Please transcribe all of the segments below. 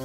お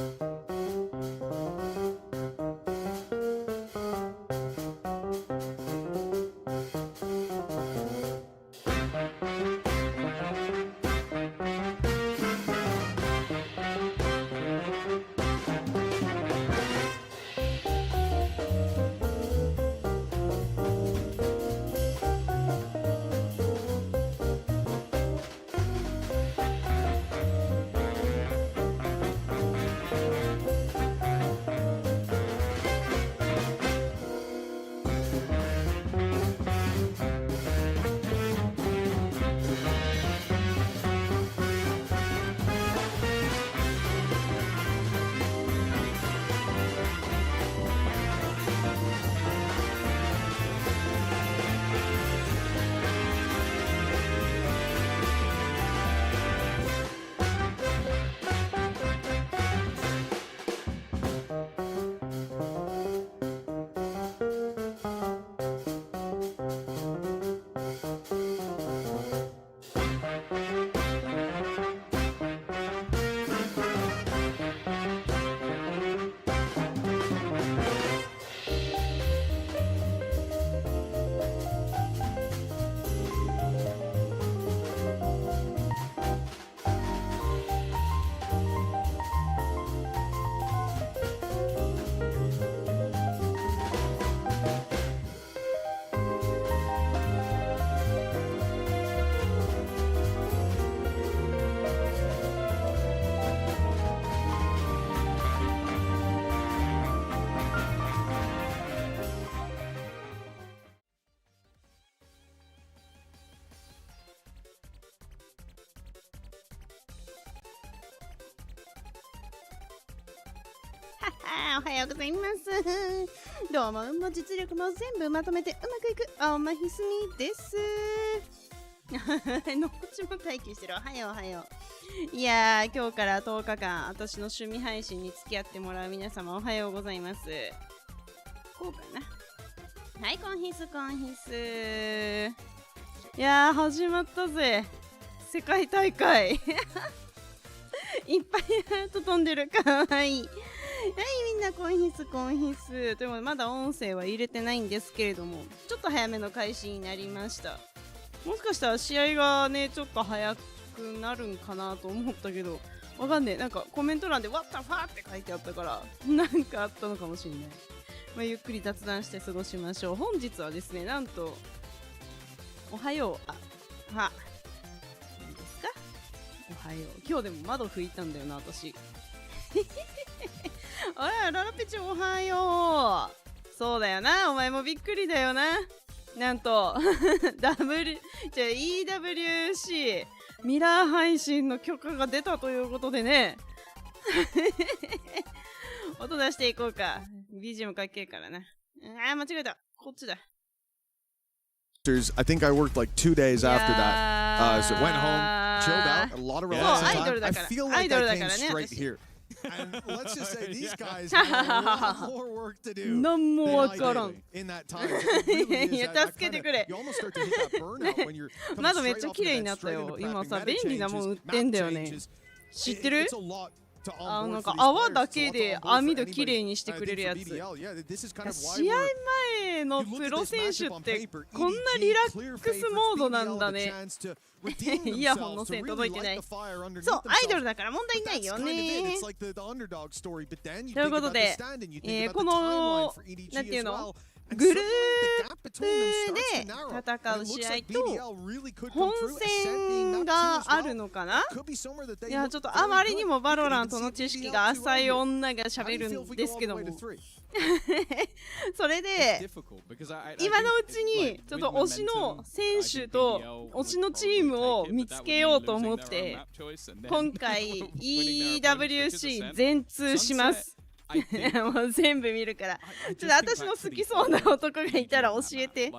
はようございます。どうも、運も実力も全部まとめてうまくいく青馬ひすみです。のこっちも待機してる。おはようおはよう。いやー、今日から10日間私の趣味配信に付き合ってもらう皆様おはようございます。こうかな。はい、コンヒスコンヒス。いやー、始まったぜ、世界大会。いっぱいハート飛んでる。かわいい。はい、みんなコンヒスコンヒス。でもまだ音声は入れてないんですけれども、ちょっと早めの開始になりました。もしかしたら試合がね、ちょっと早くなるんかなと思ったけど、わかんねえ。なんかコメント欄で What the fuck って書いてあったから、なんかあったのかもしれない。まあ、ゆっくり雑談して過ごしましょう。本日はですね、なんと、おはよう。何ですか？おはよう。今日でも窓拭いたんだよな、私。あら、ララペチおはよう。そうだよな、お前もびっくりだよな。なんとEWC ミラー配信の許可が出たということでね。音出していこうか。BGM かっけえからな。間違えた。こっちだ。I think I worked like 2 days after that. So went home, chilled out, a lot of relaxing time. I feel like I came straight here. And let's just say these guys have a lot more work to do than I did in that time. You almost start to hit that burnout when you're coming straight off the bench, straight into prepping meta changes. 知ってる？ It's a lot.なんか泡だけで網戸きれいにしてくれるやつ。試合前のプロ選手ってこんなリラックスモードなんだね。イヤホンの線届いてない。そう、アイドルだから問題ないよね。ということで、このなんていうの、グループで戦う試合と本戦があるのかな。いや、ちょっとあまりにもバロラントの知識が浅い女が喋るんですけどもそれで今のうちにちょっと推しの選手と推しのチームを見つけようと思って今回 EWC 全通します。もう全部見るから。ちょっと私の好きそうな男がいたら教えて。ち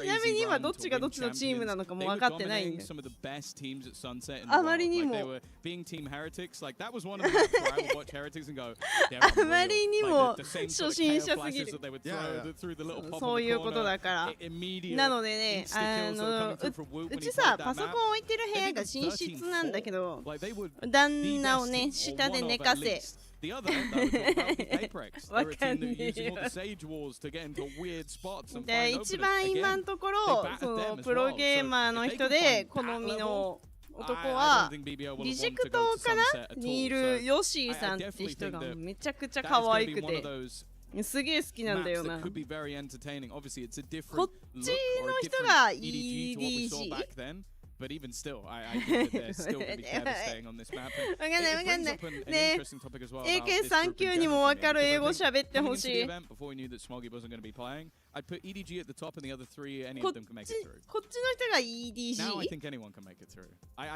なみに今どっちがどっちのチームなのかも分かってないんで。あまりにも。あまりにも初心者すぎる。そういうことだから。なのでね、うちさ、パソコン置いてる部屋が寝室なんだけど、旦那をね、下で寝かせ。わかんねえよ。で、一番今のところ、そのプロゲーマーの人で好みの男はビジクトかなにいるヨシーさんって人がめちゃくちゃ可愛くてすげえ好きなんだよな。こっちの人が EDG But even still, I think that they're still going to be devastating on this map. It brings up an interesting topic as well. AK39 にも分かる英語喋ってほしい。Before we knew that Smoggy wasn't going to be playing, I'd put EDG at the top and the other three, any of them can make it through. こっちの人が EDG? Now I think anyone can make it through.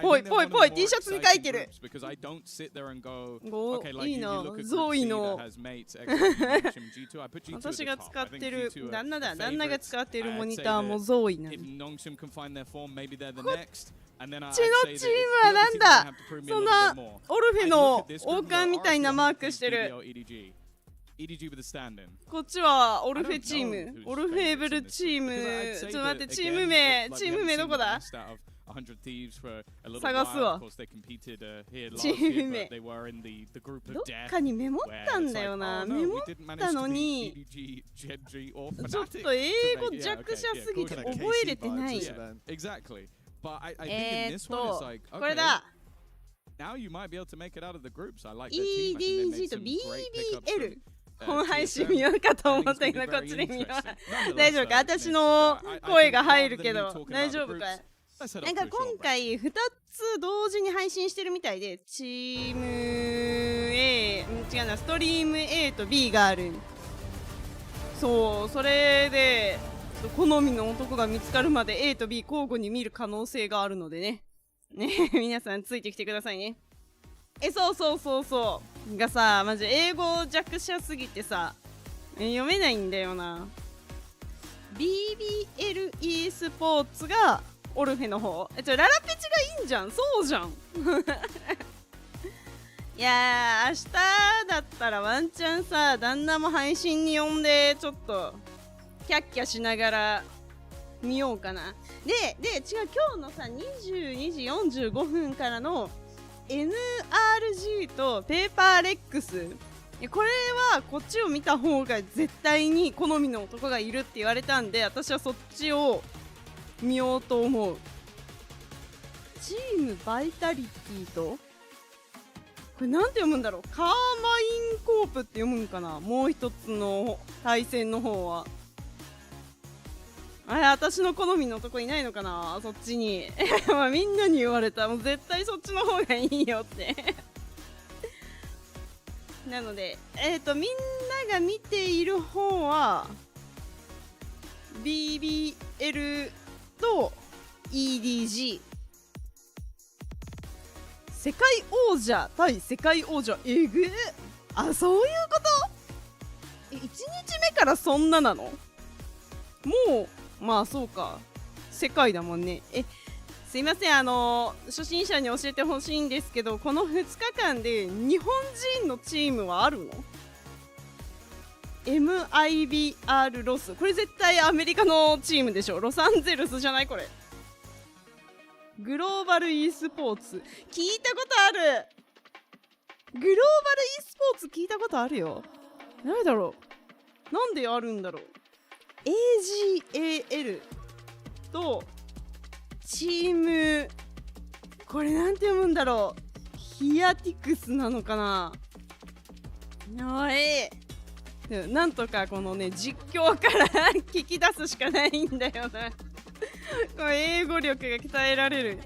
ぽいぽいぽい T シャツに書いてる。Because I don't sit there and go, okay, like you look at Group C that has mates, G2, I put G2 at the top. 私が使ってる旦那が使ってるモニターもゾーイなの。If Nongshim can find their form, maybe they're the next.うちのチームはなんだそんなオルフェの王冠みたいなマークしてる。こっちはオルフェチーム、オルフェーブルチーム。ちょっと待って、チーム名どこだ？探すわ。チーム名どっかにメモったんだよな。メモったのにちょっと英語弱者すぎて覚えれてない。これだ。EDG と BBL 本配信見ようかと思ったけどこっちで見よう。大丈夫か？私の声が入るけど大丈夫かい？なんか今回2つ同時に配信してるみたいで、チーム A 違うな、ストリーム A と B がある。そう、それで好みの男が見つかるまで A と B 交互に見る可能性があるのでね。皆さんついてきてくださいね。そうがさ、マジ英語弱者すぎてさ、読めないんだよな。BBLE スポーツがオルフェの方。ララペチがいいんじゃん。そうじゃん。いやー、明日だったらワンチャンさ、旦那も配信に呼んでちょっとキャッキャしながら見ようかな。で違う、今日のさ22時45分からの NRG とペーパーレックス、これはこっちを見た方が絶対に好みの男がいるって言われたんで、私はそっちを見ようと思う。チームバイタリティとこれなんて読むんだろう。カーマインコープって読むんかな。もう一つの対戦の方は私の好みの男いないのかな、そっちに。まあみんなに言われた。もう絶対そっちの方がいいよってなのでみんなが見ている方は BBL と EDG 世界王者対世界王者。そういうこと？1日目からそんななの？もうまあそうか、世界だもんね。すいません、初心者に教えてほしいんですけど、この2日間で日本人のチームはあるの？ MIBR ロス、これ絶対アメリカのチームでしょ。ロサンゼルスじゃない？これグローバル e スポーツ聞いたことある。グローバル e スポーツ聞いたことあるよ。誰だろう、なんであるんだろう。AGAL とチーム、これなんて読むんだろう。ヒアティクスなのかな。なんとかこのね実況から聞き出すしかないんだよな。これ英語力が鍛えられる。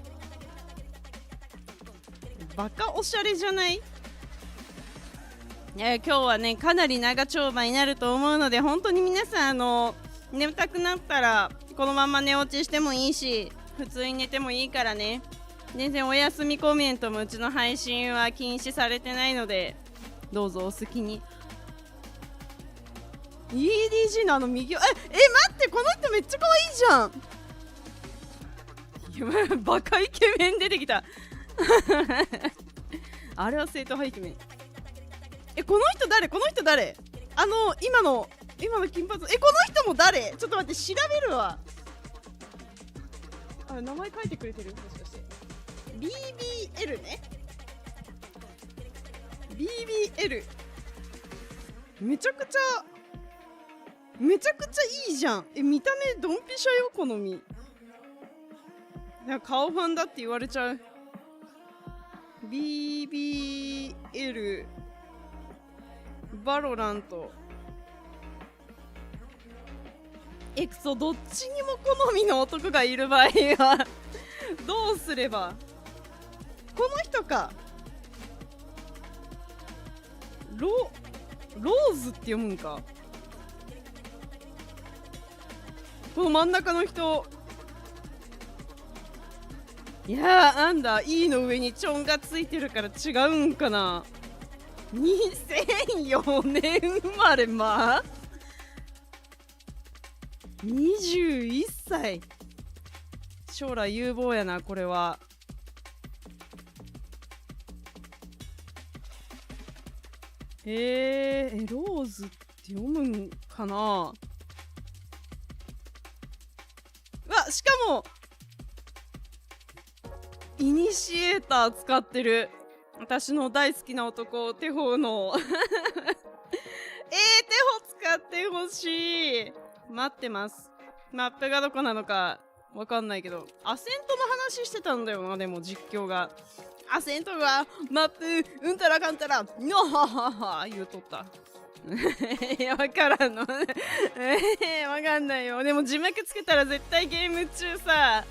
バカおしゃれじゃない？今日はねかなり長丁場になると思うので、本当に皆さん眠たくなったらこのまま寝落ちしてもいいし、普通に寝てもいいからね。全然お休みコメントもうちの配信は禁止されてないので、どうぞお好きに。 EDG の右を待って、この人めっちゃ可愛いじゃん。バカイケメン出てきた。あれは正統派イケメン。この人誰？この人誰？今の金髪。この人も誰？ちょっと待って、調べるわ。名前書いてくれてる？もしかして BBL ね。 BBL めちゃくちゃいいじゃん。見た目ドンピシャよ、好み。顔ファンだって言われちゃう。 BBL バロラント。そう、どっちにも好みの男がいる場合はどうすれば。この人か。ローズって読むんか。この真ん中の人。いやー、なんだ、E の上にチョンがついてるから違うんかな。2004年生まれ。21歳。将来有望やな、これは。ローズって読むんかな。しかもイニシエーター使ってる。私の大好きな男、テホのテホ使ってほしい。待ってます。マップがどこなのかわかんないけど、アセントの話してたんだよな。でも実況がアセントがマップうんたらかんたらのははは言うとった。いや、わからんの。わかんないよ。でも字幕つけたら絶対ゲーム中さ、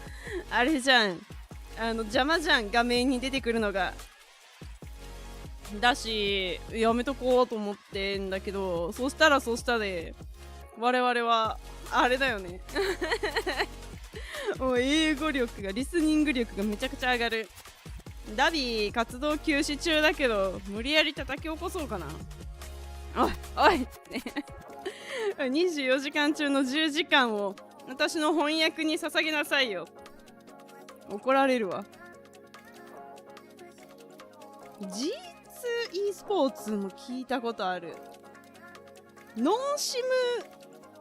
あれじゃん、邪魔じゃん、画面に出てくるのが。だし、やめとこうと思ってんだけど、そしたらで我々はあれだよね。もう英語力が、リスニング力がめちゃくちゃ上がる。ダビー活動休止中だけど、無理やり叩き起こそうかな。おい24時間中の10時間を私の翻訳に捧げなさいよ。怒られるわ。 G2 e スポーツも聞いたことある。ノンシ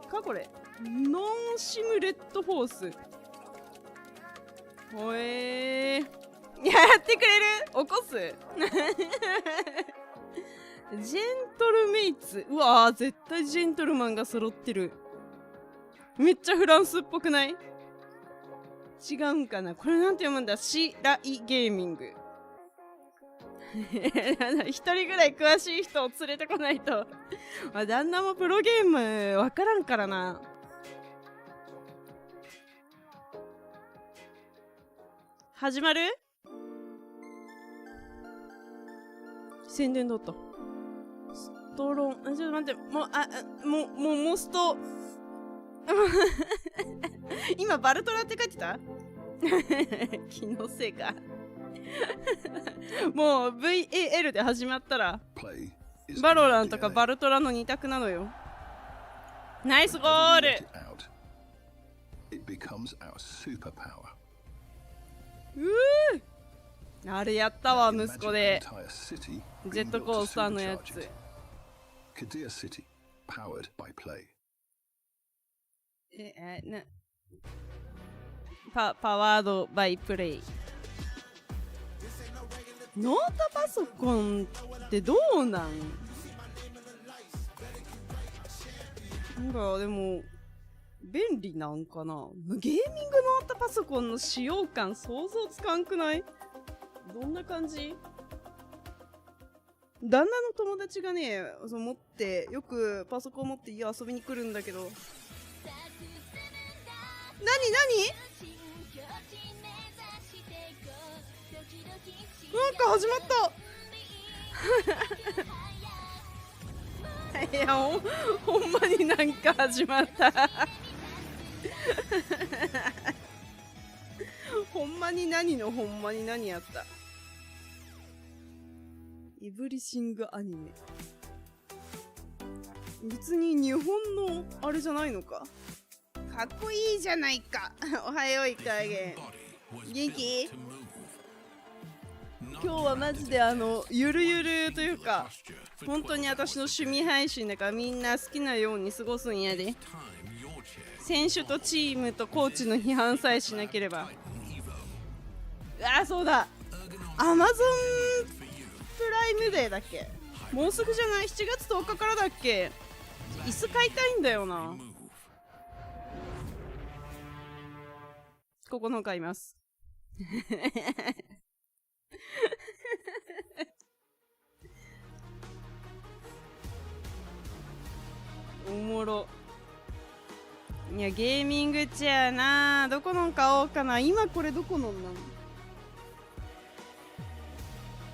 ムか、これ。ノンシムレッドフォース。やってくれる？起こす？ジェントルメイツ。うわー、絶対ジェントルマンが揃ってる。めっちゃフランスっぽくない？違うんかな。これなんて読むんだ。シライゲーミング。一人ぐらい詳しい人を連れてこないと。旦那もプロゲームわからんからな。始まる？宣伝だった。ストロン、ちょっと待って、モスト。今バルトラって書いてた？気のせいか。もう VAL で始まったらバロランとかバルトラの2択なのよ。ナイスゴール。あれやったわ、息子で。ジェットコースターのやつ。パワードバイプレイ。ノートパソコンってどうなん？なんかでも便利なんかな。ゲーミングノートパソコンの使用感想像つかんくない？どんな感じ？旦那の友達がね、持ってよくパソコン持って家遊びに来るんだけど。何？なんか始まった。いや、ほんまになんか始まった。ほんまに何のほんまに何やった。エブリシングアニメ。別に日本のあれじゃないのか。かっこいいじゃないか。おはよういかげん。元気？今日はマジでゆるゆるというか、本当に私の趣味配信だからみんな好きなように過ごすんやで。選手とチームとコーチの批判さえしなければ。そうだ。アマゾンプライムデーだっけ？もうすぐじゃない？ 7 月10日からだっけ？椅子買いたいんだよな。ここの買います。おもろ。いや、ゲーミングチェアな。どこの買おうかな。今これどこのなの？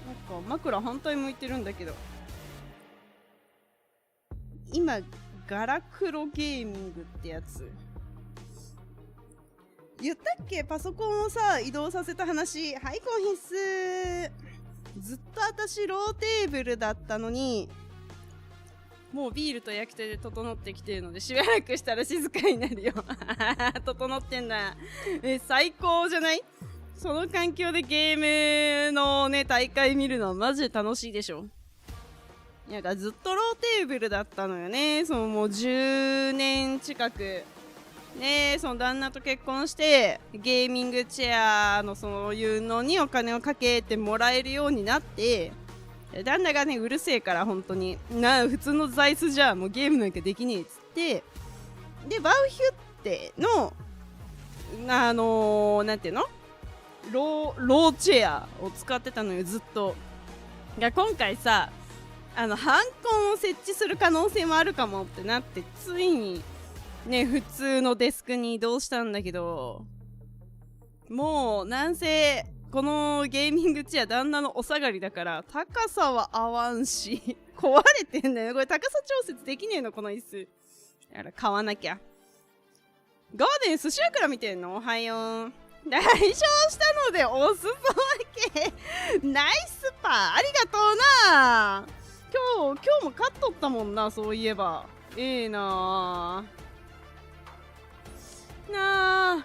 なんか枕反対向いてるんだけど。今ガラクロゲーミングってやつ言ったっけ？パソコンをさ移動させた話。はい、コン必須。ずっと私ローテーブルだったのに、もうビールと焼き鳥で整ってきてるので、しばらくしたら静かになるよ。整ってんだ。最高じゃない？その環境でゲームのね大会見るのはマジで楽しいでしょ。なんかずっとローテーブルだったのよね。そのもう10年近くね。その旦那と結婚してゲーミングチェアのそういうのにお金をかけてもらえるようになって、旦那がねうるせえから本当に普通の座椅子じゃもうゲームなんかできねえっつって、でバウヒュッテのなんていうのローチェアを使ってたのよずっと。今回さハンコンを設置する可能性もあるかもってなって、ついにね普通のデスクに移動したんだけど、もうなんせこのゲーミングチェア旦那のお下がりだから高さは合わんし壊れてんだよ。これ高さ調節できねえのこの椅子。あら買わなきゃ。ガーデン寿司屋から見てんの？おはよう。代償したのでおすそ分けナイスパーありがとうな。今日も勝っとったもんな。そういえばなあ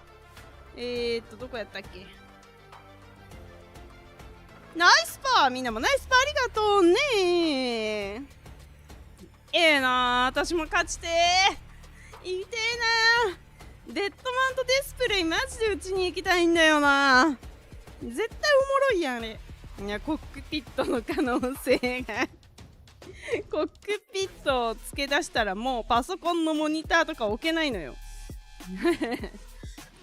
どこやったっけ。ナイスパー。みんなもナイスパーありがとうね。なあ私も勝ちてー。いてえな。デッドマントディスプレイマジでうちに行きたいんだよな。絶対おもろいやんあれ。いやコックピットの可能性がコックピットを付け出したらもうパソコンのモニターとか置けないのよ。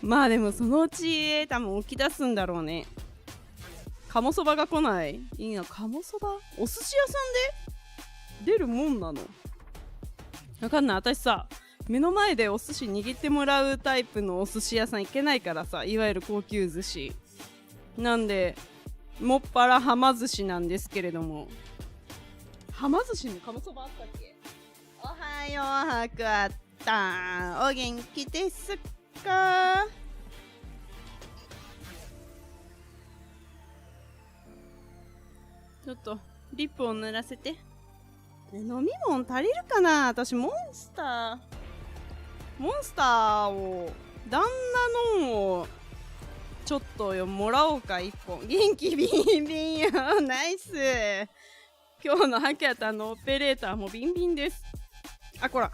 まあでもそのうち多分起き出すんだろうね。鴨そばが来ない？いいな。鴨そばお寿司屋さんで出るもんなの？わかんない。私さ目の前でお寿司握ってもらうタイプのお寿司屋さん行けないからさ、いわゆる高級寿司なんでもっぱらはま寿司なんですけれども、はま寿司に鴨そばあったっけ？おはようはくあったん。お元気ですか？ちょっとリップを塗らせて。飲み物足りるかな。私モンスターを旦那のをちょっともらおうか。1本。元気ビンビンよ。ナイス。今日のハキャタのオペレーターもビンビンです。あこら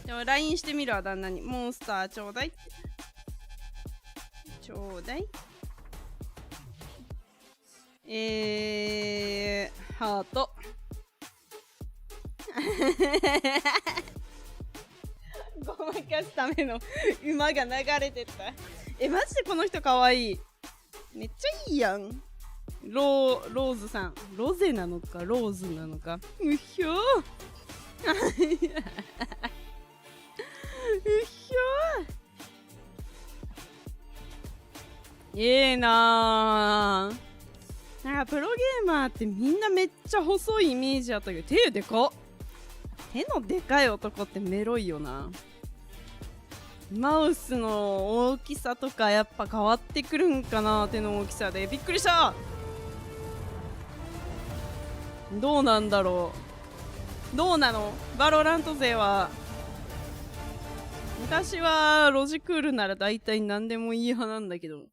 でも LINE してみるわ旦那に。モンスターちょうだいちょうだい。ハートごまかすための馬が流れてった。マジでこの人かわいい。めっちゃいいやん。ローズさん。ロゼなのかローズなのか。うひょーうひょーなー。なんかプロゲーマーってみんなめっちゃ細いイメージあったけど、手でかっ。手のでかい男ってメロいよな。マウスの大きさとかやっぱ変わってくるんかな。手の大きさでびっくりした。どうなんだろう。どうなのバロラント勢は。昔はロジクールなら大体何でもいい派なんだけど。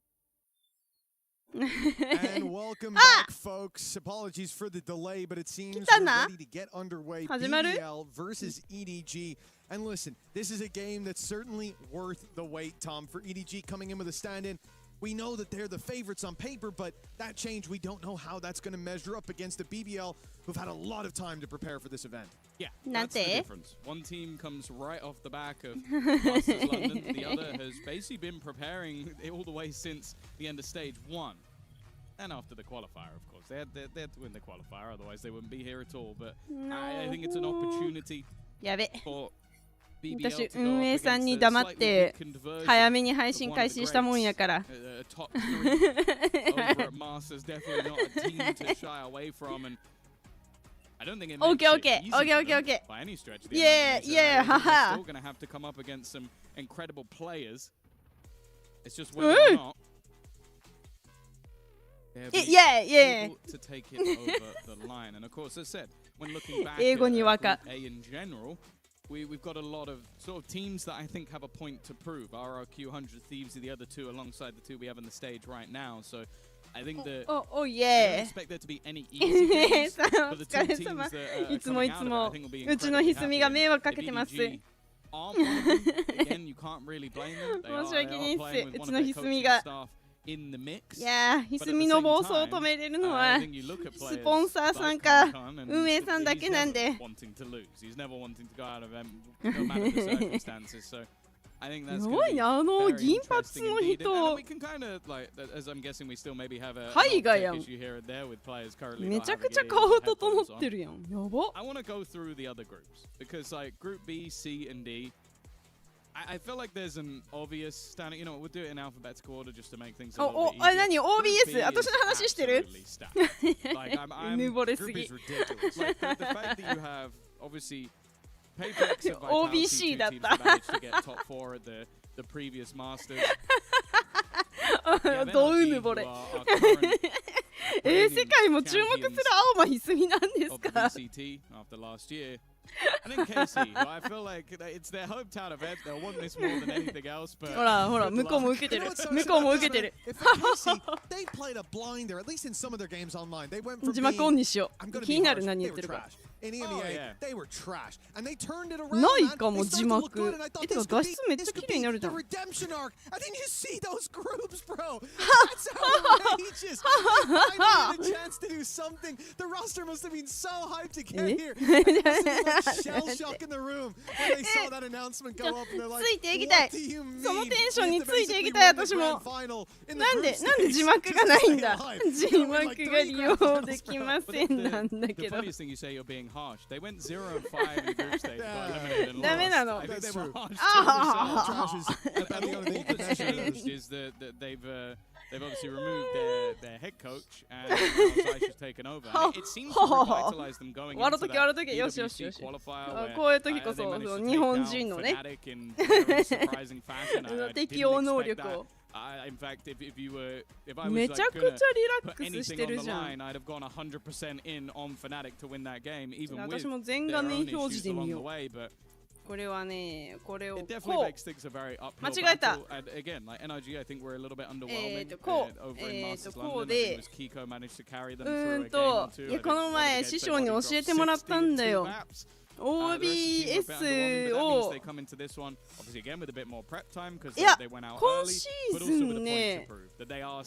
And welcome back, folks. Apologies for the delay, but it seems we're ready to get underway. BBL versus EDG. And listen, this is a game that's certainly worth the wait, Tom, for EDG coming in with a stand-in. We know that they're the favorites on paper, but that change, we don't know how that's going to measure up against the BBL, who've had a lot of time to prepare for this event. Yeah, that's the difference. One team comes right off the back of Masters London. The other has basically been preparing all the way since the end of stage 1. And after the qualifier, of course. They had to win the qualifier, otherwise they wouldn't be here at all. But I think it's an opportunity for私運営さんに黙って早めに配信開始したもんやから。OK。Yeah, haha. Yeah. 英語にわか。We've got a lot of sort of teams that I think have a point to prove. RRQ, 100 Thieves are the other two alongside the two we have on the stage right now. So I think that I don't expect there to be any easy games. But the two teams that are coming out of it, I think will be incredibly happy. Again, you can't really blame them. They are playing with one of their coaching staff in the mix. いや、ひすみの暴走を止めれるのはスポンサーさんか運営さんだけなんで。すごいね、あの銀髪の人。海外やん。めちゃくちゃ顔整ってるやん。やば。I feel like there's an obvious standing. You know, we'll do it in alphabetical order just to make things a little bit easier. 何 OBS? 私の話してる？ Like group is ridiculous. Like the fact that you have obviously Paychex and Vitality, two teams that managed to get top 4 at the previous Masters. どうぬぼれ。世界も注目する青馬ひすみなんですか？ After last year. And then Casey, who I feel like it's their hometown event. They'll want this more than anything else. But ほら、向こうも受けてる。向こうも受けてる。They played a blinder, at least in some of their games online. They went from 字幕オンにしよう。気になる何言ってるか。In EMEA, they were trash, and they turned it around. ないかも字幕。てか画質めっちゃ綺麗になるじゃん。The redemption arc. And then you see those groups, bro. That's outrageous. I needed a chance to do something. The roster must have been so hyped to get here. Shell shock in the room when they saw that announcement go up, and they're like, "What do you mean?" そのテンションについていきたい私も。なんで字幕がないんだ。字幕が利用できませんなんだけど。Harsh. They went 0-5 in the group stage, got eliminated and lost. ダメなの。I think they were harsh. Is that they've obviously removed their head coach and Zaisha's taken over. And it seems to revitalize them going into that EWC qualifier こういう時こそ日本人のね適応能力を。In fact, if I was めちゃくちゃリラックスしてるじゃん。I'd have gone 100% in on Fnatic to win that game, even with 私も全画面表示で見よう。 way, but これはね、これを it definitely makes things a very uphill 間違えた。 battle. And again, like NRG, I think we're a little bit underwhelming こ over in Masters こ London. うで I think it was Kiko managed to carry them through a game or two. いやこの前師匠に教えてもらったんだよ。OBS をいや今シーズンね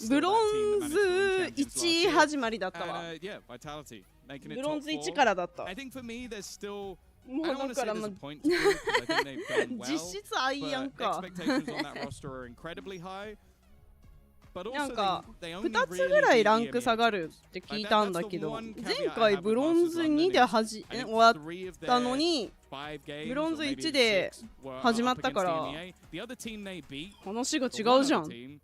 ブロンズ1始まりだったわ。ブロンズ1からだった。もうだからもう実質アイアンか。なんか2つぐらいランク下がるって聞いたんだけど、前回ブロンズ2で終わったのにブロンズ1で始まったから話が違うじゃん。い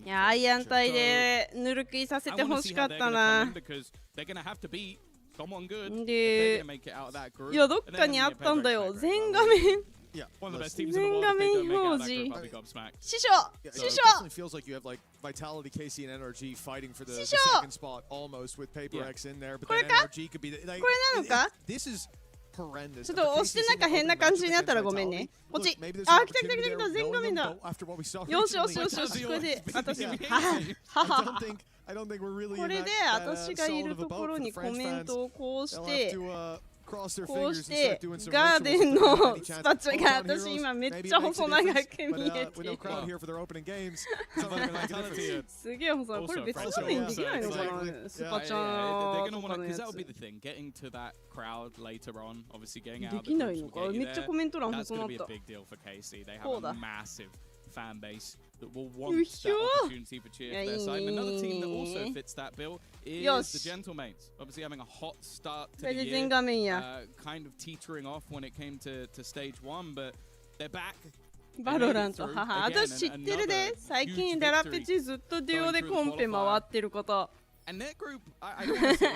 やアイアン隊でぬるくいさせてほしかったな。someone good. で、 They're gonna make it out of that group. いや、どっかにあったんだよ。全画面。Yeah, one of the best teams in the world. If they don't make it out of that group, I'll be gobsmacked. 師匠 Yeah, 師 it 匠 definitely feels like you have like Vitality, KC, and NRG fighting for the second spot almost with Paper X in there. But then NRG could be like, これなのか this is horrendous. ちょっと押してなんか変な感じになったらごめんね。こっち。あ、来た来た来た来た、全画面だ。よしよしよしよし、これで私、はは。これで私がいるところにコメントをこうして、こうしてガーデンのスパチャが私今めっちゃ細長く見えている。すげえ細長い。これ別画面できないのかなスパチャとかのやつ。できないのかめっちゃコメント欄細なった。こうだ。fan base that will want that opportunity for cheer for their side. And another team that also fits that bill is the Gentlemates. Obviously having a hot start to the year, kind of teetering off when it came to stage 1, but they're back. Valorant 私知ってるで。最近ララペチずっとデュオでコンペ回ってること。And their group, I don't want to say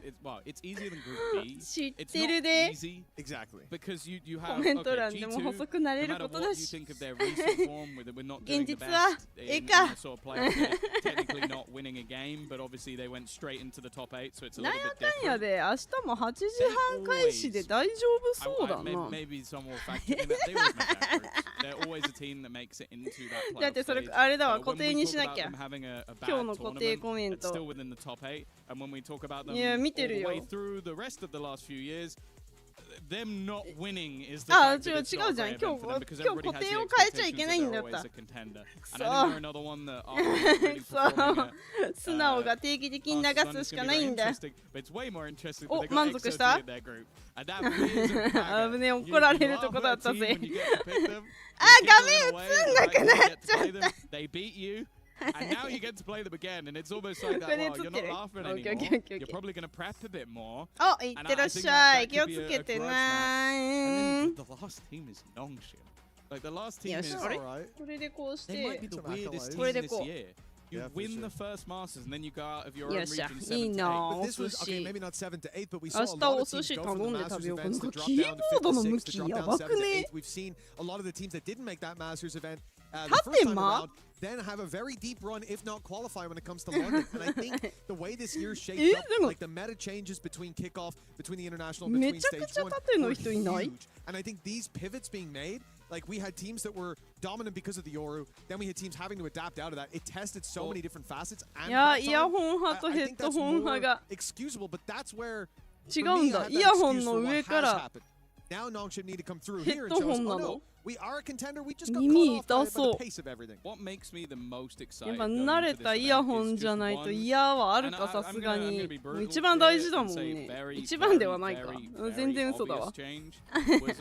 it's not. It's easier than Group B. It's not easy, exactly, because you have G2. No matter what you think of their recent form, we're not doing the best in the sort of playoffs. Technically not winning a game, but obviously they went straight into the top 8, so it's a little bit different. で明日も8時半開始で大丈夫そうだな。Maybe some will factor in that they always make that group. They're always a team that makes it into that playoff. だってそれあれだわ、固定にしなきゃ。今日の固定コメント。in the top 8, and when we talk about them all the way through the rest of the last few years, them not winning is the fact that it's not very event for them because everybody has the expectations that they're always a contender. And I think they're another one that are really performing 素直が定期的に流すしかないんだ。But it's way more interesting that they got XOT in their group. And that is 危ねえ、怒られるとこだったぜ。when you get to pick them, あ、画面映んなくなっちゃった they beat you. And now you get to play them again, and it's almost like that. Well, you're not laughing anymore. You're probably going to prep a bit more. お、いってらっしゃい。気をつけてな。And then the last team is Nongshim. Like the last team is これでこうして。 They might be the weirdest team this year. You win the first Masters, and then you go out of your own region 7 to 8. But this was okay, maybe not 7 to 8, but we saw a 明日 lot お of 寿 teams 司 go 頼 from ん the で食 Masters べようか events な。 to drop キー down ボード to の 56 to 向き drop や down ば to く 7 to ね 8. We've seen a lot of the teams that didn't make that Masters event the first time around then have a very deep run, if not qualify, when it comes to London. And I think the way this year shaped up, like the meta changes between kickoff, between the international, between stage 1, were huge. And I think these pivots being made, like we had teams that were dominant because of the Yoru, then we had teams having to adapt out of that. It tested so many different facets. And I think that's more excusable, but that's where 違うんだ。イヤホンの上から Now Nongshim need to come through here and show us, oh no, we are a contender, we just got 耳 cut 痛 off by そ the pace of everything. What makes me the most う。 excited やっぱ going 慣れ into this たイヤ event ホン is じゃ just ないと one. イヤーはある And かさ I'm す gonna が be に brutal 一番大事だ and もん say ね very, 一番では very, ないか very, 全然 very 嘘だ obvious わ change was,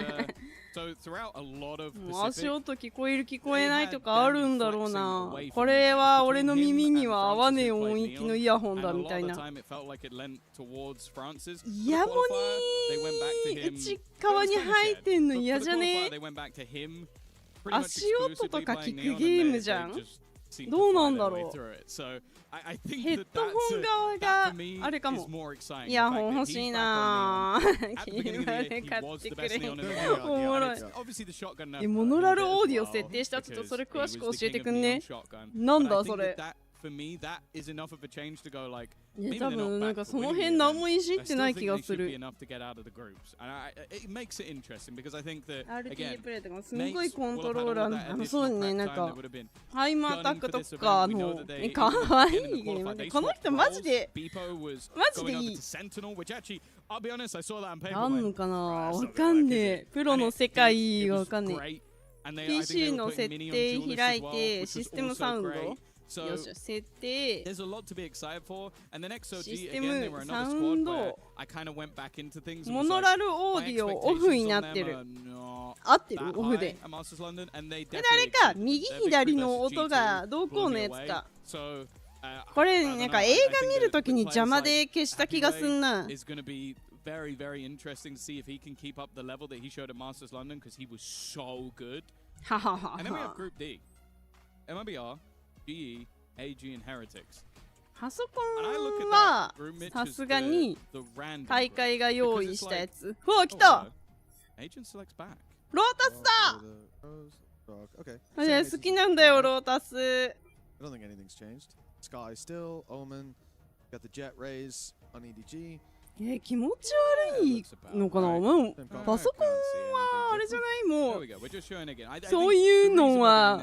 so throughout a lot of もう足 Pacific, 音聞こえる聞こえないとかあるんだろうな。これは俺の耳には合わねえ音域のイヤホン and だ a み lot たい of the な。 time it felt like it lent towards France's. イヤモニー内側に入ってんの嫌じゃね？ They went back to him. 足音とか聞くゲームじゃん。どうなんだろう。ヘッドホン側があれかも。イヤホン欲しいなぁ。買ってくれ。おもろい。モノラルオーディオ設定した。ちょっとそれ詳しく教えてくんね。なんだそれ。いや多分なんかその辺何もいじってない気がする。RTA プレイとかすんごいコントローラーそうね、なんかハイマーアタックとかのかわいいゲームでこの人マジでいいあんのかなわかんねえプロの世界わかんねえ PC の設定開いてシステムサウンドよし設定システムサウンドモノラルオーディオオフになってる合ってるオフでであれか右左の音がどうこうのやつかこれなんか映画見るときに邪魔で消した気がすんなVery, very interesting to see if he can keep up the level that he showed at Masters London because he was so good. And then we have Group D. MIBR, GE, AG, and Heretics. パソコンはさすがに大会が用意したやつ。うわ、来た。ロータスだ。好きなんだよ、ロータス。I don't think anything's changed. Sky still, Omen, got the jet rays on EDG. 気持ち悪いのかな。パソコンはあれじゃない、もうそういうのは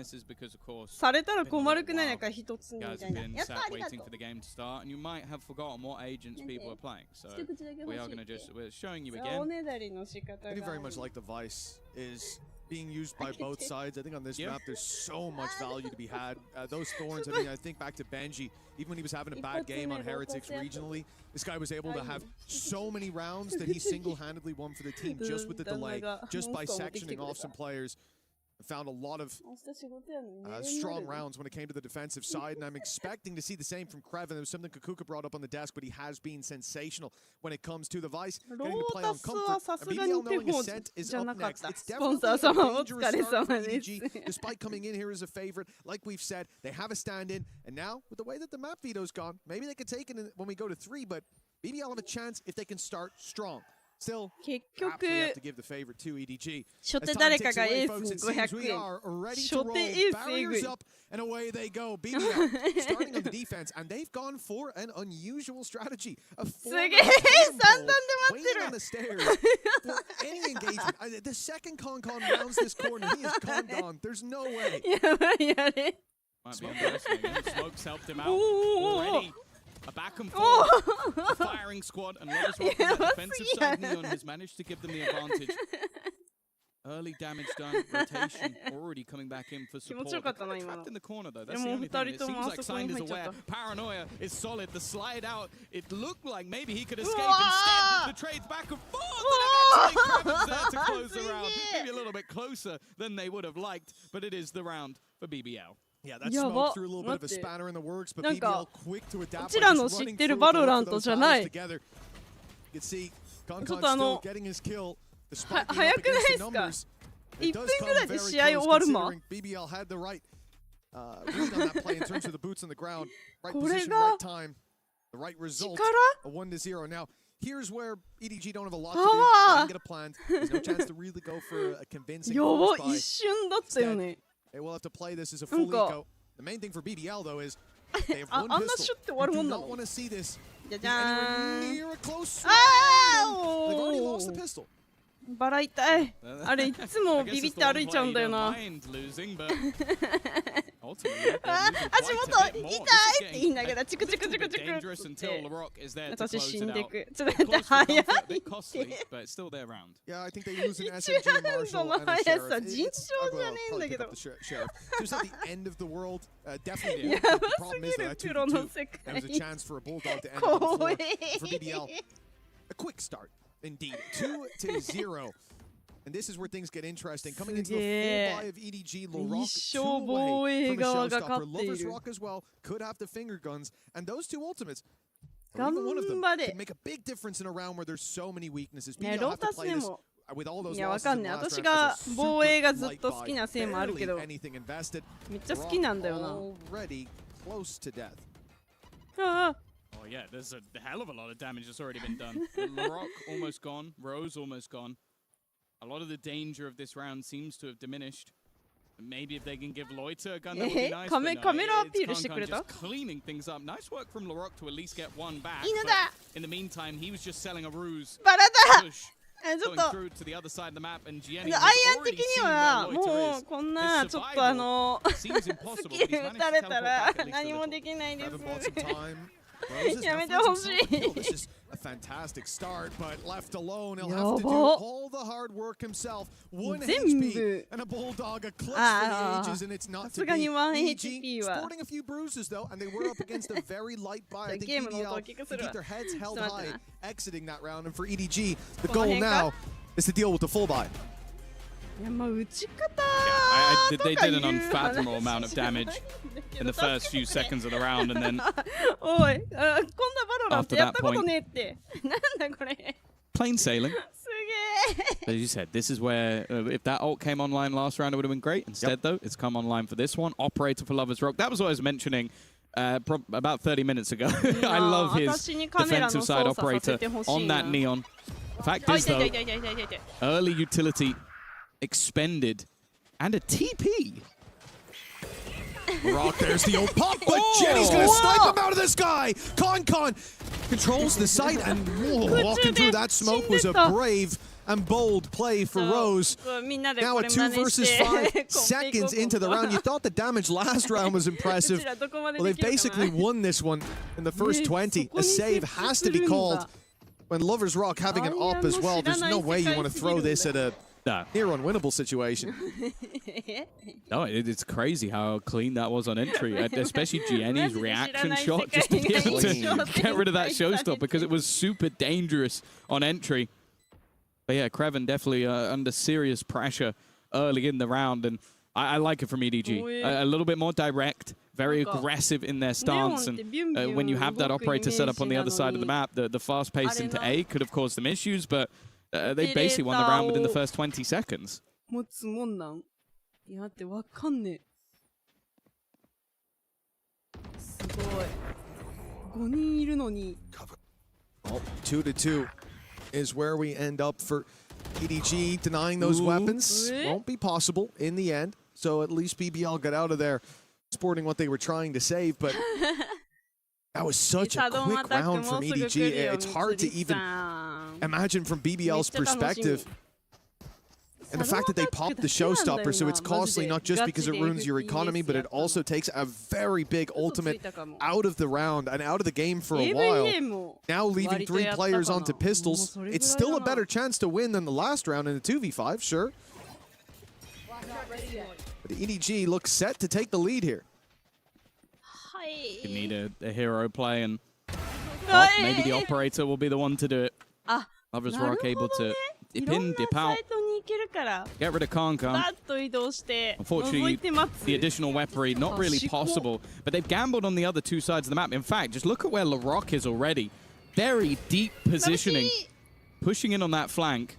されたら困るくない、なんか一つみたいな。やった、ありがとう。一口だけ欲しい。おねだりの仕方が。I do very much like the Vice is being used by both sides. I think on this map there's so much value to be had. Those thorns, I mean, I think back to Benji, even when he was having a bad game on Heretics regionally, this guy was able to have so many rounds that he single-handedly won for the team just with the delay, just by sectioning off some players. Found a lot of strong rounds when it came to the defensive side, and I'm expecting to see the same from Krevin. There was something Kakuka brought up on the desk, but he has been sensational when it comes to the Vice. Getting to play on comfort. BBL knowing Ascent is up next. It's definitely a dangerous start for EDG, despite coming in here as a favorite. Like we've said, they have a stand-in, and now, with the way that the map veto's gone, maybe they could take it when we go to 3, but BBL have a chance if they can start strong. Still, 結局 EDG. 初手誰かがエースに500円。初手エースえぐい。 And away they go. BBL starting on the defense, and they've gone for an unusual strategy. A すげえ、三段で待ってる。 on the stairs for any engagement. The second Con rounds this corner, he is gone. There's no way. やばいあれ。 Smokes helped him out already. A back and forth firing squad, and Lotus Rock on the defensive side. Neon has managed to give them the advantage. Early damage done, rotation already coming back in for support. Trapped in the corner though. That's the only thing. It seems like Signed is aware. Paranoia is solid. The slide out, it looked like maybe he could escape. Instead, the trades back and forth. And eventually Kraven's there to close the round. Maybe a little bit closer than they would have liked, but it is the round for BBL. Yeah, that smoke threw a little bit of a spanner in the works, but BBL quick to adapt. うちらの知ってるバロラントじゃない。 You can see Con still getting his kill. 早くないですか。1分ぐらいで試合終わるま。 BBL had the right read on that play in terms of the boots on the ground. Right position, right time, the right result. A 1-0. Now, here's where EDG don't have a lot to do. They can get a plan. There's no chance to really go for a convincing force buy. 一瞬だったよね。 They will have to play this as a full eco. The main thing for BBL though is they have one pistol. You do not want to see this anywhere near a close. They've already lost the pistol. バラ痛い。あれいつもビビって歩いちゃうんだよな。足元痛いって言いながらチクチクチクチクって私死んでく。ちょっと待って早いって。Yeah, I think they lose an SMG Marshal and a Sheriff. 尋常じゃねえんだけど。 Just at the end of the world, definitely. The problem is that 2-2. There was a chance for a Bulldog to end on the floor. For BBL, a quick start. Indeed, 2-0. And this is where things get interesting. Coming into the full buy of EDG, Lorok 2 away from a showstopper. Lotus Rock as well could have the finger guns. And those two ultimates, or even one of them, could make a big difference in a round where there's so many weaknesses. BBL have to play this with all those losses in the last round as a super light buy. Barely anything invested. Lorok already close to death. Oh yeah, there's a hell of a lot of damage that's already been done. Lorok almost gone, Rose almost gone. A lot of the danger of this round seems to have diminished. Maybe if they can give Loiter a gun, that would be nice. It's Con just cleaning things up. Nice work from Lorok to at least get one back. But in the meantime, he was just selling a ruse. Push. Going through to the other side of the map, and Gianni has already seen where Loiter is. His survival seems impossible, but he's managed to teleport back at least a little. This is a fantastic start, but left alone, he'll have to do all the hard work himself. 1 HP and a Bulldog, a clutch for the ages, and it's not to be. EG sporting a few bruises though, and they were up against a very light buy. I think BBL can keep their heads held high, exiting that round, and for EDG, the goal now is to deal with the full buy. They did an unfathomable amount of damage in the first few seconds of the round, and then after that point, plain sailing. As you said, this is where if that ult came online last round, it would have been great. Instead, though, it's come online for this one. Operator for Lovers Rock. That was what I was mentioning about 30 minutes ago. I love his defensive side operator on that Neon. Fact is, though, early utility expended and a TP. Rock, there's the old pop, but Jenny's going to snipe him out of the sky. Con controls the site, and walking through that smoke was a brave and bold play for Rose. Now at 2 versus 5 seconds into the round. You thought the damage last round was impressive. Well, they've basically won this one in the first 20. A save has to be called. When Lover's Rock having an op as well, there's no way you want to throw this at a near unwinnable situation. No, it's crazy how clean that was on entry, especially Jenny's reaction shot just to be able to get rid of that showstopper because it was super dangerous on entry. But yeah, Creven definitely under serious pressure early in the round, and I like it from EDG. A little bit more direct, very aggressive in their stance, and when you have that operator set up on the other side of the map, the fast pace into A could have caused them issues, but they basically won the round within the first 20 seconds. Oh, 2-2 is where we end up for EDG. Denying those weapons won't be possible in the end. So at least BBL got out of there sporting what they were trying to save. But that was such a quick round from EDG. It's hard to even imagine from BBL's perspective. And the fact that they popped the showstopper, so it's costly not just because it ruins your economy, but it also takes a very big ultimate out of the round and out of the game for a while. Now leaving 3 players onto pistols, it's still a better chance to win than the last round in a 2v5, sure. But EDG looks set to take the lead here. You need a hero play, and maybe the operator will be the one to do it. Lover's Rock able to dip in, dip out, get rid of Con. Unfortunately, the additional weaponry, not really possible. But they've gambled on the other 2 sides of the map. In fact, just look at where LaRock is already. Very deep positioning, pushing in on that flank.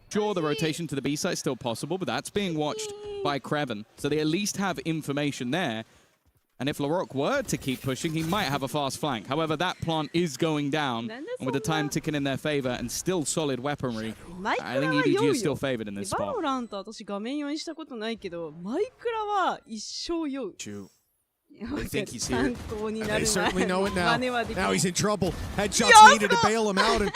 Sure, the rotation to the B side is still possible, but that's being watched by Creven. So they at least have information there. And if LaRock were to keep pushing, he might have a fast flank. However, that plant is going down. And with the time ticking in their favor and still solid weaponry, I think EDG is still favored in this spot. Valorant 私画面用意したことないけど、マイクラは一生酔う。 True. They think he's here. And they certainly know it now. Now he's in trouble. Headshots needed to bail him out. And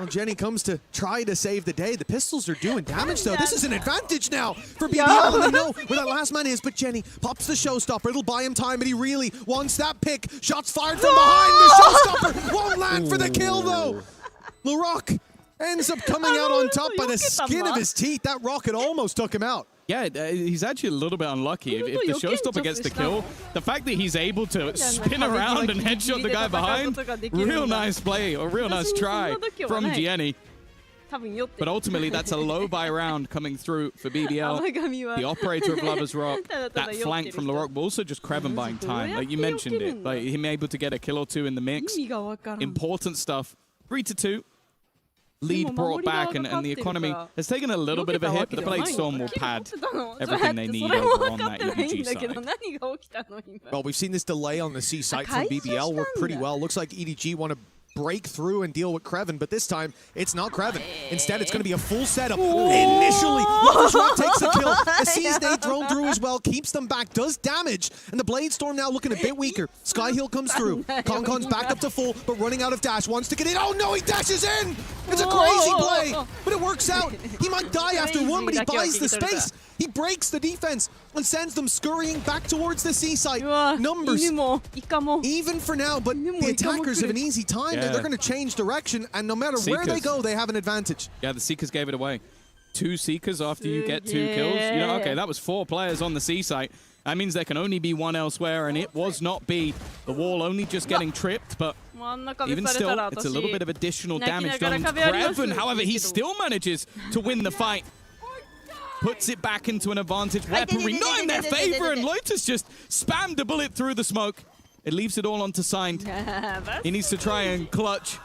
well, Jenny comes to try to save the day. The pistols are doing damage, though. This is an advantage now for BBL. And they know where that last man is. But Jenny pops the showstopper. It'll buy him time, but he really wants that pick. Shots fired from behind. The showstopper won't land for the kill, though. LaRock ends up coming out on top by the skin of his teeth. That rocket almost took him out. Yeah, he's actually a little bit unlucky. If the showstopper gets the kill, the fact that he's able to spin around and headshot the guy behind, real nice play, or real nice try from Jenny. But ultimately, that's a low buy round coming through for BBL. The operator of Lover's Rock, that flank from LaRock, but also just Creven buying time. Like you mentioned it, like him able to get a kill or 2 in the mix. Important stuff. 3-2. Lead brought back, and the economy has taken a little bit of a hit, but the Blade Storm will pad everything they need over on that EDG side. Well, we've seen this delay on the C site from BBL work pretty well. Looks like EDG want to break through and deal with Creven, but this time it's not Creven. Instead, it's going to be a full setup. Initially, Lover's Rock takes the kill. The Seize Nade thrown through as well, keeps them back, does damage, and the Blade Storm now looking a bit weaker. Skyhill comes through. Concon's back up to full, but running out of dash, wants to get in. Oh no, he dashes in! It's a crazy play, but it works out. He might die after 1, but he buys the space. He breaks the defense and sends them scurrying back towards the C site. Numbers, even for now, but the attackers have an easy time. They're going to change direction, and no matter where they go, they have an advantage. Yeah, the Seekers gave it away. 2 Seekers after you get 2 kills. You know, okay, that was 4 players on the C site. That means there can only be 1 elsewhere, and it was not B. The wall only just getting tripped, but even still, it's a little bit of additional damage done to Creven. However, he still manages to win the fight. Puts it back into an advantage. Weaponry not in their favor, and Lotus just spammed a bullet through the smoke. It leaves it all onto Signed. He needs to try and clutch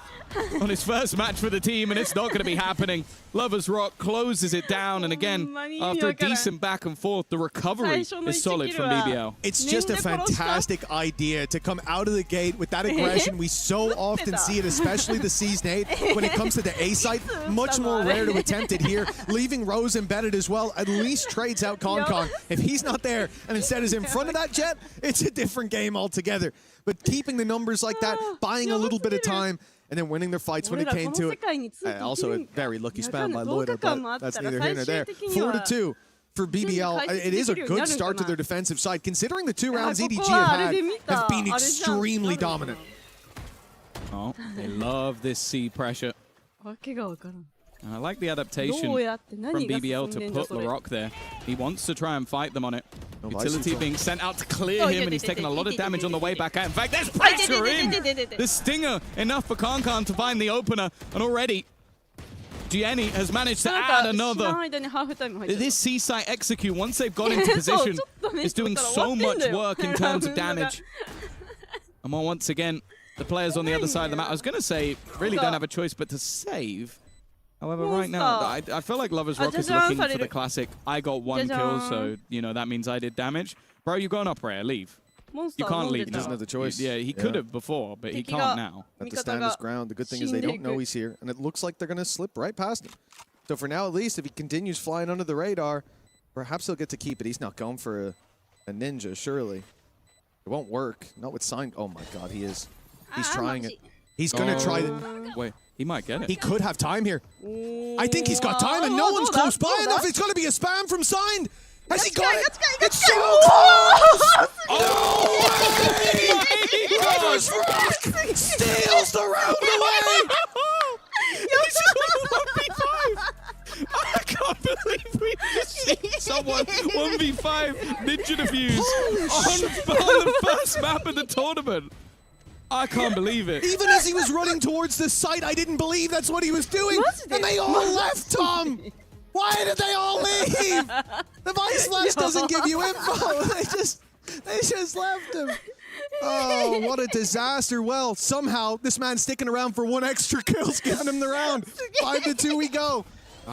on his first match for the team, and it's not going to be happening. Lovers Rock closes it down, and again, after a decent back and forth, the recovery is solid from BBL. It's just a fantastic idea to come out of the gate with that aggression. We so often see it, especially the Season 8. When it comes to the A site, much more rare to attempt it here. Leaving Rose embedded as well, at least trades out Kong. If he's not there and instead is in front of that Jet, it's a different game altogether. But keeping the numbers like that, buying a little bit of time, and then winning their fights when it came to it. Also a very lucky spam by Loiter, but that's neither here nor there. 4-2 for BBL. It is a good start to their defensive side, considering the 2 rounds EDG have been extremely dominant. Oh, they love this C pressure. And I like the adaptation from BBL to put Larocque there. He wants to try and fight them on it. Utility being sent out to clear him, and he's taking a lot of damage on the way back out. In fact, there's pressure in! The Stinger, enough for Kong to find the opener, and already Gianni has managed to add another. This C-site execute, once they've got into position, is doing so much work in terms of damage. And once again, the players on the other side of the map, I was going to say, really don't have a choice but to save. However, right now, I feel like Lovers Rock is looking for the classic, I got 1 kill, so, you know, that means I did damage. Bro, you're going up rare, leave. You can't leave. He doesn't have the choice. Yeah, he could have before, but he can't now. Have to stand his ground. The good thing is they don't know he's here, and it looks like they're going to slip right past him. So for now, at least, if he continues flying under the radar, perhaps he'll get to keep it. He's not going for a ninja, surely. It won't work. Not with sign. Oh my god, he is. He's trying it. He's going to try it. Wait, he might get it. He could have time here. I think he's got time, and no one's close by enough. It's going to be a spam from Signed. Has he got it? It's so close! Oh, Lovers Rock steals the round away! I can't believe we just seen someone 1v5 Ninja Defuse on the first map of the tournament. I can't believe it. Even as he was running towards the site, I didn't believe that's what he was doing. And they all left, Tom. Why did they all leave? The Vice Flash doesn't give you info. They just left him. Oh, what a disaster. Well, somehow this man's sticking around for 1 extra kill's giving him the round. 5-2 we go.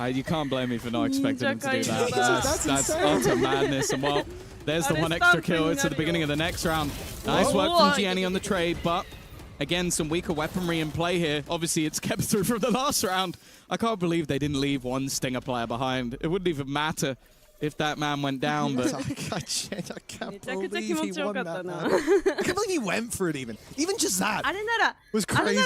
You can't blame me for not expecting him to do that. That's utter madness. And well, there's the 1 extra kill. It's at the beginning of the next round. Nice work from Gianni on the trade, but again, some weaker weaponry in play here. Obviously, it's kept through from the last round. I can't believe they didn't leave 1 Stinger player behind. It wouldn't even matter if that man went down, but... I can't believe he won that, man. I can't believe he went for it even. Even just that was crazy.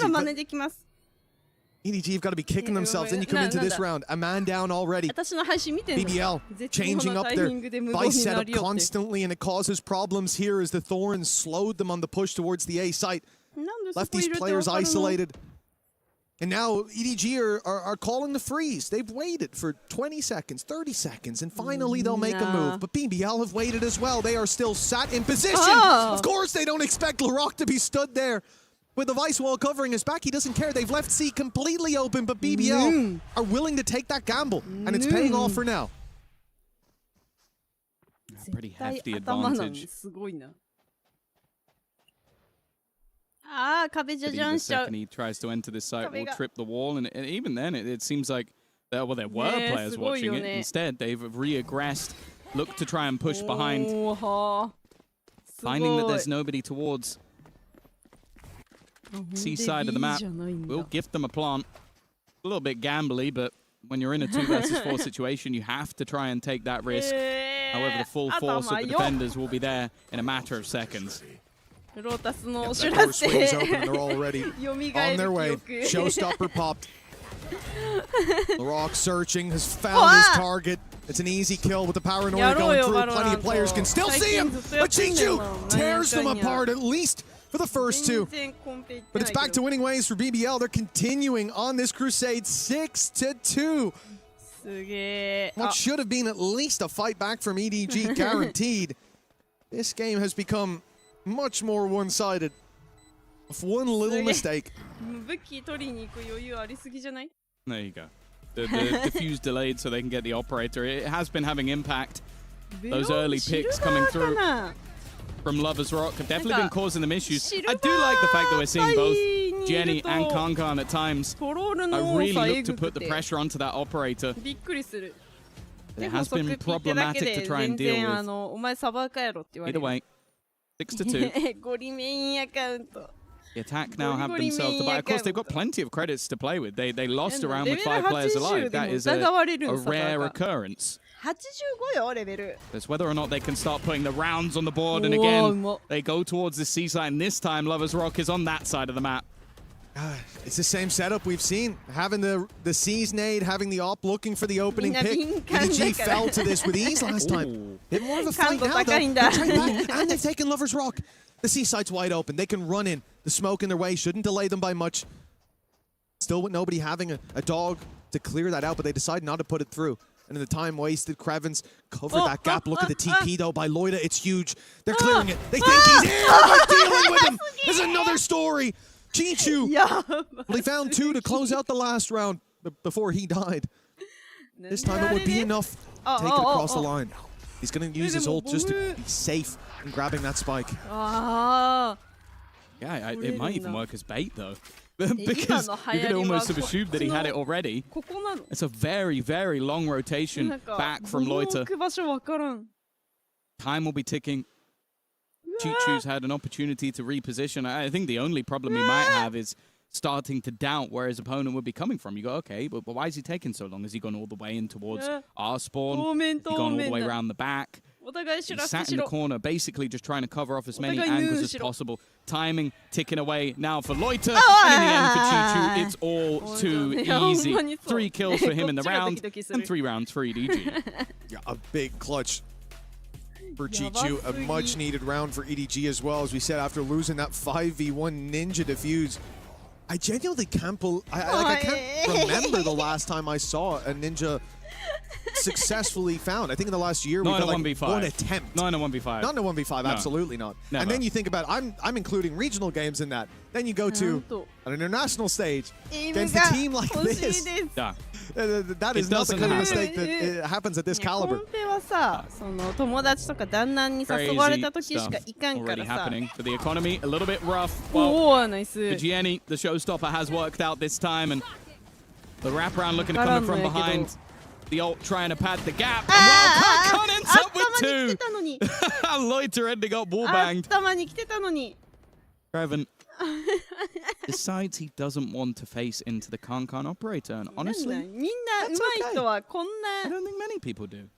EDG have got to be kicking themselves. Then you come into this round. A man down already. BBL changing up their Vice setup constantly, and it causes problems here as the Thorns slowed them on the push towards the A site. Left these players isolated. And now EDG are calling the freeze. They've waited for 20 seconds, 30 seconds, and finally they'll make a move. But BBL have waited as well. They are still sat in position. Of course they don't expect Larocque to be stood there. With the Vice wall covering his back, he doesn't care. They've left C completely open, but BBL are willing to take that gamble, and it's paying off for now. Pretty hefty advantage. The second he tries to enter this site, will trip the wall, and even then, it seems like there were players watching it. Instead, they've re-aggressed, looked to try and push behind, finding that there's nobody towards C side of the map. We'll gift them a plant. A little bit gambly, but when you're in a 2 versus 4 situation, you have to try and take that risk. However, the full force of the defenders will be there in a matter of seconds. That door swings open and they're already on their way. Showstopper popped. Larocque searching, has found his target. It's an easy kill with the paranoia going through. Plenty of players can still see him, but Chichu tears them apart, at least for the first 2. But it's back to winning ways for BBL. They're continuing on this crusade, 6-2. What should have been at least a fight back from EDG guaranteed. This game has become much more one-sided. One little mistake. There you go. The defuse delayed so they can get the operator. It has been having impact. Those early picks coming through from Lovers Rock have definitely been causing them issues. I do like the fact that we're seeing both Jenny and Kankan at times really look to put the pressure onto that operator. It has been problematic to try and deal with. Either way, 6-2. The attack now have themselves to buy. Of course, they've got plenty of credits to play with. They lost around with 5 players alive. That is a rare occurrence. It's whether or not they can start putting the rounds on the board. And again, they go towards the seaside. And this time, Lover's Rock is on that side of the map. It's the same setup we've seen. Having the C's nade, having the op looking for the opening pick. EDG fell to this with ease last time. Bit more of a fight now, though. They're back, and they've taken Lover's Rock. The seaside's wide open. They can run in. The smoke in their way shouldn't delay them by much. Still with nobody having a dog to clear that out, but they decide not to put it through. And in the time wasted, Krevins covered that gap. Look at the TP, though, by Loida. It's huge. They're clearing it. They think he's here. They're dealing with him. There's another story. Chichu. Well, he found 2 to close out the last round before he died. This time it would be enough to take it across the line. He's going to use his ult just to be safe in grabbing that spike. Yeah, it might even work as bait, though. Because you could almost have assumed that he had it already. It's a very, very long rotation back from Loiter. Time will be ticking. Chichu's had an opportunity to reposition. I think the only problem he might have is starting to doubt where his opponent would be coming from. You go, okay, but why is he taking so long? Has he gone all the way in towards our spawn? Has he gone all the way around the back? He sat in the corner, basically just trying to cover off as many angles as possible. Timing ticking away now for Loiter. And in the end for Chichu, it's all too easy. 3 kills for him in the round, and 3 rounds for EDG. Yeah, a big clutch for Chichu. A much-needed round for EDG as well. As we said, after losing that 5v1 Ninja Defuse, I genuinely can't I can't remember the last time I saw a Ninja successfully found. I think in the last year we got like 1 attempt. Not in a 1v5. Not in a 1v5, no. Absolutely not. Never. And then you think about, I'm including regional games in that. Then you go to an international stage against a team like this. Yeah. That is not the kind of mistake that happens at this caliber. Crazy stuff already happening for the economy. A little bit rough. Well, for Gianni, the showstopper has worked out this time, and the wraparound looking to come in from behind. The ult trying to pad the gap. Well, Kankan ends up with 2. Loiter ending up wallbanged. Kreven decides he doesn't want to face into the Kankan operator, and honestly, that's okay. I don't think many people do.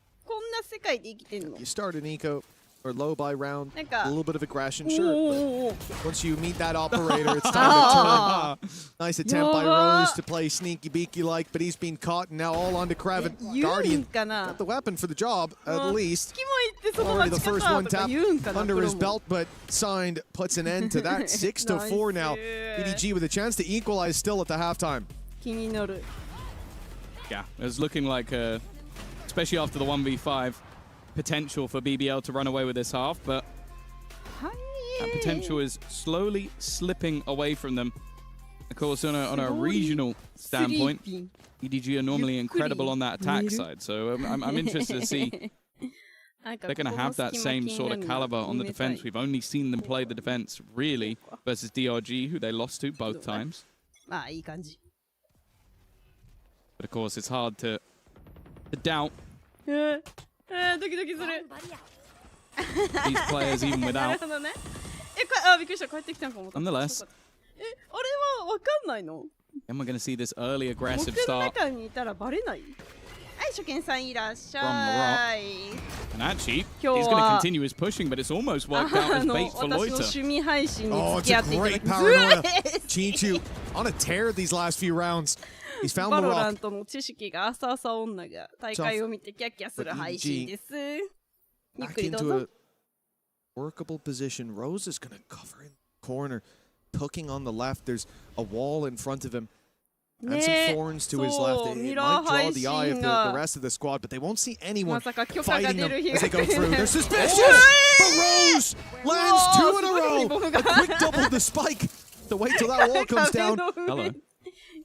You start an eco or low buy round, a little bit of aggression, sure. But once you meet that operator, it's time to turn. Nice attempt by Rose to play sneaky beaky like, but he's been caught, and now all onto Kreven. Guardian got the weapon for the job, at least. Already the first one tap under his belt, but Signed puts an end to that. 6-4 now. EDG with a chance to equalize still at the halftime. Yeah, it's looking like, especially after the 1v5, potential for BBL to run away with this half, but that potential is slowly slipping away from them. Of course, on a regional standpoint, EDG are normally incredible on that attack side, so I'm interested to see if they're going to have that same sort of caliber on the defense. We've only seen them play the defense, really, versus DRG, who they lost to both times. But of course, it's hard to doubt these players even without. Nonetheless, and we're going to see this early aggressive start from Rock. And actually, he's going to continue his pushing, but it's almost worked out as bait for Loiter. Oh, it's a great paranoia. Chichu on a tear these last few rounds. He's found the rock. Back into a workable position. Rose is going to cover in the corner, tucking on the left. There's a wall in front of him. And some thorns to his left. It might draw the eye of the rest of the squad, but they won't see anyone fighting them as they go through. They're suspicious! But Rose lands 2 in a row! A quick double the spike. To wait till that wall comes down. Hello.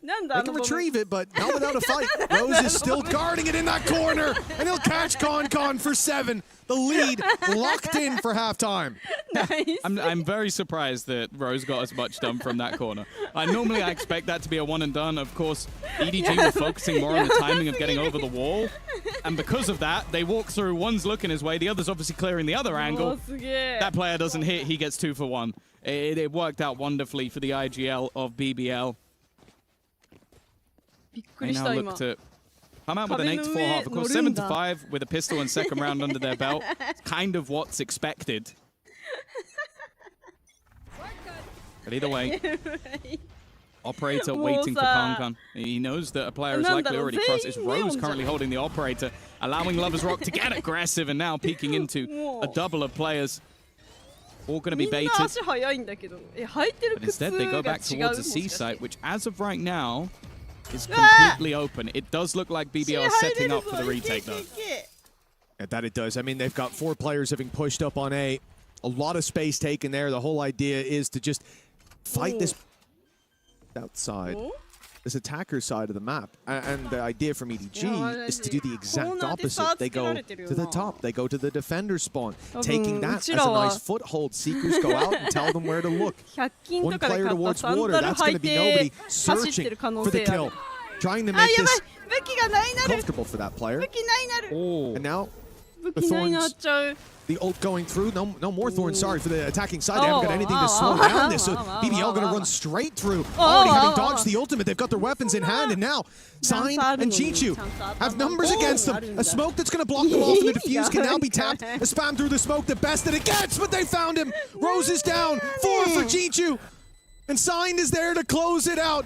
They can retrieve it, but not without a fight. Rose is still guarding it in that corner, and he'll catch Con for 7. The lead locked in for halftime. Nice. I'm very surprised that Rose got as much done from that corner. Normally I expect that to be a one and done. Of course, EDG were focusing more on the timing of getting over the wall. And because of that, they walk through. One's looking his way. The other's obviously clearing the other angle. That player doesn't hit. He gets 2 for 1. It worked out wonderfully for the IGL of BBL. They now look to come out with an 8-4 half. Of course, 7-5 with a pistol and second round under their belt. It's kind of what's expected. But either way, operator waiting for Kankan. He knows that a player is likely already crossed. It's Rose currently holding the operator, allowing Lover's Rock to get aggressive and now peeking into a double of players. All going to be baited. But instead, they go back towards the C site, which as of right now is completely open. It does look like BBL is setting up for the retake, though. Yeah, that it does. I mean, they've got 4 players having pushed up on A. A lot of space taken there. The whole idea is to just fight this outside, this attacker side of the map. And the idea from EDG is to do the exact opposite. They go to the top. They go to the defender spawn, taking that as a nice foothold. Seekers go out and tell them where to look. 1 player towards water. That's going to be nobody searching for the kill. Trying to make this comfortable for that player. And now the Thorns, the ult going through. No more Thorns, sorry, for the attacking side. They haven't got anything to slow down this. So BBL going to run straight through. Already having dodged the ultimate. They've got their weapons in hand. And now Sign and Chichu have numbers against them. A smoke that's going to block them off, and the defuse can now be tapped. A spam through the smoke, the best that it gets, but they found him. Rose is down. 4 for Chichu. And Sign is there to close it out.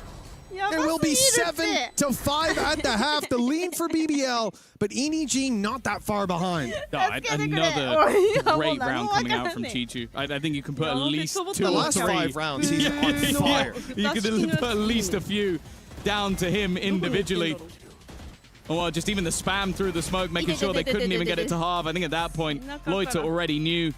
It will be 7-5 at the half. The lead for BBL, but EDG not that far behind. Another great round coming out from Chichu. I think you can put at least 2 or 3. The last 5 rounds, he's on fire. You can put at least a few down to him individually. Or just even the spam through the smoke, making sure they couldn't even get it to half. I think at that point, Loiter already knew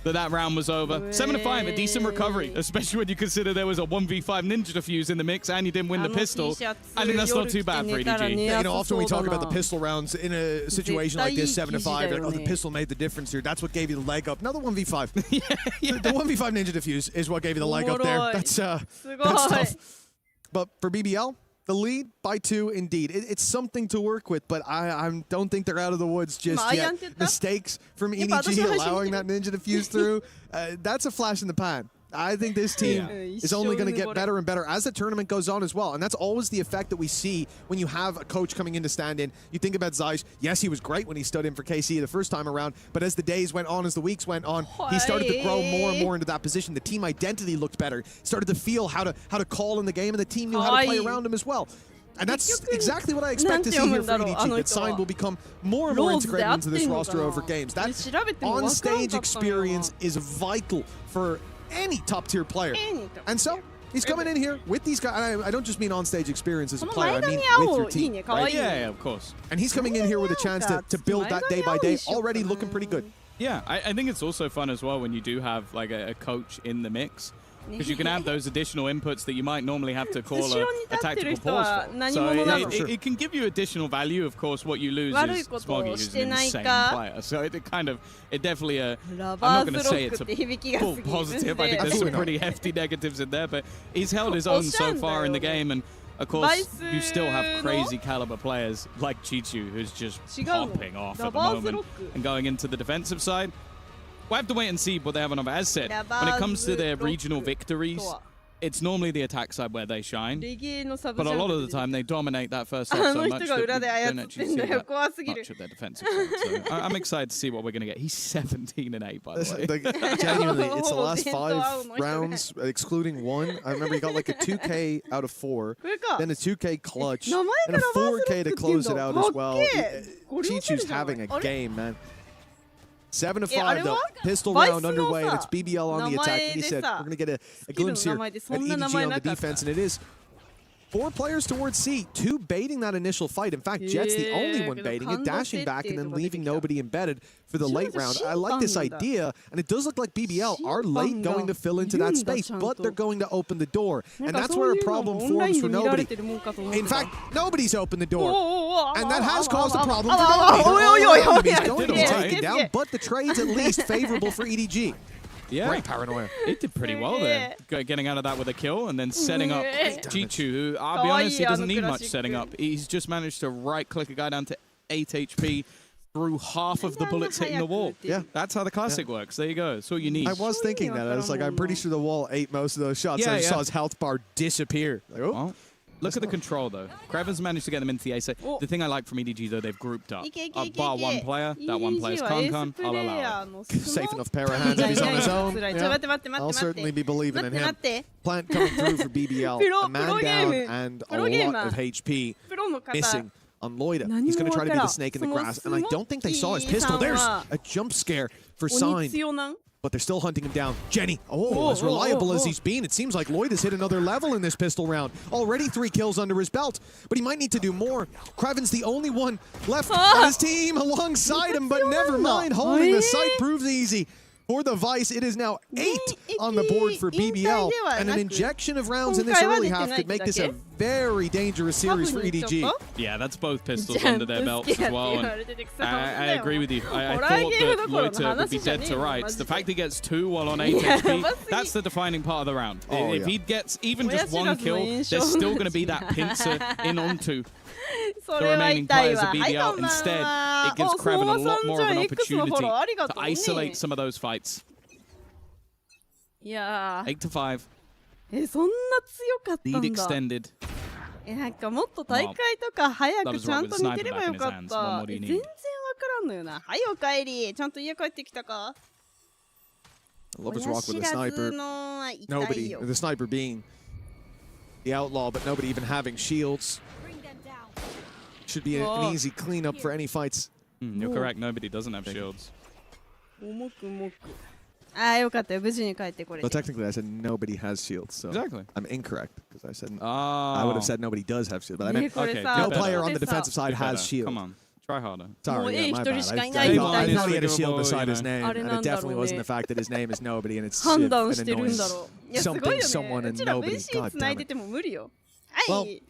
that round was over. 7-5, a decent recovery, especially when you consider there was a 1v5 ninja defuse in the mix and you didn't win the pistol. I think that's not too bad for EDG. You know, often we talk about the pistol rounds in a situation like this, 7-5, the pistol made the difference here. That's what gave you the leg up. Another 1v5. The 1v5 ninja defuse is what gave you the leg up there. That's tough. But for BBL, the lead by 2, indeed. It's something to work with, but I don't think they're out of the woods just yet. Mistakes from EDG allowing that ninja defuse through, that's a flash in the pan. I think this team is only going to get better and better as the tournament goes on as well. And that's always the effect that we see when you have a coach coming in to stand in. You think about Zeiss. Yes, he was great when he stood in for KC the first time around. But as the days went on, as the weeks went on, he started to grow more and more into that position. The team identity looked better. Started to feel how to call in the game. And the team knew how to play around him as well. And that's exactly what I expect to see here for EDG, that Sign will become more and more integrated into this roster over games. That on-stage experience is vital for any top-tier player. And so, he's coming in here with these guys. I don't just mean on-stage experience as a player, I mean with your team. Right? Yeah, of course. And he's coming in here with a chance to build that day by day, already looking pretty good. Yeah, I think it's also fun as well when you do have like a coach in the mix. Because you can have those additional inputs that you might normally have to call a tactical pause for. So it can give you additional value. Of course, what you lose is Smoggy, who's an insane player. So it definitely, I'm not going to say it's a full positive. I think there's some pretty hefty negatives in there. But he's held his own so far in the game. And of course, you still have crazy caliber players like Chichu, who's just popping off at the moment and going into the defensive side. We'll have to wait and see what they have on offer. As said, when it comes to their regional victories, it's normally the attack side where they shine. But a lot of the time, they dominate that first half so much that we don't actually see that much of their defensive side. So I'm excited to see what we're going to get. He's 17-8, by the way. Genuinely, it's the last 5 rounds, excluding 1. I remember he got like a 2K out of 4, then a 2K clutch, and a 4K to close it out as well. Chichu's having a game, man. 7-5 though, pistol round underway, and it's BBL on the attack. He said we're going to get a glimpse here at EDG on the defense, and it is 4 players towards C, 2 baiting that initial fight. In fact, Jet's the only one baiting it, dashing back and then leaving nobody embedded for the late round. I like this idea, and it does look like BBL are late going to fill into that space, but they're going to open the door. And that's where a problem forms for nobody. In fact, nobody's opened the door. And that has caused a problem for nobody. He's going to be taken down, but the trade's at least favorable for EDG. Yeah. Great paranoia. He did pretty well there, getting out of that with a kill and then setting up Jichu, who, I'll be honest, he doesn't need much setting up. He's just managed to right-click a guy down to 8 HP through half of the bullets hitting the wall. Yeah. That's how the classic works. There you go. That's all you need. I was thinking that. I was like, I'm pretty sure the wall ate most of those shots. I just saw his health bar disappear. Like, oh. Well, look at the control, though. Kraven's managed to get them into the ace. The thing I like from EDG, though, they've grouped up. Bar one player. That one player's Kankan. I'll allow it. Safe enough pair of hands if he's on his own. Yeah. I'll certainly be believing in him. Plant coming through for BBL. A man down and a lot of HP missing on Loida. He's going to try to be the snake in the grass. And I don't think they saw his pistol. There's a jump scare for Sign. But they're still hunting him down. Jenny, as reliable as he's been, it seems like Lloyd has hit another level in this pistol round. Already 3 kills under his belt, but he might need to do more. Kraven's the only one left on his team alongside him, but never mind. Holding the site proves easy. For the Vice, it is now 8 on the board for BBL, and an injection of rounds in this early half could make this a very dangerous series for EDG. Yeah, that's both pistols under their belts as well. And I agree with you. I thought that Loiter would be dead to rights. The fact he gets 2 while on 8 HP, that's the defining part of the round. If he gets even just 1 kill, there's still going to be that pincer in onto the remaining players of BBL. Instead, it gives Kraven a lot more of an opportunity to isolate some of those fights. 8 to 5. そんな強かったんだ。 Lead extended. なんかもっと大会とか早くちゃんと似てればよかった。全然わからんのよな。はい、おかえり。ちゃんと家帰ってきたか？ I love his rock with the sniper. Nobody, the sniper being the outlaw, but nobody even having shields. Should be an easy cleanup for any fights. You're correct. Nobody doesn't have shields. ああ、よかったよ。無事に帰ってこれて。But technically, I said nobody has shields, so exactly. I'm incorrect because I said I would have said nobody does have shields, but I meant no player on the defensive side has shield. Come on, try harder. Sorry, yeah, my bad. I thought he had a shield beside his name, and it definitely wasn't the fact that his name is nobody, and it's an annoying something, someone, and nobody. God damn it. Well, it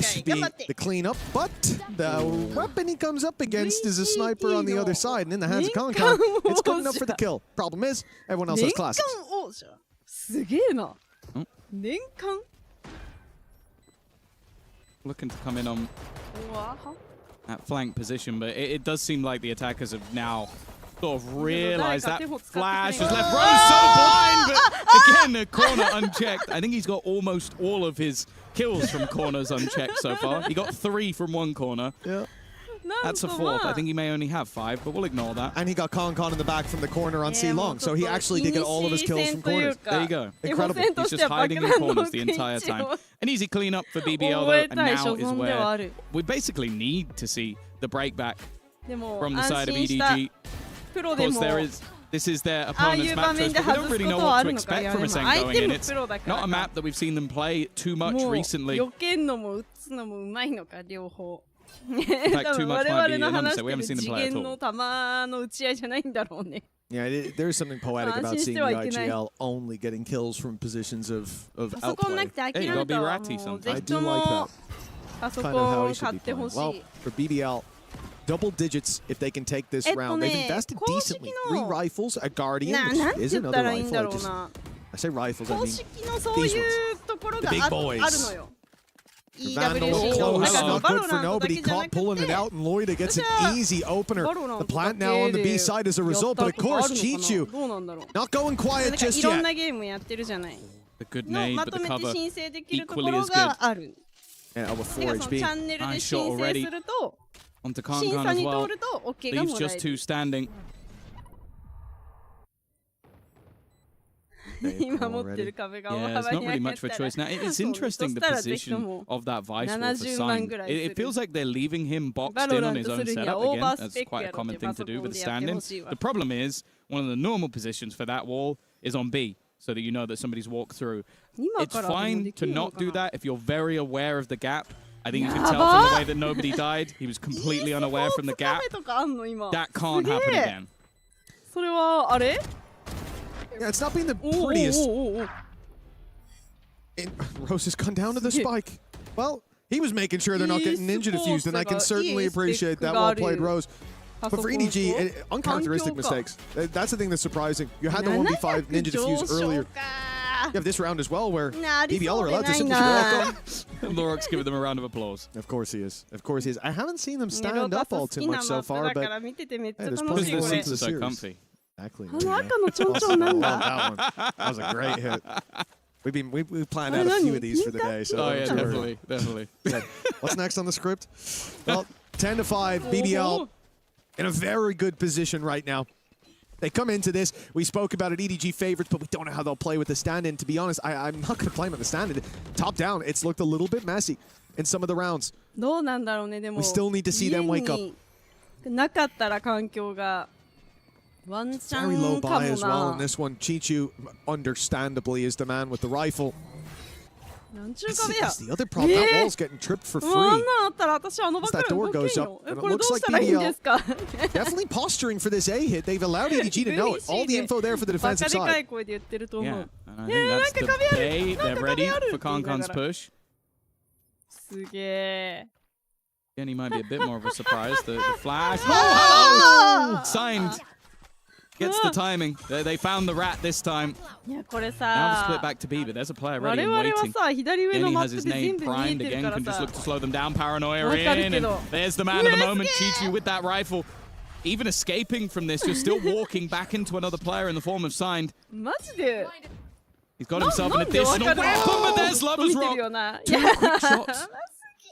should be the cleanup, but the weapon he comes up against is a sniper on the other side, and in the hands of Kankan, it's good enough for the kill. Problem is, everyone else has classics. Looking to come in on that flank position, but it does seem like the attackers have now sort of realized that flash has left Rose so blind, but again, the corner unchecked. I think he's got almost all of his kills from corners unchecked so far. He got 3 from one corner. Yeah. That's a 4th. I think he may only have 5, but we'll ignore that. And he got Kankan in the back from the corner on C long, so he actually did get all of his kills from corners. There you go. Incredible. He's just hiding in corners the entire time. An easy cleanup for BBL, though, and now is where we basically need to see the breakback from the side of EDG. Of course, this is their opponent's map choice, but we don't really know what to expect from Asen going in. It's not a map that we've seen them play too much recently. In fact, too much might be an understatement. We haven't seen them play at all. Yeah, there's something poetic about seeing the IGL only getting kills from positions of outplay. Hey, you gotta be ratty sometimes. I do like that. Kind of how he should be playing. Well, for BBL, double digits if they can take this round. They've invested decently. 3 rifles, a guardian, which is another rifle. I say rifles, I mean these ones. The big boys. Vandals close, not good for nobody. Caught pulling it out, and Loida gets an easy opener. The plant now on the B side as a result, but of course, Chichu not going quiet just yet. A good nade, but the cover equally as good. Yeah, with 4 HP. Nice shot already. Onto Kankan as well. Leaves just 2 standing. Yeah, there's not really much of a choice. Now, it's interesting the position of that Vice Wolf for Sign. It feels like they're leaving him boxed in on his own setup again. That's quite a common thing to do with the stand-in. The problem is, one of the normal positions for that wall is on B. so that you know that somebody's walked through. It's fine to not do that if you're very aware of the gap. I think you can tell from the way that nobody died. He was completely unaware from the gap. That can't happen again. Yeah, it's not been the prettiest. Rose has gone down to the spike. Well, he was making sure they're not getting ninja diffused, and I can certainly appreciate that. Well played, Rose. But for EDG, uncharacteristic mistakes. That's the thing that's surprising. You had the 1v5 ninja diffuse earlier. You have this round as well, where BBL are allowed to simply walk on. Lorok's giving them a round of applause. Of course he is. Of course he is. I haven't seen them stand up all too much so far, but hey, there's plenty more to the series. Comfy. Exactly. That was a great hit. We planned out a few of these for the day. So definitely. Yeah. What's next on the script? Well, 10-5, BBL in a very good position right now. They come into this. We spoke about it, EDG favorites, but we don't know how they'll play with the stand-in. To be honest, I'm not going to blame on the stand-in. Top down, it's looked a little bit messy in some of the rounds. We still need to see them wake up. Very low buy as well in this one. Chichu, understandably, is the man with the rifle. That's the other problem. That wall's getting tripped for free. As that door goes up, and it looks like BBL definitely posturing for this A hit. They've allowed EDG to know it. All the info there for the defensive side. Yeah, and I think that's the play. They're ready for Kankan's push. Again, he might be a bit more of a surprise. The flash. Oh, hello! Signed. Gets the timing. They found the rat this time. Now the split back to B, but there's a player ready and waiting. And he has his name primed again, can just look to slow them down. Paranoia in, and there's the man of the moment, Chichu with that rifle. Even escaping from this, you're still walking back into another player in the form of Signed. He's got himself an additional weapon, but there's Lover's Rock. 2 quick shots.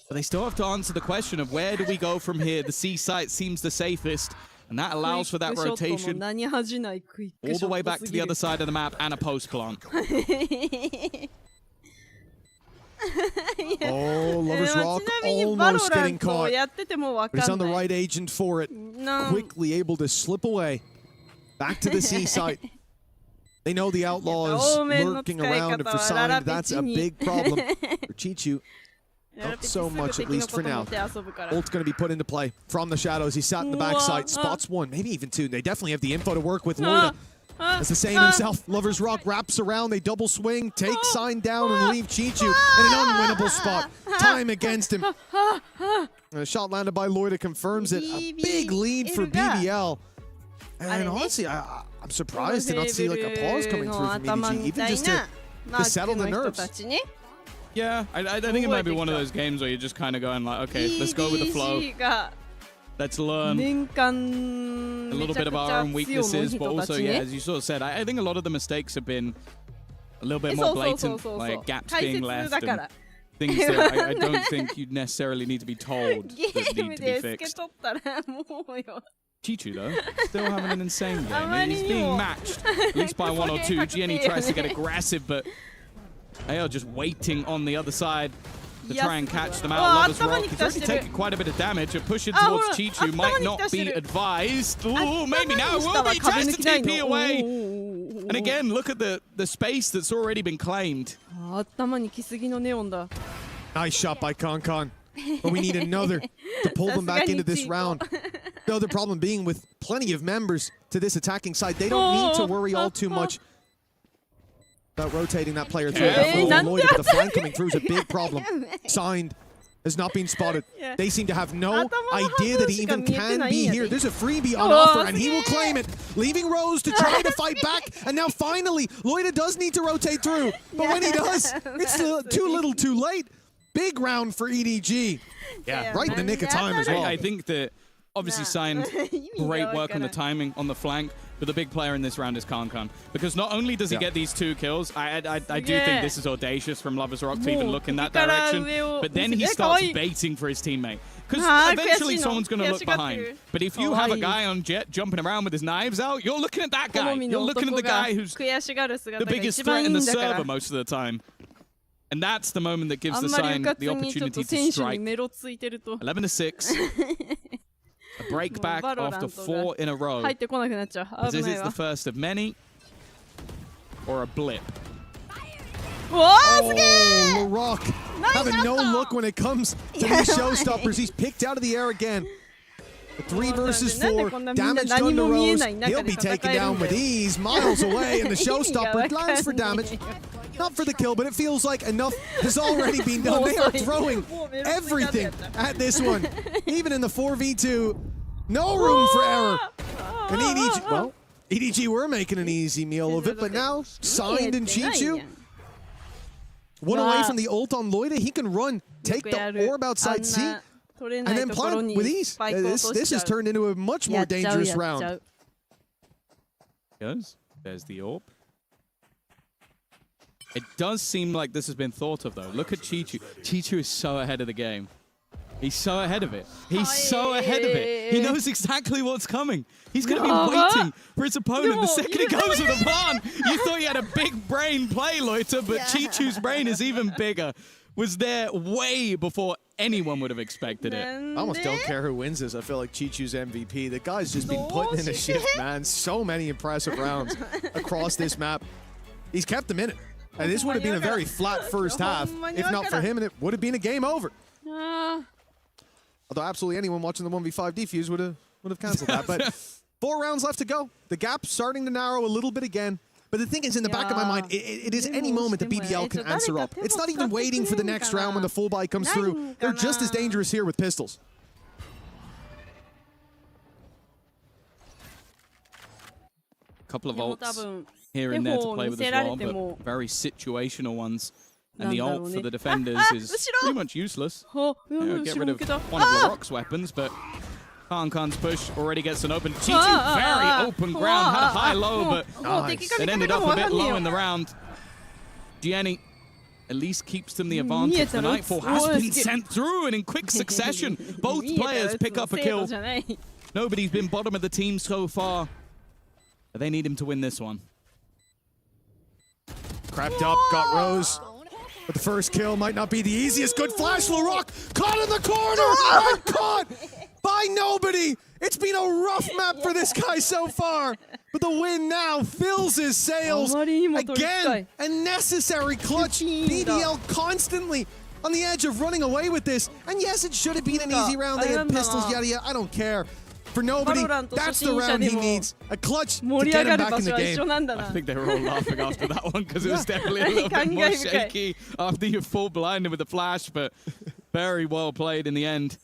But they still have to answer the question of where do we go from here? The C site seems the safest. And that allows for that rotation all the way back to the other side of the map and a post plant. Oh, Lover's Rock almost getting caught. But he's on the right agent for it. Quickly able to slip away back to the C site. They know the outlaw is lurking around, and for Signed, that's a big problem. For Chichu, not so much, at least for now. Ult's going to be put into play from the shadows. He sat in the backside, spots one, maybe even two. They definitely have the info to work with. Loida, as the saying himself, Lover's Rock wraps around. They double swing, take Signed down, and leave Chichu in an unwinnable spot. Time against him. And a shot landed by Loida confirms it. A big lead for BBL. And honestly, I'm surprised to not see like a pause coming through from EDG, even just to settle the nerves. Yeah, I think it might be one of those games where you're just kind of going like, okay, let's go with the flow. Let's learn a little bit of our own weaknesses, but also, yeah, as you sort of said, I think a lot of the mistakes have been a little bit more blatant, like gaps being left and things that I don't think you necessarily need to be told that need to be fixed. Chichu, though, still having an insane game. He's being matched, at least by 1 or 2. GNE tries to get aggressive, but they are just waiting on the other side to try and catch them out. Lover's Rock, he's already taken quite a bit of damage. A push in towards Chichu might not be advised. Ooh, maybe now will be. Tries to TP away. And again, look at the space that's already been claimed. Nice shot by Kankan. But we need another to pull them back into this round. The other problem being with plenty of members to this attacking side, they don't need to worry all too much about rotating that player through. Loida, but the flank coming through is a big problem. Signed has not been spotted. They seem to have no idea that he even can be here. There's a freebie on offer, and he will claim it, leaving Rose to try to fight back. And now finally, Loida does need to rotate through. But when he does, it's too little too late. Big round for EDG. Yeah, right in the nick of time as well. I think that obviously Signed great work on the timing on the flank, but the big player in this round is Kankan. Because not only does he get these 2 kills, I do think this is audacious from Lover's Rock to even look in that direction, but then he starts baiting for his teammate. Because eventually someone's going to look behind. But if you have a guy on Jet jumping around with his knives out, you're looking at that guy. You're looking at the guy who's the biggest threat in the server most of the time. And that's the moment that gives the Sign the opportunity to strike. 11-6. A break back after 4 in a row. This is the first of many. or a blip. Oh, LaRock having no look when it comes to these showstoppers. He's picked out of the air again. 3 versus 4, damage done to Rose. He'll be taken down with ease, miles away, and the showstopper lands for damage. Not for the kill, but it feels like enough has already been done. They are throwing everything at this one. Even in the 4v2, no room for error. And EDG, well, EDG were making an easy meal of it, but now signed in Chichu. 1 away from the ult on Loida. He can run, take the orb outside C, and then plant with ease. This has turned into a much more dangerous round. There's the orb. It does seem like this has been thought of, though. Look at Chichu. Chichu is so ahead of the game. He's so ahead of it. He's so ahead of it. He knows exactly what's coming. He's going to be waiting for his opponent the second he goes with a barn. You thought he had a big brain play, Loiter, but Chichu's brain is even bigger. Was there way before anyone would have expected it. I almost don't care who wins this. I feel like Chichu's MVP. The guy's just been putting in a shift, man. So many impressive rounds across this map. He's kept them in it. And this would have been a very flat first half, if not for him, and it would have been a game over. Although absolutely anyone watching the 1v5 defuse would have cancelled that. But 4 rounds left to go. The gap's starting to narrow a little bit again. But the thing is, in the back of my mind, it is any moment that BBL can answer up. It's not even waiting for the next round when the full buy comes through. They're just as dangerous here with pistols. A couple of ults here and there to play with as well, but very situational ones. And the ult for the defenders is pretty much useless. Get rid of one of LaRock's weapons, but Khan's push already gets an open. Chichu, very open ground, had a high-low, but it ended up a bit low in the round. Gianni at least keeps them the advantage. The Nightfall has been sent through, and in quick succession, both players pick up a kill. Nobody's been bottom of the team so far, but they need him to win this one. Crept up, got Rose. But the first kill might not be the easiest. Good flash, LaRock caught in the corner and caught by nobody. It's been a rough map for this guy so far. But the win now fills his sails. Again, a necessary clutch. BDL constantly on the edge of running away with this. And yes, it should have been an easy round. They had pistols, yada yada. I don't care. For nobody, that's the round he needs. A clutch to get him back in the game. I think they were all laughing after that one because it was definitely a little bit more shaky after you're full blinded with the flash, but very well played in the end.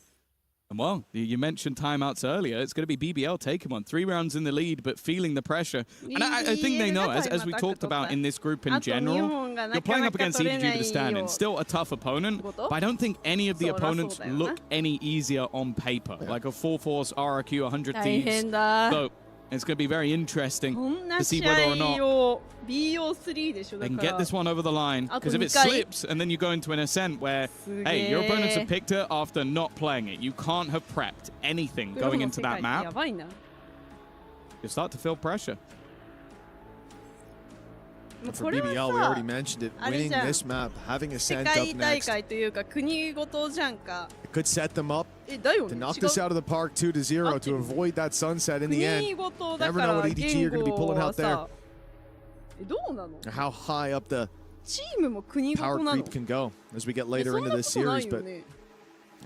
And well, you mentioned timeouts earlier. It's going to be BBL taking one. 3 rounds in the lead, but feeling the pressure. And I think they know, as we talked about in this group in general, you're playing up against EDG with a stand-in. Still a tough opponent, but I don't think any of the opponents look any easier on paper. Like a full force RRQ 100 Thieves. So it's going to be very interesting to see whether or not they can get this one over the line. Because if it slips and then you go into an ascent where, hey, your opponents have picked it after not playing it. You can't have prepped anything going into that map. You start to feel pressure. And for BBL, we already mentioned it. Winning this map, having Ascent up next, it could set them up to knock this out of the park 2-0 to avoid that sunset in the end. Never know what EDG are going to be pulling out there. Or how high up the power creep can go as we get later into this series. But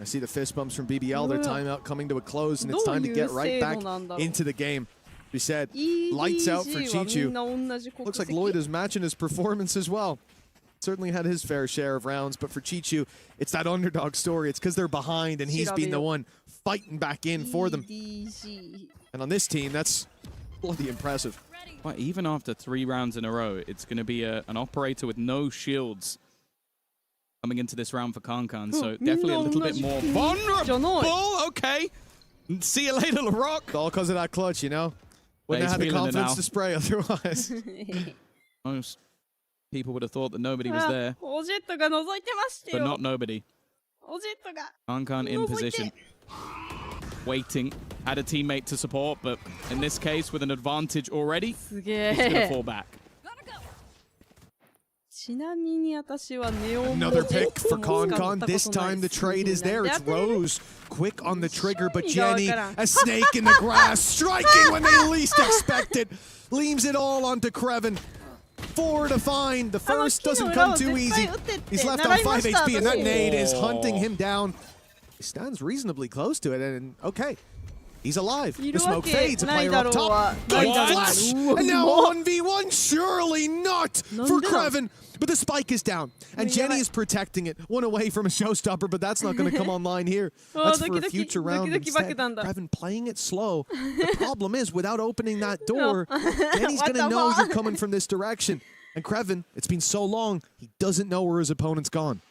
I see the fist bumps from BBL. Their timeout coming to a close, and it's time to get right back into the game. We said, lights out for Chichu. Looks like Lloyd is matching his performance as well. Certainly had his fair share of rounds, but for Chichu, it's that underdog story. It's because they're behind, and he's been the one fighting back in for them. And on this team, that's bloody impressive. Well, even after 3 rounds in a row, it's going to be an operator with no shields coming into this round for Khan. So definitely a little bit more vulnerable. Okay. See you later, LaRock. It's all because of that clutch, you know? Wouldn't have had the confidence to spray otherwise. Most people would have thought that nobody was there. But not nobody. Khan in position. Waiting. Had a teammate to support, but in this case, with an advantage already, he's going to fall back. Another pick for Khan. This time the trade is there. It's Rose. Quick on the trigger, but Jenny, a snake in the grass, striking when they least expect it. Leaves it all onto Kreven. 4 to find. The first doesn't come too easy. He's left on 5 HP, and that nade is hunting him down. He stands reasonably close to it, and okay. He's alive. The smoke fades. A player up top. Good flash. And now 1v1. Surely not for Creven. But the spike is down. And Jenny is protecting it. One away from a showstopper, but that's not going to come online here. That's for a future round instead. Creven playing it slow. The problem is, without opening that door, Jenny's going to know you're coming from this direction. And Creven, it's been so long, he doesn't know where his opponent's gone.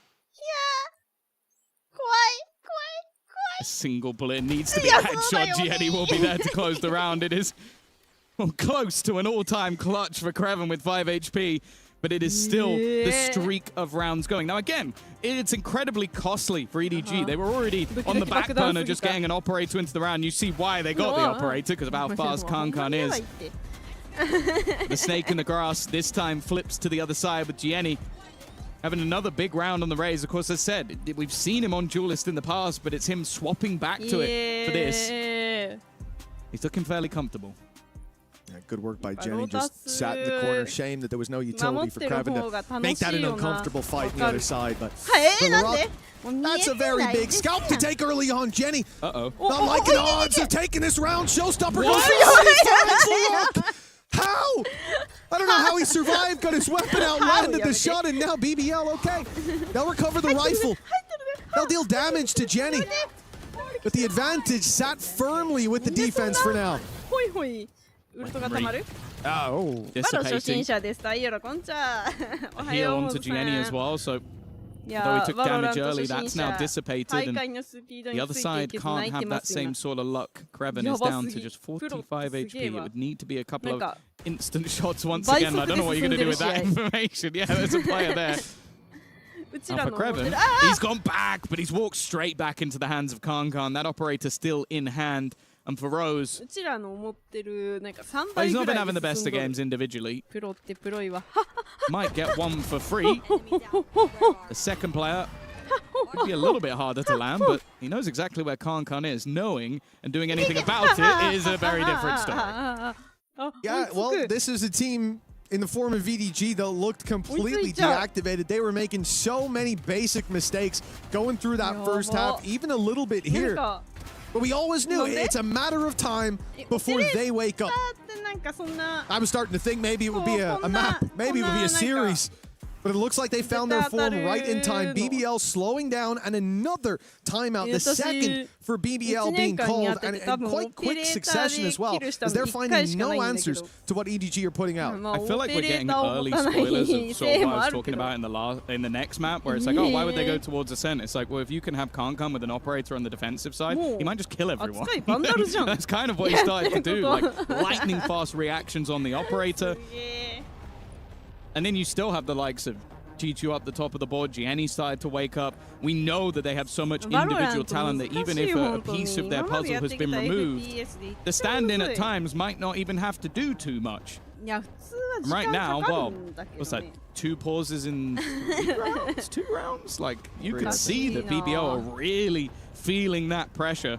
A single bullet needs to be a headshot. Jenny will be there to close the round. It is close to an all-time clutch for Creven with 5 HP, but it is still the streak of rounds going. Now again, it's incredibly costly for EDG. They were already on the back burner just getting an operator into the round. You see why they got the operator, because of how fast Kankan is. The snake in the grass this time flips to the other side with Jenny having another big round on the Rays. Of course, as I said, we've seen him on Duelist in the past, but it's him swapping back to it for this. He's looking fairly comfortable. Yeah, good work by Jenny. Just sat in the corner. Shame that there was no utility for Creven to make that an uncomfortable fight on the other side. But that's a very big scalp to take early on. Jenny, not liking the odds of taking this round. Showstopper goes How? I don't know how he survived, got his weapon out, landed the shot, and now BBL, okay. They'll recover the rifle. They'll deal damage to Jenny. But the advantage sat firmly with the defense for now. Oh, dissipating. Heal onto Jenny as well, so though he took damage early, that's now dissipated, and the other side can't have that same sort of luck. Creven is down to just 45 HP. It would need to be a couple of instant shots once again. I don't know what you're going to do with that information. Yeah, there's a player there. Now for Creven, he's gone back, but he's walked straight back into the hands of Kankan. That operator still in hand. And for Rose, he's not been having the best of games individually. Might get one for free. The second player would be a little bit harder to land, but he knows exactly where Kankan is. Knowing and doing anything about it is a very different story. Yeah, well, this is a team in the form of VDG that looked completely deactivated. They were making so many basic mistakes going through that first half, even a little bit here. But we always knew it's a matter of time before they wake up. I was starting to think maybe it would be a map, maybe it would be a series. But it looks like they found their form right in time. BBL slowing down, and another timeout, the second for BBL being called, and in quite quick succession as well, as they're finding no answers to what EDG are putting out. I feel like we're getting early spoilers of sort of what I was talking about in the next map, where it's like, oh, why would they go towards Ascent? It's like, well, if you can have Kankan with an operator on the defensive side, he might just kill everyone. That's kind of what he started to do, like lightning fast reactions on the operator. And then you still have the likes of Chichu up the top of the board. Gianni started to wake up. We know that they have so much individual talent that even if a piece of their puzzle has been removed, the stand-in at times might not even have to do too much. And right now, well, what's that? 2 pauses in 3 rounds? 2 rounds? Like, you could see that BBL are really feeling that pressure.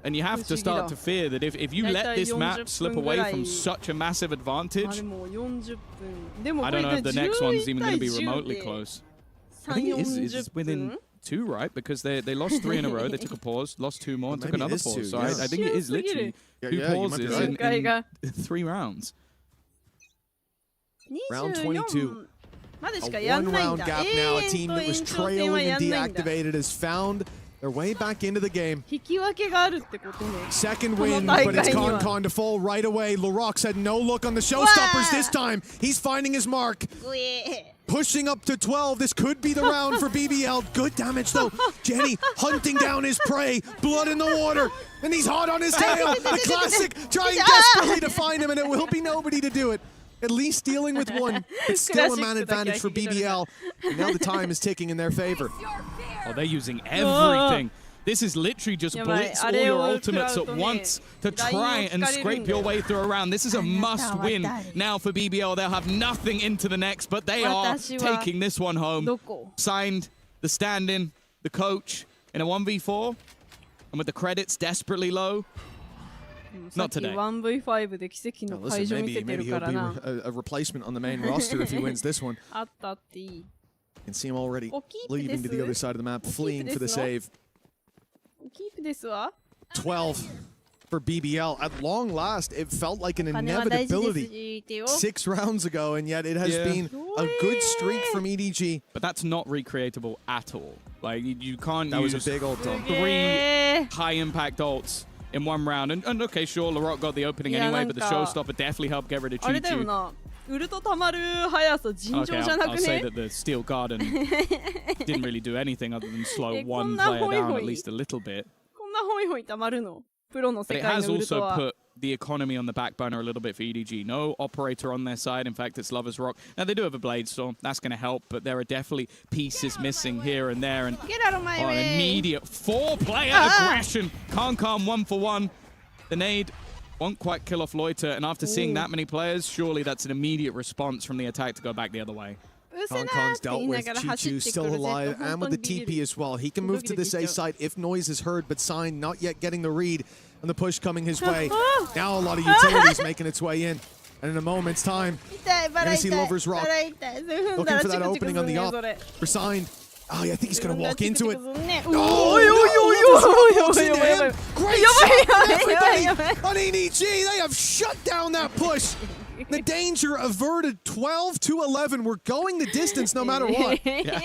And you have to start to fear that if you let this map slip away from such a massive advantage, I don't know if the next one's even going to be remotely close. I think it is within 2, right? Because they lost 3 in a row, they took a pause, lost 2 more, and took another pause. So I think it is literally 2 pauses in 3 rounds. Round 22. A 1-round gap now. A team that was trailing and deactivated has found their way back into the game. Second win, but it's Kankan to fall right away. Larox had no look on the showstoppers this time. He's finding his mark. Pushing up to 12. This could be the round for BBL. Good damage, though. Jenny hunting down his prey. Blood in the water. And he's hot on his tail. The classic trying desperately to find him, and it will be nobody to do it. At least dealing with 1. It's still a man advantage for BBL. And now the time is ticking in their favor. Oh, they're using everything. This is literally just blitz all your ultimates at once to try and scrape your way through a round. This is a must-win now for BBL. They'll have nothing into the next, but they are taking this one home. Signed the stand-in, the coach, in a 1v4. And with the credits desperately low, Not today. 1v5 で奇跡の会場見せてるからな。A replacement on the main roster if he wins this one. あったっていい。Can see him already leaving to the other side of the map, fleeing for the save. キープですわ。12 for BBL. At long last, it felt like an inevitability 6 rounds ago, and yet it has been a good streak from EDG. But that's not recreatable at all. Like, you can't that use was a big ult dump. 3 high-impact ults in one round. And okay, sure, Larocque got the opening anyway, but the showstopper definitely helped get rid of Chi-Chu. ウルトたまる速さ尋常じゃなくね。I'll say that the Steel Garden didn't really do anything other than slow one player down at least a little bit. こんなホイホイたまるの。プロの世 But it 界 has のウルト also は。 put the economy on the back burner a little bit for EDG. No operator on their side. In fact, it's Lovers Rock. Now, they do have a Blade Storm. That's going to help, but there are definitely pieces missing here and there. And Get out of my way. An immediate 4-player aggression. Kankan 1 for 1. The nade won't quite kill off Loiter, and after seeing that many players, surely that's an immediate response from the attack to go back the other way. Kankan's dealt with, Chi-Chu still alive, and with the TP as well. He can move to this A side if noise is heard, but Sign not yet getting the read, and the push coming his way. Now a lot of utilities making its way in, and in a moment's time, you're going to see Lovers Rock looking for that opening on the up for Sign. Oh, yeah, I think he's going to walk into it. Great shot, everybody on EDG. They have shut down that push. The danger averted. 12-11. We're going the distance no matter what. Yeah,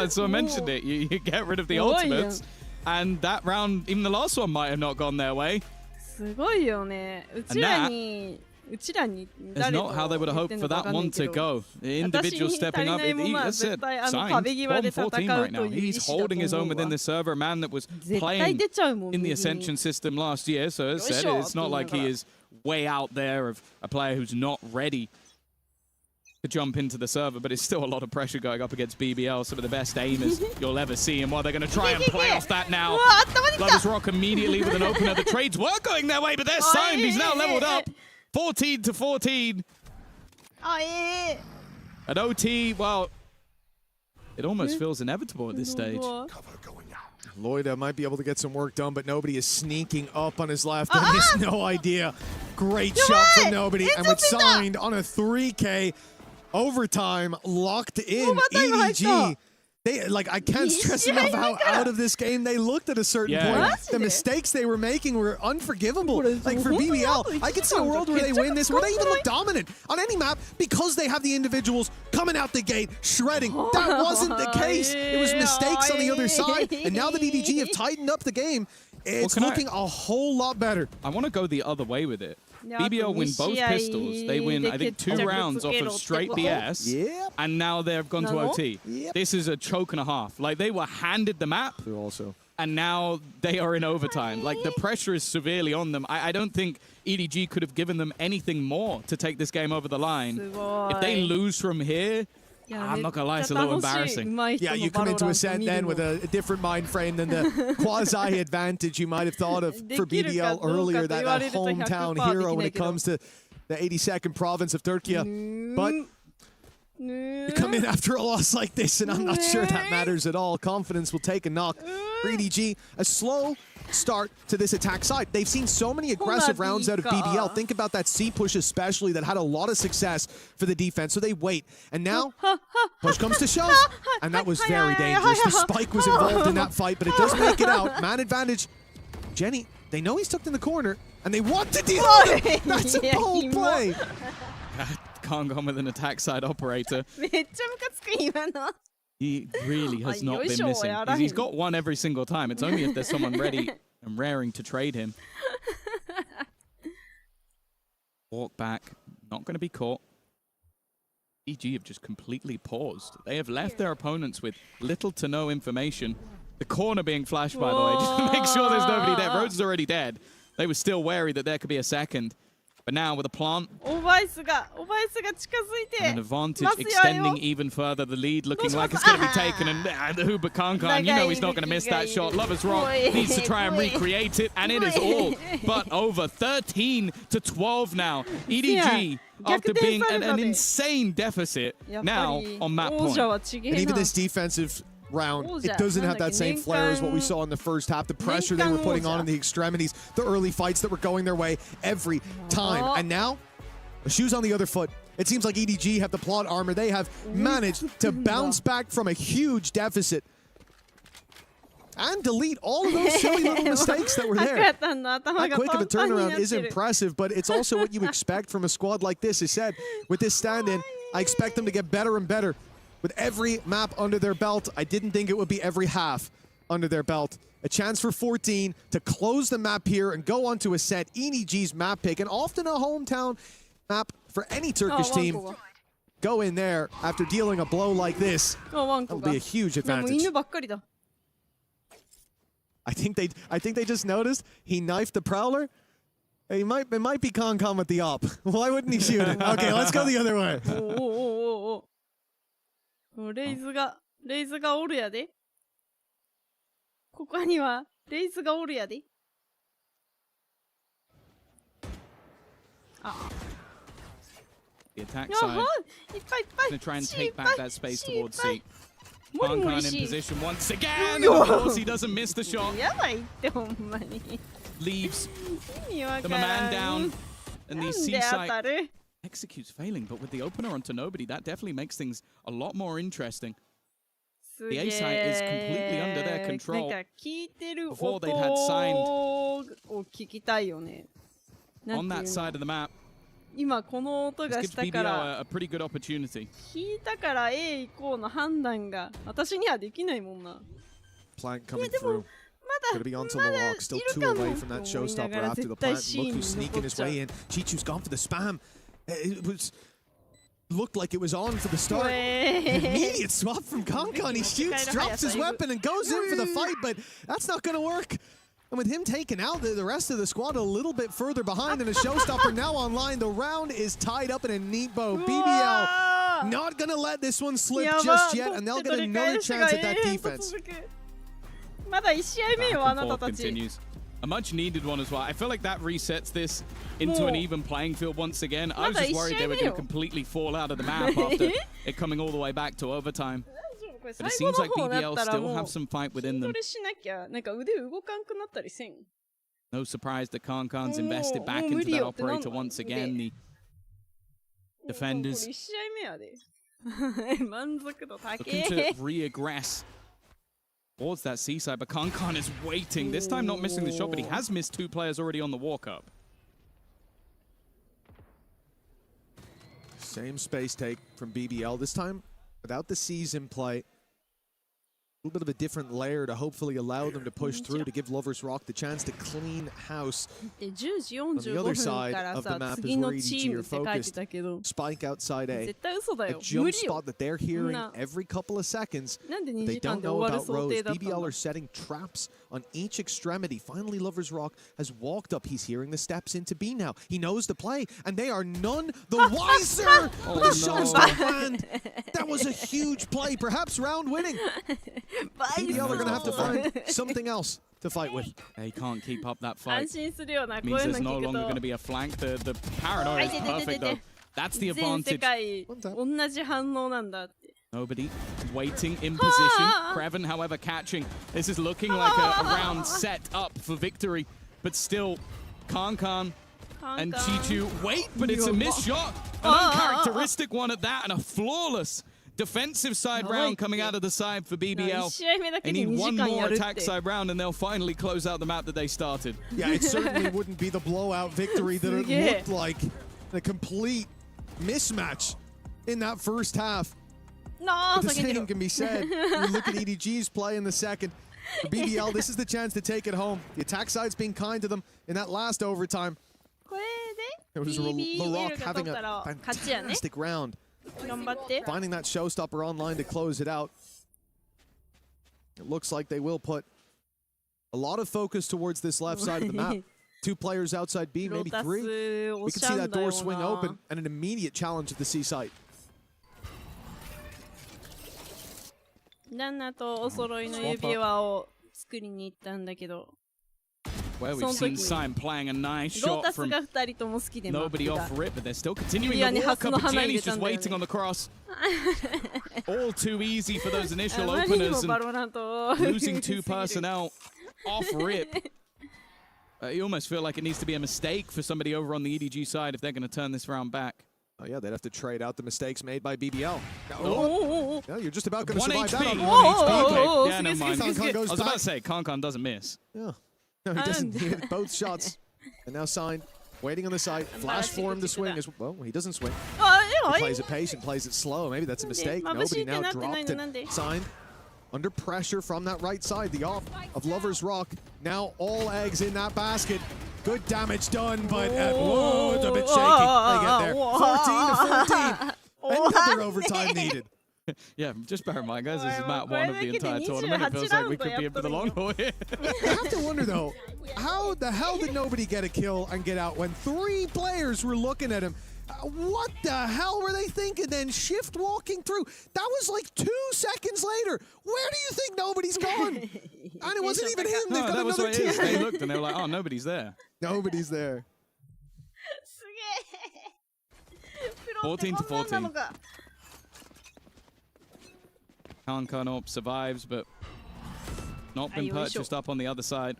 so I mentioned it. You get rid of the ultimates, and that round, even the last one, might have not gone their way. すごいよね。うちらに That's not how they would have hoped for that one to go. The individual stepping up. That's it. Signed 14 right now. He's holding his own within the server. A man that was playing in the Ascension system last year. So as I said, it's not like he is way out there of a player who's not ready to jump into the server, but it's still a lot of pressure going up against BBL, some of the best aimers you'll ever see, and while they're going to try and play off that now, Lovers Rock immediately with an opener. The trades were going their way, but they're signed. He's now leveled up. 14-14. At OT, well, it almost feels inevitable at this stage. Loida might be able to get some work done, but Nobody is sneaking up on his left, and he has no idea. Great shot from Nobody, and with Signed on a 3K overtime, locked in EDG. They, like, I can't stress enough how out of this game they looked at a certain point. The mistakes they were making were unforgivable. Like, for BBL, I could see a world where they win this, where they even look dominant on any map because they have the individuals coming out the gate, shredding. That wasn't the case. It was mistakes on the other side. And now that EDG have tightened up the game, it's looking a whole lot better. I want to go the other way with it. BBL win both pistols. They win, I think, 2 rounds off of straight BS. And now they've gone to OT. This is a choke and a half. Like, they were handed the map. And now they are in overtime. Like, the pressure is severely on them. I don't think EDG could have given them anything more to take this game over the line. If they lose from here, I'm not going to lie, it's a little embarrassing. Yeah, you come into Ascent then with a different mind frame than the quasi-advantage you might have thought of for BBL earlier, that hometown hero when it comes to the 82nd province of Turkey. But you come in after a loss like this, and I'm not sure that matters at all. Confidence will take a knock. For EDG, a slow start to this attack side. They've seen so many aggressive rounds out of BBL. Think about that C push especially that had a lot of success for the defense. So they wait. And now, push comes to shove. And that was very dangerous. The spike was involved in that fight, but it does make it out. Man advantage. Jenny, they know he's tucked in the corner, and they want to deal with him. That's a bold play. Kangon with an attack side operator. He really has not been missing. He's got one every single time. It's only if there's someone ready and raring to trade him. Walk back. Not going to be caught. EG have just completely paused. They have left their opponents with little to no information. The corner being flashed, by the way, just to make sure there's nobody there. Rhodes is already dead. They were still wary that there could be a second. But now with a plant, and an advantage extending even further, the lead looking like it's going to be taken, and the Hubert Kankan, you know he's not going to miss that shot. Lovers Rock needs to try and recreate it, and it is all but over. 13-12 now. EDG, after being an insane deficit, now on map point. And even this defensive round. It doesn't have that same flair as what we saw in the first half. The pressure they were putting on in the extremities, the early fights that were going their way every time. And now, the shoe's on the other foot. It seems like EDG have the plot armor. They have managed to bounce back from a huge deficit and delete all of those silly little mistakes that were there. That quick of a turnaround is impressive, but it's also what you expect from a squad like this. As said, with this stand-in, I expect them to get better and better with every map under their belt. I didn't think it would be every half under their belt. A chance for 14 to close the map here and go on to a set. EDG's map pick, and often a hometown map for any Turkish team. Go in there after dealing a blow like this. That'll be a huge advantage. I think they just noticed he knifed the Prowler. It might be Concom with the op. Why wouldn't he shoot it? Okay, let's go the other way. レイズがおるやで。ここにはレイズがおるやで。あ。The attack side. Gonna try and take back that space towards C. Kankan in position once again. Of course, he doesn't miss the shot. Leaves the man down, and the C side executes failing. But with the opener onto nobody, that definitely makes things a lot more interesting. The A side is completely under their control. Before they'd had signed on that side of the map. 今この音がしたから聞いたから A 行こうの判断が私にはできないもんな。Plant coming through. Gonna be onto Larok, still 2 away from that showstopper after the plant. Look who's sneaking his way in. Chichu's gone for the spam. It looked like it was on for the start. Immediate swap from Kankan. He shoots, drops his weapon, and goes in for the fight, but that's not gonna work. And with him taken out, the rest of the squad a little bit further behind, and a showstopper now online. The round is tied up in a neat bow. BBL not going to let this one slip just yet, and they'll get another chance at that defense. Continues. A much needed one as well. I feel like that resets this into an even playing field once again. I was just worried they were going to completely fall out of the map after it coming all the way back to overtime. But it seems like BBL still have some fight within them. No surprise that Kankan's invested back into that operator once again. The defenders looking to re-aggress towards that seaside, but Kankan is waiting. This time not missing the shot, but he has missed 2 players already on the walk-up. Same space take from BBL, this time without the C's in play. A little bit of a different layer to hopefully allow them to push through, to give Lovers Rock the chance to clean house. On the other side of the map is where EDG are focused. Spike outside A jump spot that they're hearing every couple of seconds. They don't know about Rose. BBL are setting traps on each extremity. Finally, Lovers Rock has walked up. He's hearing the steps into B now. He knows the play, and they are none the wiser. But the showstopper land. That was a huge play, perhaps round winning. BBL are going to have to find something else to fight with. They can't keep up that fight. Means there's no longer going to be a flank. The paranoia is perfect, though. That's the advantage. Nobody waiting in position. Kreven, however, catching. This is looking like a round set up for victory. But still, Kankan and Chichu wait, but it's a missed shot. An uncharacteristic one at that, and a flawless defensive side round coming out of the side for BBL. They need one more attack side round and they'll finally close out the map that they started. Yeah, it certainly wouldn't be the blowout victory that it looked like. A complete mismatch in that first half. But the same can be said. You look at EDG's play in the second. For BBL, this is the chance to take it home. The attack side's being kind to them in that last overtime. It was Larok having a fantastic round. Finding that showstopper online to close it out. It looks like they will put a lot of focus towards this left side of the map. 2 players outside B, maybe 3. We can see that door swing open and an immediate challenge at the C site. 旦那とお揃いの指輪を作りに行ったんだけど where we've seen Sign playing a nice shot from nobody off rip, but they're still continuing the walk up, and Jenny's just waiting on the cross. All too easy for those initial openers, and losing 2 personnel off rip. You almost feel like it needs to be a mistake for somebody over on the EDG side if they're going to turn this round back. Oh yeah, they'd have to trade out the mistakes made by BBL. Yeah, you're just about going to survive that. Yeah, never mind. I was about to say, Concon doesn't miss. Yeah. No, he doesn't. He hit both shots. And now Sign, waiting on the side. Flash for him to swing as well. He doesn't swing. He plays it patient, plays it slow. Maybe that's a mistake. Nobody now dropped it. Sign under pressure from that right side. The off of Lover's Rock. Now all eggs in that basket. Good damage done, but whoa, it's a bit shaky. They get there. 14 to 14. Another overtime needed. Yeah, just bear in mind, guys, this is map 1 of the entire tournament. It feels like we could be in for the long haul here. I have to wonder, though, how the hell did nobody get a kill and get out when 3 players were looking at him? What the hell were they thinking then? Shift walking through. That was like 2 seconds later. Where do you think nobody's gone? And it wasn't even him. They've got another team. They looked and they were like, oh, nobody's there. Nobody's there. 14 to 14. Concon survives, but not been purchased up on the other side.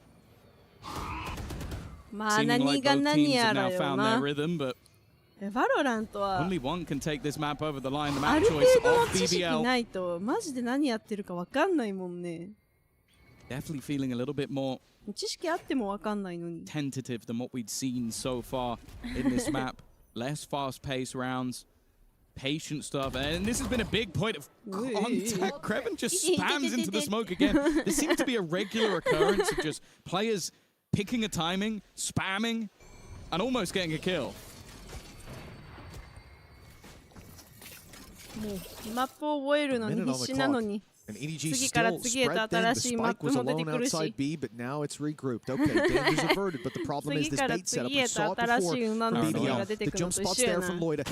Seeming like both teams have now found their rhythm, but only one can take this map over the line. The map choice of BBL. Definitely feeling a little bit more tentative than what we'd seen so far in this map. Less fast-paced rounds, patient stuff, and this has been a big point of contact. Kreven just spams into the smoke again. There seems to be a regular occurrence of just players picking a timing, spamming, and almost getting a kill. And EDG still spread thin. The spike was alone outside B, but now it's regrouped. Okay, danger's averted, but the problem is this bait setup. We saw it before from BBL. The jump spot's there from Loida.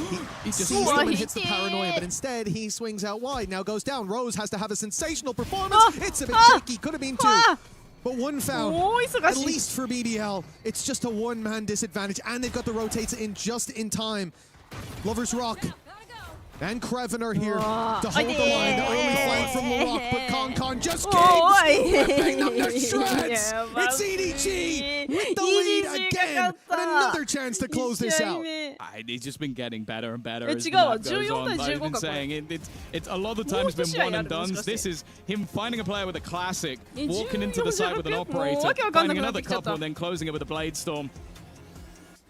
He sees them and hits the paranoia, but instead he swings out wide. Now goes down. Rose has to have a sensational performance. It's a bit shaky. Could have been 2. But 1 found, at least for BBL. It's just a 1-man disadvantage, and they've got the rotates in just in time. Lover's Rock and Kreven are here to hold the line. The early flank from the Rock, but Concon just ripping them to shreds. It's EDG with the lead again, and another chance to close this out. He's just been getting better and better as the map goes on. I've been saying it's a lot of the time it's been one and dones. This is him finding a player with a classic, walking into the side with an operator, finding another couple, and then closing it with a blade storm.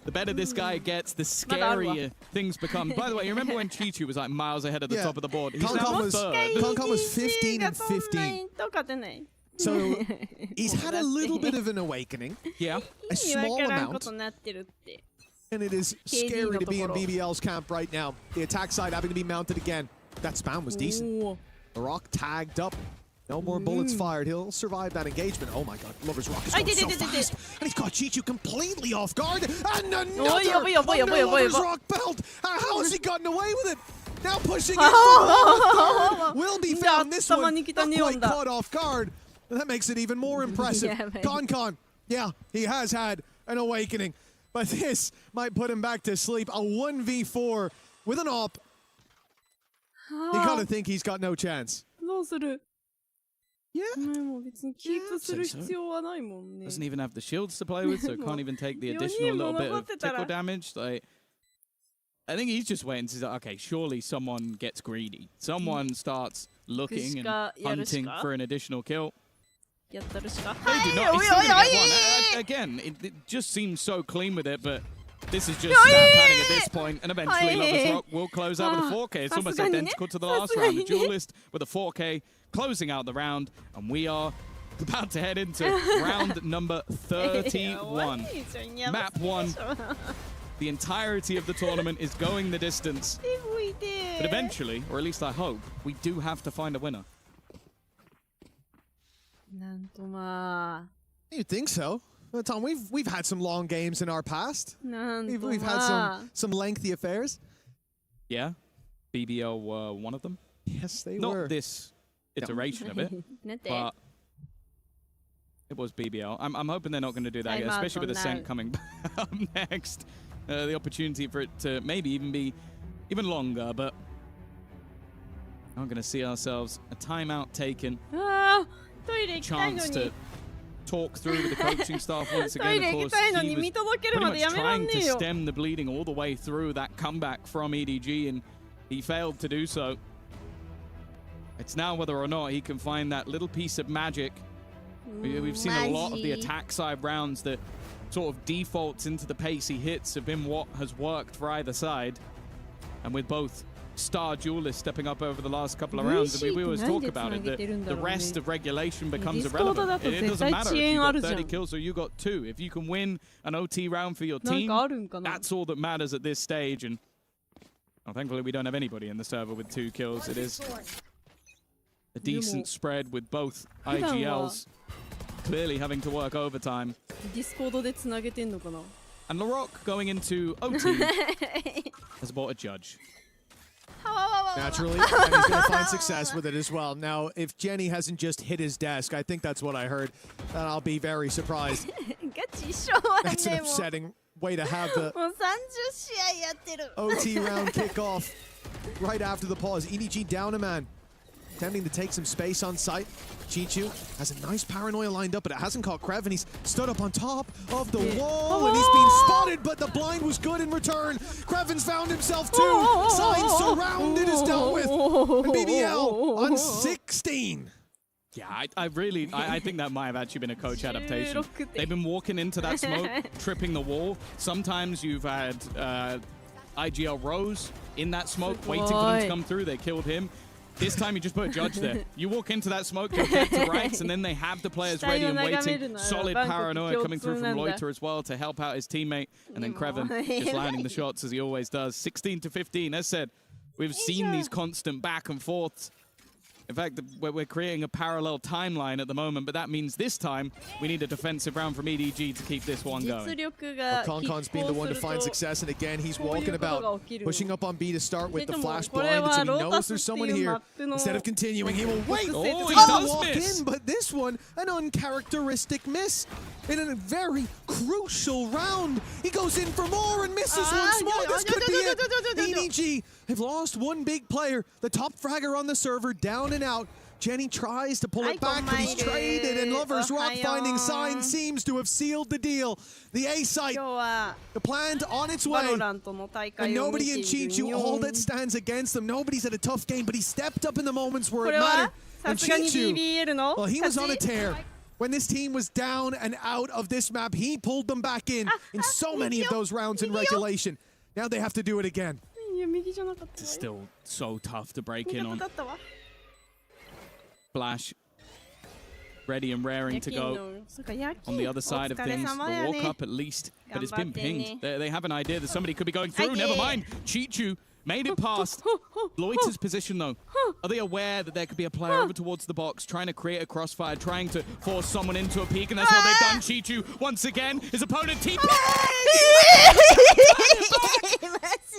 The better this guy gets, the scarier things become. By the way, you remember when Chi-Chu was like miles ahead of the top of the board? He's now third. Concon was 15 and 15. So he's had a little bit of an awakening. Yeah. A small amount. And it is scary to be in BBL's camp right now. The attack side having to be mounted again. That spam was decent. The Rock tagged up. No more bullets fired. He'll survive that engagement. Oh my god, Lover's Rock is going so fast. And he's caught Chi-Chu completely off guard. And another Lover's Rock belt. How has he gotten away with it? Now pushing in for will be found. This one not quite caught off guard. And that makes it even more impressive. Concon, yeah, he has had an awakening. But this might put him back to sleep. A 1v4 with an op. You gotta think he's got no chance. Yeah. Doesn't even have the shields to play with, so can't even take the additional little bit of tickle damage. Like, I think he's just waiting to say, okay, surely someone gets greedy. Someone starts looking and hunting for an additional kill. They do not. Again, it just seems so clean with it, but this is just snap padding at this point, and eventually Lover's Rock will close out with a 4K. It's almost identical to the last round. The Duelist with a 4K closing out the round, and we are about to head into round number 31. Map 1. The entirety of the tournament is going the distance. But eventually, or at least I hope, we do have to find a winner. You'd think so. Tom, we've had some long games in our past. We've had some lengthy affairs. Yeah, BBL were one of them. Yes, they were. Not this iteration of it, but It was BBL. I'm hoping they're not going to do that yet, especially with Ascent coming up next. The opportunity for it to maybe even be even longer, but I'm going to see ourselves a timeout taken. Chance to talk through with the coaching staff once again. Of course, he was pretty much trying to stem the bleeding all the way through that comeback from EDG, and he failed to do so. It's now whether or not he can find that little piece of magic. We've seen a lot of the attack side rounds that sort of defaults into the pace he hits have been what has worked for either side. And with both star duelists stepping up over the last couple of rounds, we always talk about it, that the rest of regulation becomes irrelevant. It doesn't matter if you got 30 kills or you got 2. If you can win an OT round for your team, that's all that matters at this stage. And well, thankfully we don't have anybody in the server with 2 kills. It is a decent spread with both IGLs clearly having to work overtime. And LaRock going into OT has bought a judge. Naturally, and he's going to find success with it as well. Now, if Jenny hasn't just hit his desk, I think that's what I heard, then I'll be very surprised. That's an upsetting way to have the OT round kickoff right after the pause. EDG down a man, attempting to take some space on site. Chichu has a nice paranoia lined up, but it hasn't caught Krev, and he's stood up on top of the wall, and he's been spotted, but the blind was good in return. Krevin's found himself too. Signs surrounded is dealt with. And BBL on 16. Yeah, I think that might have actually been a coach adaptation. They've been walking into that smoke, tripping the wall. Sometimes you've had IGL Rose in that smoke, waiting for them to come through. They killed him. This time you just put a judge there. You walk into that smoke, you get to rights, and then they have the players ready and waiting. Solid paranoia coming through from Loiter as well to help out his teammate. And then Kreven just landing the shots as he always does. 16 to 15. As said, we've seen these constant back and forths. In fact, we're creating a parallel timeline at the moment, but that means this time we need a defensive round from EDG to keep this one going. Well, Konkon's been the one to find success, and again, he's walking about, pushing up on B to start with the flash blind, so he knows there's someone here. Instead of continuing, he will wait to walk in, but this one, an uncharacteristic miss. In a very crucial round, he goes in for more and misses once more. This could be it. EDG have lost one big player, the top fragger on the server, down and out. Jenny tries to pull it back, but he's traded, and Lover's Rock finding sign seems to have sealed the deal. The A site, the plan on its way, and nobody in Chichu, all that stands against them. Nobody's had a tough game, but he stepped up in the moments where it mattered. And Chichu, well, he was on a tear. When this team was down and out of this map, he pulled them back in so many of those rounds in regulation. Now they have to do it again. It's still so tough to break in on. Flash, ready and raring to go on the other side of things. The walk up at least, but it's been pinged. They have an idea that somebody could be going through. Never mind. Chichu made it past. Loiter's position though. Are they aware that there could be a player over towards the box trying to create a crossfire, trying to force someone into a peek, and that's what they've done. Chichu once again, his opponent TP.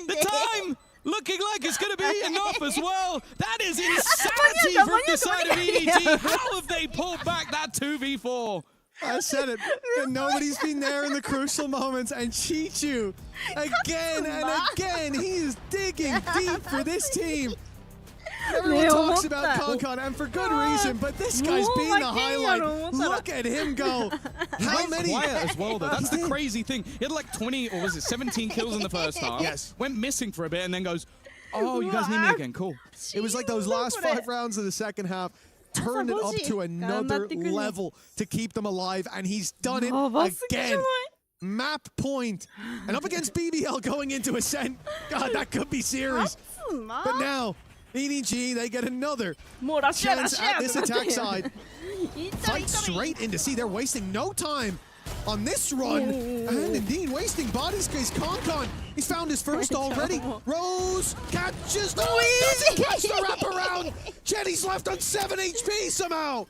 The time looking like it's going to be enough as well. That is insanity from the side of EDG. How have they pulled back that 2v4? I said it. And nobody's been there in the crucial moments. And Chichu, again and again, he is digging deep for this team. Everyone talks about Konkon, and for good reason, but this guy's been the highlight. Look at him go. How many? Quiet as well, though. That's the crazy thing. He had like 20, or was it 17 kills in the first half. Yes. Went missing for a bit and then goes, oh, you guys need me again. Cool. It was like those last 5 rounds of the second half turned it up to another level to keep them alive, and he's done it again. Map point. And up against BBL going into Ascent. God, that could be serious. But now, EDG, they get another chance at this attack side. Fight straight into C. They're wasting no time on this run. And indeed, wasting bodies is Konkon. He's found his first already. Rose catches the doesn't catch the wraparound. Jenny's left on 7 HP somehow.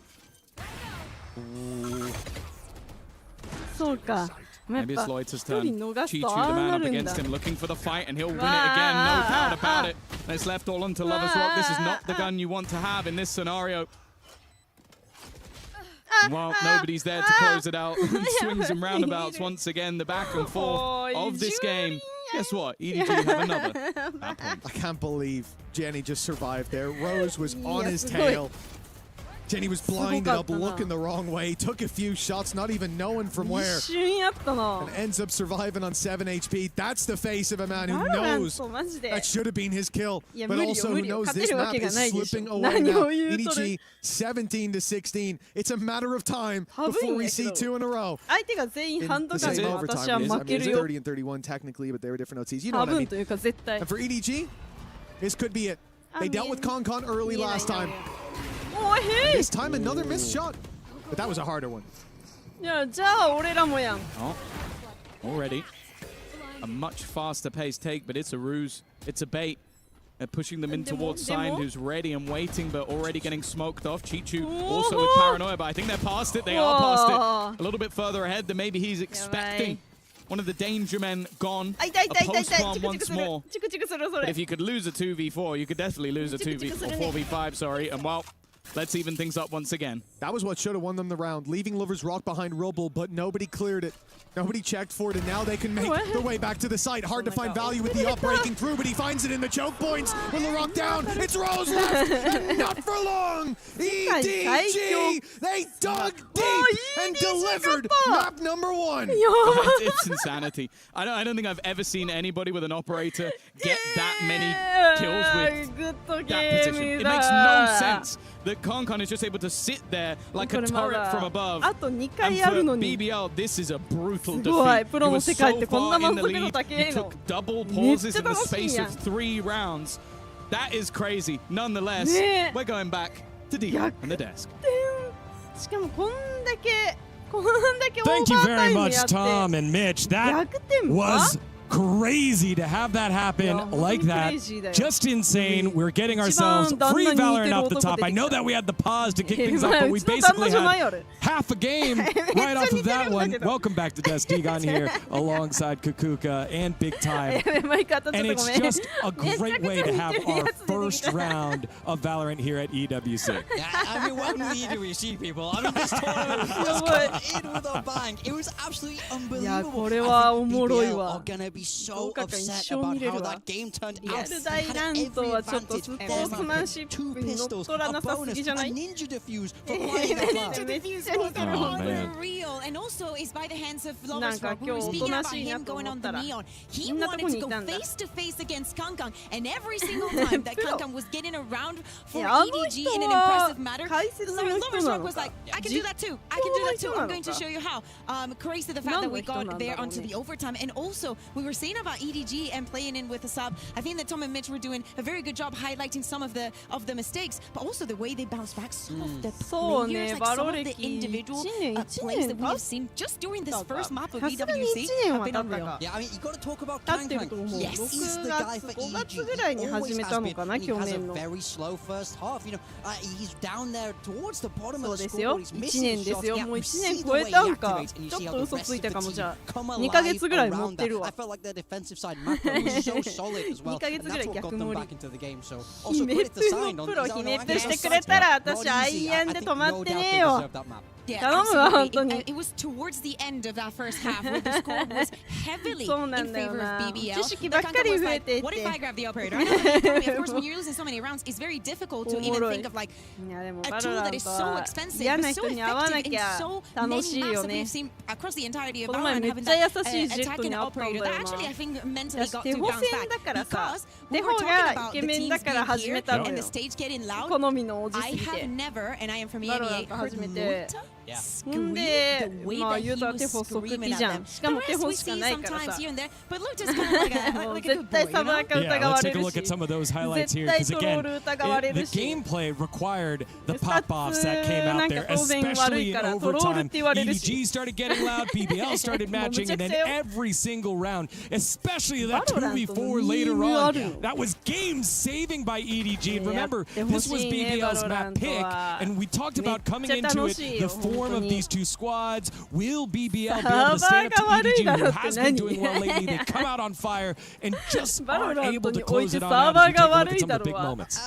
Maybe it's Loiter's turn. Chichu, the man up against him, looking for the fight, and he'll win it again. No doubt about it. And it's left all onto Lover's Rock. This is not the gun you want to have in this scenario. Well, nobody's there to close it out. Swings and roundabouts once again, the back and forth of this game. Guess what? EDG have another bad point. I can't believe Jenny just survived there. Rose was on his tail. Jenny was blinded up, looking the wrong way, took a few shots, not even knowing from where, and ends up surviving on 7 HP. That's the face of a man who knows that should have been his kill, but also who knows this map is slipping away now. EDG 17-16. It's a matter of time before we see 2 in a row. In the same overtime, I mean, it's 30 and 31 technically, but they were different OTs. You know what I mean? And for EDG, this could be it. They dealt with Concon early last time. This time another missed shot, but that was a harder one. Oh, already a much faster paced take, but it's a ruse. It's a bait. They're pushing them in towards Sign, who's ready and waiting, but already getting smoked off. Chichu also with paranoia, but I think they're past it. They are past it. A little bit further ahead than maybe he's expecting. One of the danger men gone. A post-bomb once more. But if you could lose a 2v4, you could definitely lose a 4v5, sorry. And well, let's even things up once again. That was what should have won them the round. Leaving Lover's Rock behind Rubble, but nobody cleared it. Nobody checked for it, and now they can make their way back to the site. Hard to find value with the up breaking through, but he finds it in the choke points. With the rock down, it's Rose left, and not for long. EDG, they dug deep and delivered map number 1. It's insanity. I don't think I've ever seen anybody with an operator get that many kills with that position. It makes no sense that Concon is just able to sit there like a turret from above. And for BBL, this is a brutal defeat. You were so far in the lead. You took double pauses in the space of 3 rounds. That is crazy. Nonetheless, we're going back to D on the desk. Thank you very much, Tom and Mitch. That was crazy to have that happen like that. Just insane. We're getting ourselves free Valorant off the top. I know that we had the pause to kick things off, but we basically had half a game right off of that one. Welcome back to Destigon here alongside Kukuka and Big Time. And it's just a great way to have our first round of Valorant here at EWC. Yeah, I mean, welcome to EWC, people. I mean, this tournament was coming in with a bang. It was absolutely unbelievable. I think BBL are going to be so upset about how that game turned out. They had every advantage, and there's like 2 pistols, a bonus, a ninja defuse for playing the Ninja defuse for real, and also is by the hands of Lover's Rock. We were speaking about him going on the neon. He wanted to go face to face against Kankan, and every single time that Kankan was getting around for EDG in an impressive manner, Lover's Rock was like, I can do that too. I can do that too. I'm going to show you how. Crazy the fact that we got there onto the overtime, and also we were saying about EDG and playing in with a sub. I think that Tom and Mitch were doing a very good job highlighting some of the mistakes, but also the way they bounce back. Some of the players, like some of the individual plays that we have seen just during this first map of EWC have been unreal. Yeah, I mean, you got to talk about Kankan. Yes, he's the guy for EDG. He always has been, and he has a very slow first half. You know, he's down there towards the bottom of the scoreboard. He's missing shots. Yeah, you see the way he activates, and you see how the rest of the team come alive around that. I felt like their defensive side macro was so solid as well, and that's what got them back into the game. So also credit to Sign on his own. Not easy. I think no doubt they deserve that map. Yeah, absolutely. It was towards the end of that first half where the score was heavily in favor of BBL. Kankan was like, what if I grab the operator? I know, of course, when you're losing so many rounds, it's very difficult to even think of like a tool that is so expensive, but so effective in so many maps that we've seen across the entirety of Valorant, having that attacking operator. That actually, I think, mentally got to bounce back, because we were talking about the teams being here and the stage getting loud. I have never, and I am from EMEA, heard Luta scream the way that he was screaming at them. The rest we see sometimes here and there, but Luta's kind of like a good boy, you know? Yeah, let's take a look at some of those highlights here, because again, the gameplay required the pop-offs that came out there, especially in overtime. EDG started getting loud, BBL started matching, and then every single round, especially that 2v4 later on, that was game-saving by EDG. And remember, this was BBL's map pick, and we talked about coming into it, the form of these two squads. Will BBL be able to stand up to EDG, who has been doing well lately? They come out on fire and just aren't able to close it on out as we take a look at some of the big moments.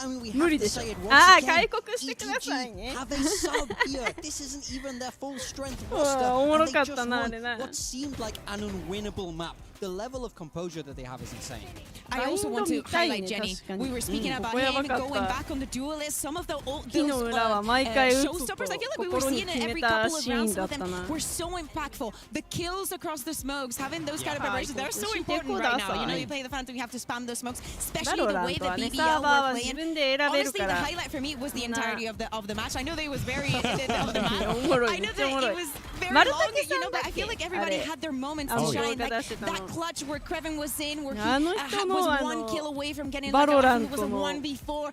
Have a sub here. This isn't even their full strength roster. And they just won what seemed like an unwinnable map. The level of composure that they have is insane. I also want to highlight Jenny. We were speaking about him going back on the duel list. Some of those showstoppers, I feel like we were seeing it every couple of rounds with them, were so impactful. The kills across the smokes, having those kind of preparations, they're so important right now. You know, you play the Phantom, you have to spam those smokes, especially the way that BBL were playing. Honestly, the highlight for me was the entirety of the match. I know that it was very of the map. I know that it was very long, you know, but I feel like everybody had their moments to shine. Like that clutch where Krevin was in, where he was 1 kill away from getting like it was a 1v4.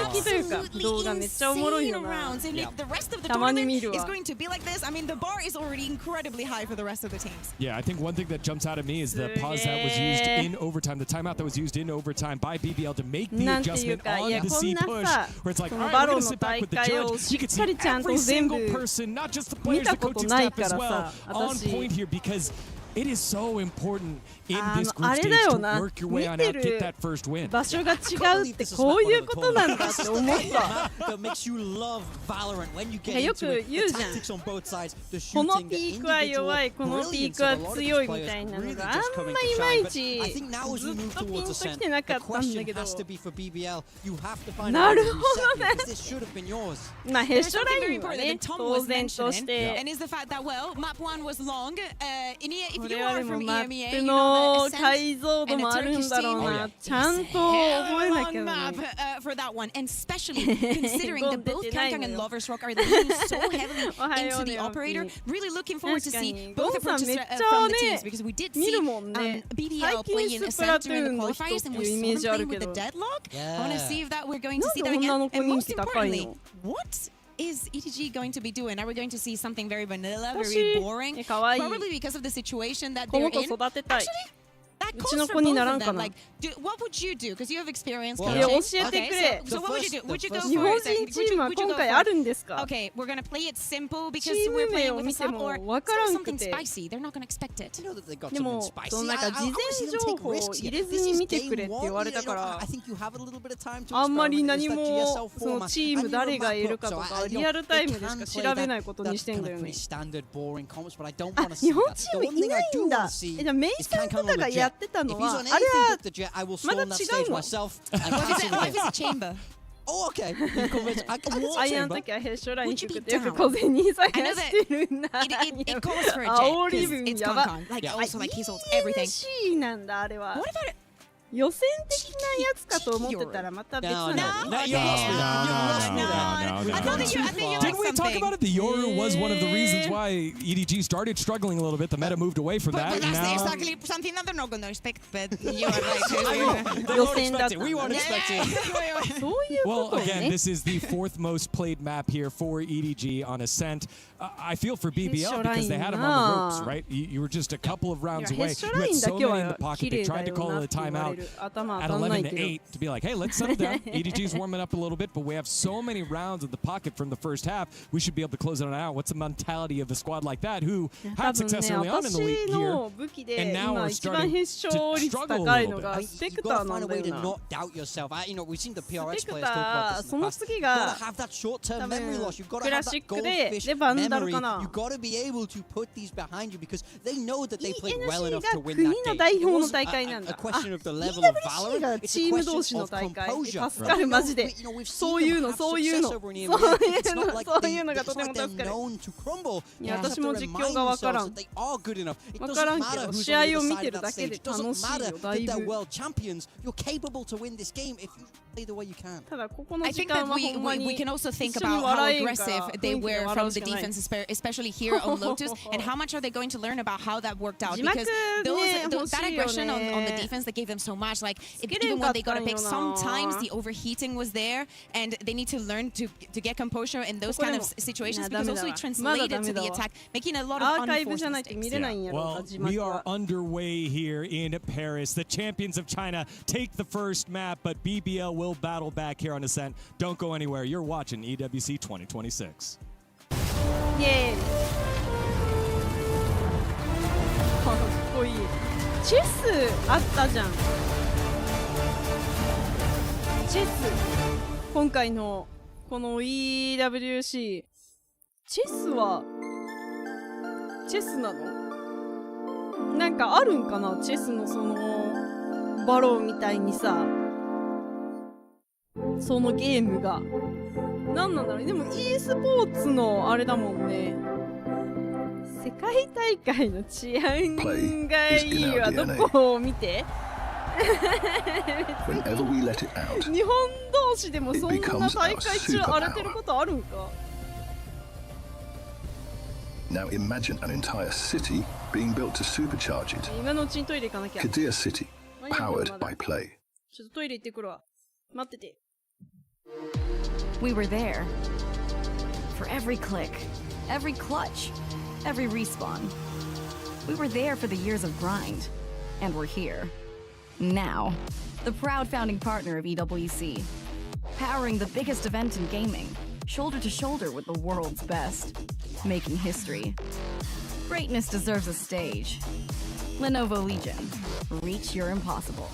Absolutely insane rounds. And the rest of the tournament is going to be like this. I mean, the bar is already incredibly high for the rest of the teams. Yeah, I think one thing that jumps out at me is the pause that was used in overtime, the timeout that was used in overtime by BBL to make the adjustment on the C push, where it's like, all right, we're going to sit back with the judge. You can see every single person, not just the players, the coaching staff as well, on point here, because it is so important in this group stage to work your way on out, get that first win. 場所が違うってこういうことなんだって思った。That makes you love Valorant when you get into it. The tactics on both sides, the shooting, このピークは弱い、このピークは強いみたいなのがあんまいまいちずっとピンときてなかったんだけど。なるほどね。まあヘッシュラインはね、当然として。And is the fact that well, map 1 was long. これはでもマップの解像度もあるんだろうな。ちゃんと覚えなきゃな。For that one, and especially considering that both Kangkang and Lovers Rock are leaning so heavily into the operator, really looking forward to see both approaches from the teams because we did see BBL play in Ascent during the qualifiers and we saw them playing with the deadlock. I want to see if that we're going to see that again. And most importantly, what is ETG going to be doing? Are we going to see something very vanilla, very boring? Probably because of the situation that they're in. Actually, that calls for both of them. Like, what would you do? Because you have experience coaching. Okay, so what would you do? Would you go for Okay, we're going to play it simple because we're playing with a sub or something spicy. They're not going to expect it. You know that they got something spicy. I think you have a little bit of time to あんまり何もそのチーム誰がいるかとかリアルタイムでしか調べないことにしてんだよね。日本チームいないんだ。じゃあメイさんとかがやってたのはあれはまだ違うの。What if it's a chamber? Oh, okay. アイアンの時はヘッシュライン引くってよく小銭探してるんだ。It calls for a jet because it's Kangkang. Like also like he holds everything. EC なんだあれは。What about it? 予選的なやつかと思ってたらまた別なの。Didn't we talk about it? The Yoru was one of the reasons why EDG started struggling a little bit. The meta moved away from that. But that's exactly something that they're not going to expect. But you are right. 予選だった。We weren't expecting. そういうことね。Well, again, this is the 4th most played map here for EDG on Ascent. I feel for BBL because they had him on the ropes, right? You were just a couple of rounds away. You had so many in the pocket. They tried to call a timeout at 11-8 to be like, hey, let's settle down. EDG's warming up a little bit, but we have so many rounds in the pocket from the first half. We should be able to close it out. What's the mentality of a squad like that who had success early on in the league here and now are starting to struggle a little bit? You've got to find a way to not doubt yourself. You know, we've seen the PRX players talk about this in the past. You've got to have that short-term memory loss. You've got to have that goldfish memory. You've got to be able to put these behind you because they know that they played well enough to win that game. It wasn't a question of the level of Valorant. It's a question of composure. 助かるマジで。そういうのそういうのそういうのがとても助かる。いや私も実況がわからん。わからんけど試合を見てるだけで楽しいよだいぶ。ただここの時間はほんまに we can also think about how aggressive they were from the defense, especially here on Lotus, and how much are they going to learn about how that worked out? Because that aggression on the defense that gave them so much, like even when they got a pick, sometimes the overheating was there, and they need to learn to get composure in those kind of situations because also it translated to the attack, making a lot of unforced mistakes. Well, we are underway here in Paris. The champions of China take the first map, but BBL will battle back here on Ascent. Don't go anywhere. You're watching EWC 2026. Yay. チェスあったじゃん。チェス今回のこの EWC チェスはチェスなの？なんかあるんかな、チェスのそのバローみたいにさ、そのゲームがなんなんだろう。でも e スポーツのあれだもんね。世界大会の治安がいいわ。どこを見て日本同士でもそんな大会中荒れてることあるんか。Now imagine an entire city being built to supercharge it. 今のうちにトイレ行かなきゃ。Kadir City, powered by Play. ちょっとトイレ行ってくるわ。待ってて。We were there. For every click, every clutch, every respawn. We were there for the years of grind. And we're here. Now. The proud founding partner of EWC. Powering the biggest event in gaming. Shoulder to shoulder with the world's best. Making history. Greatness deserves a stage. Lenovo Legion. Reach your impossible.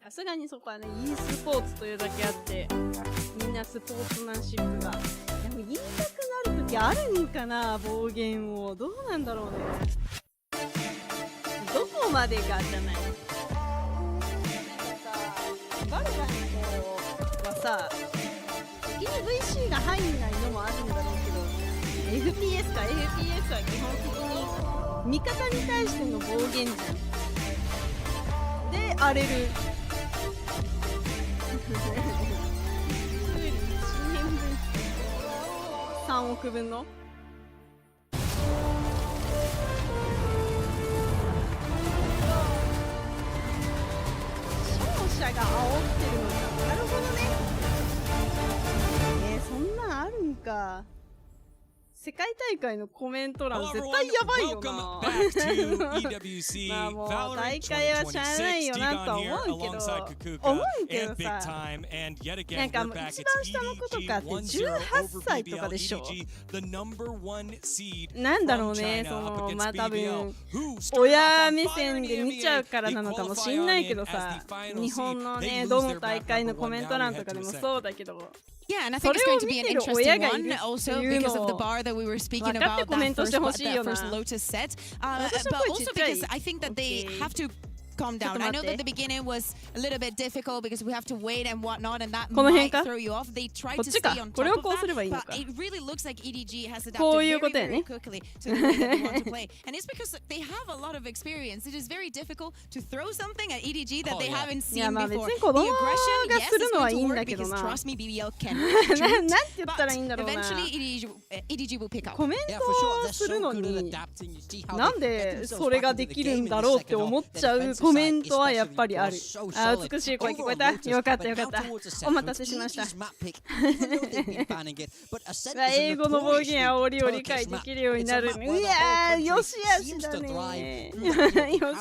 さすがにそこはね、e スポーツというだけあってみんなスポーツマンシップが。でも言いたくなる時あるんかな、暴言を。どうなんだろうね。どこまでがじゃない。なんかさ、バルガントはさ、先に VC が入んないのもあるんだろうけど、 FPS か FPS は基本的に味方に対しての暴言じゃん。で、荒れる。1年分3億分の勝者が煽ってるのか。なるほどね。そんなんあるんか。世界大会のコメント欄絶対やばいよな。まあもう大会はしゃあないよなとは思うけどさ、なんかもう一番下の子とかって18歳とかでしょ。なんだろうね、そのまあ多分親目線で見ちゃうからなのかもしんないけどさ、日本のねどの大会のコメント欄とかでもそうだけど。Yeah, and I think it's going to be an interesting one also because of the bar that we were speaking about, that first Lotus set. But also because I think that they have to calm down. I know that the beginning was a little bit difficult because we have to wait and whatnot, and that might throw you off. They try to stay on top of that, but it really looks like EDG has adapted very quickly to the way that they want to play. And it's because they have a lot of experience. It is very difficult to throw something at EDG that they haven't seen before. The aggression, yes, is going to work because trust me, BBL can contribute. But eventually EDG will pick up. コメントするのになんでそれができるんだろうって思っちゃうコメントはやっぱりある。あ、美しい声聞こえた。よかったよかった。お待たせしました。英語の暴言煽りを理解できるようになる。いやー、よしあしだね。よ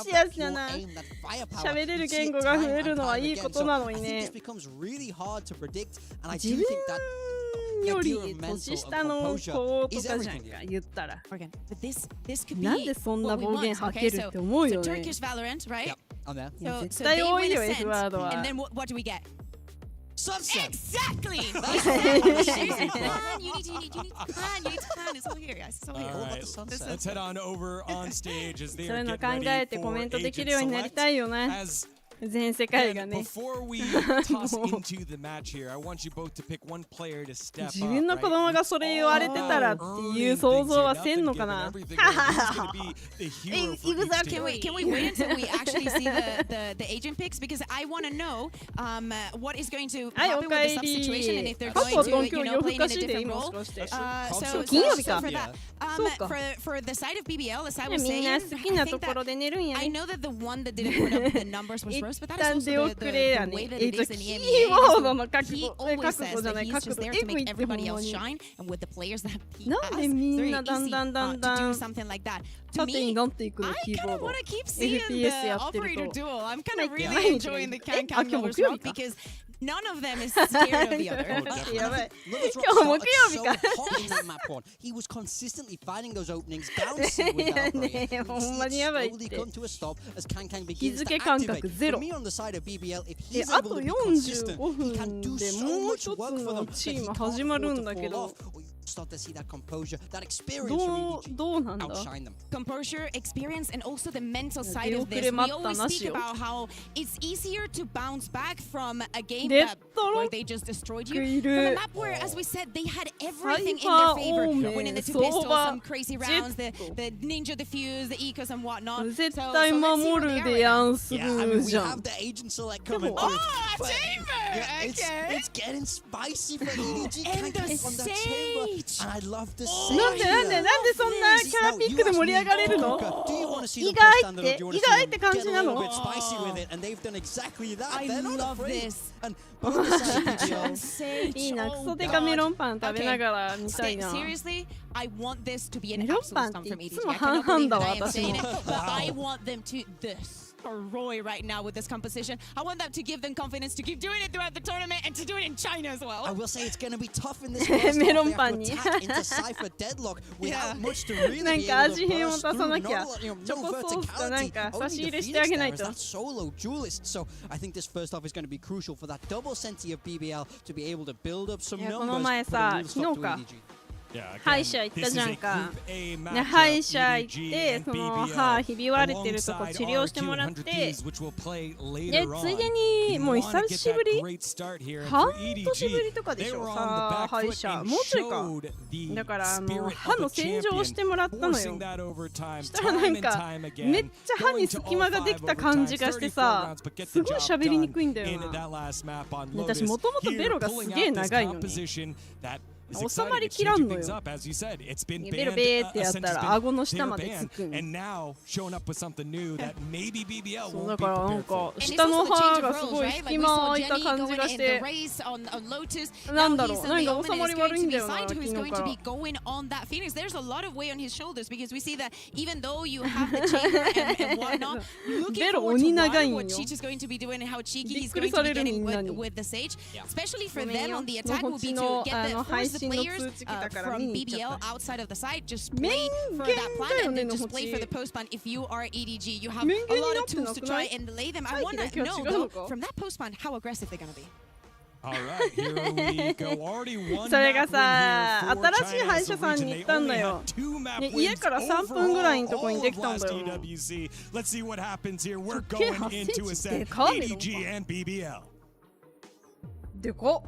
しあしだな。喋れる言語が増えるのはいいことなのにね。自分より年下の子とかじゃんか言ったら。なんでそんな暴言吐けるって思うよね。絶対多いよ F ワードは。Sunset. Exactly. You need to plan. You need to plan. It's all here, guys. It's all here. All right. Let's head on over on stage as they そういう are の getting 考え ready て for コメントでき agent るようになりたいよね。 select. As 全世界がね。Before we toss into the match here, I want you both to pick one player to step up. 自分の子供がそれ言われてたらっていう想像はせんのかな。Can we wait until we actually see the agent picks because I want to know what is going to happen with the sub situation and if they're going to play in a different role. So for the side of BBL, as I was saying, I know that the one that didn't put up the numbers was Rose, but that is also the way that it is in the EMEA. He always says that he's just there to make everybody else shine, and with the players that he has, it's very easy to do something like that. To me, I kind of want to keep seeing the operator duel. I'm kind of really enjoying the Can Miller's route because none of them is scared of the other. He was consistently finding those openings down C with that operator. Slowly come to a stop as Can begins to activate. For me on the side of BBL, if he's able to be consistent, he can do so much work for them that he can't afford to fall off. Start to see that composure, that experience from EDG outshine them. Composure, experience, and also the mental side of this. We always speak about how it's easier to bounce back from a game where they just destroyed you. From a map where, as we said, they had everything in their favor. Winning the 2 pistols, some crazy rounds, the ninja defuse, the ecos and whatnot. So let's see what they yeah, I mean, we have the agent select coming through. Oh, chamber! It's getting spicy for EDG. And the stage! And I love the sage. なんでそんなキャラピックで盛り上がれるの？意外って感じなの？ I love this. いいな、クソデカメロンパン食べながら見たいな。 Seriously, I want this to be an メロン absolute パン stump って from い EDG. つも I 半 cannot 々 believe だ that わ I am 私 saying も。 it, but I want them to Roy right now with this composition. I want them to give them confidence to keep doing it throughout the tournament and to do it in China as well. I will say it's going to be tough in this first half. They have to attack into Cypher deadlock without much to really be able to burst through. No verticality. Only the Phoenix there is that solo duelist. So I think this first half is going to be crucial for that double senti of BBL to be able to build up some こ numbers. の前さ、 Put a real 昨 stop 日 to か EDG. 歯医者行ったじゃんか。歯医者行ってその歯ひび割れてるとこ治療してもらって、でついでにもう久しぶり半年ぶりとかでしょさ、歯医者もうちょいか。だから歯の洗浄をしてもらったのよ。したらなんかめっちゃ歯に隙間ができた感じがしてさ、すごい喋りにくいんだよな。私もともとベロがすげえ長いのに収まりきらんのよ。ベロベーってやったら顎の下までつくん。そうだからなんか下の歯がすごい隙間空いた感じがして、なんだろう、なんか収まり悪いんだよな昨日から。ベロ鬼長いんよ。びっくりされるみんなに。のこっちの配信の通知来たから見に行っちゃった。メインゲームだよねのこっち。メインゲーになってなくない？背景だけは違うのか？それがさ、新しい歯医者さんに行ったんだよ。家から3分ぐらいのとこにできたんだよ。直径8センチでかいの？でかっ。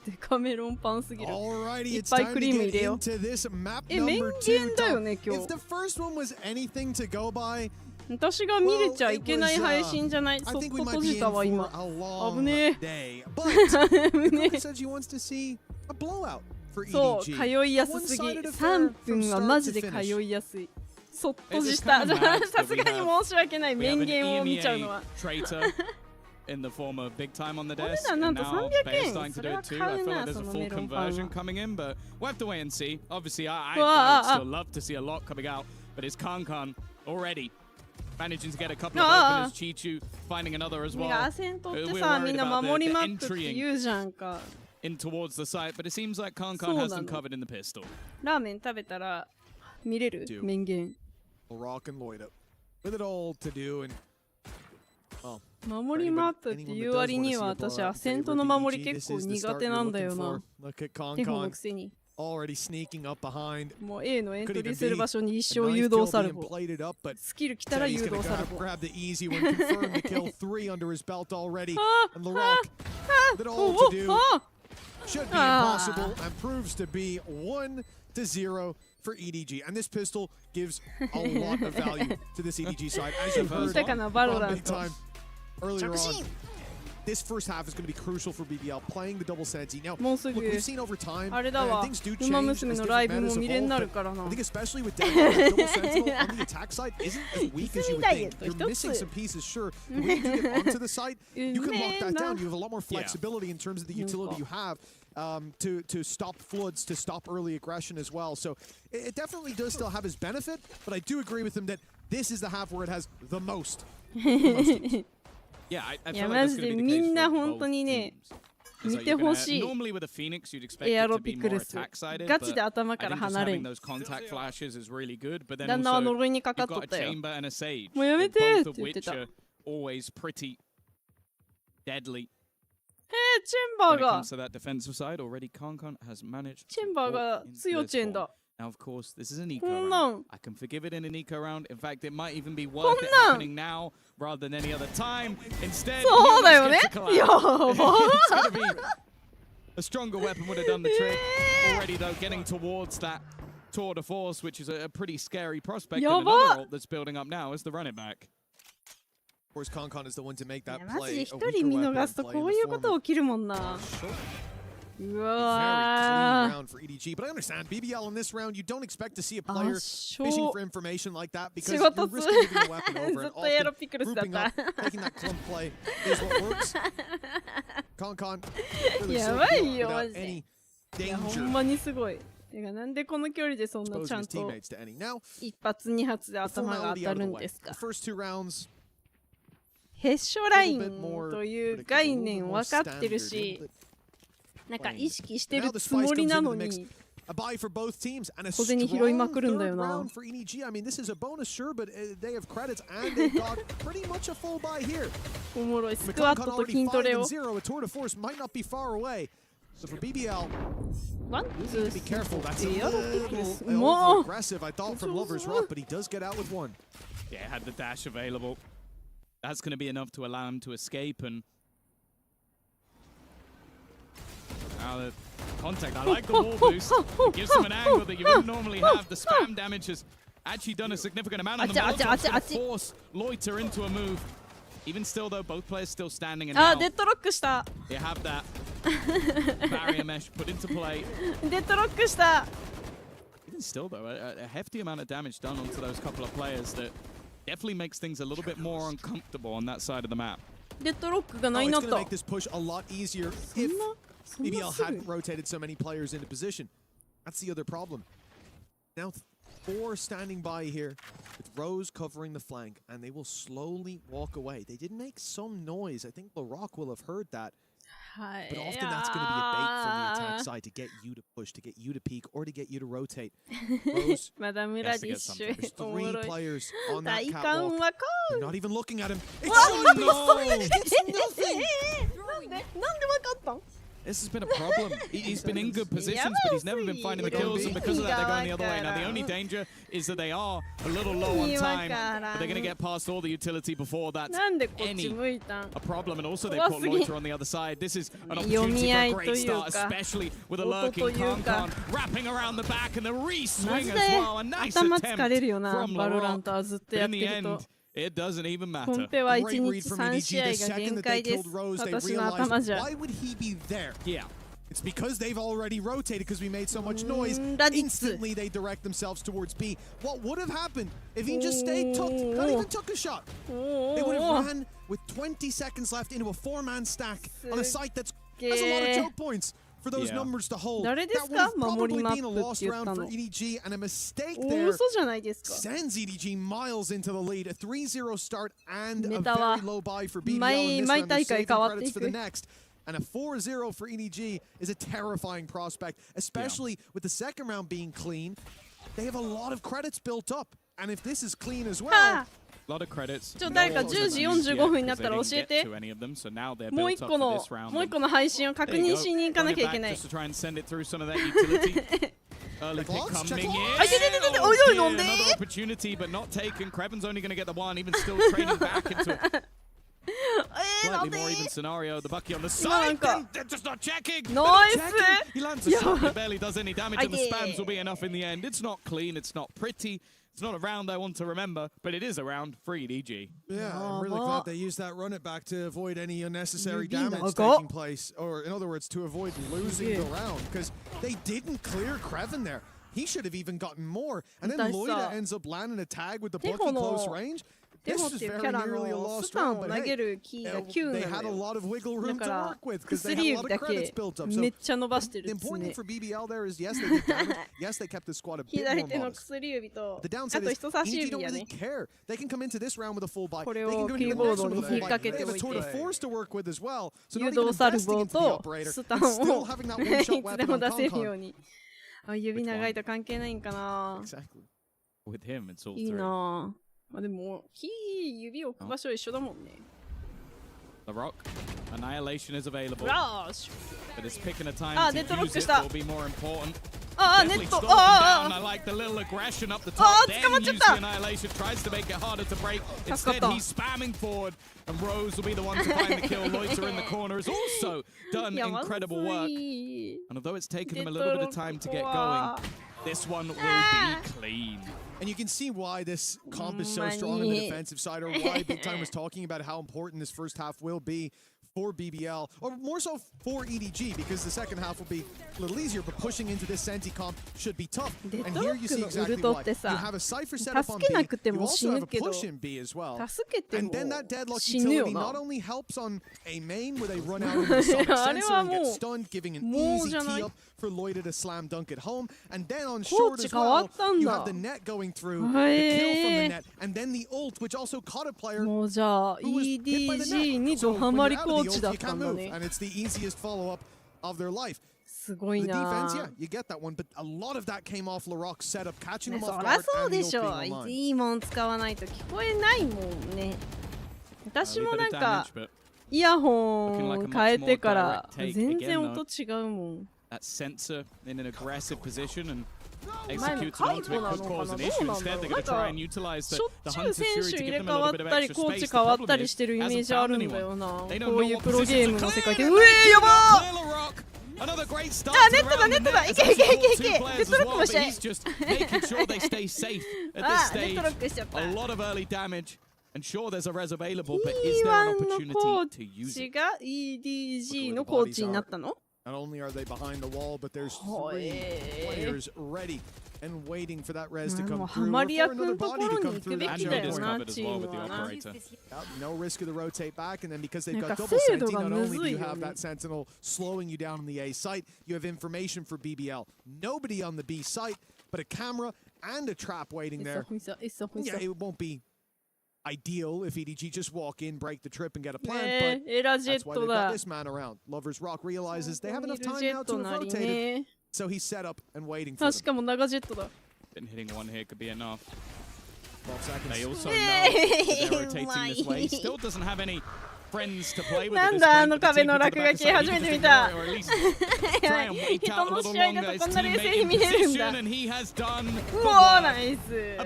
デカメロンパンすぎる。いっぱいクリーム入れよう。メインゲーだよね今日。私が見れちゃいけない配信じゃない。そっと閉じたわ今。危ねえ。危ねえ。そう、通いやすすぎ。3分はマジで通いやすい。そっとした。さすがに申し訳ない。メインゲーを見ちゃうのは。in the form of big time on the お値 desk, 段なん and と now 300 Bear's 円。 starting そ to れ do は it too. 買 I う feel like な、 there's そ a の full メロンパン conversion は。coming in, but we'll have to wait and see. Obviously, I'd still love to see a lot coming out, but it's Kankan already managing to get a couple of openers. Chichu finding another as well. アセントって We're さ、みん worried な about 守 the りマックって entry 言うじゃんか。 in towards the site, but it seems like Kankan has them covered in the pistol. ラーメン食べたら見れる？メインゲー。守りマップっていう割には私アセントの守り結構苦手なんだよな。テフォのくせに。already sneaking up behind. もう A のエントリーする場所に一生誘導される。スキル来たら誘導される。Grab the easy one, confirm the kill, 3 under his belt already. And LaRock, with it all to do, should be impossible and proves to be 1-0 for EDG. And this pistol gives a lot of value to this EDG side. As you've heard from big time earlier on, this first half is going to be crucial for BBL, playing the double Sensi. Now, look, we've seen over time, things do change as different metas evolve, but I think especially with double Sentinel on the attack side isn't as weak as you would think. You're missing some pieces, sure, but when you do get onto the site, you can lock that down. You have a lot more flexibility in terms of the utility you have to stop floods, to stop early aggression as well. So it definitely does still have its benefit, but I do agree with him that this is the half where it has the most. Yeah, I feel like that's going to be the case for both teams. 見てほしい。Normally with a Phoenix, you'd expect it to be more attack-sided, but I think just having those contact flashes is really good. But then also, you've got a chamber and a sage, both of which are always pretty deadly. When it comes to that defensive side, already Konkon has managed to walk into this ball. Now, of course, this is an eco round. I can forgive it in an eco round. In fact, it might even be worth it happening now rather than any other time. Instead, it's going to be a stronger weapon would have done the trick. Already, though, getting towards that tour de force, which is a pretty scary prospect. And another ult that's building up now is the run it back. Of course, Konkon is the one to make that マジ play. 一人見逃すとこういうこと起きるもんな。うわ round for EDG, but I understand BBL in this round you don't expect to see a player fishing for information like that because you're risking giving a weapon over and often grouping up, taking that clump play is what works. Konkon really without any danger. ほんまにすごい。てかなんでこの距離でそんなちゃんと一発二発で頭が当たるんですか。ヘッショラインという概念分かってるし。なんか意識してるつもりなのに小銭拾いまくるんだよな。おもろいスクワットと筋トレを。ワン、ツー、スリー、もう。Yeah, had the dash available. That's going to be enough to allow him to escape and. Now the contact, I like the wall boost. It gives him an angle that you wouldn't normally have. The spam damage has actually done a significant amount on the Molotov to force Loiter into a move. Even still though, both players still standing and now. デッドロックした。You have that barrier mesh put into play. デッドロックした。Even still though, a hefty amount of damage done onto those couple of players that definitely makes things a little bit more uncomfortable on that side of the map. デッドロックがないなった。It's going to make this push a lot easier if BBL hadn't rotated so many players into position. That's the other problem. Now 4 standing by here with Rose covering the flank, and they will slowly walk away. They did make some noise. I think LaRock will have heard that. But often that's going to be a bait from the attack side to get you to push, to get you to peek, or to get you to rotate. Rose has to get something. There's 3 players on that catwalk. They're not even looking at him. It's This has been a problem. He's been in good positions, but he's never been finding the kills, and because of that, they're going the other way. Now, the only danger is that they are a little low on time, but they're going to get past all the utility before that's a problem. And also, they put Loiter on the other side. This is an opportunity for a great start, especially with a lurking Konkon wrapping around the back and the re-swing as well. A nice attempt from LaRock. But in the end, it doesn't even matter. コンペは1日3試合が限界です。私の頭じゃ。 Why would he be there? Yeah. It's because they've already rotated because we made so much noise. Instantly they direct themselves towards B. What would have happened if he just stayed tucked, not even took a shot? They would have ran with 20 seconds left into a 4-man stack on a site that has a lot of choke points. For those numbers to hold, that would have probably been a lost round for EDG, and a mistake there sends EDG miles into the lead. A 3-0 start and a very low buy for BBL in this round. They're saving credits for the next. And a 4-0 for EDG is a terrifying prospect, especially with the second round being clean. They have a lot of credits built up, and if this is clean as well, 誰か10時45分になったら教えて。もう一個の配信を確認しに行かなきゃいけない。Early pick coming in. Oh, no, another opportunity, but not taken. Kreven's only going to get the one, even still trading back into a slightly more even scenario. The Bucky on the side, they're just not checking. Nice. He lands a shot, but barely does any damage, and the spams will be enough in the end. It's not clean, it's not pretty. It's not a round I want to remember, but it is a round for EDG. Yeah, I'm really glad they used that run it back to avoid any unnecessary damage taking place. Or, in other words, to avoid losing the round. Because they didn't clear Kreven there. He should have even gotten more. And then Loida ends up landing a tag with the Bucky close range. This is very nearly a lost round, but hey, they had a lot of wiggle room to work with because they had a lot of credits built up. So the important thing for BBL there is, yes, they did damage. Yes, they kept the squad a bit more modest. The downside is EG don't really care. They can come into this round with a full buy. They can come into the next one with a full buy. They have a tour de force to work with as well. So not even investing into the operator, and still having that one-shot weapon on Concon. 指長いと関係ないんかな。 Exactly. With him, it's all いいな。まあでも、指置く場所一緒だもんね。The Rock, Annihilation is available. Rush! But it's picking a time to use it will be more important. ネット I like the little aggression up the top. Then use the Annihilation, tries to make it harder to break. Instead, he's spamming forward, and Rose will be the one to find the kill. Loiter in the corner has also done incredible work. And although it's taken them a little bit of time to get going, this one will be clean. And you can see why this comp is so strong on the defensive side, or why Big Time was talking about how important this first half will be for BBL, or more so for EDG, because the second half will be a little easier, but pushing into this Senti comp should be tough. And here you see exactly why. You have a Cypher set up on B, you also have a push in B as well. And then that deadlock utility not only helps on a main where they run out of the Sonic Sensor and get stunned, giving an easy tee up for Loida to slam dunk at home, and then on short as well, you have the net going through, the kill from the net, and then the ult, which also caught a player who was hit by the net. So when you're out of the ult, you can't move, and it's the easiest follow-up of their life. The defense, yeah, you get that one, but a lot of that came off LaRock's setup, catching him off guard and the ult being online. いいもん使わないと聞こえないもんね。私もなんかイヤホン変えてから全然音違うもん。That sensor in an aggressive position and executes it onto it could cause an issue. Instead, they're going to try and utilize the Hunter's Fury to give them a little bit of extra space. The problem is, hasn't found anyone. They don't know what position to clear. Another great start. He's just making sure they stay safe at this stage. A lot of early damage. And sure, there's a res available, but is there an opportunity to use it? EDG のコーチになったの? Not only are they behind the wall, but there's 3 players ready and waiting for that res to come through, or for another body to come through. And mid is covered as well with the operator. No risk of the rotate back, and then because they've got double Senti, not only do you have that Sentinel slowing you down on the A site, you have information for BBL. Nobody on the B site, but a camera and a trap waiting there. Yeah, it won't be ideal if EDG just walk in, break the trip, and get a plant, but that's why they've got this man around. Lovers Rock realizes they have enough time now to have rotated, so he's set up and waiting for them. Been hitting one here could be enough. 12 seconds. They also know that they're rotating this way. He still doesn't have any friends to play with. なんだあの壁の落書き初めて見た。人の試合だとこんな冷静に見れるんだ。うわナイス。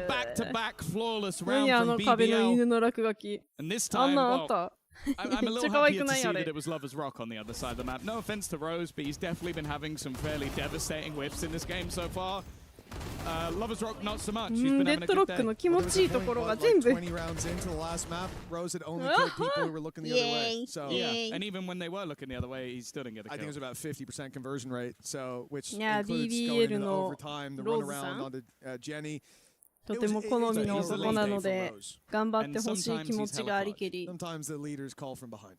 何あの壁の犬の落書き。あんなんあった。I'm a little happy to see that it was Lovers Rock on the other side of the map. No offense to Rose, but he's definitely been having some fairly devastating whiffs in this game so far. Lovers Rock not so much. He's been having a good day. の気持ちいいところが全部。 20 rounds into the last map, Rose had only killed people who were looking the other way. So yeah, and even when they were looking the other way, he still didn't get a kill. I think it was about 50% conversion rate, so which includes going into the overtime, the run around onto Jenny. とても好みの男なので頑張ってほしい気持ちがありけり。 Sometimes the leaders call from behind,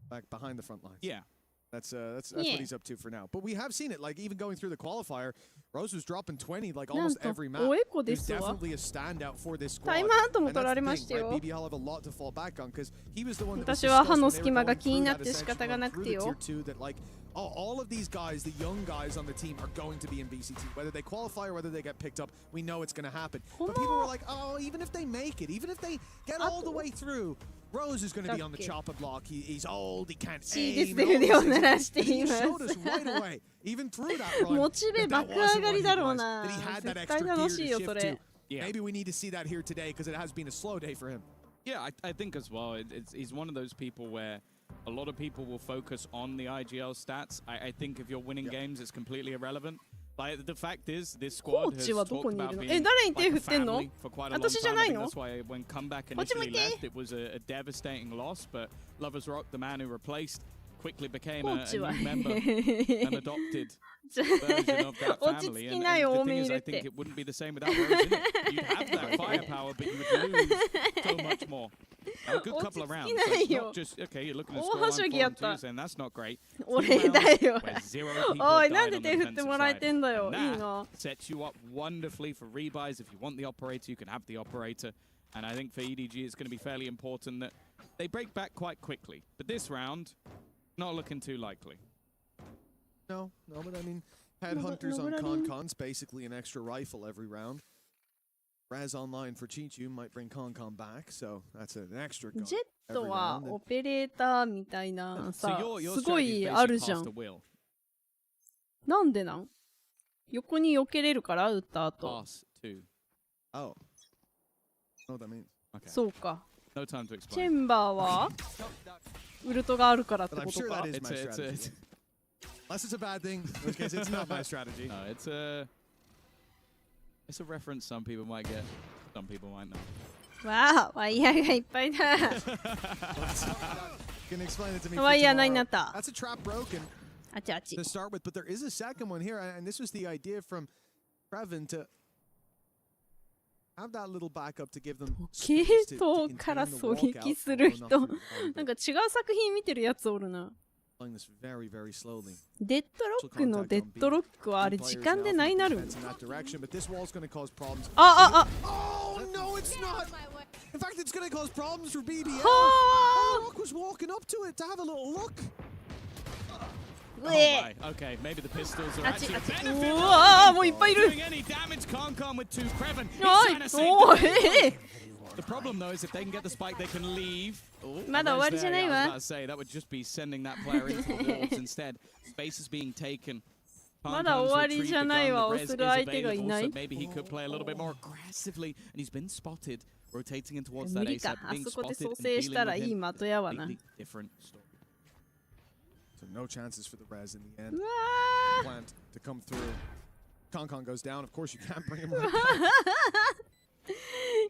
back behind the front lines. Yeah. That's what he's up to for now. But we have seen it, like even going through the qualifier, Rose was dropping 20 like almost every map. He's definitely a standout for this squad. And that's the thing, right? BBL have a lot to fall back on because he was the one that was discussed when they were going through that assessment through the tier 2 that like all of these guys, the young guys on the team, are going to be in BCT. Whether they qualify or whether they get picked up, we know it's going to happen. But people were like, oh, even if they make it, even if they get all the way through, Rose is going to be on the chopper block. He's old, he can't aim. He showed us right away, even through that run, that wasn't what he was, that he had that extra gear to shift to. Maybe we need to see that here today because it has been a slow day for him. Yeah, I think as well. He's one of those people where a lot of people will focus on the IGL stats. I think if you're winning games, it's completely irrelevant. Like, the fact is, this squad has talked about being like a family for quite a long time. I think that's why when Comeback initially left, it was a devastating loss. But Lovers Rock, the man who replaced, quickly became a new member, an adopted version of that family. And the thing is, I think it wouldn't be the same without Rose in it. You'd have that firepower, but you would lose so much more. A good couple of rounds. So it's not just, okay, you're looking at scoreline 4-2, and that's not great. 俺だよ。おい、なんで on 手振ってもらえてんだよ。いいな。 Sets you up wonderfully for rebuys. If you want the operator, you can have the operator. And I think for EDG, it's going to be fairly important that they break back quite quickly. But this round, not looking too likely. No, but I mean, Headhunters on Con's basically an extra rifle every round. Raz online for Chichu might bring Con back, so that's an extra gun. ジェットはオペレーターみたいなさ、すごいあるじゃん。なんでなん？横に避けれるから打った後。Oh. Oh, that means. そうか。 No time to explain. チェンバーはウルトがあるからってことか。I'm sure that is my strategy. Unless it's a bad thing, in which case it's not my strategy. No, it's a reference some people might get, some people might not. わあ、ワイヤーがいっぱいだ。Can explain it to me. ワイヤー何になった？ That's a trap broken. あちあち。 To start with, but there is a second one here, and this was the idea from Previn to have that little backup to give them. 系統から狙撃する人、なんか違う作品見てるやつおるな。デッドロックのデッドロックはあれ時間でないなる。あ。Oh no, it's not. In fact, it's going to cause problems for BBL. Rock was walking up to it to have a little look. Oh my. Okay, maybe the pistols are actually a benefit. うわー、もういっぱいいる。 Any damage can't come with two Previn. おい。 The problem though is if they can get the spike, they can leave. まだ終わりじゃないわ。 I was about to say that would just be sending that player into the walls instead. Space is being taken. まだ終わりじゃないわ。押する相手がいない。 Maybe he could play a little bit more aggressively, and he's been spotted rotating in towards that ASAP, being spotted and dealing with him. Completely different story. So no chances for the res in the end. Plant to come through. Con goes down. Of course, you can't bring him right back.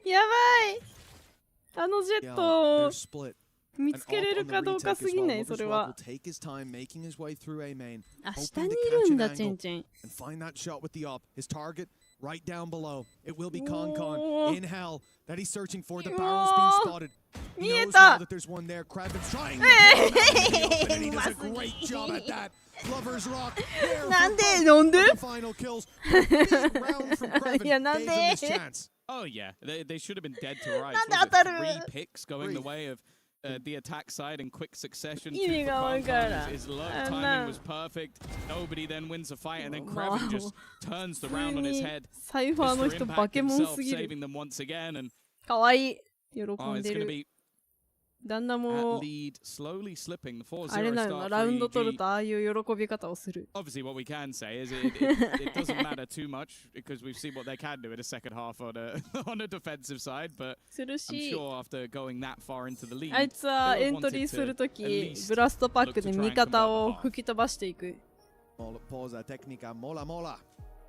やばい。あのジェットを見つけれるかどうかすぎない、それは。あ、下にいるんだ、チェンチェン。 Right down below, it will be Con in hell that he's searching for. The barrel's being spotted. He knows now that there's one there. Kraven's trying to and he does a great job at that. Lovers Rock. The final kills. Big round from Kraven gave them this chance. Oh yeah, they should have been dead to rights. 3 picks going the way of the attack side in quick succession. His low timing was perfect. Nobody then wins a fight, and then Kraven just turns the round on his head. Mr. Impact himself saving them once again, and かわいい。喜んでる。 旦那もあれなの、ラウンド取るとああいう喜び方をする。 Obviously, what we can say is it doesn't matter too much because we've seen what they can do in a second half on a defensive side. But I'm sure after going that far into the lead, あいつはエントリーするときブラストパックで味方を吹き飛ばしていく。Posa técnica mola. Mola.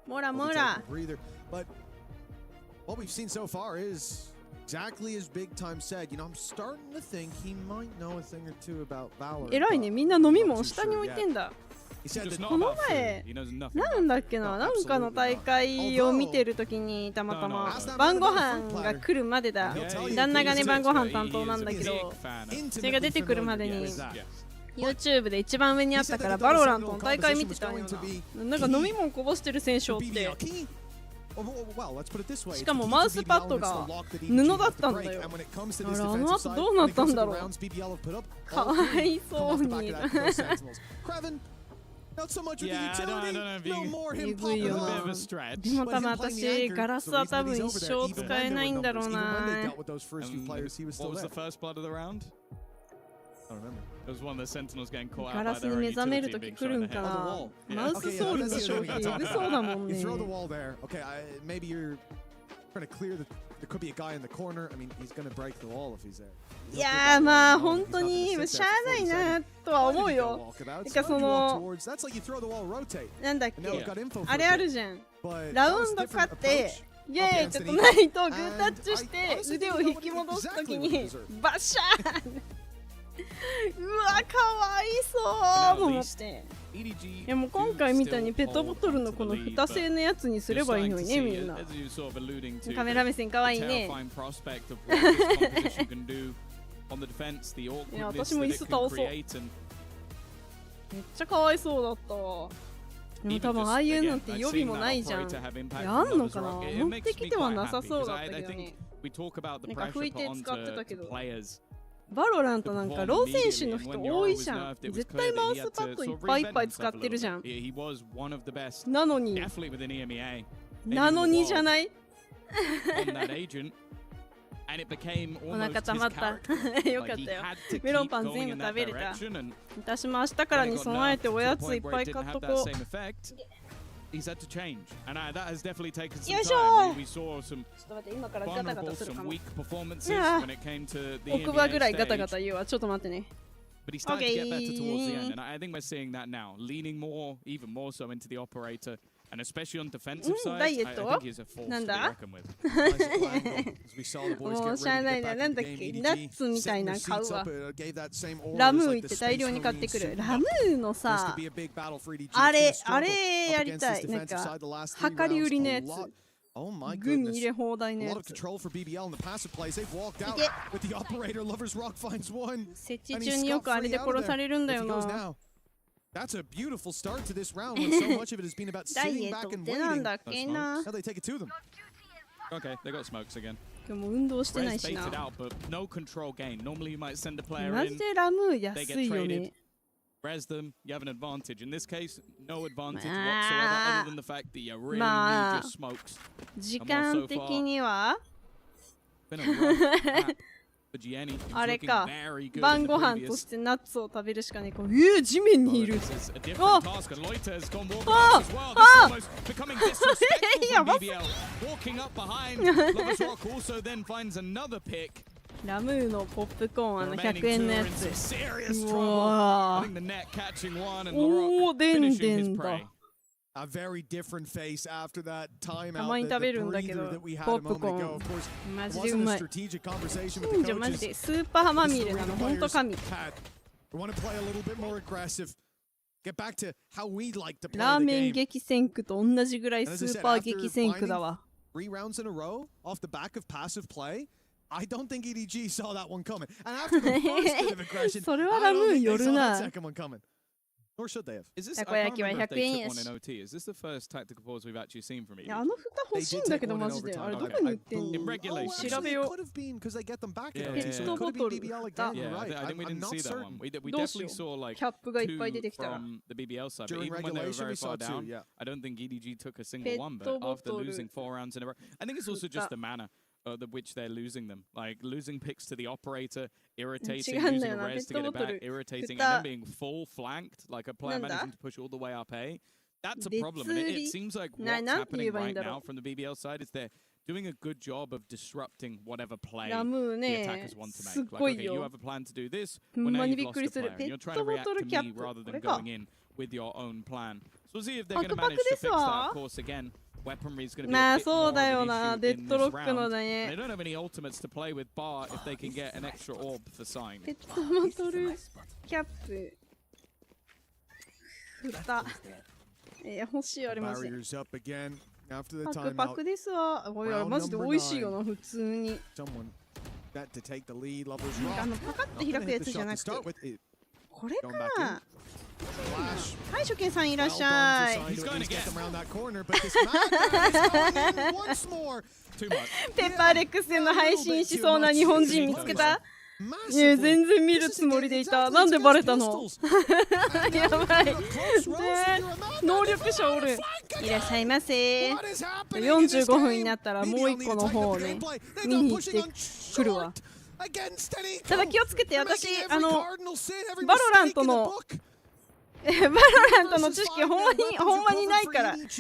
But what we've seen so far is exactly as Big Time said. You know, I'm starting to think he might know a thing or two about Valorant. 偉いね、みんな飲み物下に置いてんだ。この前、なんだっけな、なんかの大会を見てるときにたまたま晩ご飯が来るまでだ。旦那がね、晩ご飯担当なんだけど、それが出てくるまでに YouTube で一番上にあったからバロラントの大会見てたんよな。なんか飲み物こぼしてる選手おって、しかもマウスパッドが布だったんだよ。あの後どうなったんだろう。かわいそうに。えぐいよな。でも多分私ガラスは多分一生使えないんだろうな。ガラスに目覚めるとき来るんかな。マウスソールの消費エグそうだもんね。いやーまあ本当にしゃあないなとは思うよ。てかそのなんだっけあれあるじゃん。ラウンド勝ってイエーイって唱えとグータッチして腕を引き戻すときにバッシャーうわかわいそうと思って。いやもう今回みたいにペットボトルのこの蓋製のやつにすればいいのにね、みんな。カメラ目線かわいいね。いや私も椅子倒そう。めっちゃかわいそうだったわ。でも多分ああいうのって予備もないじゃん。あんのかな。持ってきてはなさそうだったけどね。なんか拭いて使ってたけど。バロラントなんかロー選手の人多いじゃん。絶対マウスパッドいっぱいいっぱい使ってるじゃん。なのにじゃないお腹たまったよかったよ。メロンパン全部食べれた。私も明日からに備えておやついっぱい買っとこう。He's had to change, and that has definitely taken some time. We saw some vulnerable, some weak performances when it came to the EMEA stage. But he started to get better towards the end, and I think we're seeing that now, leaning more, even more so into the operator. And especially on defensive side, I think he's a force to be reckoned with. もうしゃあないな。なんだっけナッツみたいな買うわ。ラムー行って大量に買ってくる。ラムーのさ、あれやりたい。なんか量り売りのやつ。グミ入れ放題のやつ。いけ。設置中によくあれで殺されるんだよな。That's a beautiful start to this round when so much of it has been about sitting back and waiting. Now they take it to them. Okay, they got smokes again. 今日も運動してないしな。No control gain. Normally you might send a player マジでラムー安いよね。Res them, you have an advantage. In this case, no advantage whatsoever other than the fact that you really need your smokes. 時間的にはあれか、晩ご飯としてナッツを食べるしかねえ。地面にいる。やばすぎ。ラムーのポップコーン100円のやつ。うわおお、でんでんだ。A very different face after that timeout. たまに食べるんだけど、ポップコーンマジでうまい。近所マジでスーパーまみれなの、ほんと神。ラーメン激戦区と同じぐらいスーパー激戦区だわ。3 rounds in a row off the back of passive play. I don't think EDG saw that one coming. And after the first bit of aggression, それはラムー寄るな。Or should they have?たこ焼きは100円やし。Is this the first tactical pause we've actually seen from EDG? あの蓋欲しいんだけどマジで。あれどこに売ってんの？調べよう。ペットボトル。I think we didn't see that one. We definitely saw like キャップがいっぱい出てきたら。 from the BBL side. But even when they were very far down, I don't think EDG took a single one. But after losing 4 rounds in a row, I think it's also just the manner. Which they're losing them, like losing picks to the operator, irritating, using a res to get it back, irritating, and then being full flanked, like a player managing to push all the way up A. That's a problem, and it seems like what's happening right now from the BBL side is they're doing a good job of disrupting whatever play the attackers want to make. Like, okay, you have a plan to do this, well, now you've lost a player, and you're trying to react to me rather than going in with your own plan. So we'll see if they're going to manage to fix that, of course, again. Weaponry is going to be a bit more of an issue in this round. They don't have any ultimates to play with bar if they can get an extra orb for sign. ペットボトルキャップ蓋欲しいありますね。パクですわ。いやマジで美味しいよな普通に。パカって開くやつじゃなくてここれか。はい、初見さんいらっしゃい。ペッパーレックスでの配信しそうな日本人見つけた？いや、全然見るつもりでいた。なんでバレたの？やばい。能力者おる。いらっしゃいませ。45分になったらもう1個の方をね、見に行ってくるわ。ただ気をつけて、私、バロラントの知識ほんまにないから。ソフト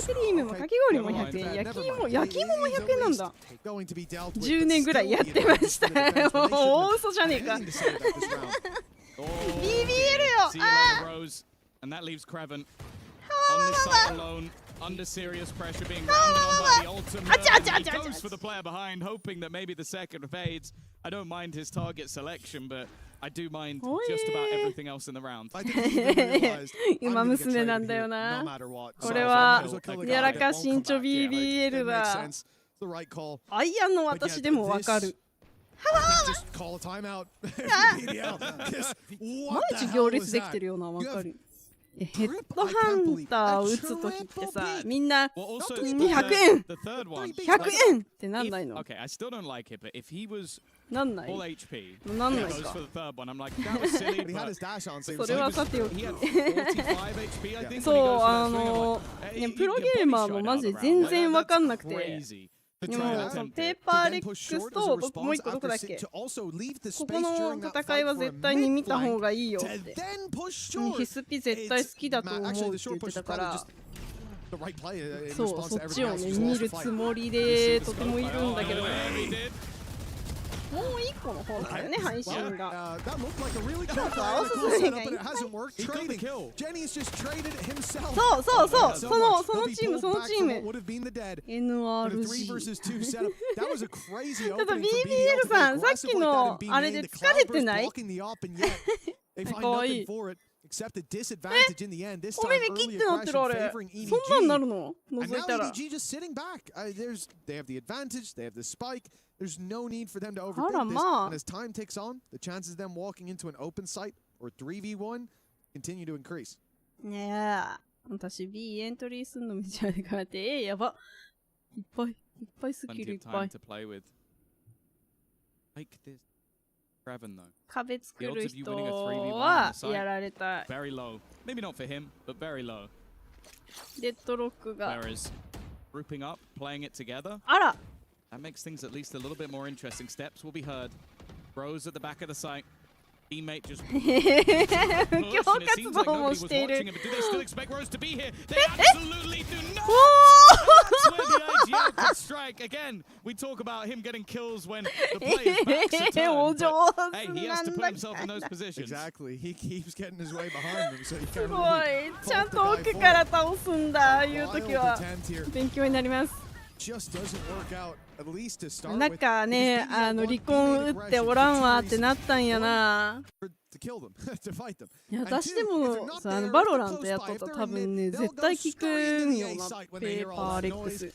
クリームもかき氷も100円、焼き芋も100円なんだ。10年ぐらいやってました。大嘘じゃねえか。BBL よ。Under serious pressure, being rounded on by the ultimate. He goes for the player behind, hoping that maybe the second fades. I don't mind his target selection, but I do mind just about everything else in the round. 馬娘なんだよな。これはやらかしんちょ BBL だ。アイアンの私でもわかる。毎日行列できてるようなわかる。ヘッドハンターを打つときってさ、みんな100円100円ってなんないの？なんない？なんないか。それはさておき。そう、プロゲーマーもマジで全然わかんなくて。でもペーパーレックスともう一個どこだっけ？ここの戦いは絶対に見た方がいいよって。ヒスピ絶対好きだと思うって言ってたから、そう、そっちをね見るつもりでとてもいるんだけど、もう一個の方だよね、配信が。そう、そのチーム、NRG。ただ BBL さん、さっきのあれで疲れてない？かわいい。お目目切ってなってるあれ。そんなんなるの？覗いたら。There's no need for them to overthink this. And as time ticks on, the chances of them walking into an open site or 3v1 continue to increase. ねえ、私 B エントリーすんのめちゃでかって、やば。いっぱいスキルいっぱい。壁作る人はやられたい。Very low. Maybe not for him, but very low. デッドロックが。Whereas grouping up, playing it together. あら。That makes things at least a little bit more interesting. Steps will be heard. Bros at the back of the site. Teammate just. 布教活動もしている。Do they still expect Rose to be here? They absolutely do not. That's where the IGL could strike again. We talk about him getting kills when the player's backs are turned. Hey, he has to put himself in those positions. Exactly. He keeps getting his way behind them, so he can't. すごい。ちゃんと奥から倒すんだ。いう時は勉強になります。なんかね、離婚打っておらんわってなったんやな。いや、私でもさ、バロラントやっとったら多分ね、絶対効くんよな、ペーパーレックス。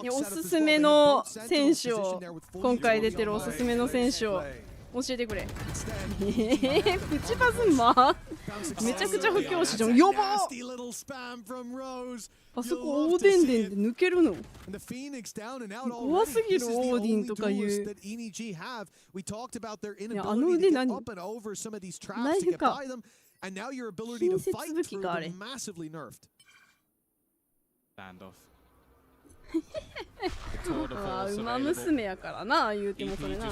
いや、おすすめの選手を、今回出てるおすすめの選手を教えてくれ。プチバズンマめちゃくちゃ不教師じゃん。やばっ、あそこオーデンデンで抜けるの？怖すぎるオーディンとかいう。いや、あの腕何？ナイフか。近接武器かあれ。ああ、馬娘やからな、言うてもそれな。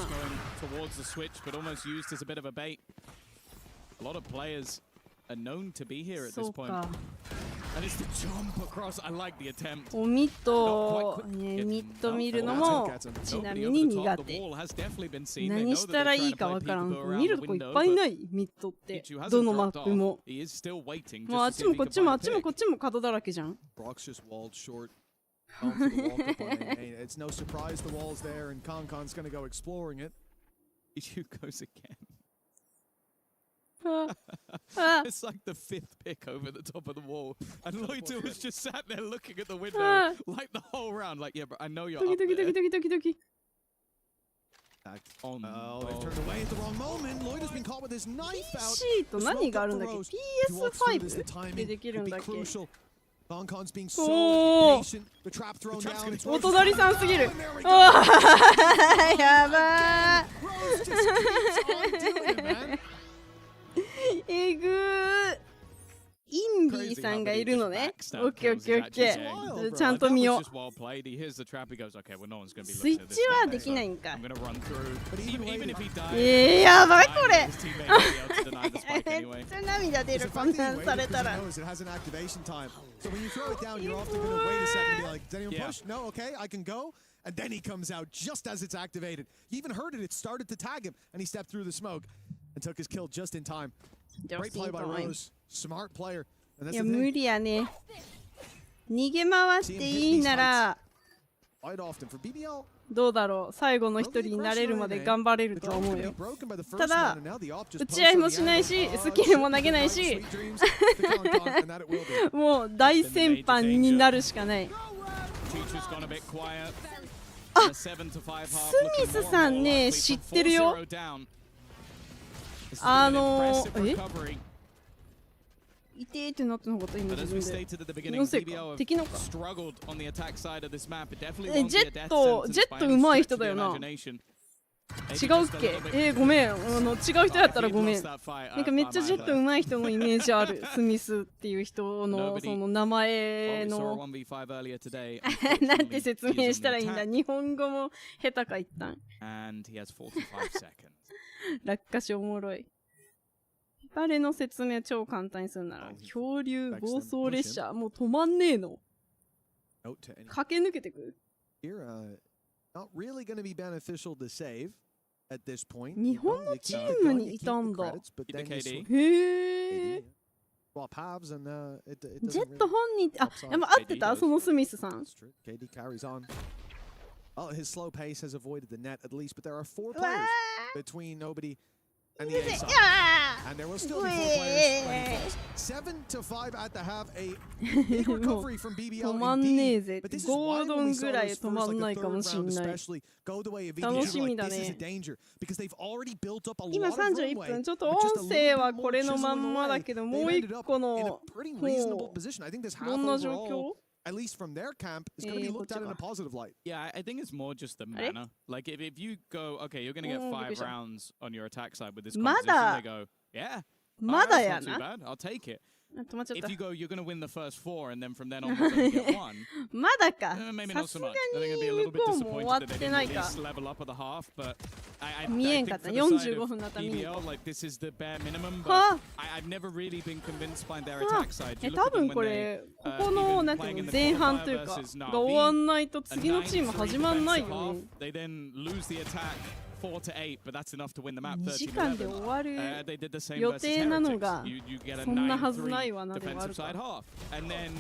おミッド、ミッド見るのもちなみに苦手。何したらいいかわからん。見るとこいっぱいない、ミッドって。どのマップも。もうあっちもこっちもあっちもこっちも角だらけじゃん。It's no surprise the wall's there and Concon's going to go exploring it. HUK goes again. It's like the fifth pick over the top of the wall. And Loiter was just sat there looking at the window like the whole round. Like, yeah, but I know you're up there. Oh, they've turned away at the wrong moment. Lloyd has been caught with his knife out. PC と何があるんだっけ ?PS5 でできるんだっけ Boncon's being so patient. The trap thrown down. お隣さんすぎる。やばー。えぐー。インビーさんがいるのね。オッケーオッケーオッケー。ちゃんと見よう。スイッチはできないんか。やばいこれ。めっちゃ涙出るこんなんされたら。So when you throw it down, you're often going to wait a second and be like, does anyone push? No, okay, I can go. And then he comes out just as it's activated. He even heard it. It started to tag him, and he stepped through the smoke and took his kill just in time. Great play by Rose. Smart player. And that's いや無理やね。逃げ回っていいなら quite often for BBL. どうだろう、最後の一人になれるまで頑張れると思うよ。ただ打ち合いもしないしスキルも投げないしもう大先輩になるしかない。あ、スミスさんね知ってるよ。いてーってなってなかった今自分で。のせいか敵のか。ジェット上手い人だよな。違うっけ？ごめん、違う人やったらごめん。なんかめっちゃジェット上手い人のイメージある。スミスっていう人のその名前のなんて説明したらいいんだ。日本語も下手か一旦。落下しおもろい。バレの説明超簡単にするなら恐竜暴走列車もう止まんねえの。駆け抜けてく。日本のチームにいたんだ。へえ。ジェット本人あ、やっぱ合ってたそのスミスさん。Well, his slow pace has avoided the net at least, but there are 4 players between nobody and the ace. And there will still be 4 players. 7-5 at the half. A big recovery from BBL indeed. But this is why when we saw those first like a third round especially go the way of BBL, like this is a danger because they've already built up a lot of runway. 今31分ちょっと音声はこれのまんまだけどもう一個のどんな状況？At least from their camp, is going to be looked at in a positive light. Yeah, I think it's more just the mana. Like, if you go, okay, you're going to get 5 rounds on your attack side with this composition, they go, yeah, that's not too bad, I'll take it. If you go, you're going to win the first 4, and then from then on, you're going to get 1. まだか。 Maybe not so much. I think it'd be a little bit disappointed that they didn't at least level up at the half, but I think for the side of BBL, like, this is the bare minimum, but I've never really been convinced by their attack side. 多分これ、ここのなんていうの前半というかが終わんないと次のチーム始まんないよね。They then lose the attack. 4 to 8, but that's enough to win the map. 2時間で終わる予定なのがそんなはずないわなでもあるか。And then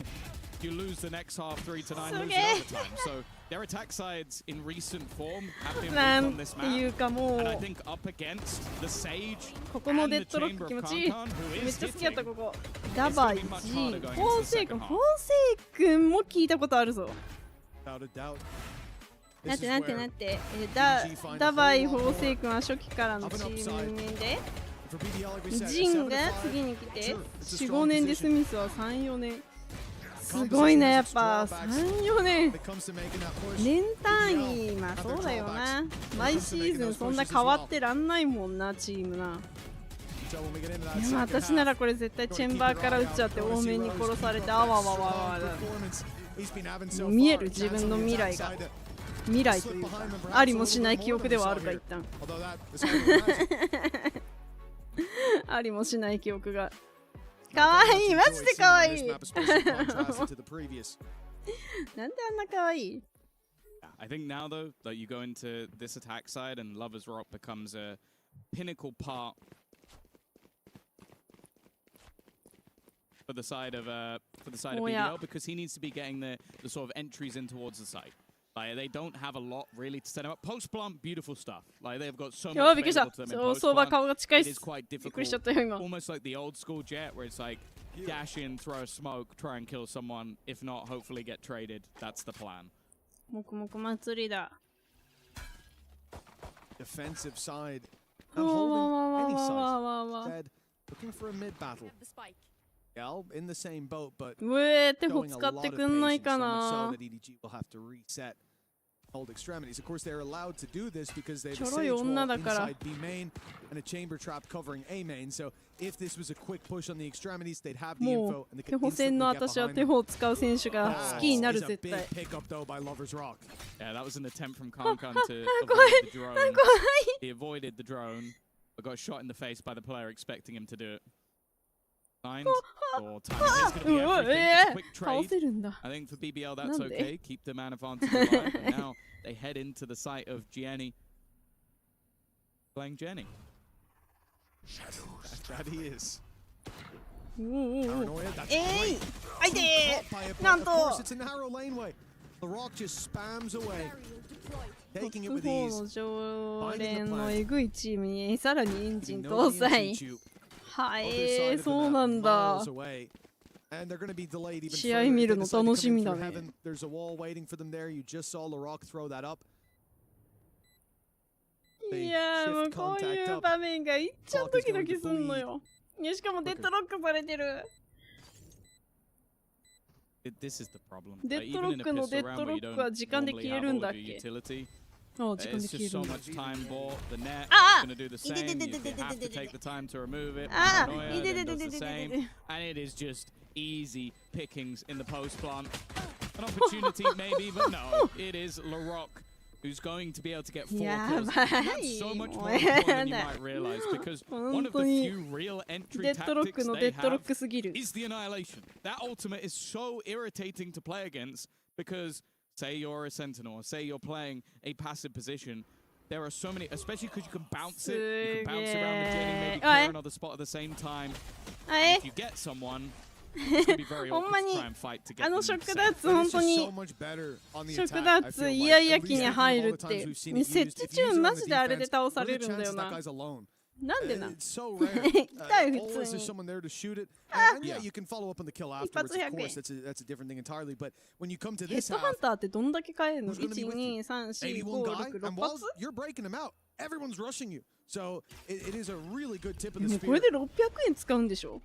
you lose the next half 3 to 9 lose overtime. So their attack sides in recent form have been on this map. And I think up against the Sage ここのデッドロック気持ちいい。めっちゃ好きやったここ。ダバイ G、フォンセイ君も聞いたことあるぞ。なんてダバイ法政君は初期からのチーム面でジンが次に来て 4,5 年でスミスは 3,4 年すごいなやっぱ 3,4 年年単位まあそうだよな毎シーズンそんな変わってらんないもんなチームな。でも私ならこれ絶対チェンバーから撃っちゃって多めに殺されてあわわわわ見える自分の未来が未来というかありもしない記憶ではあるか一旦ありもしない記憶がかわいいマジでかわいいなんであんなかわいいI think now though that you go into this attack side and Lover's Rock becomes a pinnacle part for the side of BBL because he needs to be getting the sort of entries in towards the site. Like, they don't have a lot really to set him up. Post plant, beautiful stuff. Like they've got so much available to them in post plant. It is quite difficult, almost like the old school Jet, where it's like dash in, throw a smoke, try and kill someone. If not, hopefully get traded. That's the plan. もくもく祭りだ。defensive side and holding any side. Instead, looking for a mid battle. Gal in the same boat, but showing a lot of patience, so much so that EDG will have to reset hold extremities. Of course, they're allowed to do this because they have a sage wall inside B main and a chamber trap covering A main. So if this was a quick push on the extremities, they'd have the info and they could instantly get behind them. Is a big pickup though by Lover's Rock. Yeah, that was an attempt from Kankan to avoid the drone. He avoided the drone, but got shot in the face by the player expecting him to do it. Or time is going to be everything. Just quick trade. I think for BBL that's okay. Keep the man advantage alive. But now they head into the site of Jenny. Playing Jenny. That he is. Paranoia, that's great. Of course, it's a narrow laneway. The Rock just spams away. Taking it with ease. 常連のエグいチームにさらにエンジン搭載。はい、そうなんだ。試合見るの楽しみだね。いやー、もうこういう場面がいっちゃドキドキすんのよ。しかもデッドロックされてる。デッドロックのデッドロックは時間で消えるんだっけ？It's just so much time ball. The net is going to do the same. You have to take the time to remove it. Paranoia then does the same. And it is just easy pickings in the post plant. An opportunity maybe, but no. It is LaRock who's going to be able to get 4 kills. That's so much more important than you might realize because one of the few real entry tactics they have is the annihilation. That ultimate is so irritating to play against because say you're a Sentinel, say you're playing a passive position, there are so many, especially because you can bounce it, you can bounce around the Jenny, maybe clear another spot at the same time. If you get someone, it's going to be very awkward to try and fight to get them. ショックダーツ本当にショックダーツイヤイヤ期に入るって設置中マジであれで倒されるんだよな。なんでなん痛い普通に。ヘッドハンターってどんだけ買えるの ?1、2、3、4、5、6、6発これで600円使うんでしょ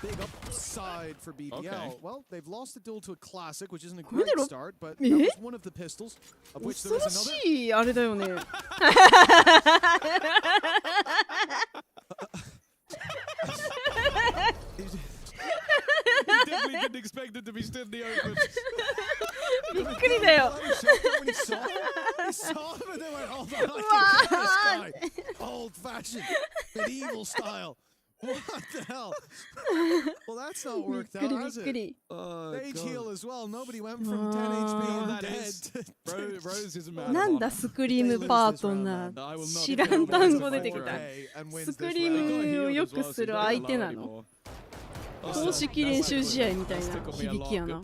Big upside for BBL. Well, they've lost the duel to a classic, which isn't a great start, but that was one of the pistols, of which there was another. 恐ろしいあれだよね。He definitely didn't expect it to be stood in the open. びっくりだよ。He saw him and they went, hold on, I can kill this guy. Old-fashioned, medieval style. What the hell? Well, that's not worked out, has it? Stage heal as well. Nobody went from 10 HP and dead. Rose is a man. なんだスクリームパートナー。知らん単語出てきた。スクリームをよくする相手なの。公式練習試合みたいな響きやな。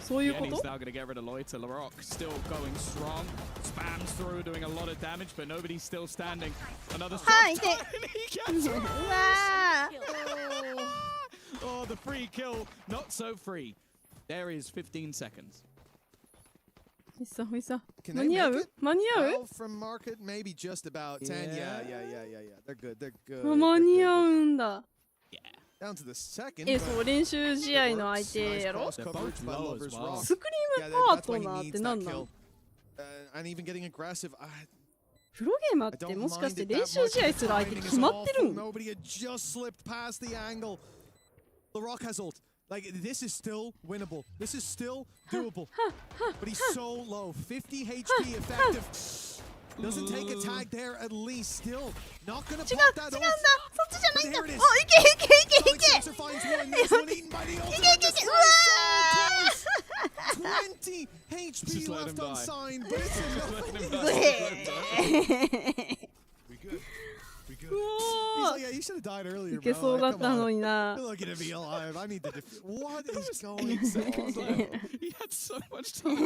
そういうこと now going to get rid of Loiter. LaRock still going strong. Spams through, doing a lot of damage, but nobody's still standing. Another strong time, and he gets it. Oh, the free kill. Not so free. There is 15 seconds. 間に合う間に合う From market, maybe just about 10. Yeah. They're good. They're good. 間に合うんだ。Down to the second. そう練習試合の相手やろ。スクリームパートナーって何なの？プロゲーマーってもしかして練習試合する相手決まってるの？ Like, this is still winnable. This is still doable. But he's so low. 50 HP effective. Doesn't take a tag there at least. Still not gonna pop that off. そっちじゃないんだ。お、いけいけいけいけ。Alexander finds one. This one eaten by the ultimate. This one so close. 20 HP left unsigned, but it's enough. We good. He's like, yeah, you should have died earlier, bro. いけそうだったのにな。 You're lucky to be alive. I need to What is going on? He had so much time.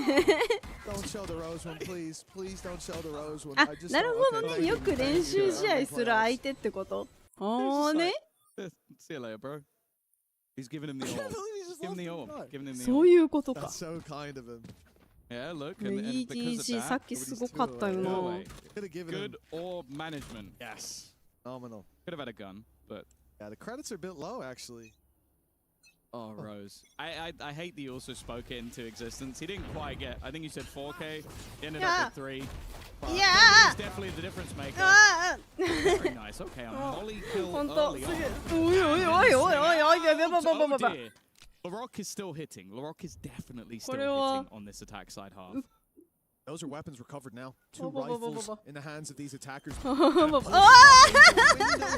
Don't show the rose one, please. Please don't show the rose one. あ、なるほどね。よく練習試合する相手ってこと。ああね。See you later, bro. He's giving him the orb. Give him the orb. Give him the orb. そういうことか。That's so kind of him. Yeah, look, ね and because EDG of さ that, っきすごかったよ no な way. Could have given him. Good orb management. Yes. Phenomenal. Could have had a gun, but Yeah, the credits are a bit low, actually. oh, Rose. I hate that you also spoke it into existence. He didn't quite get. I think you said 4K. He ended up with 3. But Yeah. he's definitely the difference maker. あ Very nice. Okay, a molly kill ほんと early す on. ぐおいおいおいおいおいおいやばばば Oh ばば dear. LaRock is still hitting. LaRock is definitely still これは hitting on this attack side half. Those are weapons recovered now. 2 Ba, ba, ba, ba, rifles ba. in the hands of these attackers. ばば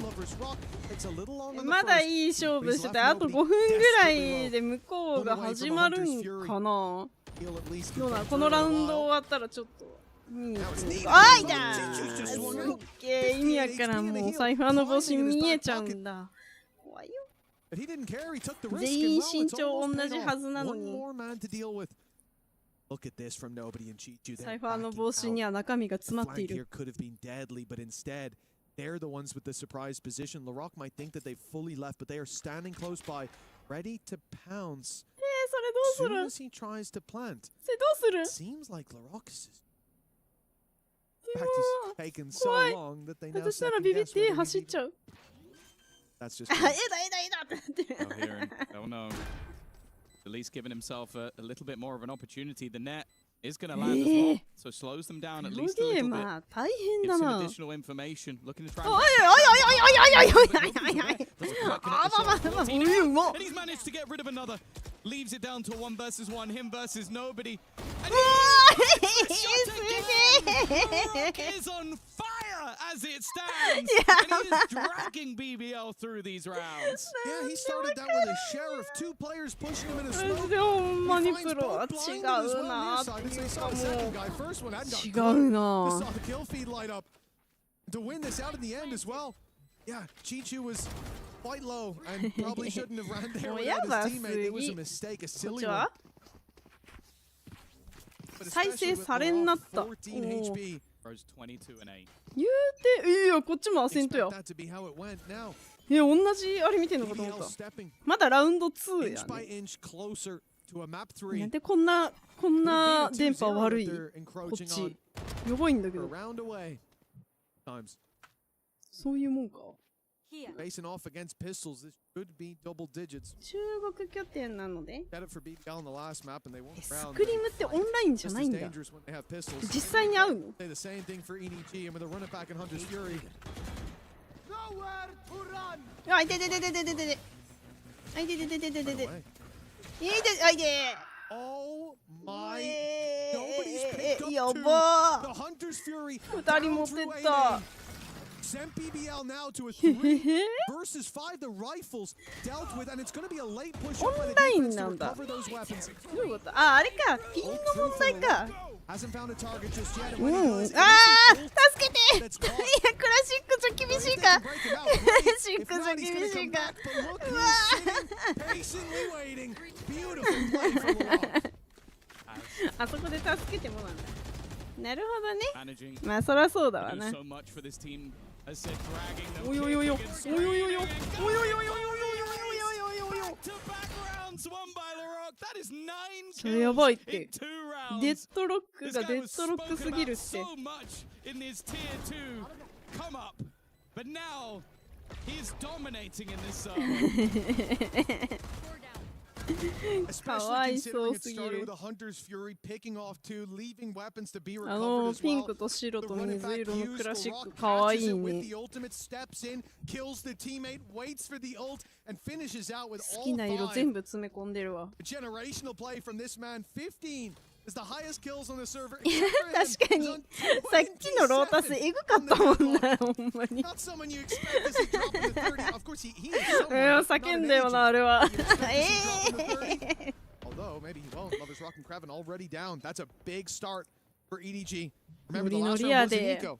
Lovers Rock. It's a little long on the まだ first. いい勝負しててあと5分ぐらいで向こうが始まるんかな He'll at least どうなん protect この her ラ a ウンド while. 終わったらちょっと見に行くのか That was あいだ neat. すっげえ意味わからんもう財布の帽子見えちゃうんだ怖いよ But he didn't care. He took the risk. 全員 and well, 身 it's 長 almost 同 paid じ off. はずなの One に more man to deal with. Look at this from nobody and cheat you. 財布の帽子には中身が詰まってい Flank here る could have been deadly, but instead, they're the ones with the surprise position. LaRock might think that they've fully left, but they are standing close by, ready to pounce. それど As うす soon る as he tries to plant, それどう it する seems like LaRock is just. In fact, he's taken so Why? long that they now 私なら second ビビっ guess て whether he's 走っ even- ちゃう That's just えだえだえだってなってる Oh, hearing. Oh no. At least giving himself a little bit more of an opportunity. The net is going to land as well, so slows them down at プロ least a ゲー little bit. マー大変 Gives だ some な additional information. Looking to try おい and おいおいおいおいおいおいおいおいおい Doesn't quite connect あまあまあ the まあ shot. うまっ And he's managed to get rid of another. Leaves it down to a 1 versus 1. Him versus nobody. And う he わすげえ Rock is on fire as it stands. And he is dragging BBL through these rounds. Yeah, he started that with a sheriff, 2 players pushing him in a マジ smoke. でほんま He に finds プロは both 違 blinded as う well な on って their side. いう They か saw も the second う guy. First one hadn't got 違 good. う They な saw the kill feed light up. To win this out in the end as well. Yeah, Chichu was quite low and probably shouldn't have ran there もう without やば his す teammate. It was a ぎ mistake, a こっ silly ち one. は But 再 especially 生 with されんなっ LaRock, た 14 HP. Rose 22 and 8. 言うていやこっちもアセント Expect や that to be how it went now. 同じあれ見てんのかと思っ BBL た stepping まだラウンド2 inch や by ね inch closer to a map な 3. んでこんな電波悪い They're こっ encroaching ち on やばいんだけ a ど round away. Times そういうもんか facing off against pistols. This should be double digits. 中国拠点なので Had it for BBL on the last map, and they won't ス round. クリームってオンラインじゃ Just ない as んだ dangerous when they have pistols. 実際に会うの Say the same thing for EDG, and with a run it back in Hunter's Fury. あいてててててててあいてててててて Right て away. いいてあいて Oh my! Nobody's picked up や two. ば The Hunter's Fury 二人持 down って through っ A た sent BBL now to a へ 3 へ versus 5. The rifles dealt with, and it's going to be a late push up by the オンライン defense な to んだ recover those weapons. どういうことあれかピンの問題か Hasn't found a target just yet. う And ん when he does, あー助けていや That's クラ caught. シックちょ厳しいか Break him out. クラシッ If クちょ not, he's 厳 going to しい come か back. But look, he's sitting, patiently waiting. Beautiful play from LaRock. あそこで助けてもなんだなるほどね Managing まあそりゃそうだわ do な so much for this team. As said, dragging them. おいおいおいおい kicking おいおいおいおい against おいおいおいおいおいおいおいおいおいおい back-to-back rounds won by LaRock. That is 9それやばいっ kills て in 2 rounds. デッドロック This が guy デ was ッドロック spoken すぎるっ about て so much in his tier 2 come up, but now he is dominating in this zone. かわ Especially いそ considering う it すぎ started る with a Hunter's Fury picking off 2, leaving weapons to be あ recovered の as ピン well. とと白 The と running 水 back 色の used クラシッ LaRock クかわい catches い it with ね the ultimate, steps in, kills the teammate, waits for the ult, and finishes out with 好き all な色 5. 全部詰め込んでるわ A generational play from this man. 15 is the highest kills on the server. 確かにさっきのロータスエグかったもんなほんまに Not someone you expect as he drop into 30. Of course, he is う someone, ん but not 叫ん an だよ agent. なあれは You expect to see drop into 30. Although, maybe he won't. Lovers Rock and Kraven already down. That's a big start for EDG. Remember, the last round was an eco.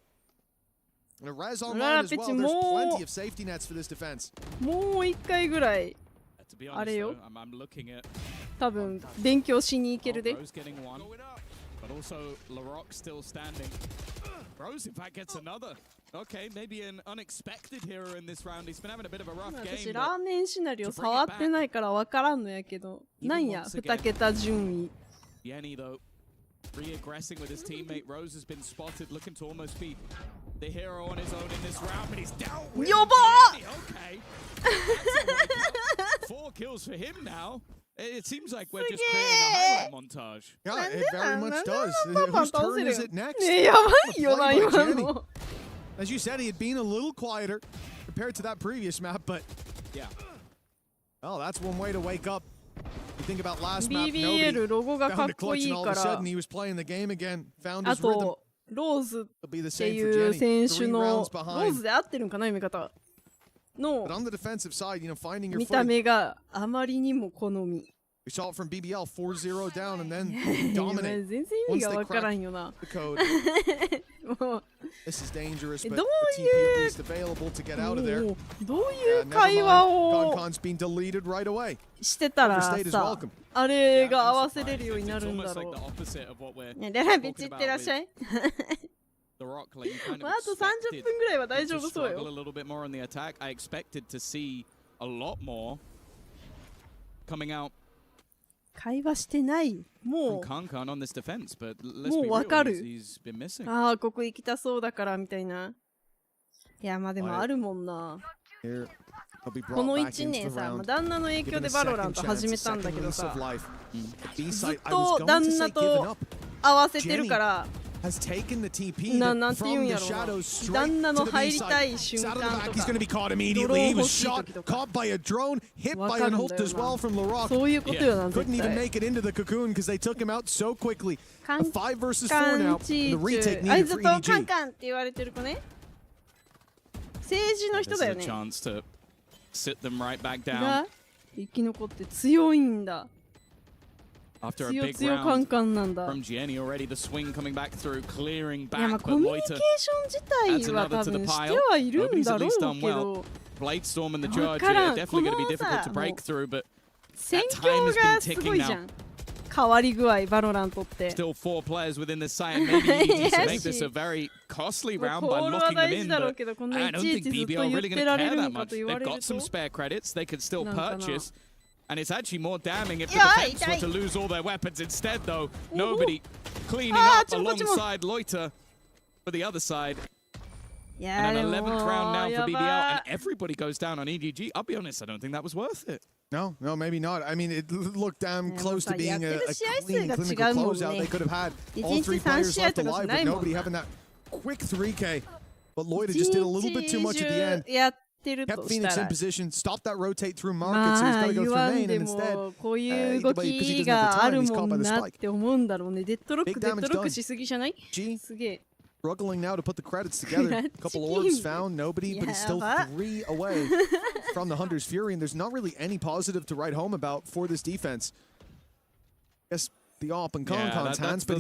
And a res online as well. There's plenty of safety nets for this defense. もう一回ぐらい To be honest, あれよ though, I'm looking at 多分勉強しに行けるで Rose getting one, but also LaRock still standing. Rose, in fact, gets another. Okay, maybe an unexpected hero in this round. He's been having a bit of a rough 私 game. ラー But メンシナリオ触ってないから分からんのやけどなんや2桁順位 Yenny, though, Re-aggressing with his teammate. Rose has been spotted, looking to almost be the hero on his own in this round, but he's down with Gianni. Okay. 4 kills for him now. It seems like we're just creating a highlight montage. Yeah, it very much does. Whose turn is it next? As you said, he had been a little quieter compared to that previous map, but yeah. Oh, that's one way to wake up. You think about last map, nobody found a clutch, and all of a sudden he was playing the game again, found his rhythm. ローズっていう選手のローズで合ってるんかな読み方の見た目があまりにも好み。We saw it from BBL 4-0 down and then dominate. 全然意味がわからんよな。もう This is dangerous, but どう the TP いう at least available to get out of there. どういう会話を Concon's been deleted right away. してたらさ、あれが合わせれるようになるんだろう。ね、レラビッチ行ってらっしゃい。あと30分ぐらいは大丈夫そうよ。I expected to see a lot more coming out. 会話してない。もうわかる。ああ、ここ行きたそうだからみたいな。いや、まあでもあるもんな。この1年さ、旦那の影響でバロラント始めたんだけどさ、ずっと旦那と合わせてるから、なんて言うんやろうな、旦那の入りたい瞬間とか、ドローン欲しい時とか、わかるんだよな。そういうことよな、絶対。カンチーチュ、あいつとカンカンって言われてる子ね。政治の人だよね。が生き残って強いんだ。強カンカンなんだ。いや、まあコミュニケーション自体は多分してはいるんだろうけど、わからん。このさ、戦況がすごいじゃん。変わり具合、バロラントって。コールは大事だろうけど、こんないちいちずっと言ってられるのかと言われると。And it's actually more damning if the defense were to lose all their weapons instead, though. Nobody cleaning up alongside Loiter for the other side. And an 11th round now for BBL, and everybody goes down on EDG. I'll be honest, I don't think that was worth it. No, maybe not. I mean, it looked damn close to being a clean, clinical closeout. They could have had all 3 players left alive, but nobody having that quick 3K. But Loiter just did a little bit too much at the end. Kept Phoenix in position, stopped that rotate through market, so he's got to go through main, and instead, こういう動きがあるもんなって思うんだろうね。デッドロックしすぎじゃない？すげえ。Struggling now to put the credits together. A couple orbs found, nobody, but he's still 3 away from the Hunter's Fury, and there's not really any positive to write home about for this defense. I guess the AWP in Concon's hands, but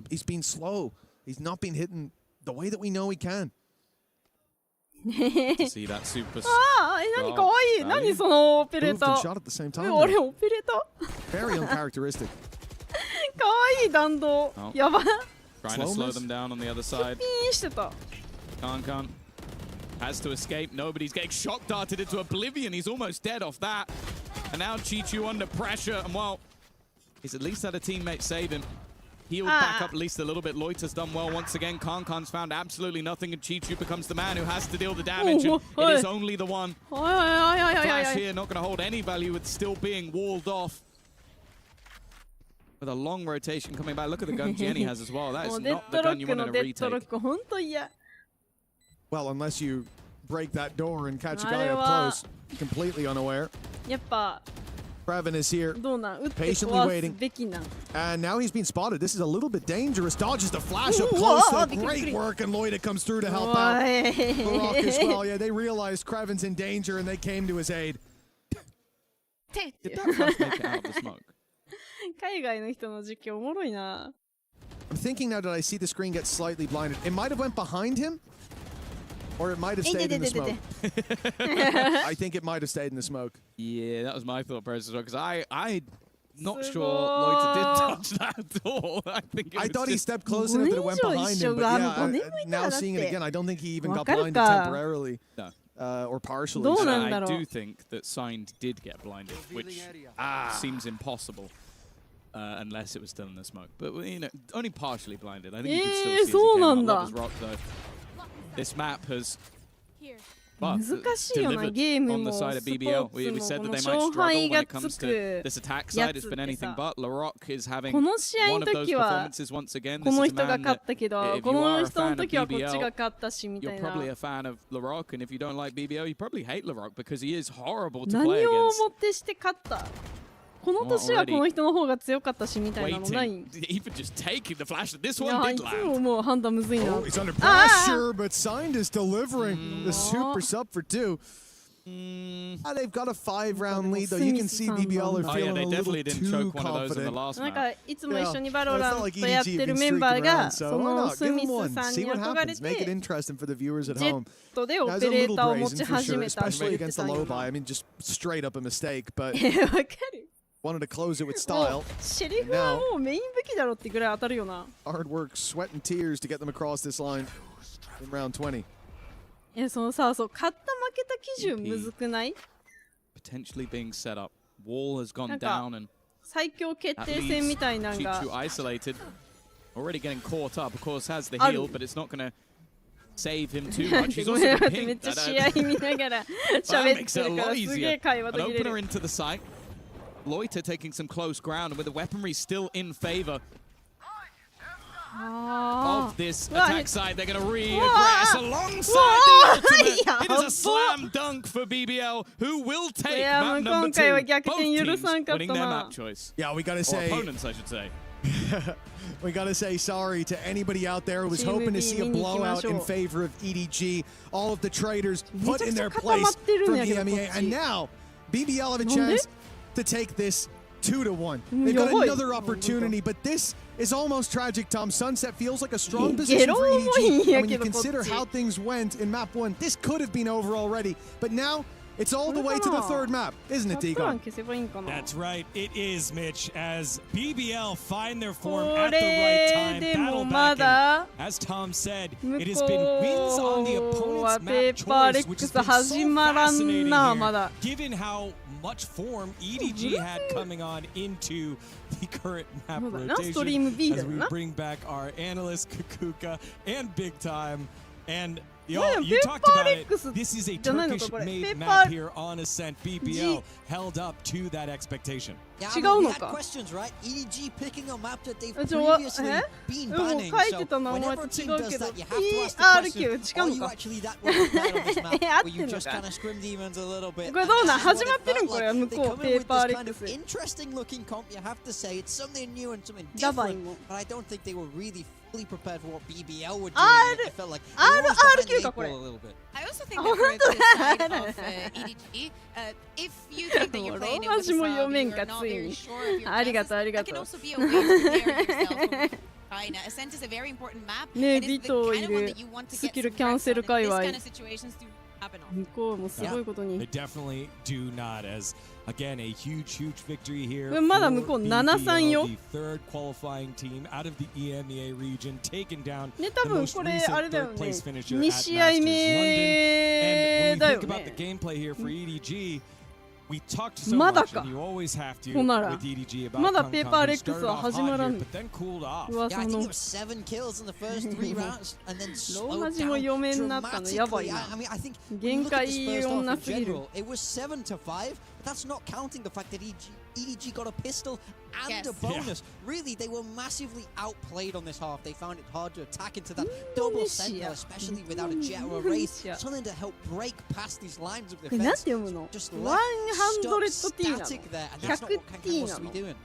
he's been slow. He's not been hitting the way that we know he can. To see that super ああ、何かわいい。何そのオペレーター。あれオペレーター Very uncharacteristic. かわいい弾道。やば。Trying to slow them down on the other side. ピンしてた。Concon has to escape. Nobody's getting shock darted into oblivion. He's almost dead off that. And now Chichu under pressure. And well, he's at least had a teammate save him. Healed back up at least a little bit. Loiter's done well once again. Concon's found absolutely nothing, and Chichu becomes the man who has to deal the damage. And it is only the one. Flash here, not going to hold any value with still being walled off. With a long rotation coming back. Look at the gun Jenny has as well. That is not the gun you want to retake. Well, unless you break that door and catch a guy up close, completely unaware. Kraven is here, patiently waiting, and now he's been spotted. This is a little bit dangerous. Dodges the flash up close, though. Great work, and Loiter comes through to help out. Barak as well. Yeah, they realized Kraven's in danger, and they came to his aid. Did that flash make it out of the smoke? 海外の人の実況おもろいな。I'm thinking now that I see the screen get slightly blinded. It might have went behind him, or it might have stayed in the smoke. I think it might have stayed in the smoke. Yeah, that was my thought process as well, because I'm not sure Loiter did touch that at all. I thought he stepped close enough that it went behind him, but yeah, now seeing it again, I don't think he even got blinded temporarily. No. Or partially. I do think that Signed did get blinded, which seems impossible. unless it was still in the smoke. But you know, only partially blinded. I think you could still see as he came out. Lover's Rock, though. This map has delivered on the side of BBL. We said that they might struggle when it comes to this attack side. It's been anything but. LaRock is having one of those performances once again. This is a man that, if you are a fan of BBL, you're probably a fan of LaRock, and if you don't like BBL, you probably hate LaRock because he is horrible to play against. この年はこの人の方が強かったしみたいなのない。Even just taking the flash that this い one や、 did いつ land. ももう判断むずいな。Oh, he's under pressure, but Signed is delivering the super sub for 2. They've got a 5-round lead, though. You can see BBL are feeling a little too confident. なんかいつも一緒にバロラントやってるメンバーがそのスミスさんに憧れてジェットでオペレーターを持ち始めたって言ってたんよな。I mean, just straight up a mistake, but わかる。wanted to close it with style. シェリフはもうメイン武器だろってぐらい当たるよな。Hard work, sweat and tears to get them across this line in round 20. そのさ、そう勝った負けた基準むずくない？ Potentially being set up. Wall has gone down and 最強決定戦みたいなのが isolated. Already getting caught up. Of course has the heal, but it's not going to save him too much. He's also been めっ pinked. ちゃ試合見ながら喋ってるからすげえ会話途切れ An opener る。 into the site. Loiter taking some close ground, and with the weaponry still in favor of this attack side, they're going to re-aggress alongside the ultimate. It is a slam dunk for BBL, who will take map number 2. Both teams winning their map choice. Yeah, we gotta Or say, opponents, I should say. we gotta say sorry to anybody out there who was hoping to see a blowout in favor of EDG. All of the traders put in their place from EMEA, and now BBL have a chance to take this 2-1. They've got another opportunity, but this is almost tragic, Tom. Sunset feels like a strong position for EDG. And when you consider how things went in map 1, this could have been over already. But now, it's all the way to the 3rd map, isn't it, Deacon? That's right, it is, Mitch, as BBL find their form at the right time, battle back, and as Tom said, it has been wins on the opponent's map choice, which has been so fascinating here, given how much form EDG had coming on into the current map rotation, as we bring back our analyst, Kukuka, and Big Time, and you talked about it. This is a Turkish-made map here on Ascent. BBL held up to that expectation. Yeah, I mean, we had questions, right? EDG picking a map that they've previously been banning. So whenever a team does that, you have to ask the question, are you actually that well prepared on this map? Or you just kind of scrim demons a little bit? They come in with this kind of interesting looking comp, you have to say. It's something new and something different. But I don't think they were really fully prepared for what BBL would do. I felt like they were almost behind the eight ball a little bit. I also think that for the side of EDG, if you think that you're playing it with a sub, you're not very sure of your chances, that can also be a way to prepare yourself for China. Ascent is a very important map, and it's the kind of one that you want to get some reps on in this kind of situations to happen on. They definitely do not, as again a huge victory here for 7-3 よ the third qualifying team out of the EMEA region, taken down ね、 the 多分 most これ recent あれだよ third ね place finisher 2 at 試合 Masters London. 目 And だ when よ we think about the ね gameplay here for EDG, we talked so まだ much, か and you always have to ほなら with EDG about まだ Kung ペー Kung, パー who レックス started は off 始ま hot ら here, ん but then cooled off. Yeah, I 噂 think の there were 7 kills in the first 3 rounds, and then ロー slowed マ字も down 読めになったのやばい dramatically. な I mean, I think when you 限 look at this 界 first half 女 in すぎる general, it was 7-5, but that's not counting the fact that EDG got a pistol and a bonus. Really, they were massively outplayed on this half. They found it hard to attack into that double sentinel, especially without a jet or a wraith. Something to help break past these lines of これなん defense. て読むの Just 100T left なの static there, and that's not what Kankan wants to be doing.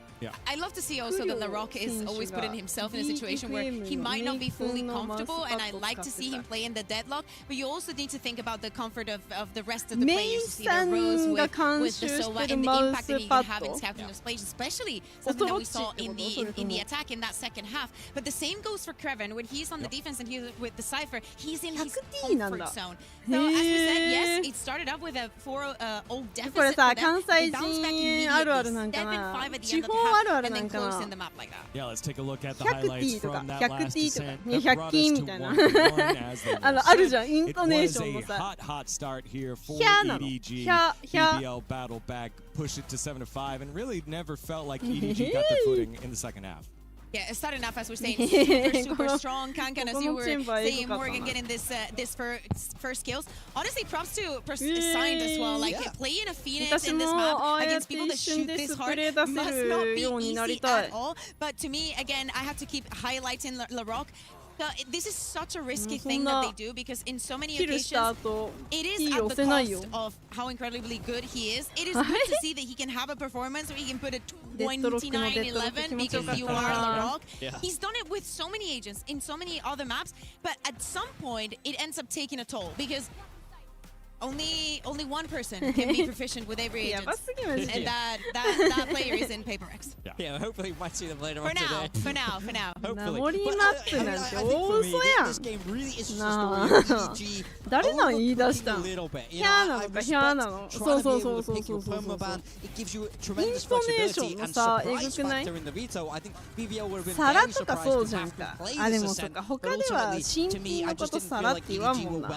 I love to see also that LaRock is always putting himself in a situation where he might not be fully comfortable, and I like to see him play in the deadlock, but you also need to think about the comfort of the rest of the players. You see the Rose with the Sova and the impact that he can have in scouting those plays, especially something that we saw in the attack in that second half. But the same goes for Kreven. When he's on the defense and he's with the Cypher, he's in his comfort zone. So as we said, yes, it started off with a 4-0 deficit これさ、 for them. 関西 They bounced back 人あるある immediately. なんか They've been 5 な at the 地 end of 方 the and then close in the map like that. Yeah, let's take a look at the highlights from that last descent. 100キみたいなあるじゃんイントネーションのさ hot start here for EDG. BBL battle back, push it to 7 to 5, and really never felt like EDG got their footing in the second half. Yeah, it started off as we're saying super strong. Kankan, as you were saying, Morgan getting this first kills. Honestly, props to Signed as well. Like playing a Phoenix in this map against people that shoot this hard must not be easy at all. But to me, again, I have to keep highlighting LaRock. This is such a risky thing that they do because in so many occasions it is at the cost of how incredibly good he is. It is good to see that he can have a performance where he can put a 29-11 because you are LaRock. He's done it with so many agents in so many other maps, but at some point it ends up taking a toll because only one person can be proficient with every agent, and that player is in Paper X. Yeah, hopefully we might see them later on today. For now. Hopefully. This game really is just a story of EDG. 誰の言い出したん？ヒャーなのかヒャーなの？そうそうそうそうそうそう。イントネーションのさ、えぐくない？皿とかそうじゃんか。あ、でもそっか、他では新品のこと皿って言わんもんな。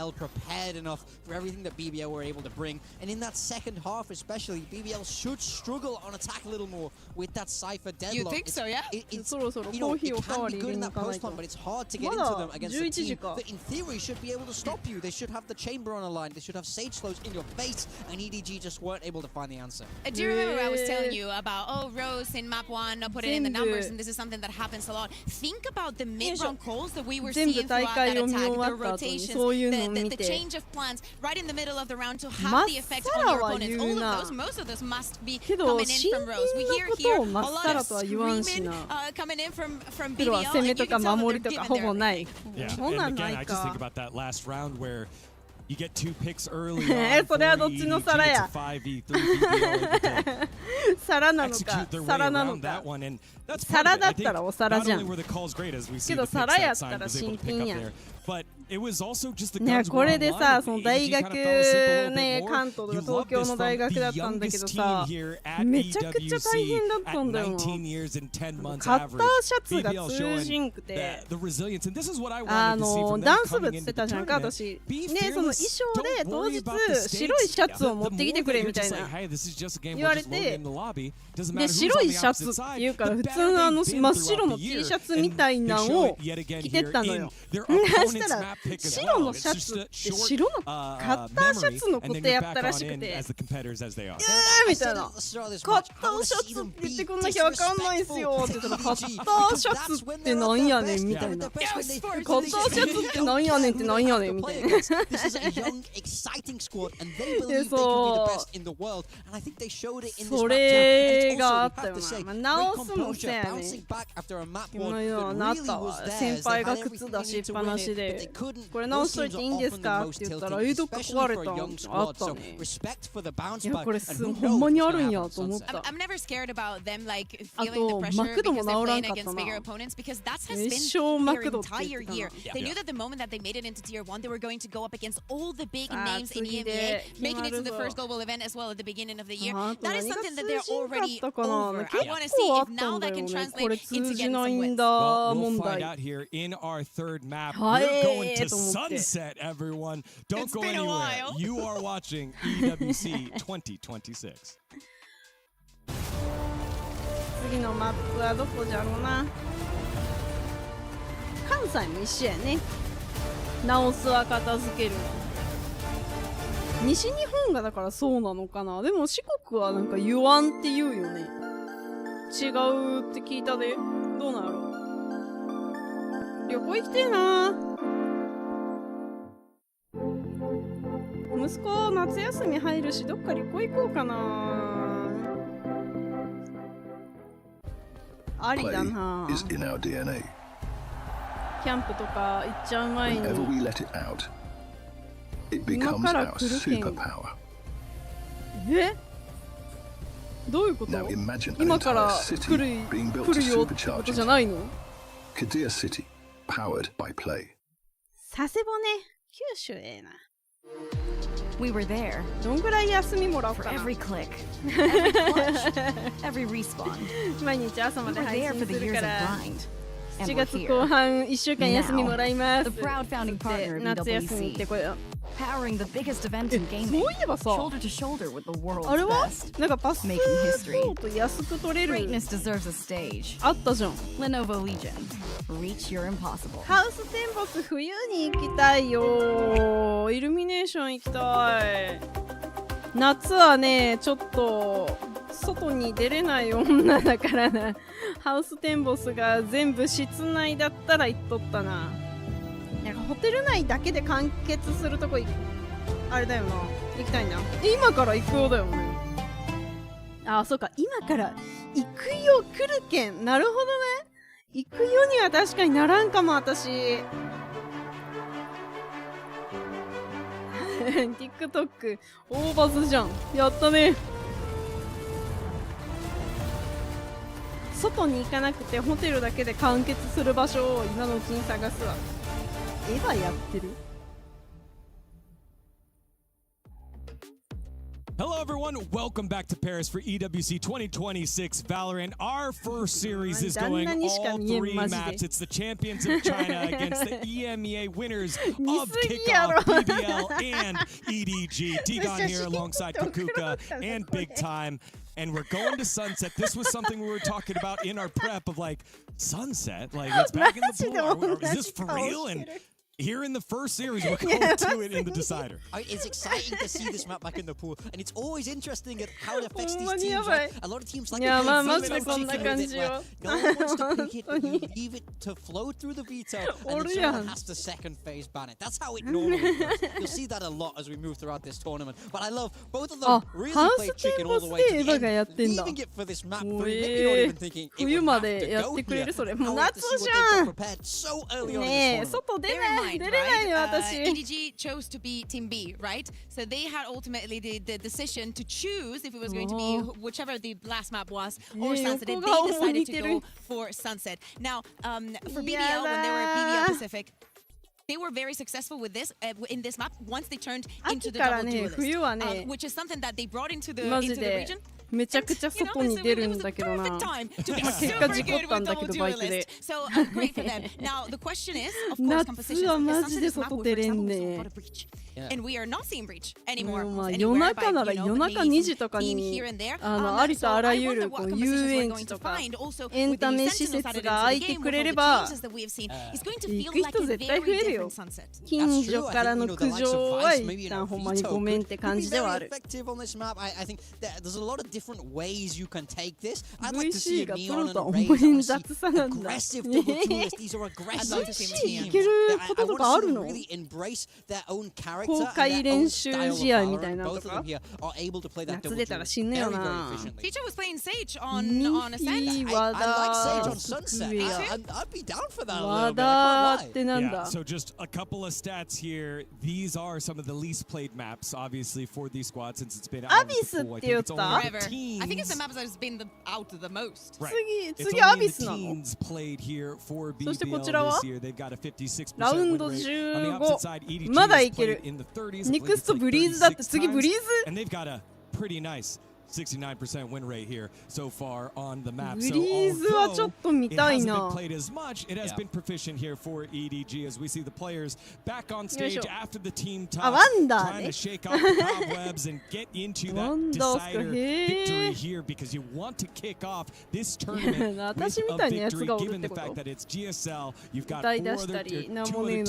that BBL were able to bring, and in that second half especially, BBL should struggle on attack a little more with that Cypher deadlock. You think so, yeah? It's you know, it can be good in that post hunt, but it's hard to get into them against a team that in theory should be able to stop you. They should have the chamber on a line, they should have Sage Slows in your face, and EDG just weren't able to find the answer. Do you remember I was telling you about, Rose in map 1, put it in the numbers, and this is something that happens a lot. Think about the mid-round calls that we were seeing throughout that attack, the rotations, the change of plans, right in the middle of the round to have the effect on your opponents. All of those, most of those must be coming in from Rose. We hear here a lot of screaming coming in from BBL, and you can tell that they're giving their Yeah, and again, I just think about that last round where you get 2 picks early on for EDG to 5v3 BBL. 皿なのか皿なのか皿だったらお皿じゃんけど皿やったら新品やんねこれでさその大学ね関東とか東京の大学だったんだけどさめちゃくちゃ大変だったんだよなカッターシャツが通じんくてダンス部って言ってたじゃんか私ねその衣装で当日白いシャツを持ってきてくれみたいな言われてで白いシャツっていうから普通の真っ白の T シャツみたいなのを着てったのよそしたら白のシャツって白のカッターシャツのことやったらしくてみたいなカッターシャツって言ってくんなきゃわかんないっすよって言ったらカッターシャツってなんやねんみたいなカッターシャツってなんやねんってなんやねんみたいなでそうそれがあったよな直すもせやねこのようなったわ先輩が靴出しっぱなしでこれ直しといていいんですかって言ったらどっか壊れたんあったねいやこれほんまにあるんやと思ったあとマクドも直らんかったな一生マクドって言ってたな They knew that the moment that they made it into tier 1 they were going to go up against all the big names in EMEA making it to the first global event as well at the beginning of the year that is something that they're already over I want to see if now that can translate into getting some wins Well, we'll find out here in our third map. We're going to sunset, everyone. Don't go anywhere. You are watching EWC 2026. 次のマップはどこじゃろうな関西も一緒やね直すは片付ける西日本がだからそうなのかなでも四国はなんか言わんって言うよね違うって聞いたでどうなの旅行行きてえな息子夏休み入るしどっか旅行行こうかなありだなキャンプとか行っちゃう前に今から来るけんどういうこと今から来るよってことじゃないの佐世保ね九州ええな We were there どんぐらい休みもらおう for かな every click, every clutch, every respawn. 毎日朝ま We で were 配 there 信 for す the る years か of ら grind. 7 And we're 月 here, 後半1週間休みもらいます the proud founding で partner of 夏休みって EWC, これ powering the biggest event in そう gaming, いえばさ shoulder to shoulder with the world's あれは best. なんかパスポ Making ー history. ト安く取れる Greatness deserves a stage. あったじゃん Lenovo Legion, reach your impossible. ハウステンボス冬に行きたいよイルミネーション行きたい夏はねちょっと外に出れない女だからなハウステンボスが全部室内だったら行っとったななんかホテル内だけで完結するとこあれだよな行きたいな今から行くようだよねあそうか今から行くよ来るけんなるほどね行くよには確かにならんかも私TikTok 大バズじゃんやったね外に行かなくてホテルだけで完結する場所を今のうちに探すわエヴァやってるHello, everyone. Welcome back to Paris for EWC 2026 Valorant. Our first series is going all 3 maps. It's the champions of China against the EMEA winners of Kickoff, BBL, and EDG. Digon here alongside Kakuka and Big Time. And we're going to Sunset. This was something we were talking about in our prep of like, Sunset? Like, it's back in the pool. Is this for real? And here in the first series, we're going to it in the decider. It's exciting to see this map back in the pool, and it's always interesting at how it affects these teams. Right? A lot of teams like yeah, to no one wants to pick it, but you leave it to flow through the veto, and then someone has to second phase ban it. That's how it normally works. You'll see that a lot as we move throughout this tournament. But I love both of them really played chicken all the way to the end, leaving it for this map 3. Maybe not even thinking it would have to go here. I want to see what they've got prepared so early on in this tournament. EDG chose to be Team B, right? So they had ultimately the decision to choose if it was going to be whichever the last map was or Sunset. They decided to go for Sunset. Now, for BBL, when they were BBL Pacific, they were very successful with this in this map once they turned into the double duelist, which is something that they brought into the region. めちゃくちゃ外に出るんだけどな結果事故ったんだけどバイクで夏はマジで外出れんね夜中なら夜中2時とかにありとあらゆる遊園地とかエンタメ施設が空いてくれれば行く人絶対増えるよ近所からの苦情は一旦ほんまにごめんって感じではあるdifferent ways you can take this. I'd like to see a neon and aggressive double duelist. These are aggressive teams. I want to see them really embrace their own character and their own style of Valorant. Both of them here are able to play that double duelist very, very efficiently. Teacher was playing Sage on Ascent. I like Sage on Sunset. I'd be down for that a little bit. I can't lie. Yeah, so just a couple of stats here. These are some of the least played maps, obviously, for these squads since it's been out of the pool. I think it's only I think it's the maps that has been out the most. Right. It's only the teens played here for BBL this year. They've got a 56% win rate. On the opposite side, EDG is played in the 30s. Next Breeze だって次ブリーズ And they've got a pretty nice 69% win rate here so far on the map. ブリーズはちょっと見たいな。 It hasn't been played as much. It has been proficient here for EDG as we see the players back on stage after the team talks, trying to shake off the cobwebs and get into that decider victory here because you want to kick off this tournament with a victory given the fact that it's GSL. You've got 2 other teams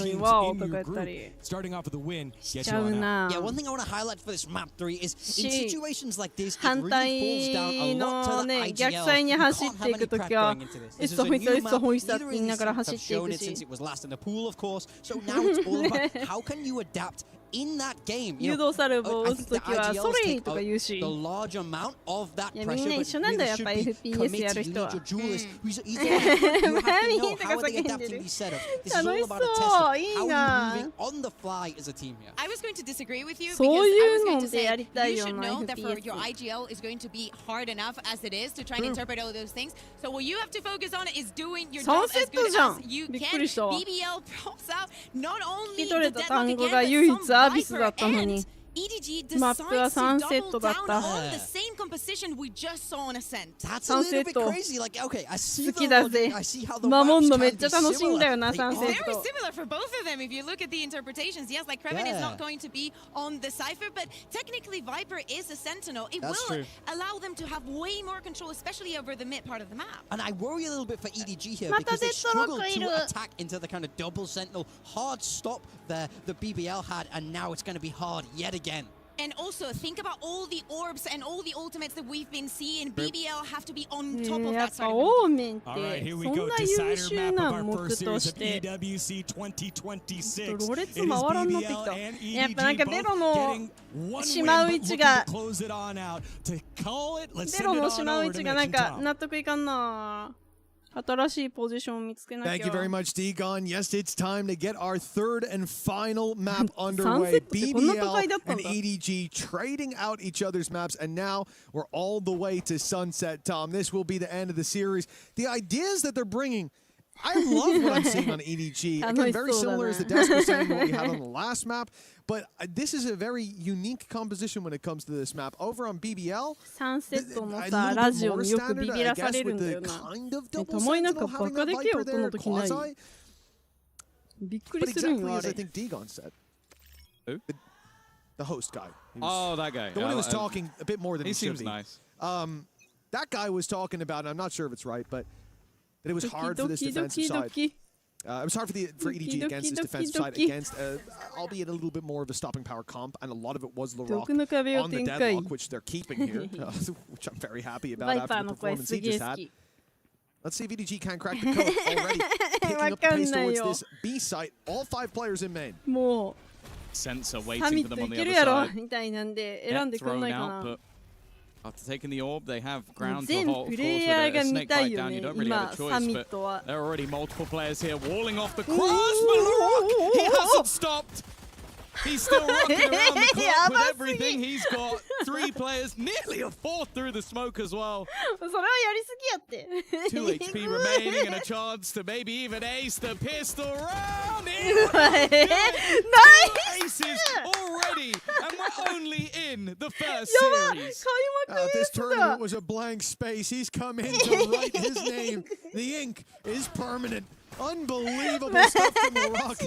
in your group starting off with a win. Get you on out. Yeah, one thing I want to highlight for this map 3 is in situations like this, 反対のね逆サイに走っていくときは「いっそほいさいっそほいさ」って言いながら走っていくし誘導されるを打つときはソレイとか言うしいやみんな一緒なんだよやっぱり FPS やる人はマミーとか叫んでる楽しそういいなそういうのでやりたいよな IGL is going to be hard enough as it is to try and interpret all those things. So what you have to focus on is doing your job as good as you can. BBL props out not only the deadlock again, but some viper and マップは3セットだった。好きだぜ。守んのめっちゃ楽しいんだよな、3セット。Technically, Viper is a sentinel. It will allow them to have way more control, especially over the mid part of the map. And I worry a little bit for EDG here because they struggled to attack into the kind of double sentinel. Hard stop there that BBL had, and now it's going to be hard yet again. And also, think about all the orbs and all the ultimates that we've been seeing. BBL have to be on top of that side. All right, here we go. Decider map of our first series of EWC 2026. It is BBL and EDG both getting one win, but looking to close it on out. To call it, let's send it on over to Mitch and Tom. 納得いかんな。新しいポジションを見つけなきゃ。 Thank you very much, Degon. Yes, it's time to get our third and final map underway. BBL and EDG trading out each other's maps, and now we're all the way to Sunset, Tom. This will be the end of the series. The ideas that they're bringing, I love what I'm seeing on EDG. Again, very similar as the desk was saying what we had on the last map. But this is a very unique composition when it comes to this map. Over on BBL, 3セットのさ、ラジオによくビビらされるんだよな。たまになんかバカでけえ音の時ない。びっくりするんよ、あれ。 I think Degon said. Who? The host guy. Oh, that guy. The one who was talking a bit more than he should be. Nice. That guy was talking about, and I'm not sure if it's right, but that it was hard for this defensive side. It was hard for EDG against this defensive side, against, albeit a little bit more of a stopping power comp, and a lot of it was LaRock on the deadlock, which they're keeping here, which I'm very happy about after the performance he just had. Let's see if EDG can crack the code already. Picking up the pace towards this B site. All 5 players in main. Sensor waiting for them on the other side. Get thrown out, but after taking the orb, they have ground to hold. Of course, with a snake bite down, you don't really have a choice, but there are already multiple players here walling off the cross, but LaRock, he hasn't stopped. He's still rocking around the clock with everything. He's got 3 players, nearly a 4th through the smoke as well. 2 HP remaining and a chance to maybe even ace the pistol round. Nice! Aces already, and we're only in the first series. This tournament was a blank space. He's come in to write his name. The ink is permanent. Unbelievable stuff from LaRock.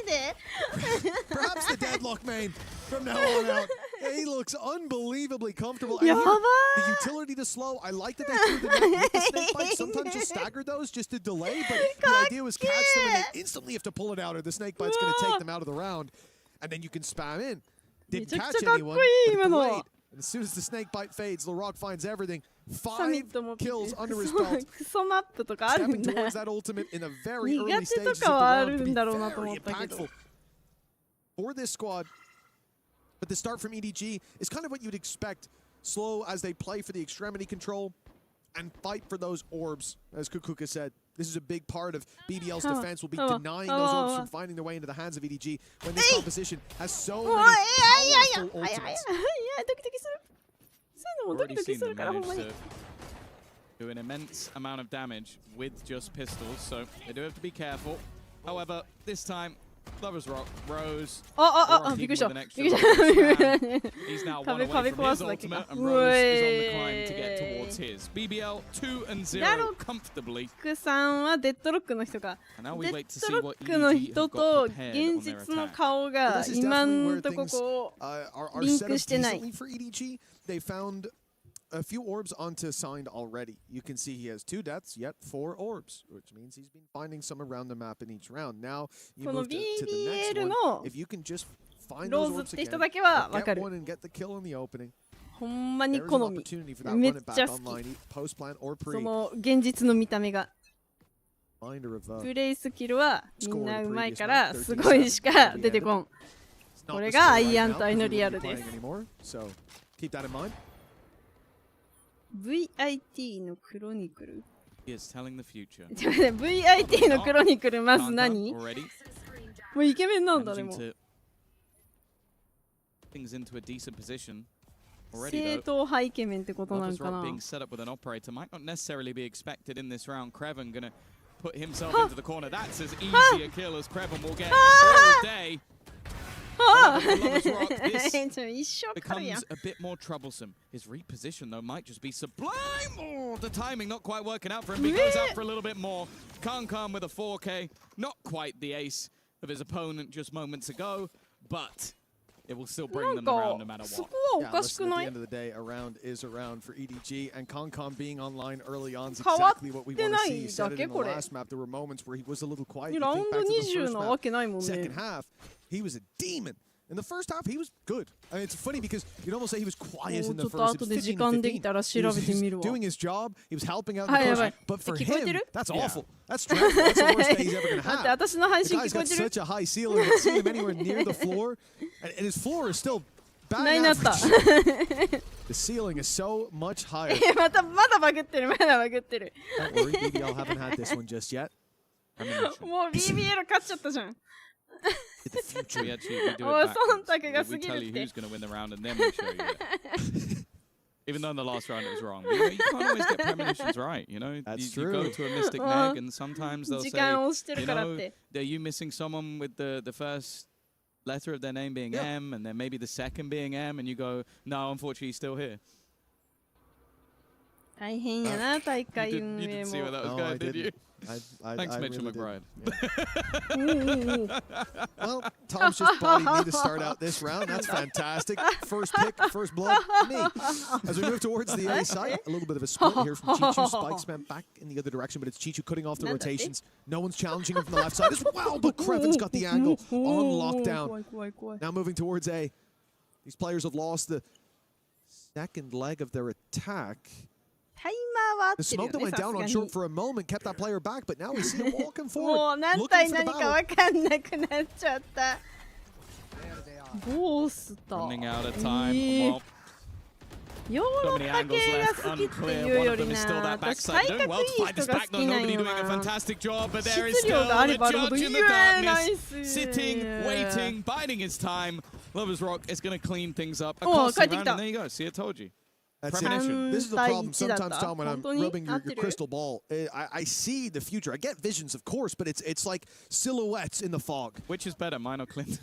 Perhaps the deadlock main from now on out. He looks unbelievably comfortable. The utility to slow, I like that they threw the net with the snake bite. Sometimes just staggered those just to delay, but the idea was catch them and they instantly have to pull it out or the snake bite's going to take them out of the round. And then you can spam in. Didn't catch anyone, but delayed. And as soon as the snake bite fades, LaRock finds everything. 5 kills under his belt. Stepping towards that ultimate in a very early stage of the round could be very impactful for this squad. But the start from EDG is kind of what you'd expect. Slow as they play for the extremity control and fight for those orbs, as Kukuka said. This is a big part of BBL's defense, will be denying those orbs from finding their way into the hands of EDG when this composition has so many powerful ultimates. Already seen them manage to do an immense amount of damage with just pistols, so they do have to be careful. However, this time, Lover's Rock, Rose,びっくりした。he's now one away from his ultimate, and Rose is on the climb to get towards his. BBL 2-0 comfortably. さんはデッドロックの人か。デッドロックの人と現実の顔が今んとここうリンクしてない。They found a few orbs onto signed already. You can see he has 2 deaths, yet 4 orbs, which means he's been finding some around the map in each round. Now you move to the next one. If you can just find those orbs again, get one and get the kill in the opening. ほんまに好み。めっちゃ好き。その現実の見た目が。プレイスキルはみんなうまいからすごいしか出てこん。これがアイアン隊のリアルです。Keep that in mind. VIT のクロニクル He is telling the future. VIT のクロニクルまず何？もうイケメンなんだでも。正統派イケメンってことなんかな。being set up with an operator might not necessarily be expected in this round. Kreven gonna put himself into the corner. That's as easy a kill as Kreven will get all day. This becomes a bit more troublesome. His reposition, though, might just be sublime. Oh, the timing not quite working out for him. He goes out for a little bit more. Can with a 4K. Not quite the ace of his opponent just moments ago, but it will still bring them around no matter what. Yeah, listen, at the end of the day, a round is a round for EDG, and Concom being online early on is exactly what we want to see. He said it in the last map. There were moments where he was a little quiet. You think back to the first map. Second half, he was a demon. In the first half, he was good. I mean, it's funny because you'd almost say he was quiet in the first. It was 15 he was doing his job. He was helping out the push. But for him, that's awful. That's dreadful. That's the worst day he's ever going to have. The guy's got such a high ceiling. I haven't seen him anywhere near the floor. And his floor is still bad average. The ceiling is so much higher. Don't worry, BBL haven't had this one just yet. The future. We do it backwards. We tell you who's going to win the round and then we show you it. Even though in the last round it was wrong. You can't always get premonitions right, you know? That's true. You go to a Mystic Meg and sometimes they'll say, you know, are you missing someone with the first letter of their name being M and then maybe the second being M and you go, no, unfortunately he's still here. You didn't see where that was going, did you? Thanks, Mitchell McBride. Yeah. Well, Tom's just bodied me to start out this round. That's fantastic. First pick, first blood, me. As we move towards the A side, a little bit of a split here from Chichu. Spikes man back in the other direction, but it's Chichu cutting off the rotations. No one's challenging him from the left side as well, but Krevin's got the angle on lockdown. Now moving towards A. These players have lost the second leg of their attack. The smoke that went down on short for a moment kept that player back, but now we see him walking forward. Looking for the battle. Running out of time. So many angles left unclear. One of them is still that backside. Doing well to fight this back, though. Nobody doing a fantastic job, but there is still the judge in the darkness, sitting, waiting, biding his time. Lover's Rock is going to clean things up. Across the round, and there you go. See, I told you. That's it. This is the problem sometimes, Tom, when I'm rubbing your crystal ball. I see the future. I get visions, of course, but it's like silhouettes in the fog. Which is better, mine or Clinton?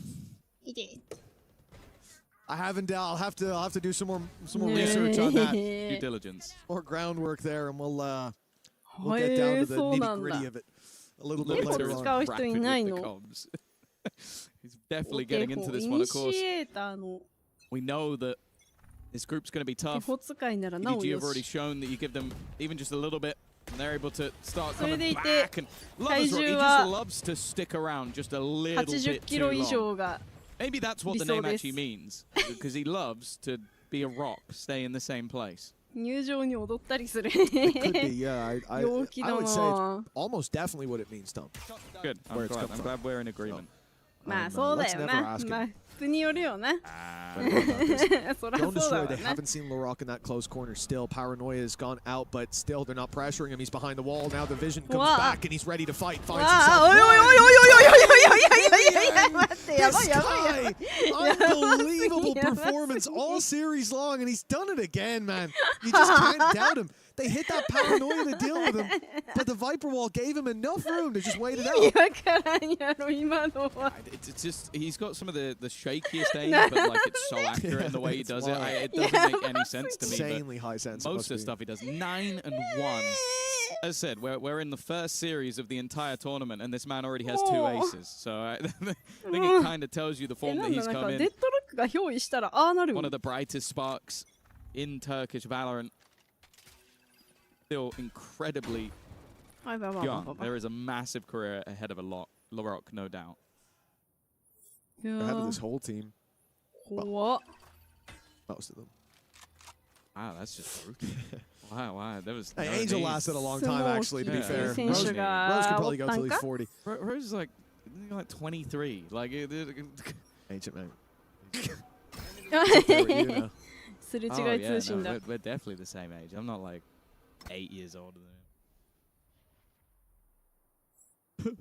I haven't. I'll have to do some more research on that. Due diligence. More groundwork there, and we'll get down to the nitty-gritty of it a little bit later on. He's definitely getting into this one, of course. We know that this group's going to be tough. EDG have already shown that you give them even just a little bit, and they're able to start coming back. And Lover's Rock, he just loves to stick around just a little bit too long. Maybe that's what the name actually means, because he loves to be a rock, stay in the same place. It could be, yeah. I would say it's almost definitely what it means, Tom. Good. I'm glad we're in agreement. Let's never ask him. Don't destroy. They haven't seen LaRock in that close corner still. Paranoia has gone out, but still they're not pressuring him. He's behind the wall. Now the vision comes back and he's ready to fight. Finds himself. This guy, unbelievable performance all series long, and he's done it again, man. You just can't doubt him. They hit that Paranoia to deal with him, but the Viper Wall gave him enough room to just wait it out. It's just, he's got some of the shakiest aim, but like it's so accurate in the way he does it. It doesn't make any sense to me. Insanely high sense. Most of the stuff he does, 9 and 1. As I said, we're in the first series of the entire tournament, and this man already has 2 aces. So I think it kind of tells you the form that he's come in. One of the brightest sparks in Turkish Valorant. Still incredibly young. There is a massive career ahead of LaRock, no doubt. Ahead of this whole team. What? Most of them. Wow, that's just brutal. Wow. There was Angel lasted a long time, actually, to be fair. Rose could probably go to at least 40. Rose is like 23. Like, Ancient man. We're definitely the same age. I'm not like 8 years older than him.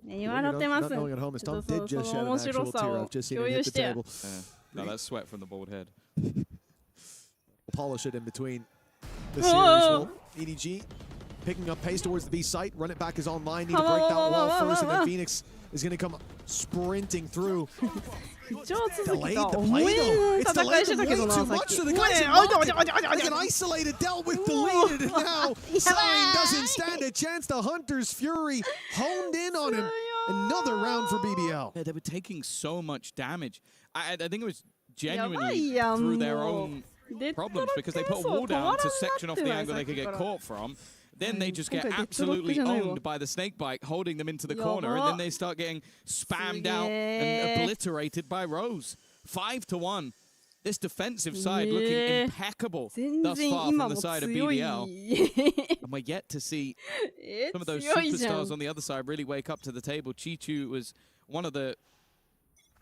言われてます。 Not knowing at home is Tom did just shed an actual tear. I've just seen him hit the table. No, that's sweat from the bald head. Polish it in between the series. Well, EDG picking up pace towards the B site. Run it back is online. Need to break that wall first, and then Phoenix is going to come sprinting through. Delayed the play though. It's delayed way too much for the guys in They get isolated, dealt with, deleted, and now Sign doesn't stand a chance. The Hunter's Fury honed in on him. Another round for BBL. Yeah, they were taking so much damage. I think it was genuinely through their own problems because they put a wall down to section off the angle they could get caught from. Then they just get absolutely owned by the snakebite, holding them into the corner, and then they start getting spammed out and obliterated by Rose. 5-1. This defensive side looking impeccable thus far from the side of BBL. And we're yet to see some of those superstars on the other side really wake up to the table. Chichu was one of the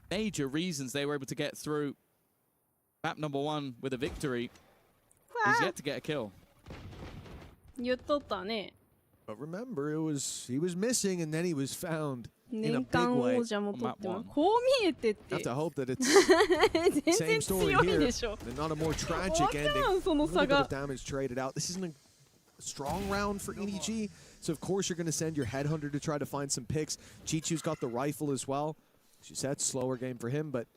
major reasons they were able to get through map number 1 with a victory. He's yet to get a kill. But remember, he was missing and then he was found in a big way. Have to hope that it's the same story here and not a more tragic ending. A little bit of damage traded out. This isn't a strong round for EDG, so of course you're going to send your headhunter to try to find some picks. Chichu's got the rifle as well. She said slower game for him, but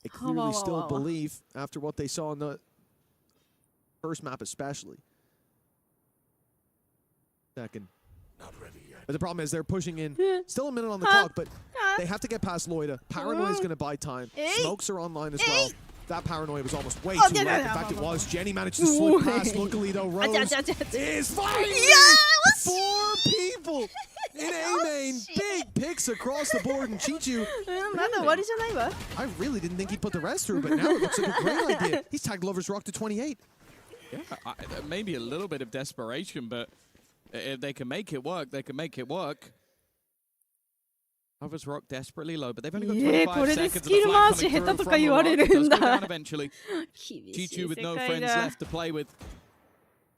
they clearly still believe after what they saw in the first map especially. Second. Not ready yet. But the problem is they're pushing in. Still a minute on the clock, but they have to get past Loida. Paranoia is going to buy time. Smokes are online as well. That Paranoia was almost way too late. In fact, it was. Jenny managed to slip past. Luckily, though, Rose is fighting 4 people in A main. Big picks across the board, and Chichu. I really didn't think he'd put the rest through, but now it looks like a great idea. He's tagged Lover's Rock to 28. Yeah, maybe a little bit of desperation, but if they can make it work, they can make it work. Lover's Rock desperately low, but they've only got 25 seconds of the flag coming through from the rock. It does go down eventually. Chichu with no friends left to play with.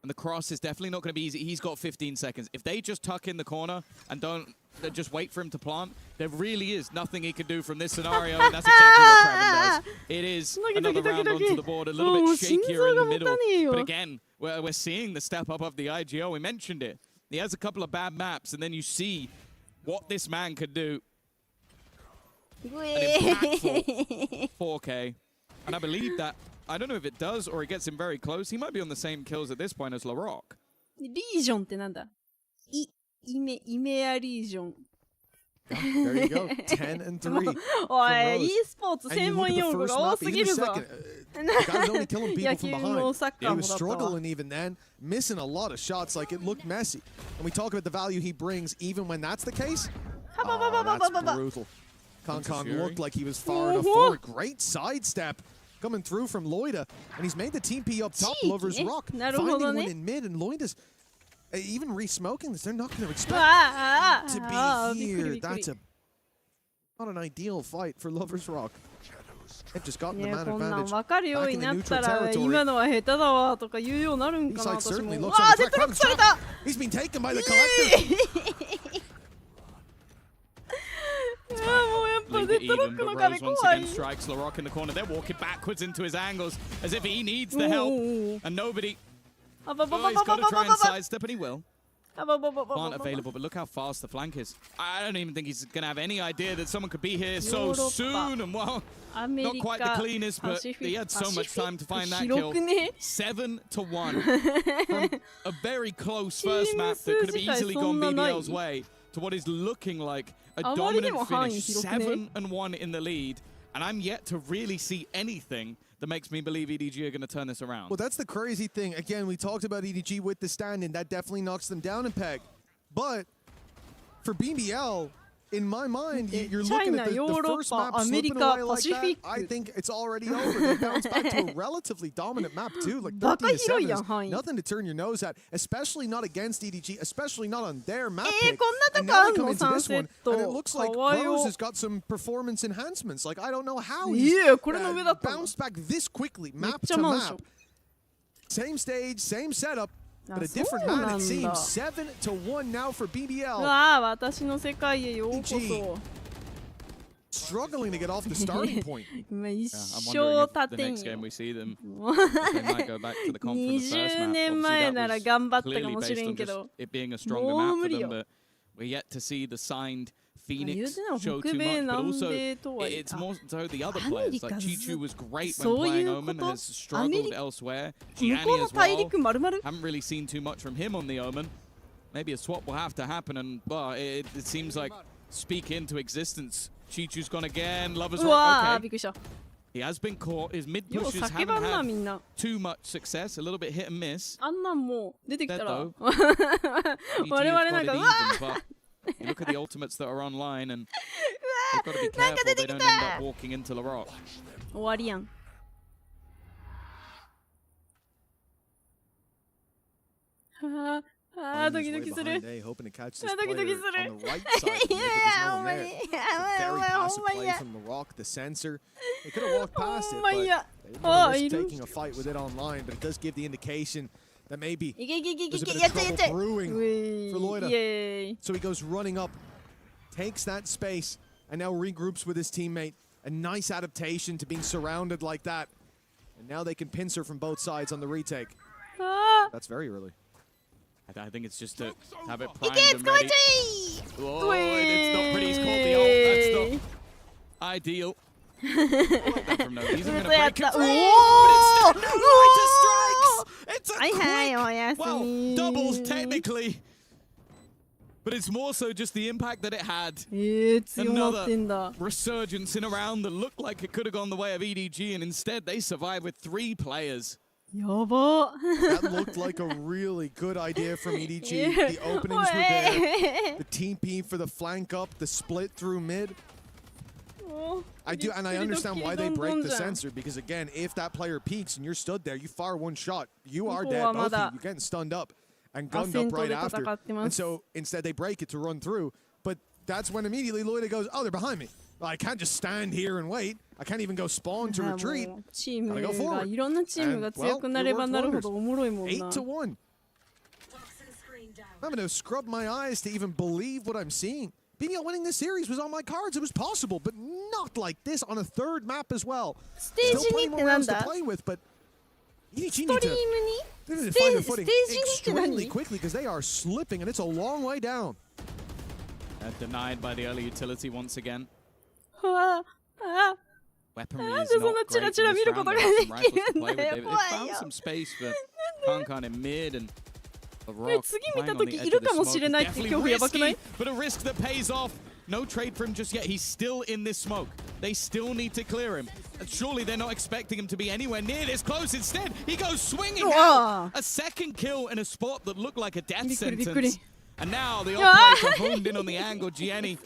And the cross is definitely not going to be easy. He's got 15 seconds. If they just tuck in the corner and don't just wait for him to plant, there really is nothing he can do from this scenario, and that's exactly what Kraven does. It is another round onto the board, a little bit shakier in the middle. But again, we're seeing the step up of the IGO. We mentioned it. He has a couple of bad maps, and then you see what this man could do. An impactful 4K. And I believe that, I don't know if it does or it gets him very close. He might be on the same kills at this point as LaRock. Legion ってなんだ? イメアリージョン. There you go. 10 and 3. おい、e スポーツ専門用語が多すぎるぞ。The guy's only killing people from behind. He was struggling even then, missing a lot of shots. Like, it looked messy. And we talk about the value he brings, even when that's the case. That's brutal. Kong looked like he was far enough forward. Great sidestep coming through from Loida. And he's made the team P up top, Lover's Rock. Finding one in mid, and Loida's even re-smoking this. They're not going to expect to be here. That's not an ideal fight for Lover's Rock. They've just gotten the man advantage back in the neutral territory. He certainly looks like a threat. He's been taken by the collector. Leave it even, but Rose once again strikes LaRock in the corner. They're walking backwards into his angles as if he needs the help, and nobody. Oh, he's got to try and sidestep, and he will. Aren't available, but look how fast the flank is. I don't even think he's going to have any idea that someone could be here so soon. And well, not quite the cleanest, but he had so much time to find that kill. 7-1 from a very close first map that could have easily gone BBL's way to what is looking like a dominant finish. 7-1 in the lead, and I'm yet to really see anything that makes me believe EDG are going to turn this around. Well, that's the crazy thing. Again, we talked about EDG with the stand-in. That definitely knocks them down a peg. But for BBL, in my mind, you're looking at the first map slipping away like that. I think it's already over. They bounced back to a relatively dominant map, too. Like 13-7 is nothing to turn your nose at, especially not against EDG, especially not on their map pick. And now they come into this one, and it looks like Rose has got some performance enhancements. Like, I don't know how he bounced back this quickly, map to map. Same stage, same setup. But a different man, it seems. 7-1 now for BBL. EDG struggling to get off the starting point. I'm wondering if the next game we see them, they might go back to the comp from the first map. Obviously, that was clearly based on just it being a stronger map for them, but we're yet to see the signed Phoenix show too much, but also it's more so the other players. Like Chichu was great when playing Omen, has struggled elsewhere. Gianni as well. Haven't really seen too much from him on the Omen. Maybe a swap will have to happen, and well, it seems like speak into existence. Chichu's gone again. Lovers Rock. Okay. He has been caught. His mid pushes haven't had too much success. A little bit hit and miss. Dead though. You look at the ultimates that are online, and you've got to be careful they don't end up walking into the rock. 終わりやん。ドキドキする。ドキドキする。The sensor. They could have walked past it, but they were taking a fight with it online. But it does give the indication that maybe there's a bit of trouble brewing for Loida. So he goes running up, takes that space, and now regroups with his teammate. A nice adaptation to being surrounded like that. And now they can pincer from both sides on the retake. That's very early. I think it's just to have it primed and ready. Oh, it's not pretty. He's called the ult. That's not ideal. From no, he's going to break it free, but instead, no, strikes. It's a quick, well, doubles technically. But it's more so just the impact that it had. Another resurgence in a round that looked like it could have gone the way of EDG, and instead they survived with 3 players. That looked like a really good idea from EDG. The openings were there. The TP for the flank up, the split through mid. I do, and I understand why they break the sensor, because again, if that player peeks and you're stood there, you fire one shot, you are dead. Both of you, you're getting stunned up and gunned up right after. And so instead they break it to run through. But that's when immediately Loida goes, oh, they're behind me. Well, I can't just stand here and wait. I can't even go spawn to retreat. Gotta go forward. And, well, 8-1. I'm gonna scrub my eyes to even believe what I'm seeing. BBL winning this series was on my cards. It was possible, but not like this on a 3rd map as well. Still plenty more rounds to play with, but EDG need to find their footing extremely quickly because they are slipping, and it's a long way down. Denied by the early utility once again. Weaponry is not great in this round. They have some rifles to play with. They've found some space for Kankan in mid, and the rock playing on the edge of the smoke is definitely risky, but a risk that pays off. No trade for him just yet. He's still in this smoke. They still need to clear him. And surely they're not expecting him to be anywhere near this close. Instead, he goes swinging out. A 2nd kill in a spot that looked like a death sentence. And now the operator honed in on the angle. Gianni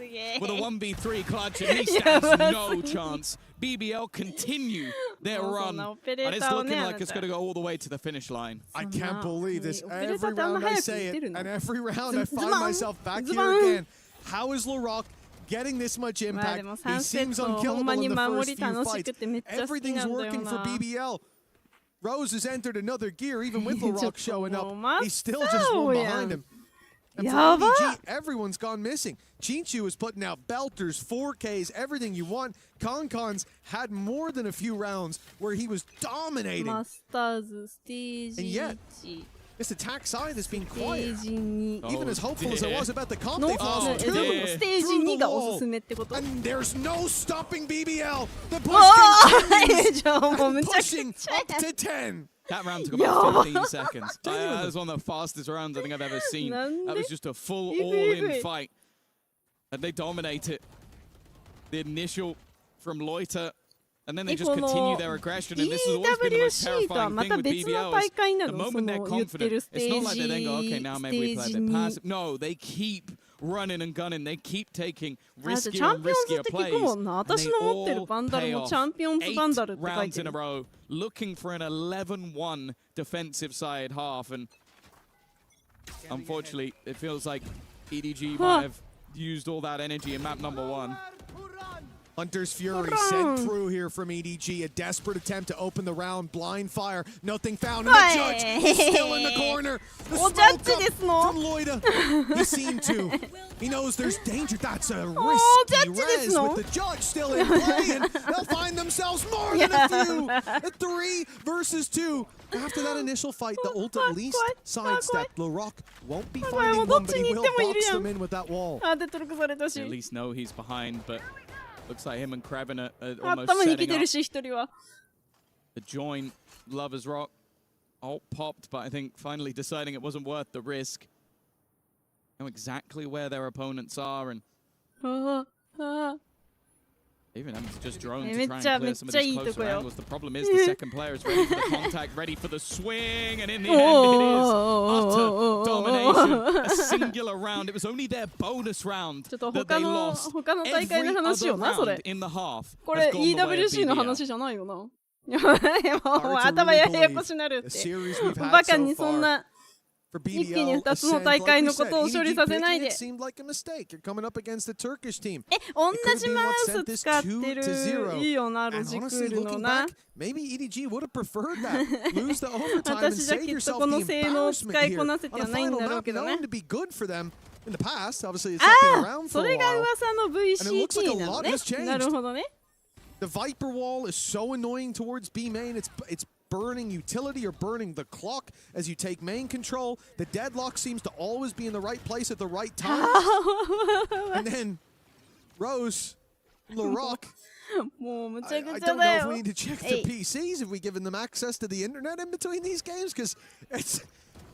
with a 1v3 clutch, and he stands no chance. BBL continue their run, and it's looking like it's going to go all the way to the finish line. I can't believe this. Every round I say it, and every round I find myself back here again. How is LaRock getting this much impact? He seems unkillable in the first few fights. Everything's working for BBL. Rose has entered another gear, even with LaRock showing up. He's still just one behind him. And for EDG, everyone's gone missing. Chinchu is putting out belters, 4Ks, everything you want. Kankan's had more than a few rounds where he was dominating. And yet, this attack side has been quiet. Even as hopeful as I was about the comp, they've lost 2 through the wall. And there's no stopping BBL. The push continues, pushing up to 10. That round took about 15 seconds. That was one of the fastest rounds I think I've ever seen. That was just a full all-in fight. And they dominate it. The initial from Loiter, and then they just continue their aggression. And this has always been the most terrifying thing with BBL. The moment they're confident, it's not like they then go, okay, now maybe we play a bit passive. No, they keep running and gunning. They keep taking riskier and riskier plays. And they all pay off. 8 rounds in a row, looking for an 11-1 defensive side half. And unfortunately, it feels like EDG might have used all that energy in map number 1. Hunter's Fury sent through here from EDG. A desperate attempt to open the round. Blind fire. Nothing found. And the judge is still in the corner. The smoke up from Loida. He seemed to. He knows there's danger. That's a risky res with the judge still in play. And they'll find themselves more than a few. A 3 versus 2. After that initial fight, the ult at least sidestepped. LaRock won't be finding one, but he will box them in with that wall. They at least know he's behind, but looks like him and Kraven are almost setting up. The joint, Lover's Rock, all popped, but I think finally deciding it wasn't worth the risk. Know exactly where their opponents are, and even having to just drone to try and clear some of these closer angles. The problem is the second player is ready for the contact, ready for the swing, and in the end it is utter domination. A singular round. It was only their bonus round that they lost. Every other round in the half has gone the way of BBL. 頭ややこしなるってバカにそんな一気に2つの大会のことを処理させないで。同じマウス使ってる。いいよな、ロジクールのな。私じゃきっとこの性能を使いこなせてはないんだろうけどね。ああ、それが噂の VCT なのね。なるほどね。The Viper wall is so annoying towards B main. It's burning utility or burning the clock as you take main control. The deadlock seems to always be in the right place at the right time. And then Rose, LaRock. I don't know if we need to check the PCs if we've given them access to the internet in between these games, because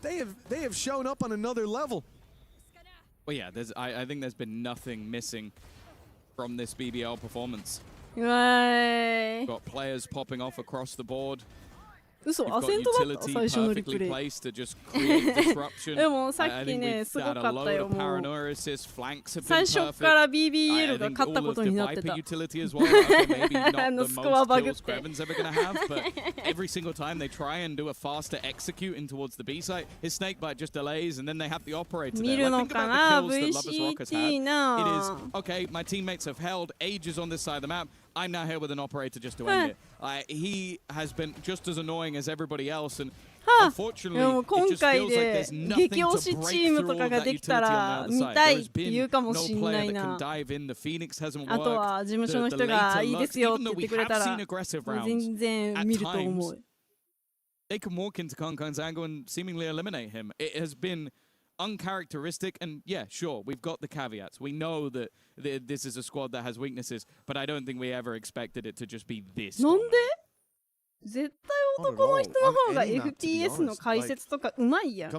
they have shown up on another level. Well, yeah, I think there's been nothing missing from this BBL performance. Got players popping off across the board. 嘘、アセントだった最初のリプレイ。でもさっきね、すごかったよ、もう。最初から BBL が勝ったことになってた。スコアバグって。Every single time they try and do a faster execute in towards the B site, his snake bite just delays, and then they have the operator there. 見るのかな、VCT な。It is, okay, my teammates have held ages on this side of the map. I'm now here with an operator just to end it. He has been just as annoying as everybody else, and unfortunately, it just feels like there's nothing to break through all that utility on the other side. There's been no player that can dive in. The Phoenix hasn't worked. あとは事務所の人がいいですよって言ってくれたら全然見ると思う。They can walk into Kankan's angle and seemingly eliminate him. It has been uncharacteristic, and yeah, sure, we've got the caveats. We know that this is a squad that has weaknesses, but I don't think we ever expected it to just be this. なんで？絶対男の人の方が FPS の解説とかうまいやん。いや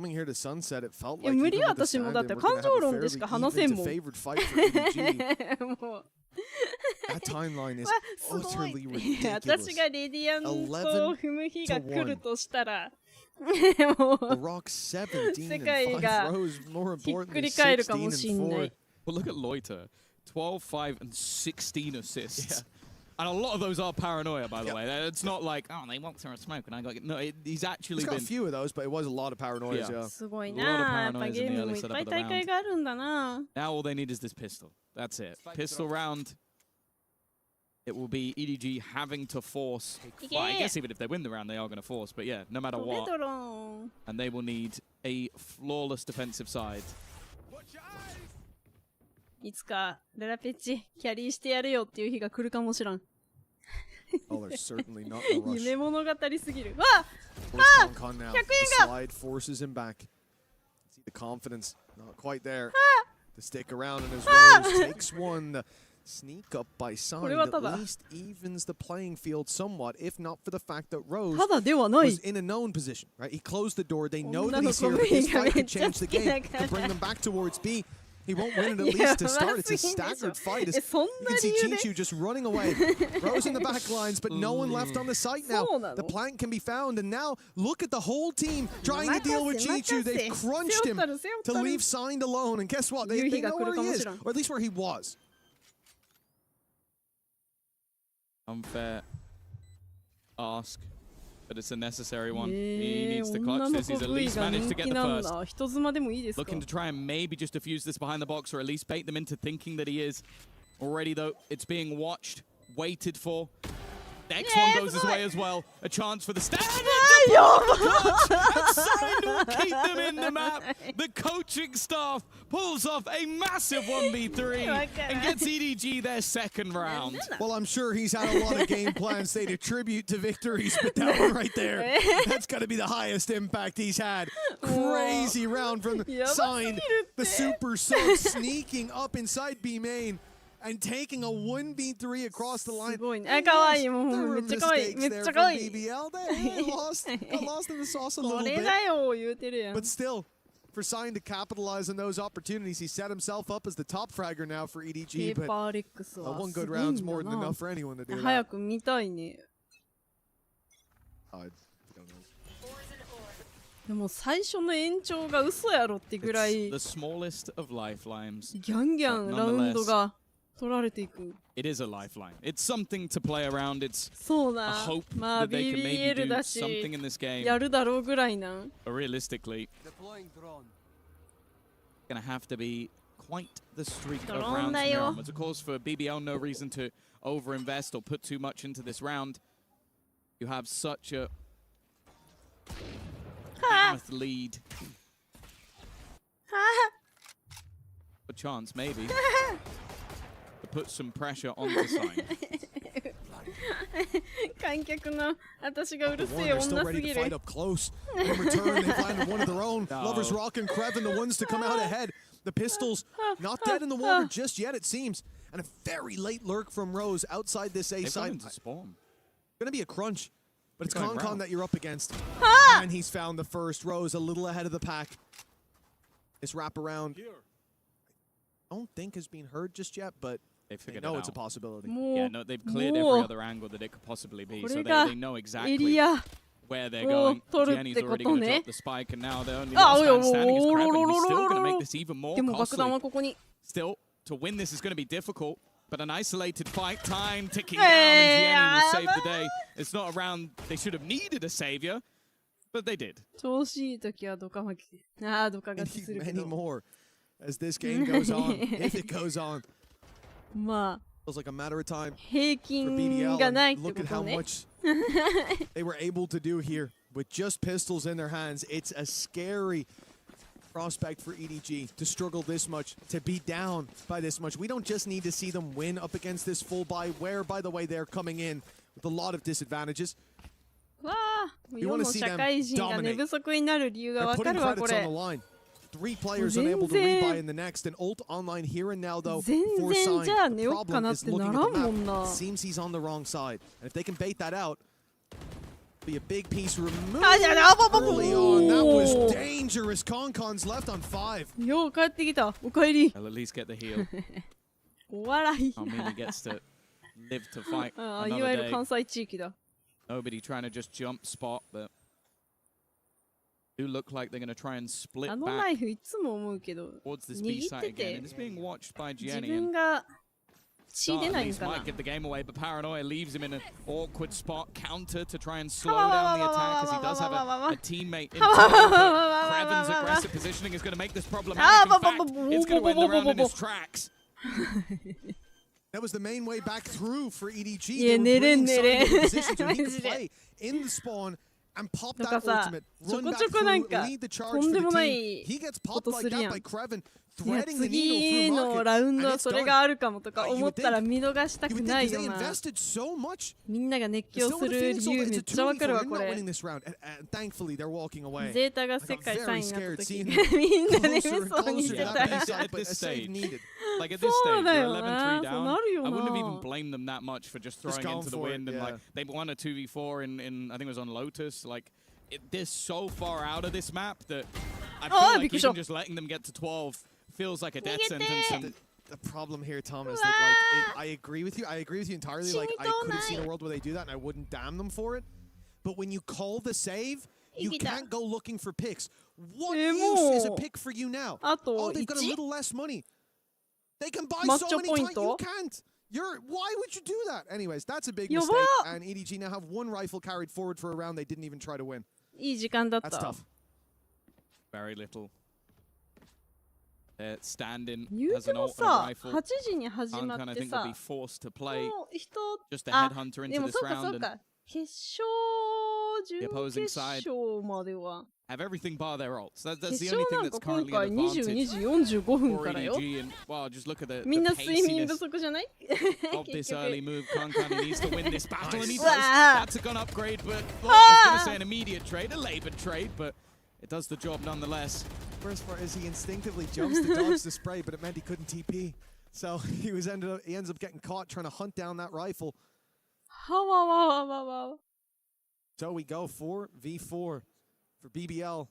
無理私もだって感情論でしか話せんもん。もう。That timeline is utterly ridiculous. 私がレディアントを踏む日が来るとしたら。世界がひっくり返るかもしんない。 Well, look at Loiter, 12, 5, and 16 assists. And a lot of those are paranoia, by the way. It's not like, oh, they walked through a smoke and I got... No, he's actually been... He's got a few of those, but it was a lot of paranoia. Yeah. すごいな。やっぱゲームもいっぱい大会があるんだな。 Now all they need is this pistol. That's it. Pistol round. It will be EDG having to force. Well, I guess even if they win the round, they are going to force. But yeah, no matter what. And they will need a flawless defensive side. いつかレラペッチキャリーしてやるよっていう日が来るかもしらん。夢物語すぎる。わあ、100円が。forces him back. See the confidence not quite there. To stick around and as Rose takes one. Sneak up by side at least evens the playing field somewhat, if not for the fact that Rose was in a known position, right? He closed the door, they know that he's here, but this fight could change the game to bring them back towards B. He won't win it at least to start. It's a staggered fight. You can see Chinchu just running away. Rose in the back lines, but no one left on the site now. The plank can be found, and now look at the whole team trying to deal with Chinchu. They've crunched him to leave Signed alone, and guess what? They know where he is, or at least where he was. Unfair ask, but it's a necessary one. He needs to clutch this. He's at least managed to get the first. Looking to try and maybe just defuse this behind the box, or at least bait them into thinking that he is. Already, though, it's being watched, waited for. Next one goes his way as well. A chance for the stand. Will keep them in the map. The coaching staff pulls off a massive 1v3 and gets EDG their second round. Well, I'm sure he's had a lot of game plans they attribute to victories, but that one right there, that's got to be the highest impact he's had. Crazy round from Signed. The Super Sub sneaking up inside B main. And taking a 1v3 across the line. There were mistakes there from BBL. They got lost in the sauce a little bit. But still, for Signed to capitalize on those opportunities, he set himself up as the top fragger now for EDG. But one good round's more than enough for anyone to do that. I don't know. 最初の延長が嘘やろってぐらい The smallest of lifelines. ギャンギャンラウンドが取られていく It is a lifeline. It's something to play around. It's そう a な hope まあ that they can maybe BBL だ do し something in this game. やるだろうぐらいな But realistically, gonna have to be quite the streak of rounds from here onwards. Of course, for BBL, no reason to overinvest or put too much into this round. You have such a mammoth lead. A chance, maybe, to put some pressure on the side. 観客の私がうるせえ They're still 女す ready ぎ to る fight up close. In return, they've landed one of their own. Lovers Rock and Krevin, the ones to come out ahead. The Pistols not dead in the water just yet, it seems. And a very late lurk from Rose outside this A side. Gonna be a crunch, but it's Con that you're up against. And he's found the first. Rose a little ahead of the pack. This wraparound, I don't think has been heard just yet, but they figured know it it's a out. possibility. Yeah, no, they've cleared every other angle that it could possibly be, so they know exactly where they're going. Jenny's already going to drop the spike, and now the only last man standing is Krevin. He's still going to make this even more でも爆弾は costly. ここに Still, to win this is going to be difficult, but an isolated fight, time ticking down, and Jenny will save the day. It's not a round they should have needed a savior, but they did. 調子いい時はドカ負けああドカ勝ちするけ Many ど more as this game goes on, if it goes on. まあ Feels like a matter of time 平 for 均がない BBL. って Look こ at と how ね much they were able to do here with just pistols in their hands. It's a scary prospect for EDG to struggle this much, to be down by this much. We don't just need to see them win up against this full buy, where, by the way, they're coming in with a lot of disadvantages. わあ世の社会人が寝不足になる理由がわ They're か putting るわこ credits れ on the line. 3 players unable to rebuy in the next, and ult online here and now though for 全然 Sign. じゃあ The 寝よっか problem なっ is て looking な at ら the んもん map. な Seems he's on the wrong side, and if they can bait that out, be a big piece removed あじゃあ early on. That was dangerous. Concon's left on 5. よう帰ってきたおかえり I'll at least get the heal. お笑い I mean, he gets to live to fight あいわ another ゆる day. 関西地域だ Nobody trying to just jump spot, but do look like they're going to try and split あのナ back イフいつも思うけど towards this B 握 site って again. And て it's being watched by 自 Jenny. 分 And が血 Start 出 at ないん least かな might give the game away, but Paranoia leaves him in an awkward spot. Counter to try and slow down the attack, as he does have a teammate in Kraven's aggressive positioning is going to make this problematic. In fact, it's going to end the round in his tracks. That was the main way back through for EDG. Yeah, They were bringing nere. Sign into positions where he could play in the spawn and pop なん that かさ ultimate, ちょ run こ back ちょこなん through, か lead the と charge ん for で the もな team. い He gets こ popped と like する that やん by Krevin, いや threading the needle 次 through の Market, ラウンド and は it's それ done. があるかもとか You 思 would ったら think- 見逃したく You would な think い because よ they な invested so much. みんなが熱狂 Still す with る the 理 finish, 由 it's め a っちゃわ 2v4. かるわ They're こ not れ winning this round, and thankfully they're walking away. ゼータが世界 I got 3位 very になった scared 時 seeing みんな寝 closer 不 and 足にし closer て to た that B side, At but this a save stage. needed. Like at this そう stage, だ you're よ 11-3 な down. そうなるよ I な wouldn't have even blamed them that much for just throwing going into the for it, wind. And yeah. like they won a 2v4 in I think it was on Lotus. Like they're so far out of this map that I feel like even just letting them get to 12 feels like a death sentence. And The problem here, Tom, is that like I agree with you. I agree with you entirely. Like I could have seen a world where they do that, and I wouldn't damn them for it. But when you call the save, you can't go looking for picks. What use is a pick for you now? Oh, they've got a little less money. They can buy so many times. You can't. Why would you do that? Anyways, that's a big mistake. And EDG now have 1 rifle carried forward for a round they didn't even try to win. いい時間だっ That's た tough. very little stand-in 言う as て an も alternate さ、 rifle. 8時に始ま Kankan, っ I て think, will さ、 be forced to こ play の人、just a あ、 headhunter で into も this そうかそ round う and か、決勝、準 opposing 決 side 勝までは。 have everything bar their ults. That's 決 the 勝 only thing なん that's か今 currently 回 an 22 advantage 時45分 for からよ。 EDG. And wow, just look at the みんな睡眠不 paciness 足じゃない of 結 this early 局。 move. Kankan he needs to win this battle, and he does. Wow. That's a gun upgrade, but well, I was going to say an immediate trade, a labored trade, but it does the job nonetheless. Worst part is he instinctively jumps to dodge the spray, but it meant he couldn't TP. So he ends up getting caught trying to hunt down that rifle. はわわわわわ。 So we go 4v4 for BBL.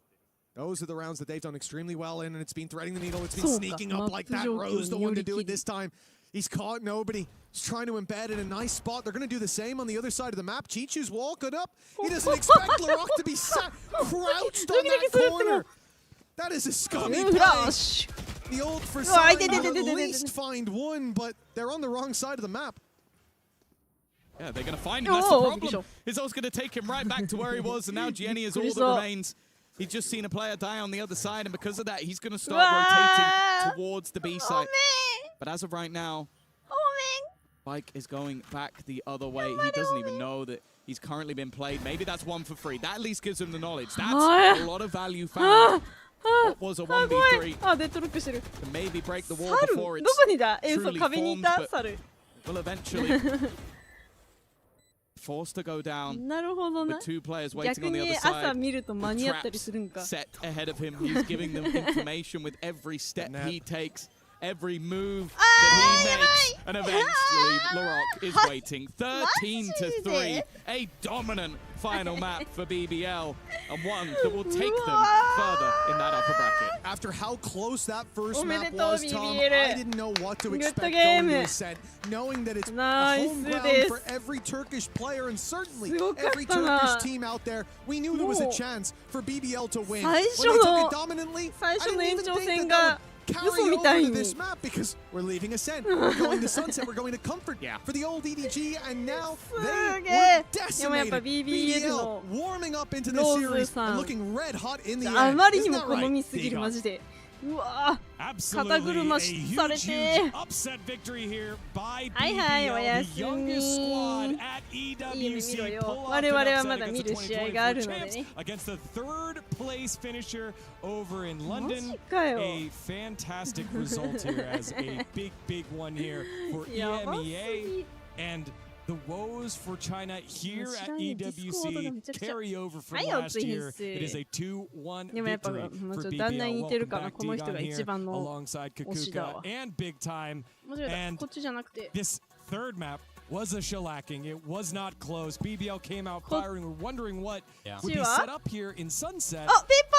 Those are the rounds that they've done extremely well in, and it's been threading the needle. It's been sneaking up like that. Rose the one to do it this time. He's caught nobody. He's trying to embed in a nice spot. They're going to do the same on the other side of the map. Chichu's walking up. He doesn't expect Larocque to be crouched on that corner. That is a scummy play. The old for side will at least find one, but they're on the wrong side of the map. Yeah, they're going to find him. That's the problem. His ult's going to take him right back to where he was, and now Gianni is all that remains. He's just seen a player die on the other side, and because of that, he's going to start rotating towards the B side. But as of right now, Bike is going back the other way. He doesn't even know that he's currently been played. Maybe that's one for free. That at least gives him the knowledge. That's a lot of value found. What was a 1v3 to maybe break the wall before it's truly formed, but will eventually forced to go down with two players waiting on the other side. The traps set ahead of him. He's giving them information with every step he takes, every move that he makes, and eventually Larocque is waiting. 13-3, a dominant final map for BBL, and one that will take them further in that upper bracket. After how close that first map was, Tom, I didn't know what to expect going to a set, knowing that it's a home ground for every Turkish player and certainly every Turkish team out there. We knew there was a chance for BBL to win. When they took it dominantly, I didn't even think that would carry over to this map because we're leaving Ascent, we're going to Sunset, we're going to Comfort for the old EDG, and now they were decimated. BBL warming up into the series and looking red hot in the end. Isn't that right? Absolutely a huge upset victory here by BBL, the youngest squad at EWC. Pull off an upset against the 2024 champs against the third place finisher over in London. A fantastic result here as a big one here for EMEA, and the woes for China here at EWC carry over from last year. It is a 2-1 victory for BBL. Welcome back, Digon here alongside Kakuka and Big Time. And this third map was a shellacking. It was not close. BBL came out firing. We're wondering what would be set up here in Sunset.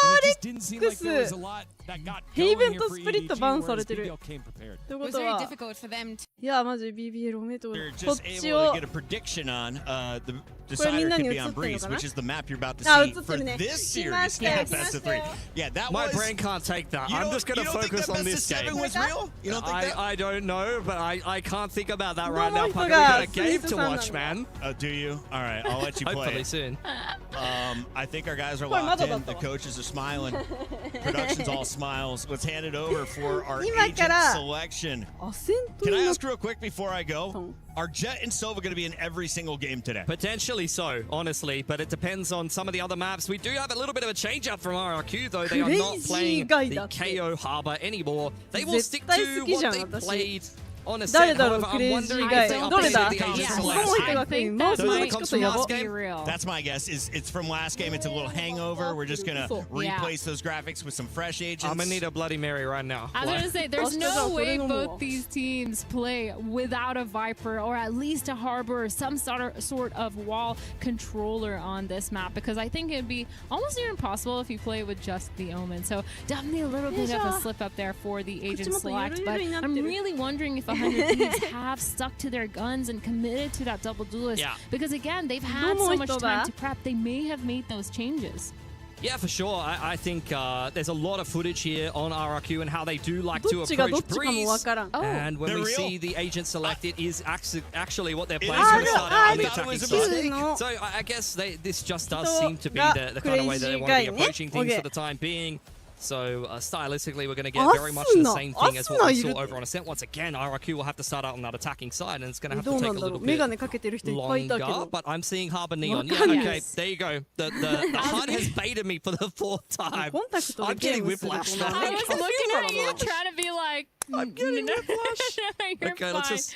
And it just didn't seem like there was a lot that got going here for EDG, whereas BBL came prepared. It was very difficult for them to... You're just able to get a prediction on the decider could be on Breeze, which is the map you're about to see for this series. Yeah, best of 3. Yeah, that my brain can't take that. I'm just going to focus on this game. Was real? You don't think that? I don't know, but I can't think about that right now. Puck. We got a game to watch, man. Do you? All right, I'll let you play. Hopefully soon. I think our guys are locked in. The coaches are smiling. Production's all smiles. Let's hand it over for our agent selection. Can I ask real quick before I go? Are Jet and Sova going to be in every single game today? Potentially so, honestly, but it depends on some of the other maps. We do have a little bit of a change-up from RRQ, though. They are not playing the KO Harbor anymore. They will stick to what they played on a set. However, I'm wondering if they updated the agent selection. That's my guess. It's from last game. It's a little hangover. We're just going to replace those graphics with some fresh agents. I'm going to need a Bloody Mary right now. I was going to say, there's no way both these teams play without a Viper or at least a Harbor or some sort of wall controller on this map, because I think it'd be almost near impossible if you play with just the Omen. So definitely a little bit of a slip up there for the agent select, but I'm really wondering if 100 Thieves have stuck to their guns and committed to that double duelist. Because again, they've had so much time to prep. They may have made those changes. Yeah, for sure. I think there's a lot of footage here on RRQ and how they do like to approach Breeze. And when we see the agent select, it is actually what they're playing for the start out on the attacking side. So I guess this just does seem to be the kind of way that they want to be approaching things for the time being. So stylistically, we're going to get very much the same thing as what we saw over on Ascent. Once again, RRQ will have to start out on that attacking side, and it's going to have to take a little bit longer. But I'm seeing Harbor Neon. Yeah, okay, there you go. The HUD has baited me for the 4th time. I'm getting whiplash. I was looking at you trying to be like, I'm getting whiplash. Okay, let's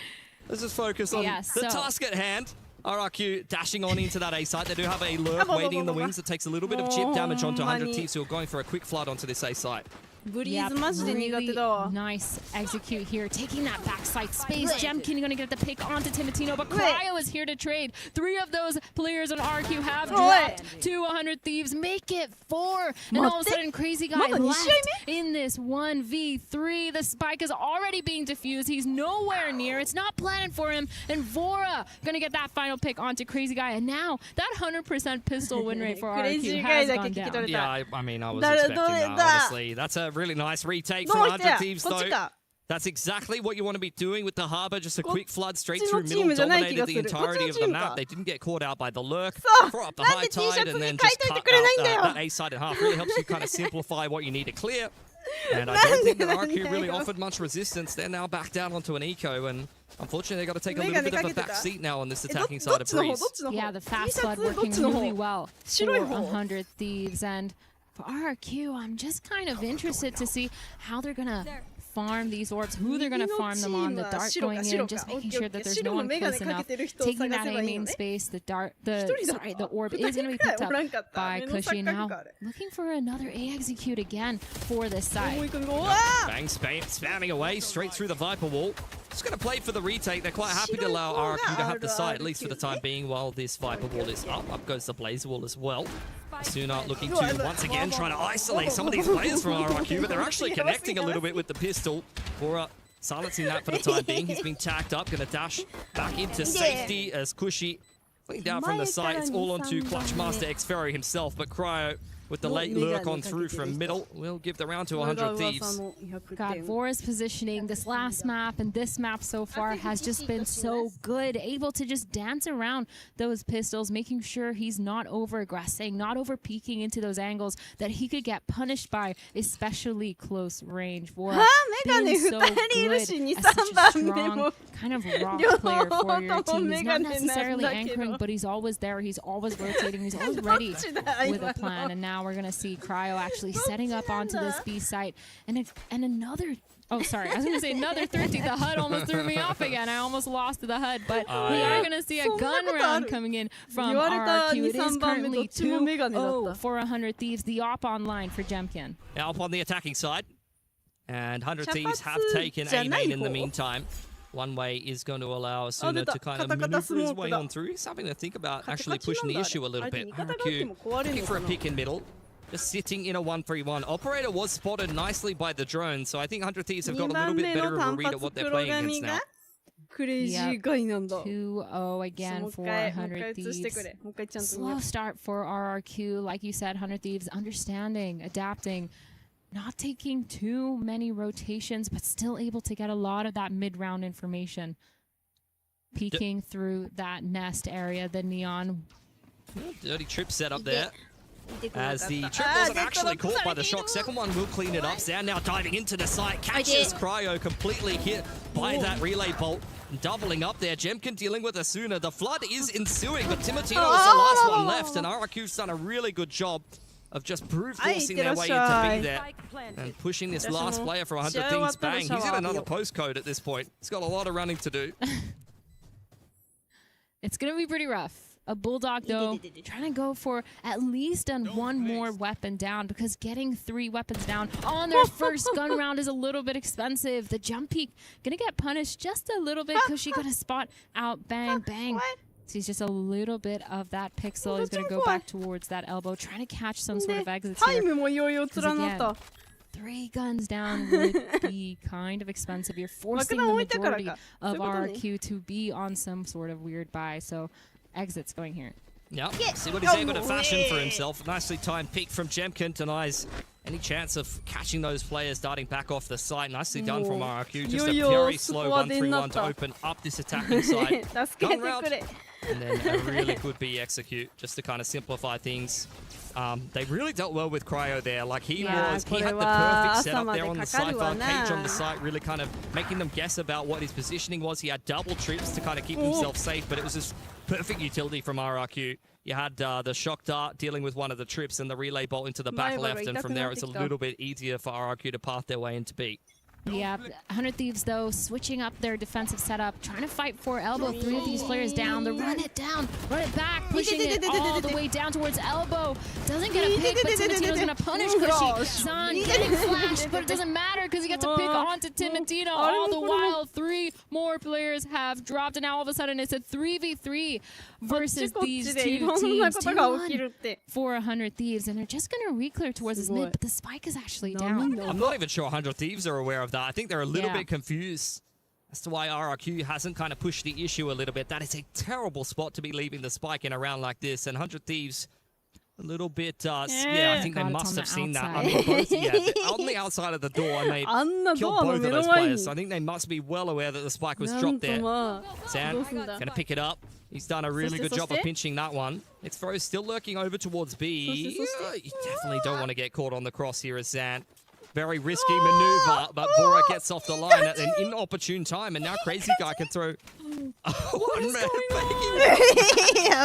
just focus on the task at hand. RRQ dashing on into that A site. They do have a lurk waiting in the wings that takes a little bit of chip damage onto 100 Thieves who are going for a quick flood onto this A site. Really nice execute here, taking that backside space. Jemkin gonna get the pick onto Timotino, but Cryo is here to trade. 3 of those players on RQ have dropped to 100 Thieves, make it 4, and all of a sudden Crazy Guy left in this 1v3. The spike is already being defused. He's nowhere near. It's not planted for him, and Vora gonna get that final pick onto Crazy Guy, and now that 100% pistol win rate for RQ has gone down. Yeah, I mean, I was expecting that, honestly. That's a really nice retake from 100 Thieves, though. That's exactly what you want to be doing with the Harbor. Just a quick flood straight through middle, dominated the entirety of the map. They didn't get caught out by the lurk. Throw up the high tide and then just cut out that A side in half. Really helps you kind of simplify what you need to clear. And I don't think that RQ really offered much resistance. They're now back down onto an eco, and unfortunately they've got to take a little bit of a back seat now on this attacking side of Breeze. Yeah, the fast flood working really well for 100 Thieves, and for RRQ, I'm just kind of interested to see how they're going to farm these orbs, who they're going to farm them on, the dart going in, just making sure that there's no one close enough, taking that A main space, the orb is going to be picked up by Cushy. Now looking for another A execute again for this side. Bang, spamming away straight through the Viper wall. Just going to play for the retake. They're quite happy to allow RRQ to have the side, at least for the time being, while this Viper wall is up. Up goes the Blaze wall as well. Suna looking to once again try to isolate some of these players from RRQ, but they're actually connecting a little bit with the pistol. Bora silencing that for the time being. He's being tacked up, going to dash back into safety as Cushy fleeing down from the side. It's all onto Clutchmaster Xferro himself, but Cryo with the late lurk on through from middle will give the round to 100 Thieves. God, Vora's positioning this last map and this map so far has just been so good, able to just dance around those pistols, making sure he's not over-aggressing, not over-peeking into those angles that he could get punished by, especially close range. Vora being so good as such a strong kind of rock player for your team. He's not necessarily anchoring, but he's always there, he's always rotating, he's always ready with a plan, and now we're going to see Cryo actually setting up onto this B site. And another... Oh, sorry. I was going to say another 30. The HUD almost threw me off again. I almost lost the HUD. But we are going to see a gun round coming in from RRQ. It is currently 2-0 for 100 Thieves. The op online for Jemkin. Now up on the attacking side. And 100 Thieves have taken A main in the meantime. One way is going to allow Suna to kind of maneuver his way on through. He's having to think about actually pushing the issue a little bit. RRQ looking for a pick in middle. Just sitting in a 1-3-1. Operator was spotted nicely by the drone, so I think 100 Thieves have got a little bit better of a read at what they're playing against now. Yep. 2-0 again for 100 Thieves. Slow start for RRQ. Like you said, 100 Thieves understanding, adapting, not taking too many rotations, but still able to get a lot of that mid-round information. Peeking through that nest area, the neon. Dirty trip set up there. As the trip wasn't actually caught by the shock. Second one will clean it up. Zan now diving into the site. Catches Cryo completely hit by that relay bolt. Doubling up there. Jemkin dealing with Asuna. The flood is ensuing, but Timotino is the last one left. And RRQ's done a really good job of just brute forcing their way into B there. And pushing this last player for 100 Thieves. Bang. He's in another postcode at this point. He's got a lot of running to do. It's going to be pretty rough. A Bulldog, though, trying to go for at least one more weapon down, because getting 3 weapons down on their first gun round is a little bit expensive. The jump peak going to get punished just a little bit because she got a spot out. Bang, bang. Sees just a little bit of that pixel. He's going to go back towards that elbow, trying to catch some sort of exits here. Again, 3 guns down would be kind of expensive. You're forcing the majority of RRQ to be on some sort of weird buy. So exits going here. Yep. See what he's able to fashion for himself. Nicely timed peek from Jemkin. Denies any chance of catching those players darting back off the site. Nicely done from RRQ. Just a very slow 1-3-1 to open up this attacking side. Gun round And then a really good B execute just to kind of simplify things. They really dealt well with Cryo there. Like he had the perfect setup there on the Cypher, Cage on the site, really kind of making them guess about what his positioning was. He had double trips to kind of keep himself safe, but it was just perfect utility from RRQ. You had the shock dart dealing with one of the trips and the relay bolt into the back left, and from there it's a little bit easier for RRQ to path their way into B. Yeah, 100 Thieves, though, switching up their defensive setup, trying to fight for elbow. 3 of these players down. They run it down, run it back, pushing it all the way down towards elbow. Doesn't get a pick, but Timatino's going to punish Cushy. Zan getting flashed, but it doesn't matter because he gets a pick onto Timatino. All the while, 3 more players have dropped, and now all of a sudden it's a 3v3 versus these 2 teams. 2-1 for 100 Thieves, and they're just going to re-clear towards his mid, but the spike is actually down. I'm not even sure 100 Thieves are aware of that. I think they're a little bit confused as to why RRQ hasn't kind of pushed the issue a little bit. That is a terrible spot to be leaving the spike in a round like this, and 100 Thieves a little bit, I think they must have seen that. I mean, both, on the outside of the door, and they killed both of those players. So I think they must be well aware that the spike was dropped there. Zan going to pick it up. He's done a really good job of pinching that one. Next throw is still lurking over towards B. You definitely don't want to get caught on the cross here as Zan. Very risky maneuver, but Vora gets off the line at an inopportune time, and now Crazy Guy can throw one man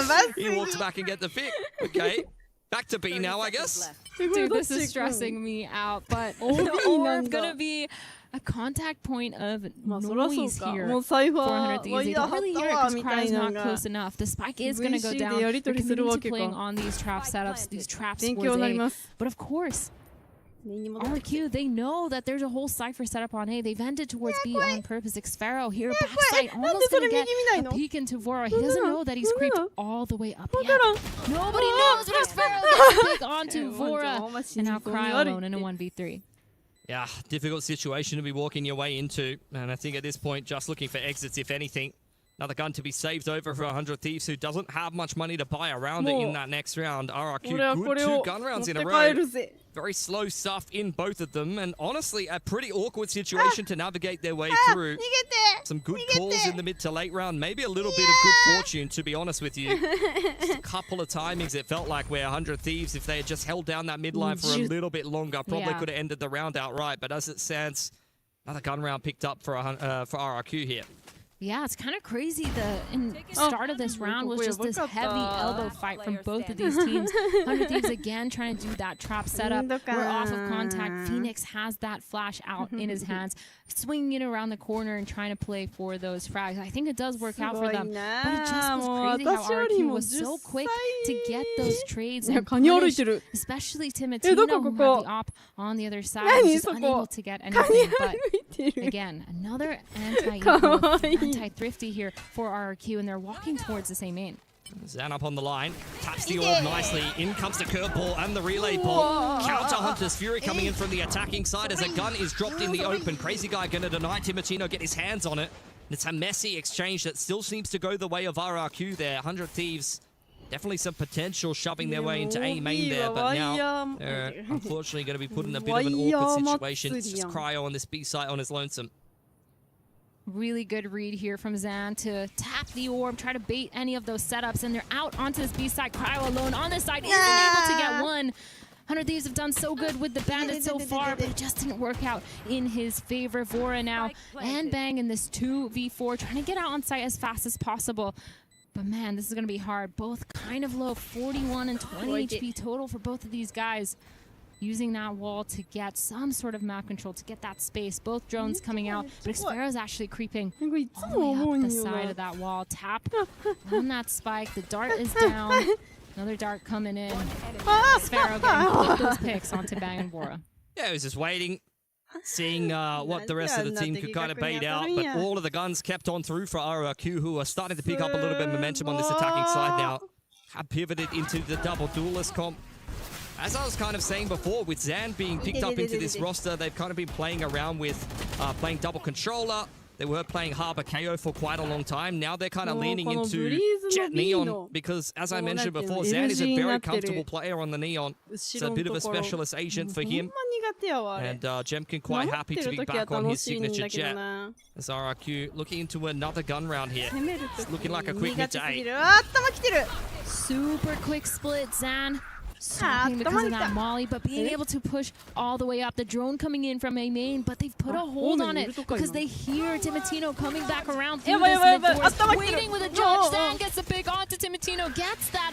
back. He walks back and gets the pick. Okay, back to B now, I guess. Dude, this is stressing me out, but it's gonna be a contact point of noise here for 100 Thieves. They don't really hear it because Cryo's not close enough. The spike is going to go down. They're committing to playing on these trap setups, these traps towards A. But of course, RQ, they know that there's a whole Cypher setup on A. They've ended towards B on purpose. Xpharaoh here, backside, almost going to get a peek into Vora. He doesn't know that he's creeped all the way up yet. Nobody knows, but Xpharaoh gets a peek onto Vora. And now Cryo alone in a 1v3. Yeah, difficult situation to be walking your way into. And I think at this point, just looking for exits, if anything. Another gun to be saved over for 100 Thieves, who doesn't have much money to buy around it in that next round. RRQ, good 2 gun rounds in a row. Very slow stuff in both of them, and honestly, a pretty awkward situation to navigate their way through. Some good calls in the mid to late round, maybe a little bit of good fortune, to be honest with you. Just a couple of timings it felt like where 100 Thieves, if they had just held down that midline for a little bit longer, probably could have ended the round outright. But as it stands, another gun round picked up for RRQ here. Yeah, it's kind of crazy. The start of this round was just this heavy elbow fight from both of these teams. 100 Thieves again trying to do that trap setup. We're off of contact. Phoenix has that flash out in his hands, swinging it around the corner and trying to play for those frags. I think it does work out for them, but it just was crazy how RRQ was so quick to get those trades and punish, especially Timatino, who had the op on the other side. He's just unable to get anything, but again, another anti-thrifty here for RRQ, and they're walking towards the same main. Zan up on the line, taps the orb nicely, in comes the curveball and the relay ball. Counter Hunter's Fury coming in from the attacking side as a gun is dropped in the open. Crazy Guy gonna deny Timatino get his hands on it. It's a messy exchange that still seems to go the way of RRQ there. 100 Thieves, definitely some potential shoving their way into A main there, but now they're unfortunately going to be put in a bit of an awkward situation. It's just Cryo on this B site on his lonesome. Really good read here from Zan to tap the orb, try to bait any of those setups, and they're out onto this B side. Cryo alone on this side, isn't able to get one. 100 Thieves have done so good with the bandit so far, but it just didn't work out in his favor. Vora now and Bang in this 2v4, trying to get out on site as fast as possible. But man, this is going to be hard. Both kind of low, 41 and 20 HP total for both of these guys. Using that wall to get some sort of map control, to get that space. Both drones coming out, but Xpharaoh's actually creeping all the way up the side of that wall. Tap on that spike. The dart is down. Another dart coming in. Xpharaoh getting both those picks onto Bang and Vora. Yeah, he was just waiting, seeing what the rest of the team could kind of bait out, but all of the guns kept on through for RRQ, who are starting to pick up a little bit of momentum on this attacking side now. Have pivoted into the double duelist comp. As I was kind of saying before, with Zan being picked up into this roster, they've kind of been playing around with playing double controller, They were playing Harbor KO for quite a long time. Now they're kind of leaning into Jet Neon because, as I mentioned before, Zan is a very comfortable player on the Neon. It's a bit of a specialist agent for him. And Jemkin quite happy to be back on his signature jet. As RRQ looking into another gun round here. It's looking like a quick hit to 8. Super quick split, Zan. Stopping because of that molly, but being able to push all the way up. The drone coming in from A main, but they've put a hold on it because they hear Timotino coming back around through this mid-force, waiting with a judge. Zan gets a pick onto Timotino, gets that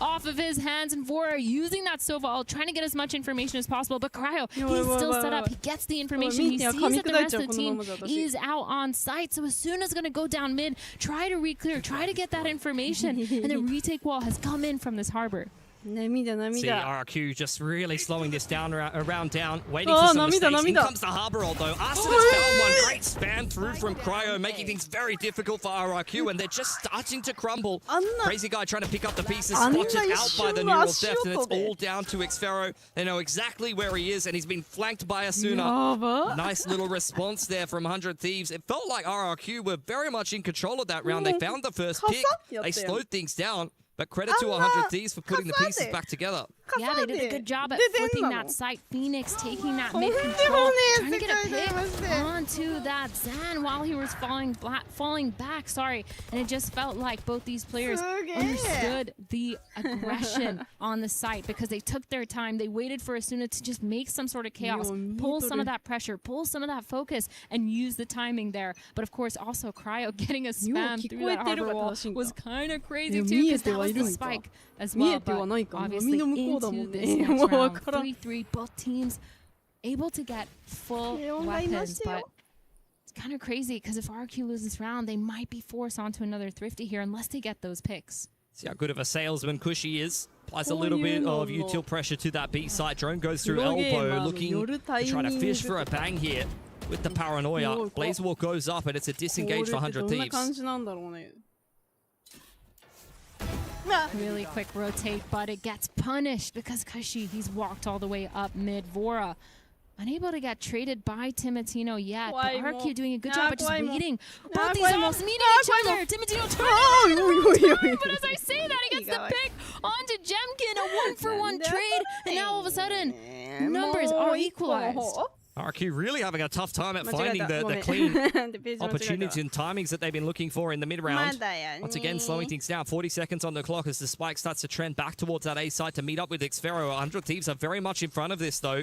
off of his hands, and Vora using that Sova, trying to get as much information as possible. But Cryo, he's still set up. He gets the information. He sees that the rest of the team is out on site. So as soon as it's going to go down mid, try to re-clear, try to get that information, and the retake wall has come in from this harbor. See RRQ just really slowing this down around down, waiting for some mistakes. In comes the Harbor ult though. Arsenal's found one great spam through from Cryo, making things very difficult for RRQ, and they're just starting to crumble. Crazy Guy trying to pick up the pieces, spotted out by the neural depth, and it's all down to Xfero. They know exactly where he is, and he's been flanked by Asuna. Nice little response there from 100 Thieves. It felt like RRQ were very much in control of that round. They found the first pick, they slowed things down. But credit to 100 Thieves for putting the pieces back together. Yeah, they did a good job at flipping that site. Phoenix taking that mid control, trying to get a pick onto that Zan while he was falling back. Sorry, and it just felt like both these players understood the aggression on the site because they took their time. They waited for Asuna to just make some sort of chaos, pull some of that pressure, pull some of that focus, and use the timing there. But of course, also Cryo getting a spam through that harbor wall was kind of crazy too because that was the spike as well. But obviously into this next round, 3-3, both teams able to get full weapons, but it's kind of crazy because if RQ loses this round, they might be forced onto another Thrifty here unless they get those picks. See how good of a salesman Cushy is. Applies a little bit of util pressure to that B site. Drone goes through elbow, looking to try to fish for a bang here with the paranoia. Blaze Walk goes up, and it's a disengage for 100 Thieves. Really quick rotate, but it gets punished because Cushy, he's walked all the way up mid. Vora, unable to get traded by Timotino yet, but RQ doing a good job at just waiting. Both these offs meeting each other. Timotino trying but as I say that, he gets the pick onto Jemkin, a 1-for-1 trade, and now all of a sudden, numbers are equalized. RQ really having a tough time at finding the clean opportunities and timings that they've been looking for in the mid-round. Once again, slowing things down. 40 seconds on the clock as the spike starts to trend back towards that A side to meet up with Xfero. 100 Thieves are very much in front of this, though.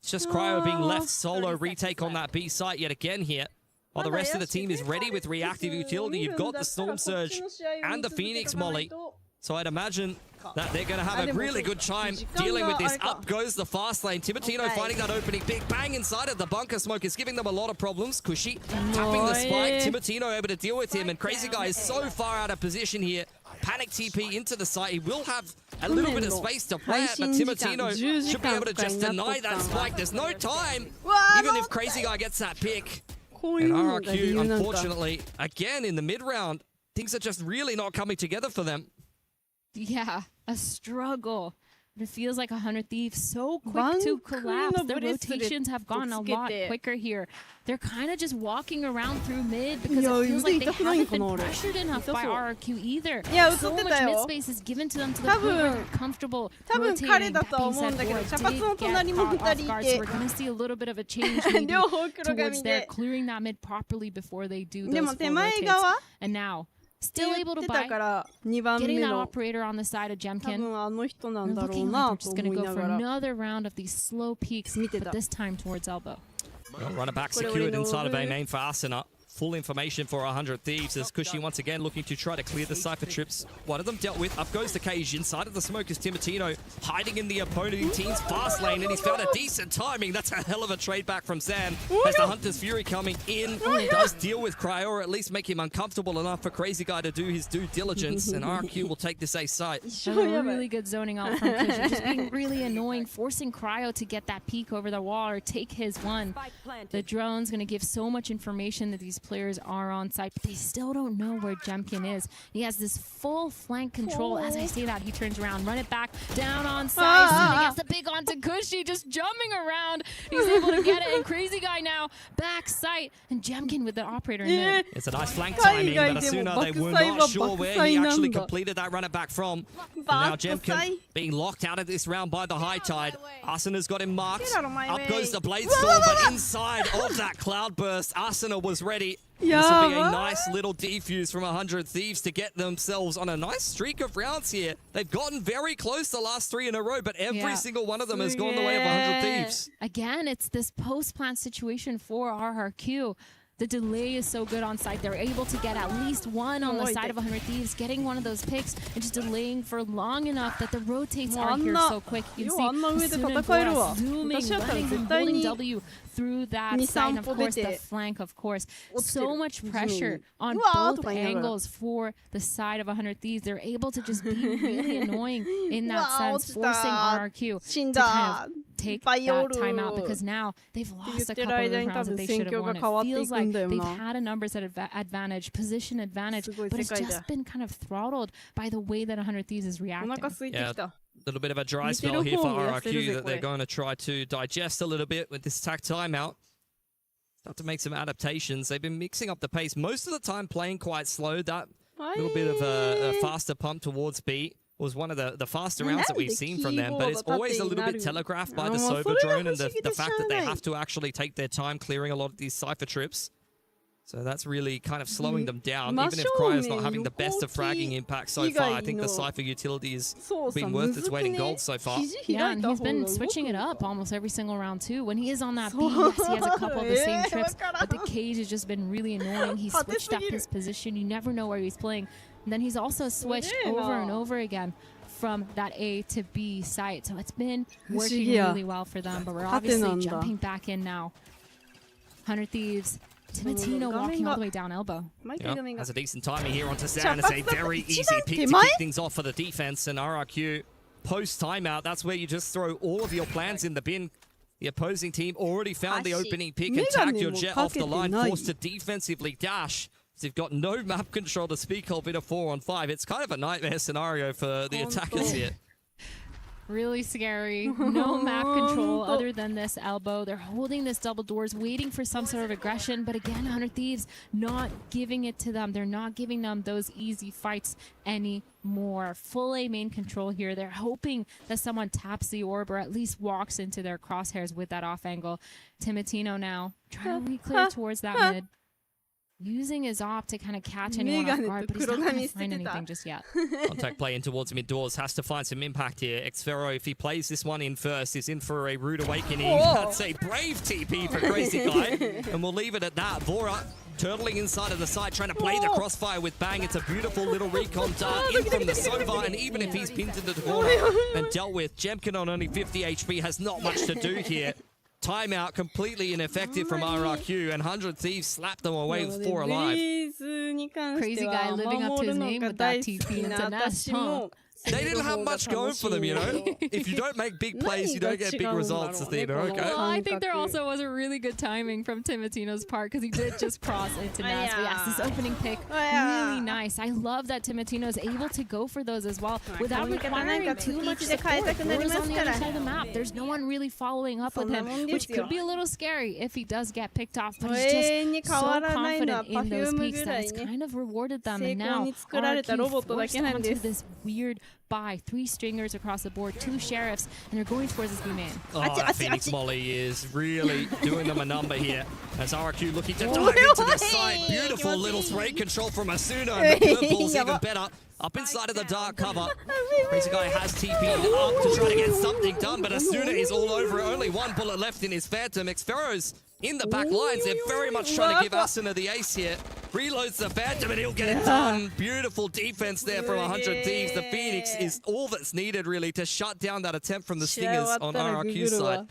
It's just Cryo being left solo retake on that B site yet again here. While the rest of the team is ready with reactive utility, you've got the Storm Surge and the Phoenix Molly. So I'd imagine that they're going to have a really good time dealing with this. Up goes the fast lane. Timotino finding that opening big bang inside of the bunker smoke is giving them a lot of problems. Cushy tapping the spike. Timotino able to deal with him, and Crazy Guy is so far out of position here. Panic TP into the site. He will have a little bit of space to play it, but Timotino should be able to just deny that spike. There's no time, even if Crazy Guy gets that pick. And RRQ, unfortunately, again in the mid-round, things are just really not coming together for them. Yeah, a struggle. It feels like 100 Thieves so quick to collapse. The rotations have gone a lot quicker here. They're kind of just walking around through mid because it feels like they haven't been pressured enough by RRQ either. So much mid space is given to them to the point where they're comfortable rotating. That being said, Vora did get caught off guard, so we're going to see a little bit of a change maybe towards their clearing that mid properly before they do those full rotates. And now, still able to buy, getting that operator on the side of Jemkin. And looking like we're just going to go for another round of these slow peaks, but this time towards elbow. Runner back secured inside of A main for Asuna. Full information for 100 Thieves as Cushy once again looking to try to clear the Cypher trips. One of them dealt with. Up goes the Cage. Inside of the smoke is Timotino hiding in the opposing team's fast lane, and he's found a decent timing. That's a hell of a trade back from Zan as the Hunter's Fury coming in does deal with Cryo, or at least make him uncomfortable enough for Crazy Guy to do his due diligence, and RQ will take this A site. Really good zoning out from Cushy, just being really annoying, forcing Cryo to get that peek over the wall or take his one. The drone's going to give so much information that these players are on site, but they still don't know where Jemkin is. He has this full flank control. As I say that, he turns around, run it back, down on site. He gets the big onto Cushy, just jumping around. He's able to get it, and Crazy Guy now back site, and Jemkin with the operator in mid. It's a nice flank timing, but Asuna, they were not sure where he actually completed that run it back from. And now Jemkin being locked out of this round by the high tide. Asuna's got him marked. Up goes the Blade Storm, but inside of that cloud burst, Asuna was ready. This will be a nice little defuse from 100 Thieves to get themselves on a nice streak of rounds here. They've gotten very close the last 3 in a row, but every single one of them has gone the way of 100 Thieves. Again, it's this post-plant situation for RRQ. The delay is so good on site. They're able to get at least one on the side of 100 Thieves, getting one of those picks and just delaying for long enough that the rotates are here so quick. You can see Asuna and Boras zooming, letting him holding W through that side, and of course the flank, of course. So much pressure on both angles for the side of 100 Thieves. They're able to just be really annoying in that sense, forcing RRQ to kind of take that timeout, because now they've lost a couple of the rounds that they should have won. It feels like they've had a numbers advantage, position advantage, but it's just been kind of throttled by the way that 100 Thieves is reacting. Yeah, a little bit of a dry spell here for RRQ that they're going to try to digest a little bit with this tack timeout. Start to make some adaptations. They've been mixing up the pace most of the time, playing quite slow. That little bit of a faster pump towards B was one of the faster rounds that we've seen from them, but it's always a little bit telegraphed by the Sova drone and the fact that they have to actually take their time clearing a lot of these Cypher trips. So that's really kind of slowing them down. Even if Cryo's not having the best of fragging impact so far, I think the Cypher utility has been worth its weight in gold so far. Yeah, and he's been switching it up almost every single round too. When he is on that B, yes, he has a couple of the same trips, but the cage has just been really annoying. He's switched up his position. You never know where he's playing. And then he's also switched over and over again from that A to B site. So it's been working really well for them, but we're obviously jumping back in now. 100 Thieves. Timatino walking all the way down elbow. Yep. Has a decent timing here onto Sand. It's a very easy pick to kick things off for the defense. And RRQ, post-timeout, that's where you just throw all of your plans in the bin. The opposing team already found the opening pick and tagged your jet off the line, forced to defensively dash. So you've got no map control to speak of in a 4-on-5. It's kind of a nightmare scenario for the attackers here. Really scary. No map control other than this elbow. They're holding this double doors, waiting for some sort of aggression. But again, 100 Thieves not giving it to them. They're not giving them those easy fights anymore. Full A main control here. They're hoping that someone taps the orb or at least walks into their crosshairs with that off angle. Timatino now trying to re-clear towards that mid. Using his op to kind of catch anyone off guard, but he's not going to find anything just yet. Contact play in towards mid doors, has to find some impact here. Xfero, if he plays this one in first, is in for a rude awakening. That's a brave TP for Crazy Guy, and we'll leave it at that. Vora turtling inside of the side, trying to play the crossfire with Bang. It's a beautiful little recon dart in from the Sova, and even if he's pinned into the corner and dealt with, Jemkin on only 50 HP has not much to do here. Timeout completely ineffective from RRQ, and 100 Thieves slapped them away with 4 alive. Crazy Guy living up to his name with that TP into Nest, huh? They didn't have much going for them, you know? If you don't make big plays, you don't get big results, Athena, okay? Well, I think there also was a really good timing from Timatino's part, because he did just cross into Nest. But yes, this opening pick, really nice. I love that Timatino is able to go for those as well without requiring too much support. Whereas on the other side of the map, there's no one really following up with him, which could be a little scary if he does get picked off. But he's just so confident in those peaks that it's kind of rewarded them. And now RRQ forced onto this weird by 3 stringers across the board, 2 sheriffs, and they're going towards this B main. Oh, that Phoenix Molly is really doing them a number here. As RRQ looking to dive into the site. Beautiful little spray control from Asuna, and the purple's even better. Up inside of the dark cover. Crazy Guy has TP'd up to try to get something done, but Asuna is all over it. Only 1 bullet left in his Phantom. Xfero's in the back lines. They're very much trying to give Asuna the ace here. Reloads the Phantom and he'll get it done. Beautiful defense there from 100 Thieves. The Phoenix is all that's needed really to shut down that attempt from the Stingers on RRQ's side.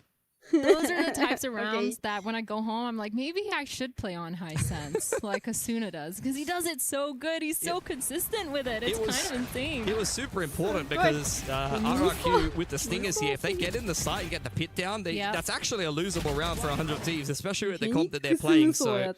Those are the types of rounds that when I go home, I'm like, maybe I should play on high sense like Asuna does, because he does it so good. He's so consistent with it. It's kind of insane. It was super important because RRQ with the Stingers here, if they get in the site and get the pit down, that's actually a losable round for 100 Thieves, especially with the comp that they're playing. So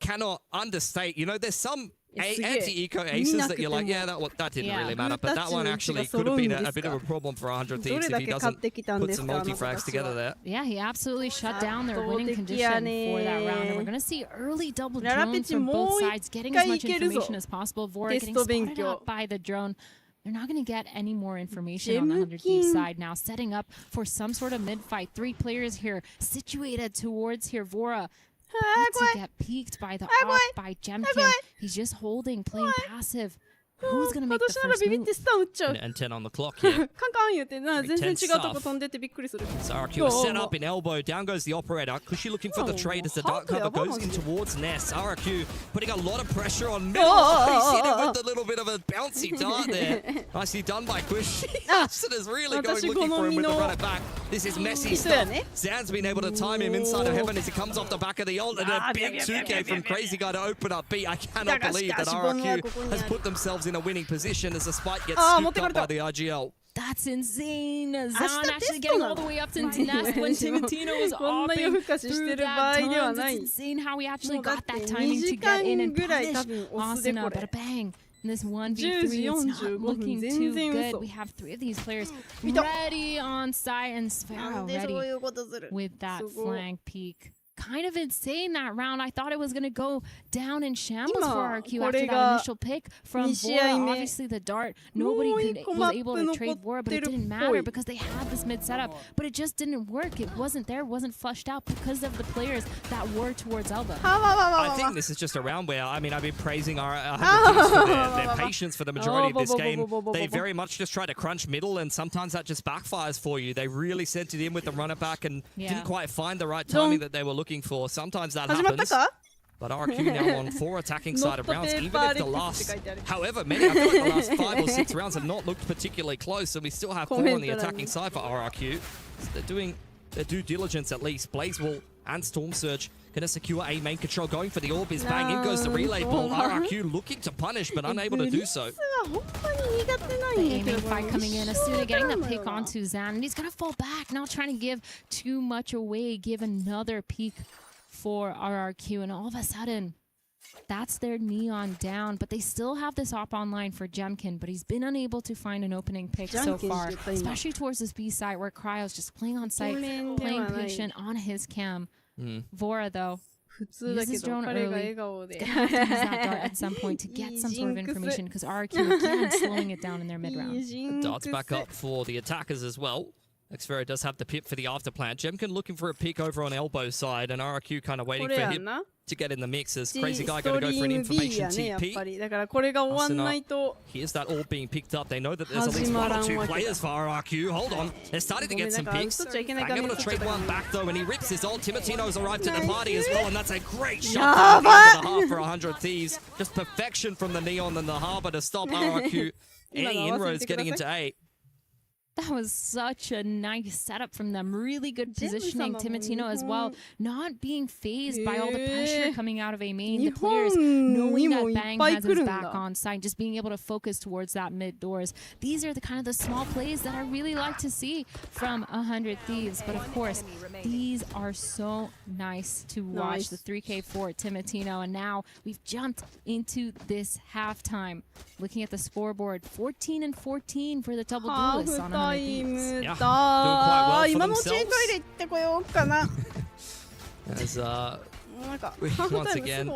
cannot understate. You know, there's some anti-eco aces that you're like, yeah, that didn't really matter. But that one actually could have been a bit of a problem for 100 Thieves if he doesn't put some multi-frags together there. Yeah, he absolutely shut down their winning condition for that round. And we're going to see early double drones from both sides, getting as much information as possible. Vora getting spotted out by the drone. They're not going to get any more information on the 100 Thieves side now. Setting up for some sort of mid-fight. 3 players here situated towards here. Vora to get peeked by the off by Jemkin. He's just holding, playing passive. Who's going to make the first move? And 10 on the clock here. RQ is set up in elbow. Down goes the operator. Kushi looking for the trade as the dark cover goes in towards Ness. RQ putting a lot of pressure on middle. He's hit it with a little bit of a bouncy dart there. Nicely done by Kushi. Austin is really going looking for him with the run it back. This is messy stuff. Zan's been able to time him inside of heaven as he comes off the back of the ult. And a big 2K from Crazy Guy to open up B. I cannot believe that RQ has put themselves in a winning position as the spike gets scooped up by the RGL. That's insane. Zan actually getting all the way up to Nest when Timitino was offing through that tons. It's insane how he actually got that timing to get in and punish Asuna. But a bang. And this 1v3 is not looking too good. We have 3 of these players ready on site, and Sphero ready with that flank peek. Kind of insane that round. I thought it was going to go down in shambles for RQ after that initial pick from Vora. Obviously the dart, nobody was able to trade Vora, but it didn't matter because they had this mid setup. But it just didn't work. It wasn't there, wasn't flushed out because of the players that were towards Elbow. I think this is just a round where, I mean, I've been praising our 100 Thieves for their patience for the majority of this game. They very much just try to crunch middle, and sometimes that just backfires for you. They really sent it in with the runner back and didn't quite find the right timing that they were looking for. Sometimes that happens. But RQ now on 4 attacking side of rounds, even if the last, however many, I feel like the last 5 or 6 rounds have not looked particularly close, so we still have 4 on the attacking side for RRQ. So they're doing their due diligence at least. Blazewall and Storm Surge gonna secure A main control, going for the orb is bang, in goes the relay ball. RRQ looking to punish, but unable to do so. The aiming fight coming in, Asuna getting the pick onto Zan, and he's gonna fall back, not trying to give too much away, give another peek for RRQ, and all of a sudden, that's their neon down, but they still have this op online for Jemkin, but he's been unable to find an opening pick so far, especially towards this B side where Cryo's just playing on site, playing patient on his cam. Vora, though, uses drone early. Gonna have to use that dart at some point to get some sort of information because RRQ again slowing it down in their mid round. Darts back up for the attackers as well. Xfero does have the pip for the afterplant. Jemkin looking for a peek over on elbow side, and RRQ kind of waiting for him to get in the mix as Crazy Guy going to go for an information TP. Here's that all being picked up. They know that there's at least 1 or 2 players for RRQ. Hold on. They're starting to get some picks. Bang able to trade one back though, and he rips his ult. Timitino's arrived at the party as well, and that's a great shot from the end of the half for 100 Thieves. Just perfection from the Neon and the Harbor to stop RRQ. Any inroads getting into 8. That was such a nice setup from them. Really good positioning. Timitino as well, not being phased by all the pressure coming out of A main. The players knowing that Bang has his back on side, just being able to focus towards that mid doors. These are the kind of the small plays that I really like to see from 100 Thieves. But of course, these are so nice to watch. The 3K for Timitino, and now we've jumped into this halftime. Looking at the scoreboard, 14 and 14 for the double duelists on 100 Thieves. Yeah, doing quite well for themselves. As we once again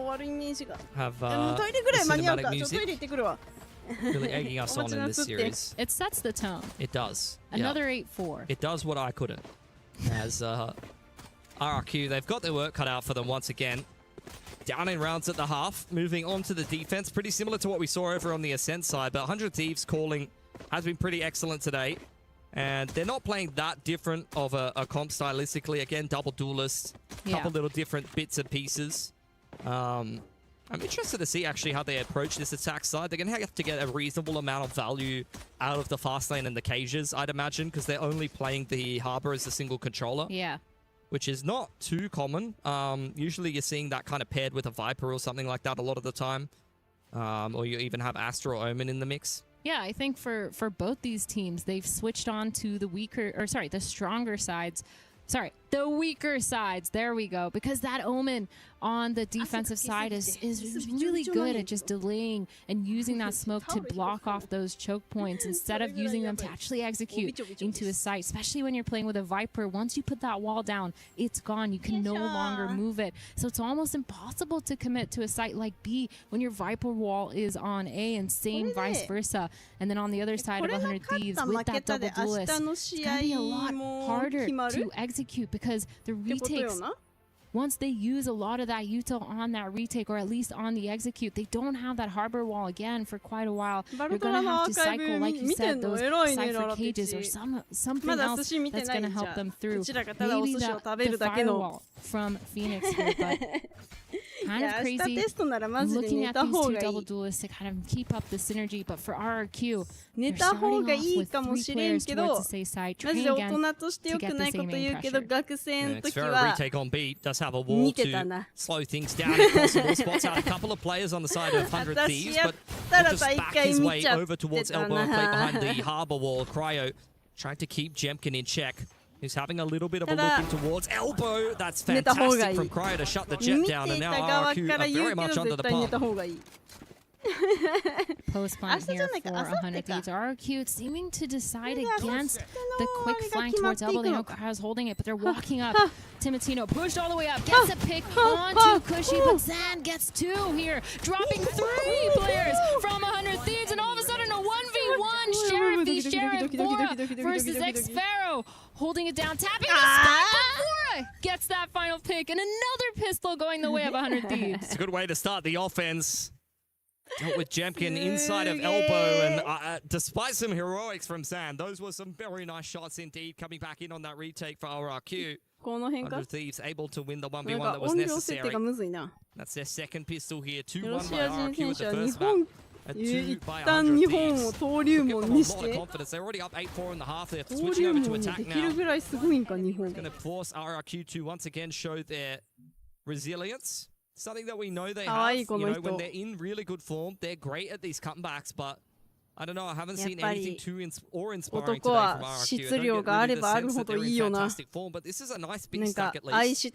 have cinematic music really egging us on in this series. It sets the tone. It does. Another 8-4. It does what I couldn't. As RRQ, they've got their work cut out for them once again. Down in rounds at the half, moving on to the defense. Pretty similar to what we saw over on the Ascent side, but 100 Thieves calling has been pretty excellent today. And they're not playing that different of a comp stylistically. Again, double duelist, couple little different bits and pieces. I'm interested to see actually how they approach this attack side. They're going to have to get a reasonable amount of value out of the fast lane and the cages, I'd imagine, because they're only playing the Harbor as a single controller. Yeah. Which is not too common. Usually you're seeing that kind of paired with a Viper or something like that a lot of the time. Or you even have Astra or Omen in the mix. Yeah, I think for both these teams, they've switched on to the weaker, or sorry, the stronger sides. Sorry, the weaker sides. There we go. Because that Omen on the defensive side is really good at just delaying and using that smoke to block off those choke points instead of using them to actually execute into a site, especially when you're playing with a Viper. Once you put that wall down, it's gone. You can no longer move it. So it's almost impossible to commit to a site like B when your Viper wall is on A, and same vice versa. And then on the other side of 100 Thieves with that double duelist, it's going to be a lot harder to execute because the retakes, once they use a lot of that util on that retake, or at least on the execute, they don't have that harbor wall again for quite a while. You're going to have to cycle, like you said, those cipher cages or something else that's going to help them through. Maybe the firewall from Phoenix here, but kind of crazy. Looking at these two double duelists to kind of keep up the synergy, but for RRQ, they're starting off with 3 players towards the safe side, trying again to get the same aim pressure. It's very retake on B. Does have a wall to slow things down in possible spots. Out a couple of players on the side of 100 Thieves, but will just back his way over towards elbow and play behind the harbor wall. Cryo trying to keep Jemkin in check. He's having a little bit of a look in towards elbow. That's fantastic from Cryo to shut the jet down, and now RRQ are very much under the pump. Post plant here for 100 Thieves. RRQ seeming to decide against the quick flank towards elbow. They know Cryo's holding it, but they're walking up. Timatino pushed all the way up, gets a pick onto Cushy, but Zan gets 2 here, dropping 3 players from 100 Thieves, and all of a sudden a 1v1 Sheriff v Sheriff. Bora versus X-Pharaoh, holding it down, tapping the spike, but Bora gets that final pick, and another pistol going the way of 100 Thieves. It's a good way to start the offense. Dealt with Jemkin inside of elbow, and despite some heroics from Zan, those were some very nice shots indeed, coming back in on that retake for RRQ. 100 Thieves able to win the 1v1 that was necessary. That's their second pistol here. 2-1 by RRQ with the first map. A 2 by 100 Thieves. Give them a lot of confidence. They're already up 8-4 in the half. They're switching over to attack now. It's going to force RRQ to once again show their resilience. Something that we know they have. You know, when they're in really good form, they're great at these comebacks, but I don't know, I haven't seen anything too inspiring today from RRQ. I don't get really the sense that they're in fantastic form, but this is a nice big stack at least.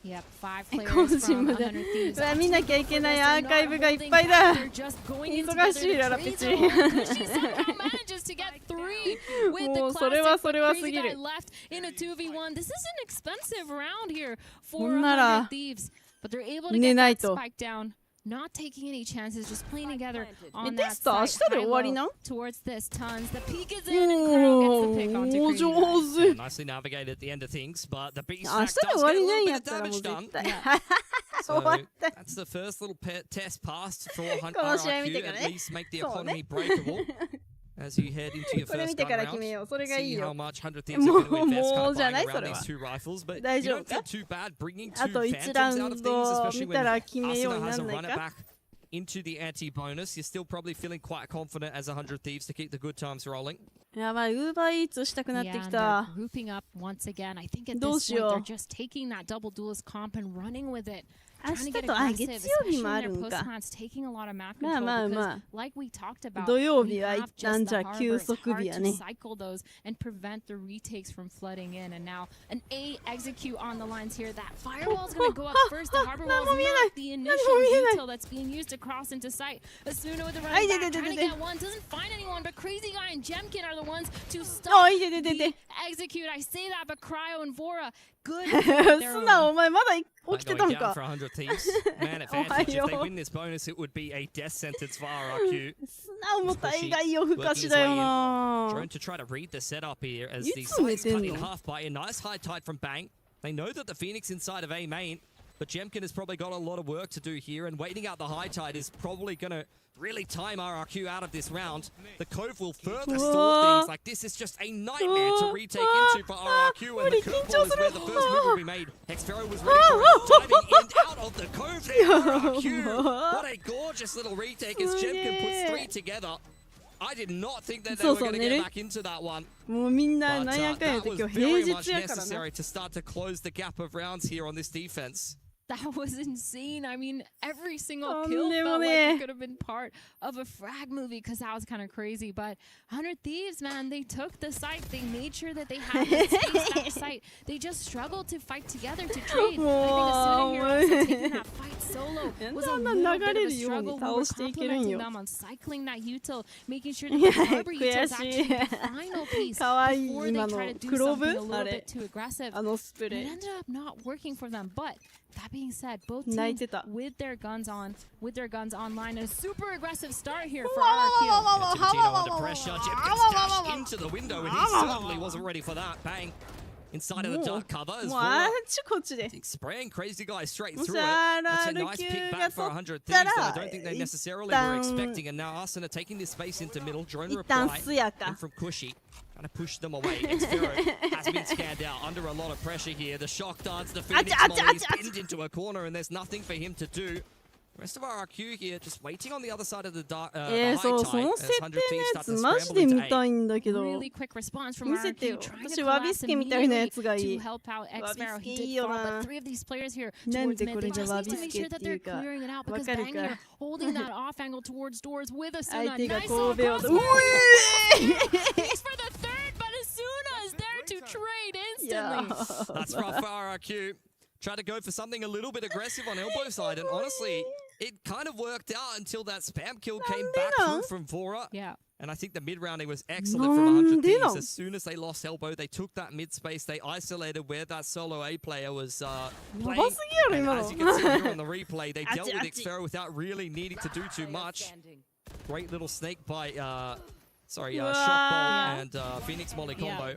Yep, 5 players from 100 Thieves. 見なきゃいけないアーカイブがいっぱいだ。忙しいララピチ。もうそれはすぎる。ほんなら寝ないと。Not taking any chances, just playing together on that towards this. Tons. The peak is in, and Crow gets the pick onto Green. Nicely navigated at the end of things, but the beast does get a little bit of damage done. So that's the first little test passed for RRQ. At least make the economy breakable. As you head into your first gun round, see how much 100 Thieves are going to invest kind of buying around these 2 rifles. But you don't feel too bad bringing 2 Phantoms out of things, especially when Asuna has a run it back into the anti-bonus. You're still probably feeling quite confident as 100 Thieves to keep the good times rolling. やばい、Uber Eats したくなってきた。Grouping up once again. I think at this point they're just taking that double duelist comp and running with it. 明日と月曜日もあるんか。まあまあまあ。土曜日は一旦じゃあ休息日やね。And prevent the retakes from flooding in. And now an A execute on the lines here. That firewall is going to go up first. The harbor wall is not the initial detail that's being used to cross into sight. Asuna with the run back, trying to get one. Doesn't find anyone, but Crazy Guy and Jemkin are the ones to stop the execute. I say that, but Cryo and Vora, good. 素直、お前まだ起きてたんか。Man advantage. If they win this bonus, it would be a death sentence for RRQ. 素直も大概夜更かしだよな。Drone to try to read the setup here as the sides cut in half by a nice high tide from Bang. They know that the Phoenix inside of A main, but Jemkin has probably got a lot of work to do here, and waiting out the high tide is probably going to really time RRQ out of this round. The Cove will further stall things. Like, this is just a nightmare to retake into for RRQ, and the Cove ball is where the first move will be made. X-Pharaoh was ready for it, diving in out of the Cove there for RRQ. What a gorgeous little retake as Jemkin puts 3 together. I did not think that they were going to get back into that one. But that was very much necessary to start to close the gap of rounds here on this defense. That was insane. I mean, every single kill felt like it could have been part of a frag movie because that was kind of crazy. But 100 Thieves, man, they took the site. They made sure that they had the space that site. They just struggled to fight together to trade. I think Asuna here also taking that fight solo was a little bit of a struggle. We were complimenting them on cycling that util, making sure that the harbor util is actually the final piece before they try to do something a little bit too aggressive. It ended up not working for them, but that being said, both teams with their guns online, and a super aggressive start here for RRQ. Tino under pressure. Jim gets dashed into the window, and he certainly wasn't ready for that. Bang. Inside of the dark cover as well. Spraying Crazy Guy straight through it. That's a nice pick back for 100 Thieves that I don't think they necessarily were expecting. And now Asuna taking this space into middle. Drone reply in from Cushy. Trying to push them away. Xfero has been scanned out under a lot of pressure here. The shock dance, the Phoenix Molly is pinned into a corner, and there's nothing for him to do. The rest of our RQ here just waiting on the other side of the high tide as 100 Thieves start to scramble into A. Really quick response from RQ, trying to collapse immediately to help out Xfero. He did fall, but 3 of these players here towards mid, they just need to make sure that they're clearing it out because Bang here holding that off angle towards doors with Asuna. Nice little crossfire. Thanks for the third, but Asuna is there to trade instantly. That's rough for RQ. Tried to go for something a little bit aggressive on elbow side, and honestly, it kind of worked out until that spam kill came back through from Vora. Yeah. And I think the mid-rounding was excellent from 100 Thieves. As soon as they lost elbow, they took that mid-space, they isolated where that solo A player was playing. And as you can see here on the replay, they dealt with Xfero without really needing to do too much. Great little snake bite, shock ball and Phoenix Molly combo.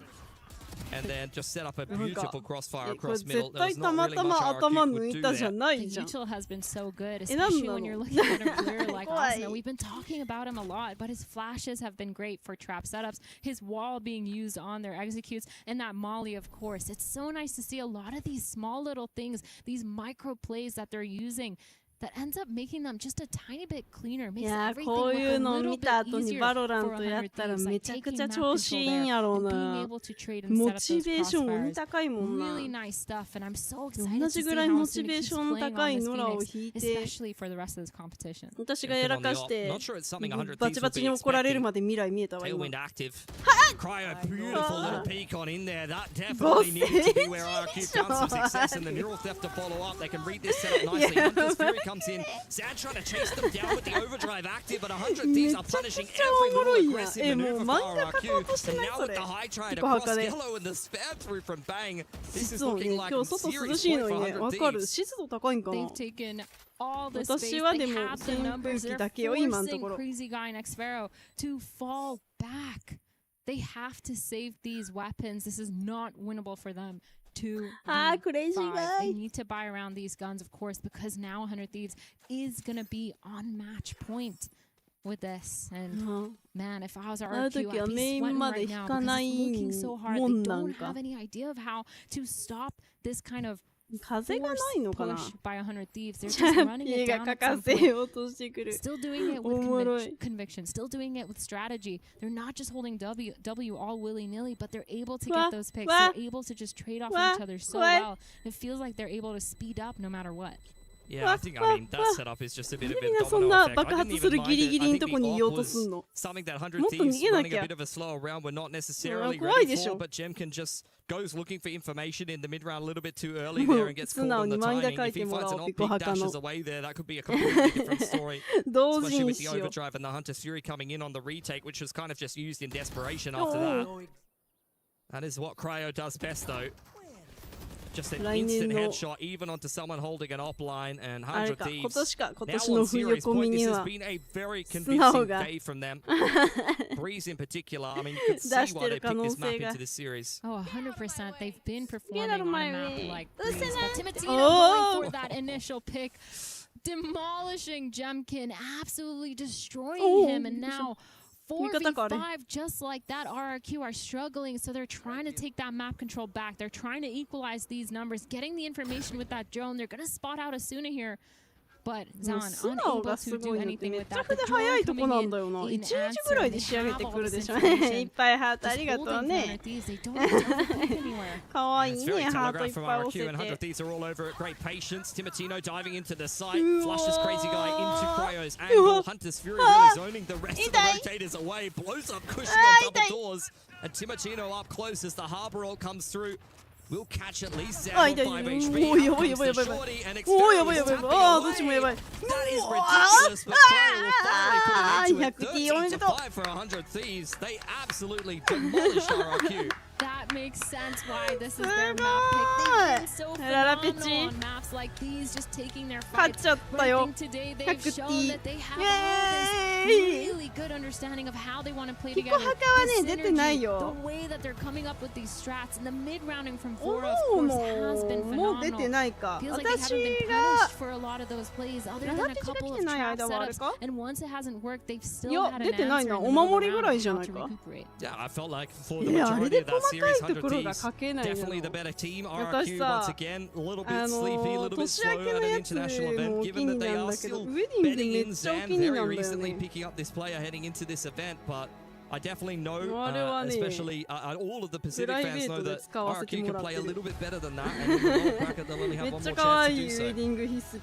And then just set up a beautiful crossfire across middle. There was not really much RQ could do there. The util has been so good, especially when you're looking at a player like Asuna. We've been talking about him a lot, but his flashes have been great for trap setups. His wall being used on their executes, and that molly, of course. It's so nice to see a lot of these small little things, these micro plays that they're using, that ends up making them just a tiny bit cleaner. Makes everything look a little bit easier for 100 Thieves. Like taking map control there and being able to trade and set up those crossfires. Really nice stuff, and I'm so excited to see how Asuna keeps playing on this Phoenix, especially for the rest of this competition. 私がやらかしてバチバチに怒られるまで未来見えたわ今。 Tailwind active. Cryo, beautiful little peek on in there. That definitely needed to be where RQ found some success, and the neural theft to follow up. They can read this setup nicely. Hunter's Fury comes in. Sad trying to chase them down with the overdrive active, but 100 Thieves are punishing every little aggressive maneuver for RQ. And now with the high try to cross yellow and the spam through from Bang, this is looking like a serious point for 100 Thieves. They've taken all the space, they have the numbers, they're forcing Crazy Guy and Xfero to fall back. They have to save these weapons. This is not winnable for them. Crazy Guy. They need to buy around these guns, of course, because now 100 Thieves is going to be on match point with this. And man, if I was RQ, I'd be sweating right now because it's looking so hard. They don't have any idea of how to stop this kind of風がないのかな by 100 Thieves. They're just running it down at some point. Still doing it with conviction, still doing it with strategy. They're not just holding W all willy-nilly, but they're able to get those picks. They're able to just trade off each other so well. It feels like they're able to speed up no matter what. Yeah, I mean, that setup is just a bit of a domino effect. I didn't even mind it. I think the op was something that 100 Thieves running a bit of a slower round were not necessarily ready for, but Jemkin just goes looking for information in the mid-round a little bit too early there and gets caught on the timing. If he finds an op peak dashes away there, that could be a completely different story. Especially with the overdrive and the Hunter's Fury coming in on the retake, which was kind of just used in desperation after that. That is what Cryo does best, though. Just an instant headshot, even onto someone holding an op line, and 100 Thieves now on serious point. This has been a very convincing day from them. Breeze in particular, I mean, you could see why they picked this map into this series. Oh, 100%. They've been performing on a map like Breeze. Timatino going for that initial pick, demolishing Jemkin, absolutely destroying him, and now 4v5 just like that. RRQ are struggling, so they're trying to take that map control back. They're trying to equalize these numbers, getting the information with that drone. They're going to spot out Asuna here. But Zan 素直がすごいのってめちゃくちゃ早いとこなんだよな。1日ぐらいで仕上げてくるでしょ。いっぱいハートありがとうね。かわいいね、ハートいっぱい押せて。Great patience. Timotino diving into the site, flushes Crazy Guy into Cryo's angle. Hunter's Fury really zoning the rest of the rotators away, blows up Cushy on double doors, and Timotino up close as the Harbor ult comes through. We'll catch at least 0 5 HP. Comes the Shorty and Experience tapping away. That is ridiculous, but Cryo will finally put it into it. 13 to 5 for 100 Thieves. They absolutely demolished RRQ. That makes sense why this is their map pick. They've been so phenomenal on maps like these, just taking their fights. But I think today they've shown that they have this really good understanding of how they want to play together. The synergy, the way that they're coming up with these strats, and the mid-rounding from Vora, of course, has been phenomenal. Feels like they haven't been punished for a lot of those plays, other than a couple of trap setups. And once it hasn't worked, they've still had an answer in the middle of the round to recuperate. Yeah, I felt like for the majority of that series, 100 Thieves, definitely the better team. RRQ once again, a little bit sleepy, a little bit slow at an international event, given that they are still betting in Zan very recently picking up this player heading into this event, but I definitely know, especially all of the Pacific fans know that RRQ can play a little bit better than that, and in the lower bracket they'll only have one more chance to do so.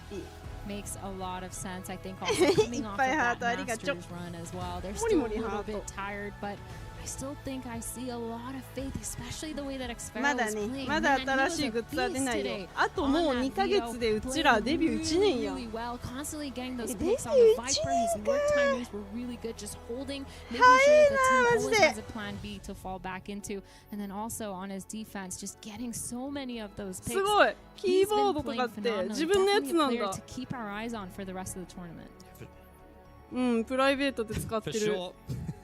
Makes a lot of sense. I think also coming off of that Masters run as well. They're still a little bit tired, but I still think I see a lot of faith, especially the way that Xfero is playing. まだ新しいグッズは出ないよ。あともう2ヶ月でうちらデビュー1年や。Really well, constantly getting those picks on the Viper. His work timings were really good, just holding, making sure that the team always has a plan B to fall back into, and then also on his defense, just getting so many of those picks. すごい。キーボードとかって自分のやつなんだ。To keep our eyes on for the rest of the tournament. うん、プライベートで使ってる。For sure.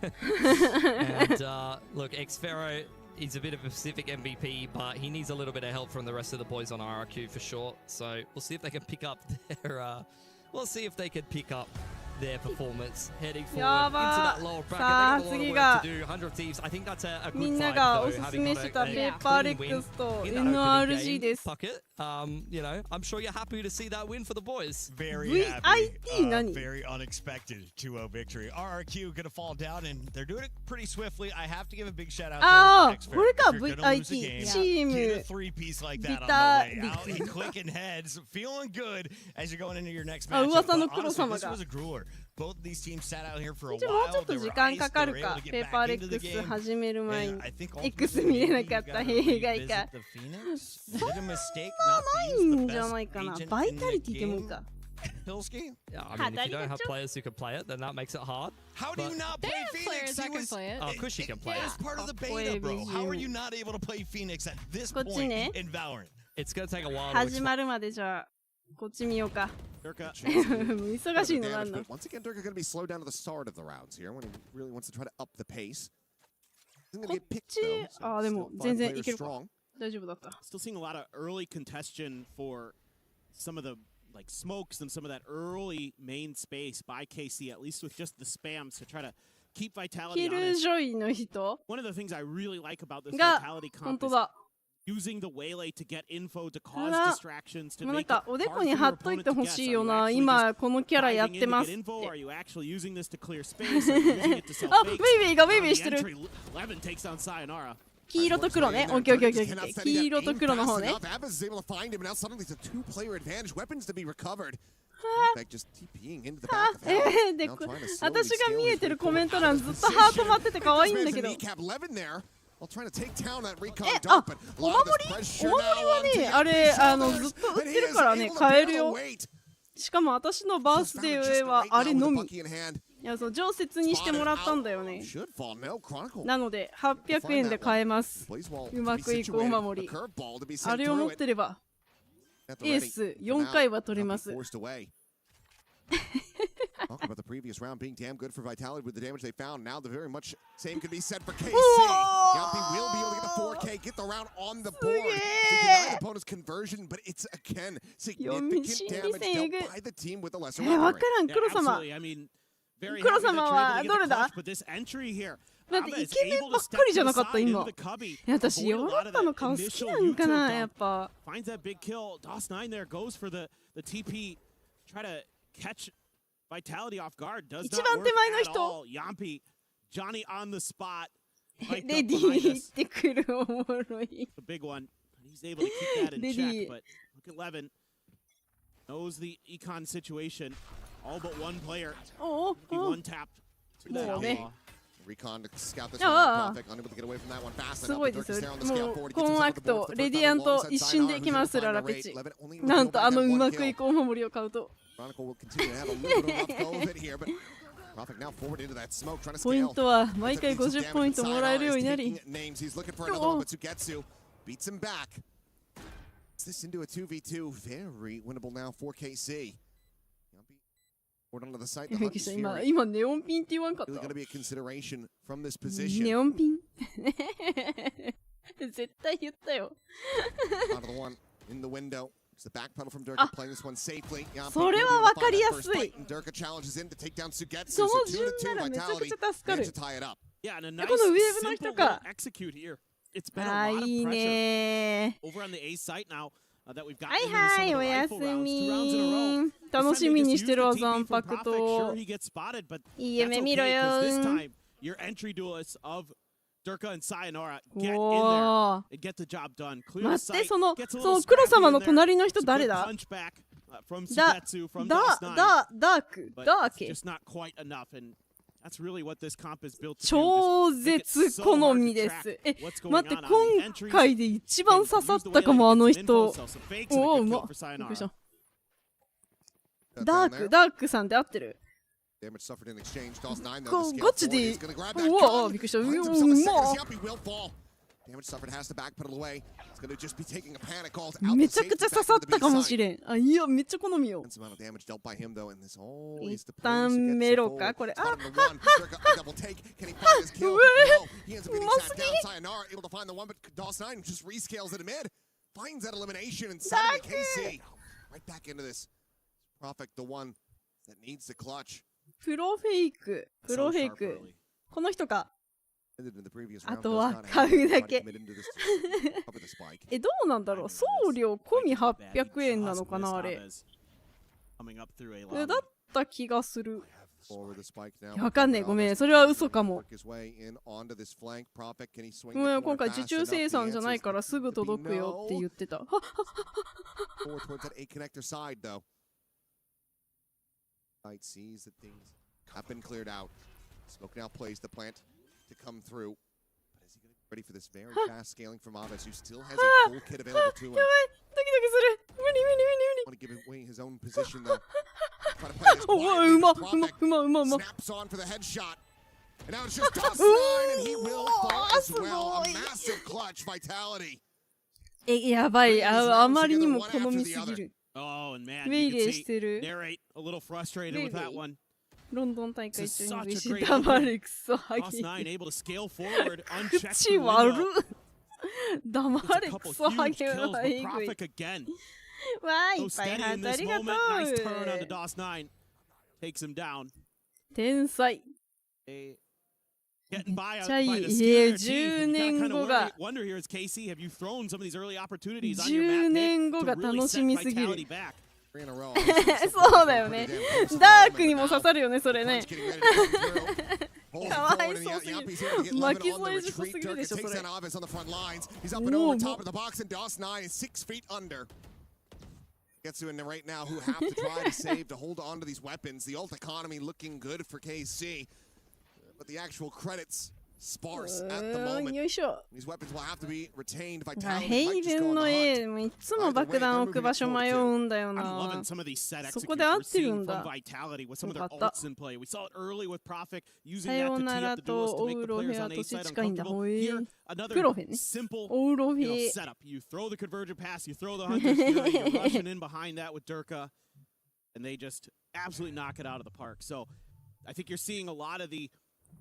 And look, Xfero is a bit of a Pacific MVP, but he needs a little bit of help from the rest of the boys on RRQ for sure. So we'll see if they can pick up their their performance heading forward into that lower bracket. They got a lot of work to do. 100 Thieves, I think that's a good fight. みんながおすすめしたペーパーレックスと NRG です。You know, I'm sure you're happy to see that win for the boys. Very happy. Very unexpected 2-0 victory. RRQ gonna fall down, and they're doing it pretty swiftly. I have to give a big shout out to Xfero. これか VIT チーム Get a 3-piece like that on the way out. Clicking heads, feeling good as you're going into your next matchup. But honestly, this was a grueler. Both of these teams sat out here for a while. もうちょっと時間かかるか。ペーパーレックス始める前に X 見れなかった弊害か。そんなないんじゃないかな。バイタリティってもんか。Pilski? Yeah, I mean, if you don't have players who can play it, then that makes it hard. How do you not play Phoenix? Players that can play it. Oh, Cushy can play it. It's part of the beta, bro. How are you not able to play Phoenix at this point in Valorant? It's going to take a while. 始まるまでじゃあこっち見ようか。忙しいのなんの。Once again, Durka going to be slowed down to the start of the rounds here when he really wants to try to up the pace. こっちあでも全然いけるか。大丈夫だった。Still seeing a lot of early contention for some of the like smokes and some of that early main space by KC, at least with just the spams to try to keep vitality on it. キルジョイの人 One of the things I really like about this vitality comp is using the waylay to get info to cause distractions to make it hard for your opponent to guess. Are you actually just info? Are you actually using this to clear space? Are you using it to sell fakes? ベイビーしてる。Levin takes down Sayonara. 黄色と黒ね。オッケーオッケーオッケー。黄色と黒の方ね。で、私が見えてるコメント欄ずっとハート待ってて可愛いんだけど。お守りはね、あれずっと売ってるからね、買えるよ。しかも私のバースデーはあれのみ。いや、そう常設にしてもらったんだよね。なので800円で買えます。うまくいくお守り。あれを持ってればエース4回は取れます。Talk about the previous round being damn good for Vitality with the damage they found. Now the very much same could be said for KC. Yampi will be able to get the 4K, get the round on the board. They deny the opponent's conversion, but it's again significant damage dealt by the team with the lesser weapon. わからん、黒様。黒様はどれだ？だってイケメンばっかりじゃなかった今。私ヨーロッパの顔好きなんかなやっぱ。try to catch Vitality off guard. Does 一 not 番 work 手前の at 人 all. Yampi, Johnny on the spot. レディー行ってくるおもろい。 The big one. He's able to keep that in check, but look at Levin. Knows the econ situation. All but one player. Oh, he one tapped to that outlaw. Recon to scout this one. Perfect. Unable to get away from that one fast す enough. ごいですよ。 Dirk is there on the も scale う forward. コンアクト、レディアント一瞬で行きますララペチ。なんとうまくいくお守りを買うと。ポイントは毎回50ポイントもらえるようになり。This into a 2v2, very winnable now for KC. Onto the site. 今ネオンピンって言わんかった。Really going to be a consideration from this position. ネオンピン絶対言ったよ。Out of the one in the window. It's the back pedal from Durka playing this one safely. それはわかりやすい。Durka challenges in to take down Sugetsu. その順ならめちゃくちゃ助かる。このウェーブの人か。あ、いいね。はいはい、おやすみ。楽しみにしてるわ、残白と。いい夢見ろよ。待って、その黒様の隣の人誰だ？ダーク。超絶好みです。待って、今回で一番刺さったかも、あの人。おお、うまっ。びっくりした。ダークさんって合ってる？ガチで、うわ、びっくりした。うまっ。めちゃくちゃ刺さったかもしれん。あ、いや、めっちゃ好みよ。一旦メロかこれ。あ、はっはっはっ。うえ、うますぎ。プロフェイク。この人か。あとは買うだけ。どうなんだろう、送料込み800円なのかなあれ。だった気がする。わかんねえ、ごめん、それは嘘かも。ごめん、今回受注生産じゃないからすぐ届くよって言ってた。to come through. But is he going to be ready for this very fast scaling from Aves, who still has a full kit available to him? Want to give away his own position though. Try to play this quietly. Snaps on for the headshot. And now it's just DOS9 and he will fall as well. A massive clutch Vitality. やばい、あまりにも好みすぎる。Oh, and man, ウェイレーしてる。narrate a little frustrated with that one. ロンドン大会中に飯黙るクソハゲ。口悪っ。黙れクソハゲはえぐい。わーい、いっぱいハートありがとう。天才。めっちゃいい。10年後が。10年後が楽しみすぎる。そうだよね。ダークにも刺さるよね、それね。かわいそうすぎる。巻き添え事故すぎるでしょ、それ。Gets to in right now who have to try to save to hold on to these weapons. The ult economy looking good for KC, but the actual credits sparse at the moment. These weapons will have to be retained. Vitality ヘイベンの A もいつも爆弾置く場所迷うんだよな。そこで合ってるんだ。よかった。さよならとオウロフェは年近いんだ。ほえー。プロフェね。オウロフェ。You throw the convergent pass, you throw the hunter's fury, you're rushing in behind that with Durka, and they just absolutely knock it out of the park. So I think you're seeing a lot of the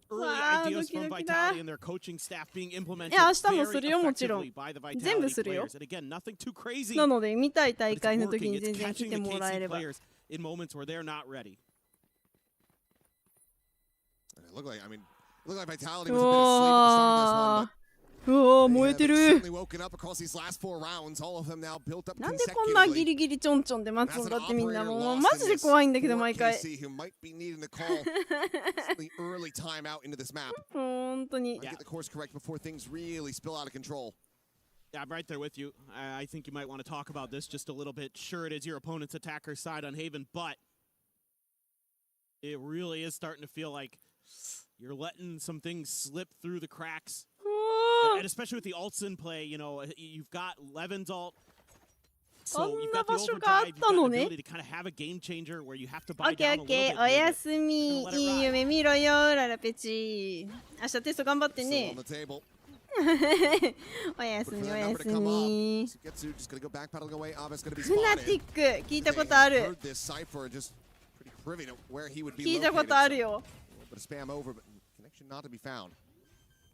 early ideas from Vitality and their coaching staff being implemented very effectively by the Vitality players. And again, nothing too crazy. なので見たい大会の時に全然来てもらえれば。In moments where they're not ready. It looked like Vitality was a bit asleep at the start of this one, but うわ燃えてる。なんでこんなギリギリちょんちょんで待つんだってみんなもうマジで怖いんだけど毎回。本当に。Yeah, I'm right there with you. I think you might want to talk about this just a little bit. Sure, it is your opponent's attacker's side on Haven, but it really is starting to feel like you're letting some things slip through the cracks. And especially with the ults in play, you know, you've got Levin's ult. So you've got the overdrive, you've got the ability to kind of have a game changer where you have to buy down a little bit. おやすみ。いい夢見ろよ、ララペチ。明日テスト頑張ってね。おやすみおやすみ。フナティック聞いたことある。聞いたことあるよ。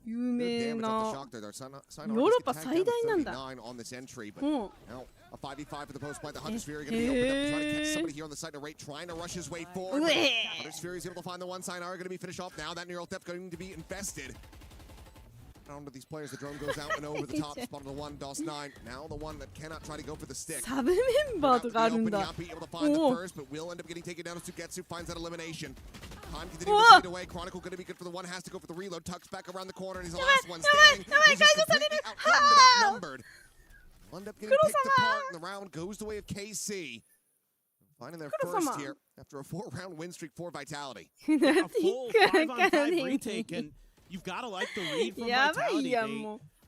有名なヨーロッパ最大なんだ。Onto these players, the drone goes out and over the top. Spot on the 1, DOS9. Now the one that cannot try to go for the stick. サブメンバーとかあるんだ。Be able to find the first, but will end up getting taken down as Sugetsu finds that elimination. Time continues to lead away. Chronicle going to be good for the one. Has to go for the reload. Tucks back around the corner, and he's the last one standing. He's just completely outnumbered. Will end up getting picked apart, and the round goes the way of KC. Finding their first here after a 4-round win streak for Vitality. A full 5-on-5 retake, and you've got to like the lead from Vitality.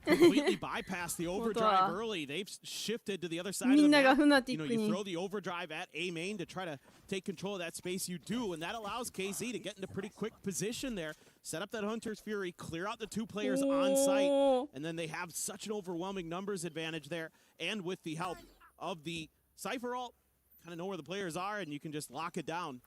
They completely bypassed the overdrive early. They've shifted to the other side of the map. You know, you throw the overdrive at A main to try to take control of that space. You do, and that allows KZ to get into pretty quick position there. Set up that Hunter's Fury, clear out the 2 players on site, and then they have such an overwhelming numbers advantage there. And with the help of the Cypher ult, kind of know where the players are, and you can just lock it down.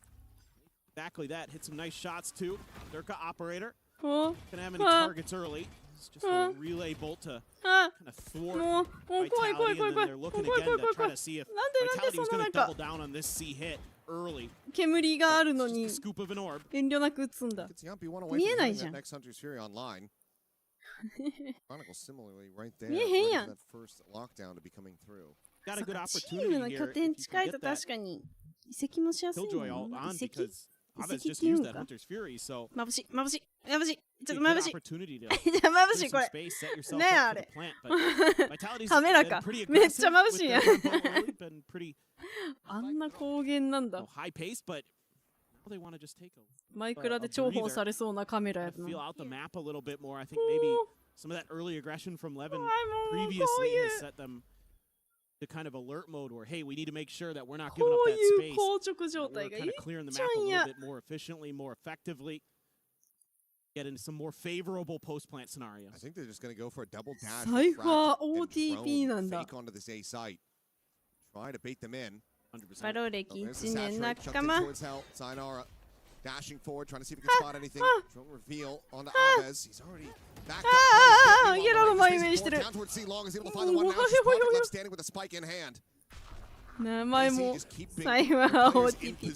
Exactly that. Hit some nice shots too. Durka operator. Gonna have any targets early. It's just a relay bolt to kind of thwart Vitality, and then they're looking again to try to see if Vitality was going to double down on this C hit early. 煙があるのに遠慮なく撃つんだ。見えないじゃん。見えへんやん。チームの拠点近いと確かに移籍もしやすいね。移籍っていうんか。眩しい眩しい眩しい。ちょっと眩しい。眩しいこれ。ねえあれ。カメラか。めっちゃ眩しいやん。あんな高原なんだ。マイクラで重宝されそうなカメラやな。The kind of alert mode where, hey, we need to make sure that we're not giving up that space. We're kind of clearing the map a little bit more efficiently, more effectively. Get into some more favorable post-plant scenarios. I think they're just going to go for a double dash. Cypher OTP なんだ。 Fake onto this A site. Try to bait them in. バロ歴1年仲間。 Dashing forward, trying to see if he can spot anything. Drone reveal onto Aves. He's already backed up. ゲロの前目にしてる。 Down towards C long is able to find the one now. She's left standing with a spike in hand. 名前もサイファー OTP.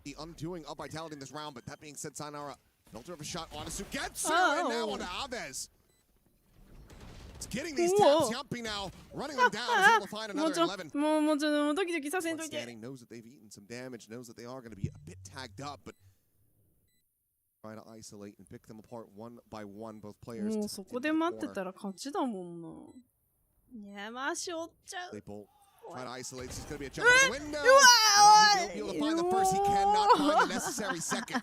The undoing of Vitality in this round, but that being said, Sayonara, filter of a shot onto Sugetsu, and now onto Aves. It's getting these taps jumping now, running them down, is able to find another 11. もうちょっとドキドキさせんといて。 Knows that they've eaten some damage, knows that they are going to be a bit tagged up, but try to isolate and pick them apart one by one, both players. もうそこで待ってたら勝ちだもんな。いや、まあしょっちゃう。 They bolt. Try to isolate. It's going to be a jump out the window. He'll be able to find the first. He cannot find the necessary second.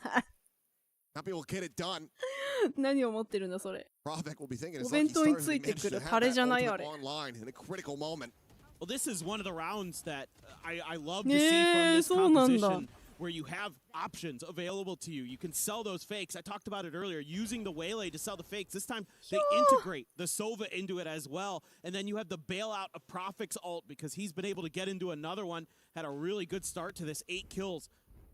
Not be able to get it done. 何を持ってるんだそれ。 Prophet will be thinking お弁当についてくるタレじゃないあれ。 online in a critical moment. Well, this is one of the rounds that I love to see from this composition, where you have options available to you. You can sell those fakes. I talked about it earlier, using the Waylay to sell the fakes. This time they integrate the Sova into it as well, and then you have the bailout of Prophet's ult because he's been able to get into another one. Had a really good start to this. 8 kills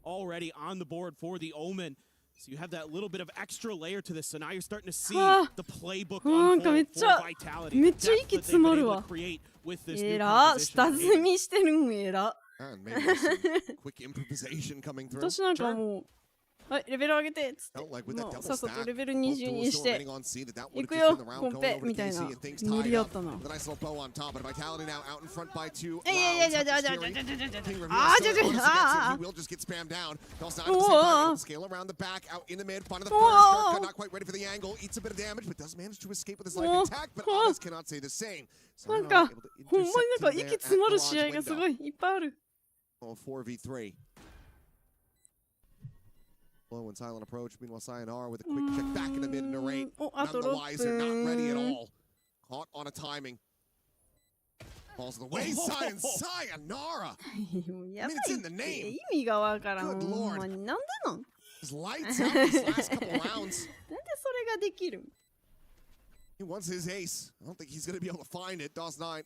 already on the board for the Omen. So you have that little bit of extra layer to this. So now you're starting to see the playbook unfold for Vitality. めっちゃ息詰まるわ。えら、下積みしてるんえら。私なんかもうはい、レベル上げてっつってもうさっさとレベル20にして行くよコンペみたいなノリやったな。なんかほんまになんか息詰まる試合がすごいいっぱいある。4v3. Slow and silent approach. Meanwhile, Sayonara with a quick check back in the mid narrate. None the wiser, not ready at all. Caught on a timing. Falls to the wayside and Sayonara. I mean, it's in the name. Good lord. His lights out these last couple rounds. He wants his ace. I don't think he's going to be able to find it. DOS9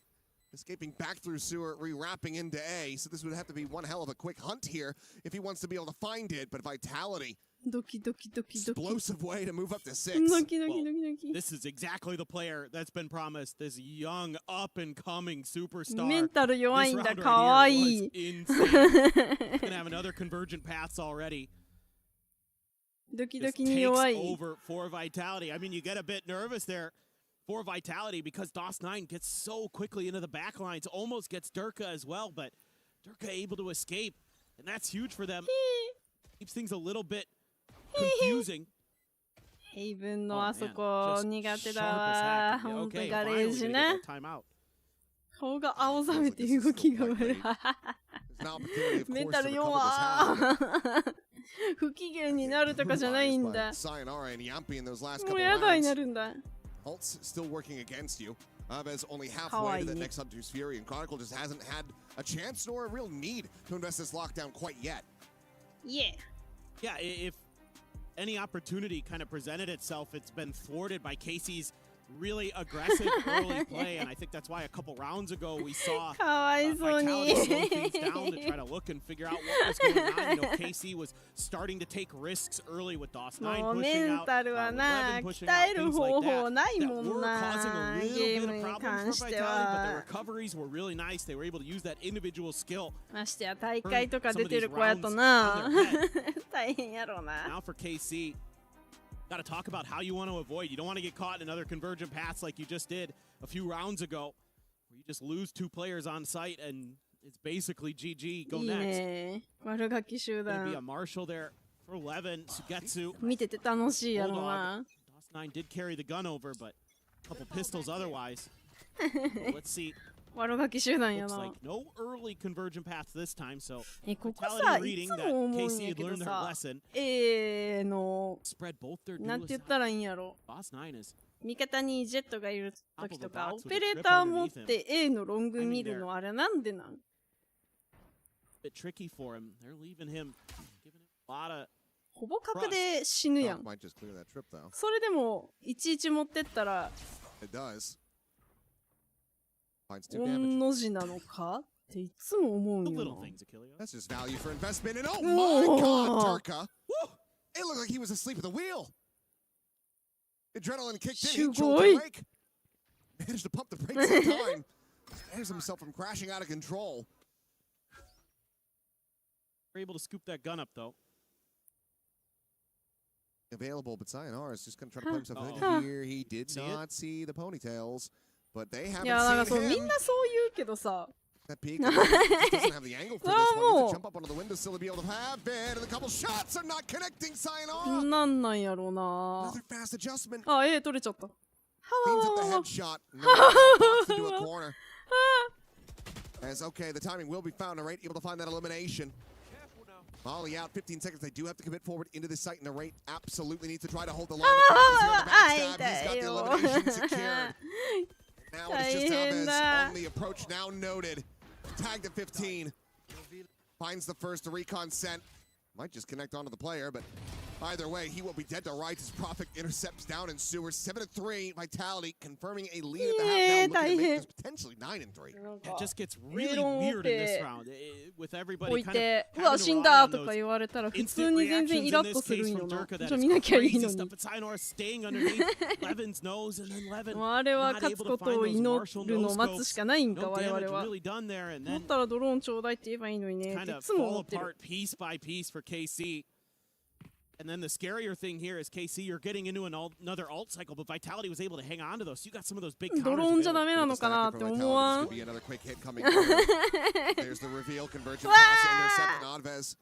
escaping back through sewer, re-wrapping into A. So this would have to be one hell of a quick hunt here if he wants to be able to find it. But Vitality, explosive way to move up to 6. Well, this is exactly the player that's been promised. This young, up-and-coming superstar. This round right here was insane. Gonna have another convergent paths already. This takes over for Vitality. I mean, you get a bit nervous there for Vitality because DOS9 gets so quickly into the back lines, almost gets Durka as well, but Durka able to escape, and that's huge for them. Keeps things a little bit confusing. ヘイブンのあそこ苦手だわ。ほんとガレージね。顔が青ざめて動きが悪い。メンタル弱。不機嫌になるとかじゃないんだ。もうやだになるんだ。Ult's still working against you. Abe's only halfway to the next Hunter's Fury, and Chronicle just hasn't had a chance nor a real need to invest this lockdown quite yet. Yeah. Yeah, if any opportunity kind of presented itself, it's been thwarted by Casey's really aggressive early play, and I think that's why a couple rounds ago we saw Vitality slow things down to try to look and figure out what was going on. You know, Casey was starting to take risks early with DOS9 pushing out, 11 pushing out, things like that were causing a little bit of problems for Vitality, but the recoveries were really nice. They were able to use that individual skill. ましてや大会とか出てる子やとな。大変やろうな。Now for KC. Got to talk about how you want to avoid. You don't want to get caught in another convergent paths like you just did a few rounds ago, where you just lose 2 players on site and it's basically GG. Go next. Maybe a Marshall there for 11. Sugetsu. 見てて楽しいやろな。DOS9 did carry the gun over, but a couple pistols otherwise. Let's see. 悪ガキ集団やな。Looks like no early convergent paths this time, so ここさ、いつも思うんやけどさ、なんて言ったらいいんやろ。味方にジェットがいる時とか、オペレーター持って A のロング見るのあれなんでなん？ほぼ角で死ぬやん。それでもいちいち持ってったら。御の字なのかっていつも思うんよな。That's just value for investment, and oh my God, Durka! It looked like he was asleep at the wheel. Adrenaline kicked in. He choked the brake. Managed to pump the brakes in time. Spares himself from crashing out of control. We're able to scoop that gun up though. Available, but Sayonara is just going to try to play himself in here. He did not see the ponytails. But they haven't いや、なんかそうみんなそう言うけどさ。That peak doesn't have the angle for this one. To jump up onto the windowsill to be able to have it, and a couple shots are not connecting. Sayonara. なんなんやろうな。Another fast adjustment. あ、取れちゃった。Cleans up the headshot. No, pops into a corner. As okay, the timing will be found. Narrate able to find that elimination. Molly out, 15 seconds. They do have to commit forward into the site, and Narrate absolutely needs to try to hold the line. He's got the elimination secured. Now it's just Chavez on the approach, now noted. Tagged at 15. Finds the first recon sent. Might just connect onto the player, but either way, he will be dead to rights as Profit intercepts down in sewer. 7-3, Vitality confirming a lead at the half. Now looking to make this potentially 9-3. It just gets really weird in this round with everybody kind of うわ死んだとか言われたら普通に全然イラッとするんよな。じゃあ見なきゃいいのに。あれは勝つことを祈るのを待つしかないんか我々は。だったらドローンちょうだいって言えばいいのにね。いつも思ってる。piece by piece for KC. And then the scarier thing here is KC, you're getting into another alt cycle, but Vitality was able to hang on to those. So you got some of those big counters. ドローンじゃダメなのかなって思わん。There's the reveal, convergent pass, intercept, Alves.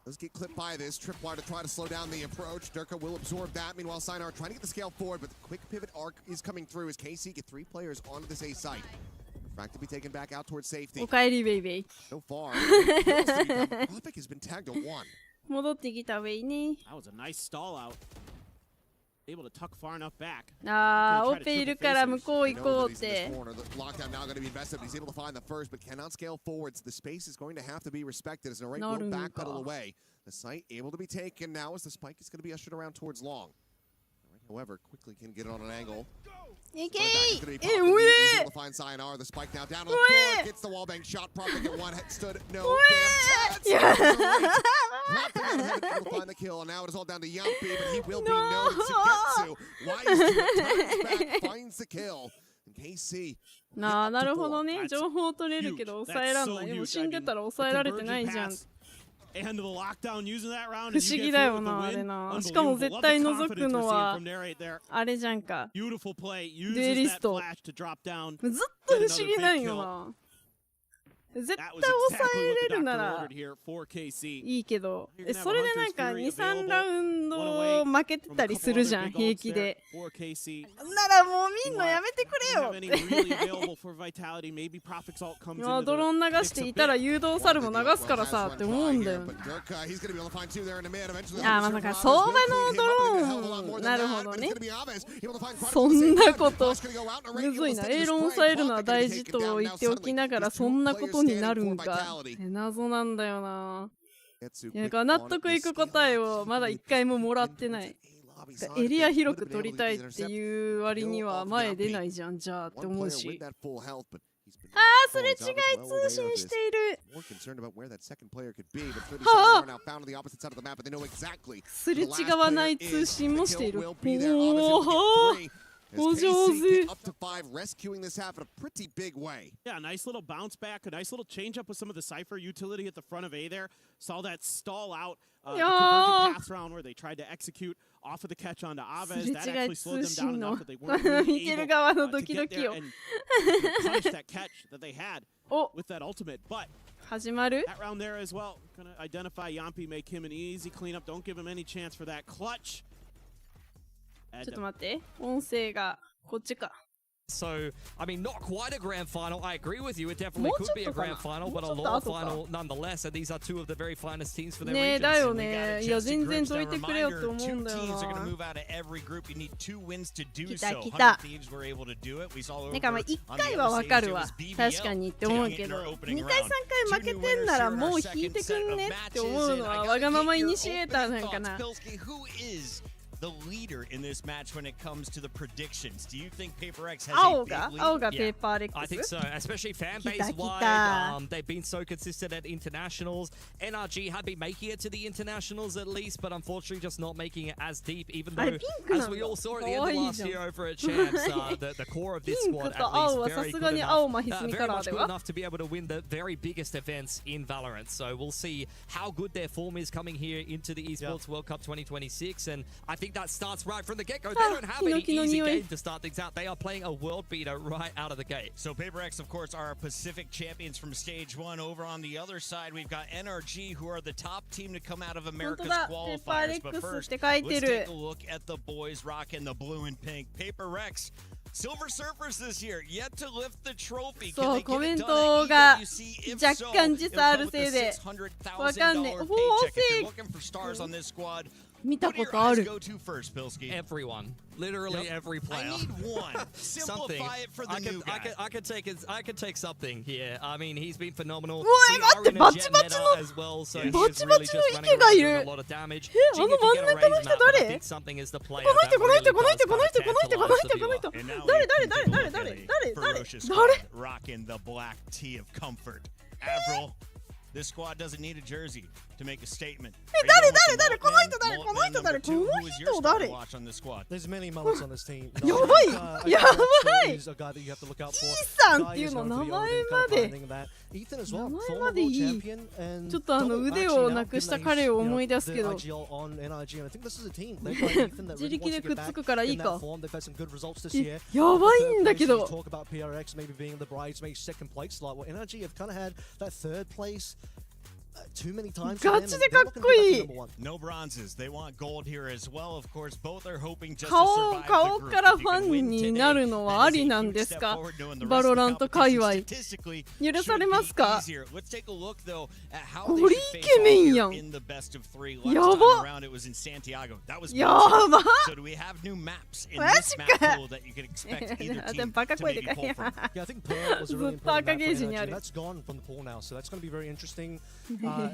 Let's get clipped by this. Tripwire to try to slow down the approach. Durka will absorb that. Meanwhile, Sinar trying to get the scale forward, but the quick pivot arc is coming through as KC get 3 players onto this A site. Frag to be taken back out towards safety. おかえりベイベイ。 So far, Topic has been tagged to 1. 戻ってきたウェイね。 That was a nice stall out. Able to tuck far enough back. ああ、オペいるから向こう行こうって。 Lockdown now going to be invested. He's able to find the first, but cannot scale forwards. The space is going to have to be respected as Narrate will backpedal away. The site able to be taken now as the spike is going to be ushered around towards long. However, quickly can get it on an angle. いけー！ え、うえー！ Find Sayonara, the spike now down to the floor, gets the wall bang shot, propping at 1, stood no damn chance. Able to find the kill, and now it is all down to Yumpy, but he will be no Sugetsu. Wise to it, turns back, finds the kill. KC. なるほどね。情報取れるけど抑えらんない。でも死んでたら抑えられてないじゃん。不思議だよな、あれな。しかも絶対覗くのはあれじゃんか。デュエリスト。ずっと不思議なんよな。絶対抑えれるならいいけど、それでなんか 2,3 ラウンド負けてたりするじゃん、平気で。ならもう見んのやめてくれよって。ドローン流していたら誘導猿も流すからさって思うんだよ。あ、まあだから相場のドローン、なるほどね。そんなこと、むずいな。エイロン抑えるのは大事と言っておきながらそんなことになるんか。謎なんだよな。なんか納得いく答えをまだ1回ももらってない。エリア広く取りたいっていう割には前出ないじゃん、じゃあって思うし。あー、すれ違い通信している。はあ、すれ違わない通信もしている。おー、お上手。Up to 5, rescuing this half in a pretty big way. Yeah, nice little bounce back, a nice little change up with some of the Cypher utility at the front of A there. Saw that stall out the convergent pass round where they tried to execute off of the catch onto Aves. That actually slowed them down enough that they weren't really able to get there and punish that catch that they had with that ultimate. But 始まる that round there as well. Gonna identify Yampi, make him an easy cleanup. Don't give him any chance for that clutch. ちょっと待って、音声がこっちか。 So, I mean, not quite a grand final. I agree with you. It definitely could be a grand final, but a lower final nonetheless. And these are two of the very finest teams for their regions. ねえ、だよね。いや、全然どいてくれよって思うんだよな。来た来た。なんかまあ1回はわかるわ。確かにって思うけど、2回3回負けてんならもう引いてくんねって思うのはわがままイニシエーターなんかな。The leader in this match when it comes to the predictions. Do you think Paper X has a big lead? 青がペーパーレックス I think so, especially fan base wide. They've been so consistent at internationals. NRG have been making it to the internationals at least, but unfortunately just not making it as deep, even though, as we all saw at the end of last year over at Champs, the core of this squad at least very good enough to be able to win the very biggest events in Valorant. So we'll see how good their form is coming here into the Esports World Cup 2026, and I think that starts right from the get-go. They don't have any easy game to start things out. They are playing a world beater right out of the gate. So Paper X, of course, are our Pacific champions from Stage 1. Over on the other side, we've got NRG, who are the top team to come out of America's qualifiers. But first, let's take a look at the boys rocking the blue and pink. Paper X, Silver Surfers this year, yet to lift the trophy. そう、コメントが若干時差あるせいでわかんねえ。おお、見たことある。 Everyone, literally every player. I need one. Simplify it for the new guy. I could take something here. I mean, he's been phenomenal. うわ、待って、バチバチのバチバチの池がいる。あの真ん中の人誰？この人、この人、この人、この人、この人、この人、この人。誰？ Rocking the black tee of comfort. Avril, this squad doesn't need a jersey. to make a statement. 誰この人誰この人誰この人誰 There's many moments on this team. やばいやばいイーさんっていうの名前まで名前までいいちょっと腕をなくした彼を思い出すけど自力でくっつくからいいかやばいんだけどガチでかっこいい顔からファンになるのはありなんですかバロラント界隈許されますかゴリイケメンやんやばやばマジかバカ声でかいやずっと赤ゲージにある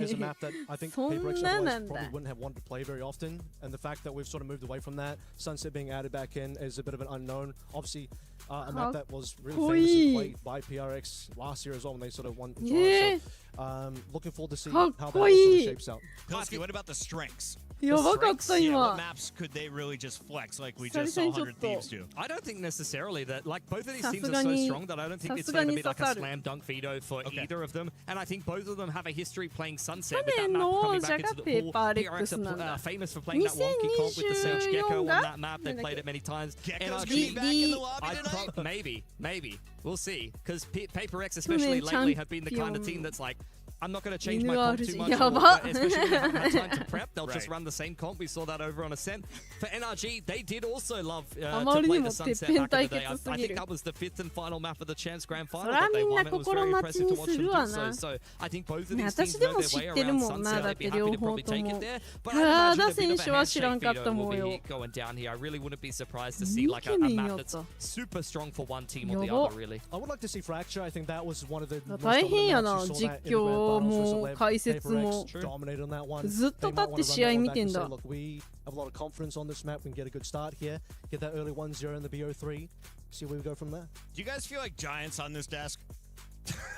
is a map that I think PaperX otherwise probably wouldn't have wanted to play very often, and the fact that we've sort of moved away from that, Sunset being added back in is a bit of an unknown. Obviously, a map that was really famously played by PRX last year as well when they sort of won control. So, looking forward to see how that sort of shapes out. Pilsky, what about the strengths? やばかった今。 What maps could they really just flex like we just saw 100 Thieves do? I don't think necessarily that like both of these teams are so strong that I don't think it's going to be like a slam dunk veto for either of them. And I think both of them have a history playing Sunset with that map coming back into the pool. PRX are famous for playing that wonky comp with the Sage Gecko on that map. They played it many times. NRG back in the lobby tonight? Maybe. We'll see. Because PaperX especially lately have been the kind of team that's like, I'm not going to change my comp too much, especially when they haven't had time to prep. They'll just run the same comp. We saw that over on Ascent. For NRG, they did also love to play the Sunset back in the day. I think that was the 5th and final map of the Chance Grand Final that they won. It was very impressive to watch them do so. So I think both of these teams know their way around Sunset. They'd be happy to probably take it there. But I imagine a bit of a handshake veto will be going down here. I really wouldn't be surprised to see like a map that's super strong for one team or the other, really. I would like to see Fracture. I think that was one of the most 大変やな実況も解説もずっと立って試合見てんだ We have a lot of confidence on this map. We can get a good start here. Get that early 1-0 in the BO3. See where we go from there. Do you guys feel like giants on this desk?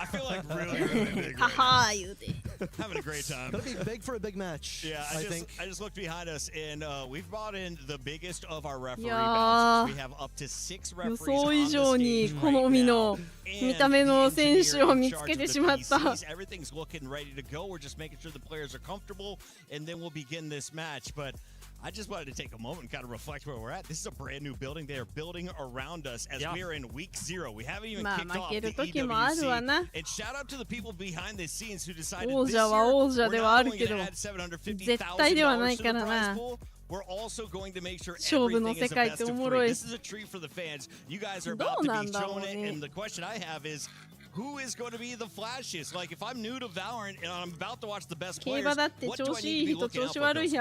I feel like really big. Haha, having a great time. Gonna be big for a big match. Yeah, I just looked behind us and we've brought in the biggest of our referee bouncers. We have up to 6 referees on the stage right now. Everything's looking ready to go. We're just making sure the players are comfortable, and then we'll begin this match. But I just wanted to take a moment and kind of reflect where we're at. This is a brand new building. They are building around us as we are in week 0. We haven't even kicked off the EWC. And shout out to the people behind the scenes who decided this year we're not only going to add $750,000 to the prize pool, we're also going to make sure everything is a best of 3. This is a treat for the fans. You guys are about to be shown it, and the question I have is, who is going to be the flashiest? Like, if I'm new to Valorant and I'm about to watch the best players, what do I need to be looking out for? If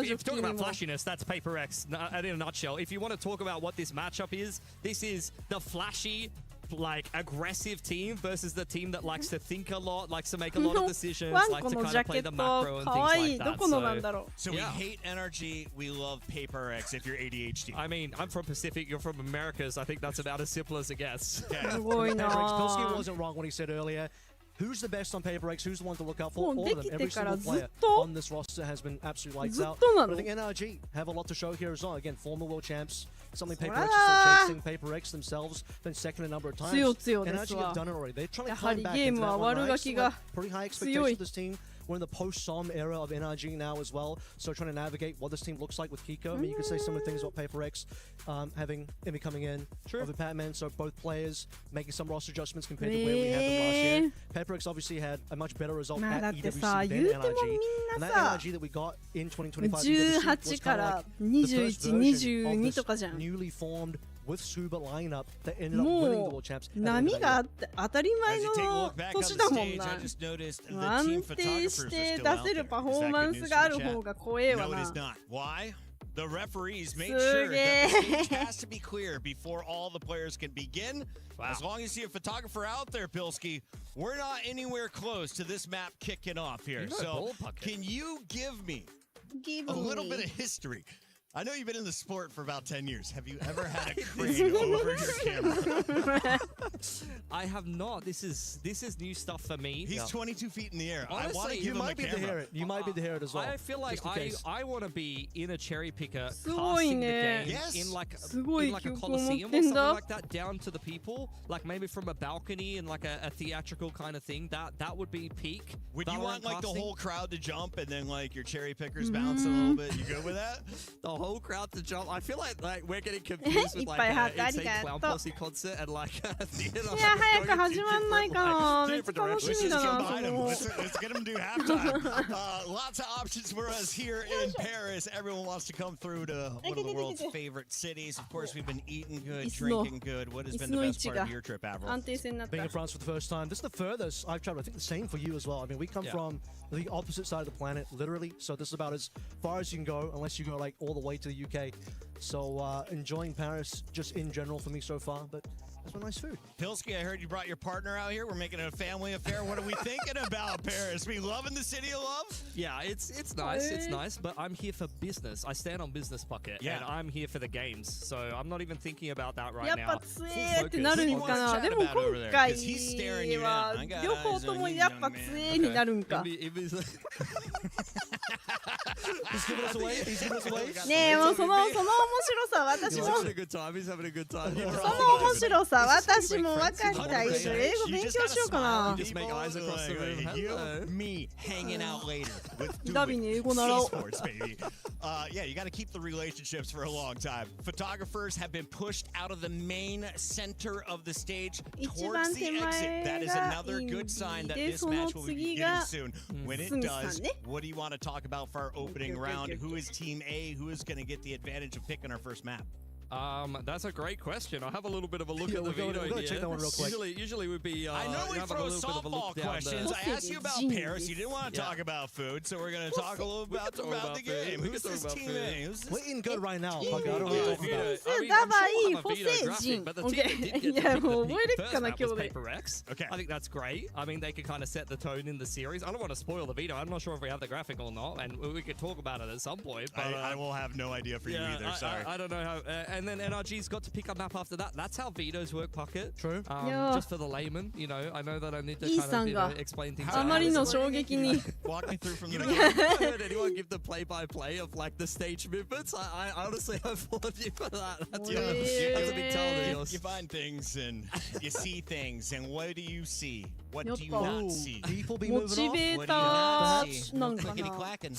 you're talking about flashiness, that's PaperX in a nutshell. If you want to talk about what this matchup is, this is the flashy, like aggressive team versus the team that likes to think a lot, likes to make a lot of decisions, likes to kind of play the macro and things like that. So we hate NRG, we love PaperX if you're ADHD. I mean, I'm from Pacific, you're from Americas. I think that's about as simple as it gets. Pilsky wasn't wrong when he said earlier. Who's the best on PaperX? Who's the one to look out for? All of them. Every single player on this roster has been absolutely lights out. But I think NRG have a lot to show here as well. Again, former world champs. Something PaperX is still chasing. PaperX themselves been second a number of times. NRG have done it already. They're trying to climb back into that one, right? So, pretty high expectations for this team. We're in the post-SOM era of NRG now as well, so trying to navigate what this team looks like with Kiko. I mean, you could say similar things about PaperX having Emmy coming in over Batman, so both players making some roster adjustments compared to where we had them last year. PaperX obviously had a much better result at EWC than NRG, and that NRG that we got in 2025 EWC was kind of like the first version of this newly formed with Suba lineup that ended up winning the world champs. 波が当たり前の年だもんな。安定して出せるパフォーマンスがある方が怖えわな。Why? The referees make sure that the stage has to be clear before all the players can begin. As long as you see a photographer out there, Pilsky, we're not anywhere close to this map kicking off here. So can you give me a little bit of history? I know you've been in the sport for about 10 years. Have you ever had a crane over your camera? I have not. This is new stuff for me. He's 22 feet in the air. Honestly, I want to give him a camera. You might be to hear it as well. I feel like I want to be in a cherry picker casting the game in like a coliseum or something like that, down to the people, like maybe from a balcony and like a theatrical kind of thing. That would be peak. Would you want like the whole crowd to jump and then like your cherry pickers bounce a little bit? You good with that? The whole crowd to jump. I feel like we're getting confused with like an Insane Clown Posse concert and like a theater. いや早く始まんないかな。めっちゃ楽しみだな。Let's get him to do halftime. Lots of options for us here in Paris. Everyone wants to come through to one of the world's favorite cities. Of course, we've been eating good, drinking good. What has been the best part of your trip, Avril? Being in France for the first time. This is the furthest I've traveled. I think the same for you as well. I mean, we come from the opposite side of the planet, literally. So this is about as far as you can go, unless you go like all the way to the UK. So enjoying Paris just in general for me so far, but there's some nice food. Pilsky, I heard you brought your partner out here. We're making it a family affair. What are we thinking about Paris? We loving the city of love? Yeah, it's nice. It's nice, but I'm here for business. I stand on business pocket, and I'm here for the games. So I'm not even thinking about that right now. やっぱ強えってなるんかな。でも今回は両方ともやっぱ強えになるんか。ねえもうその面白さ私も。その面白さ私も分かりたいし英語勉強しようかな。ダビに英語習おう。Yeah, you got to keep the relationships for a long time. Photographers have been pushed out of the main center of the stage towards the exit. That is another good sign that this match will be beginning soon. When it does, what do you want to talk about for our opening round? Who is Team A? Who is going to get the advantage of picking our first map? That's a great question. I'll have a little bit of a look at the video here. Check that one real quick. Usually would be. I know we throw softball questions. I asked you about Paris. You didn't want to talk about food, so we're going to talk a little about the game. Who's this team A? We're eating good right now. I think that's great. I mean, they can kind of set the tone in the series. I don't want to spoil the video. I'm not sure if we have the graphic or not, and we could talk about it at some point. But I will have no idea for you either. Sorry. I don't know how. And then NRG's got to pick a map after that. That's how vetoes work, Pocket. True. Just for the layman, you know, I know that I need to kind of explain things. あまりの衝撃に。 Walk me through from the beginning. Have I heard anyone give the play-by-play of like the stage movements? I honestly applaud you for that. That's a big talent. You find things and you see things, and what do you see? What do you not see? People be moving off. What do you not see? Clickety clacking.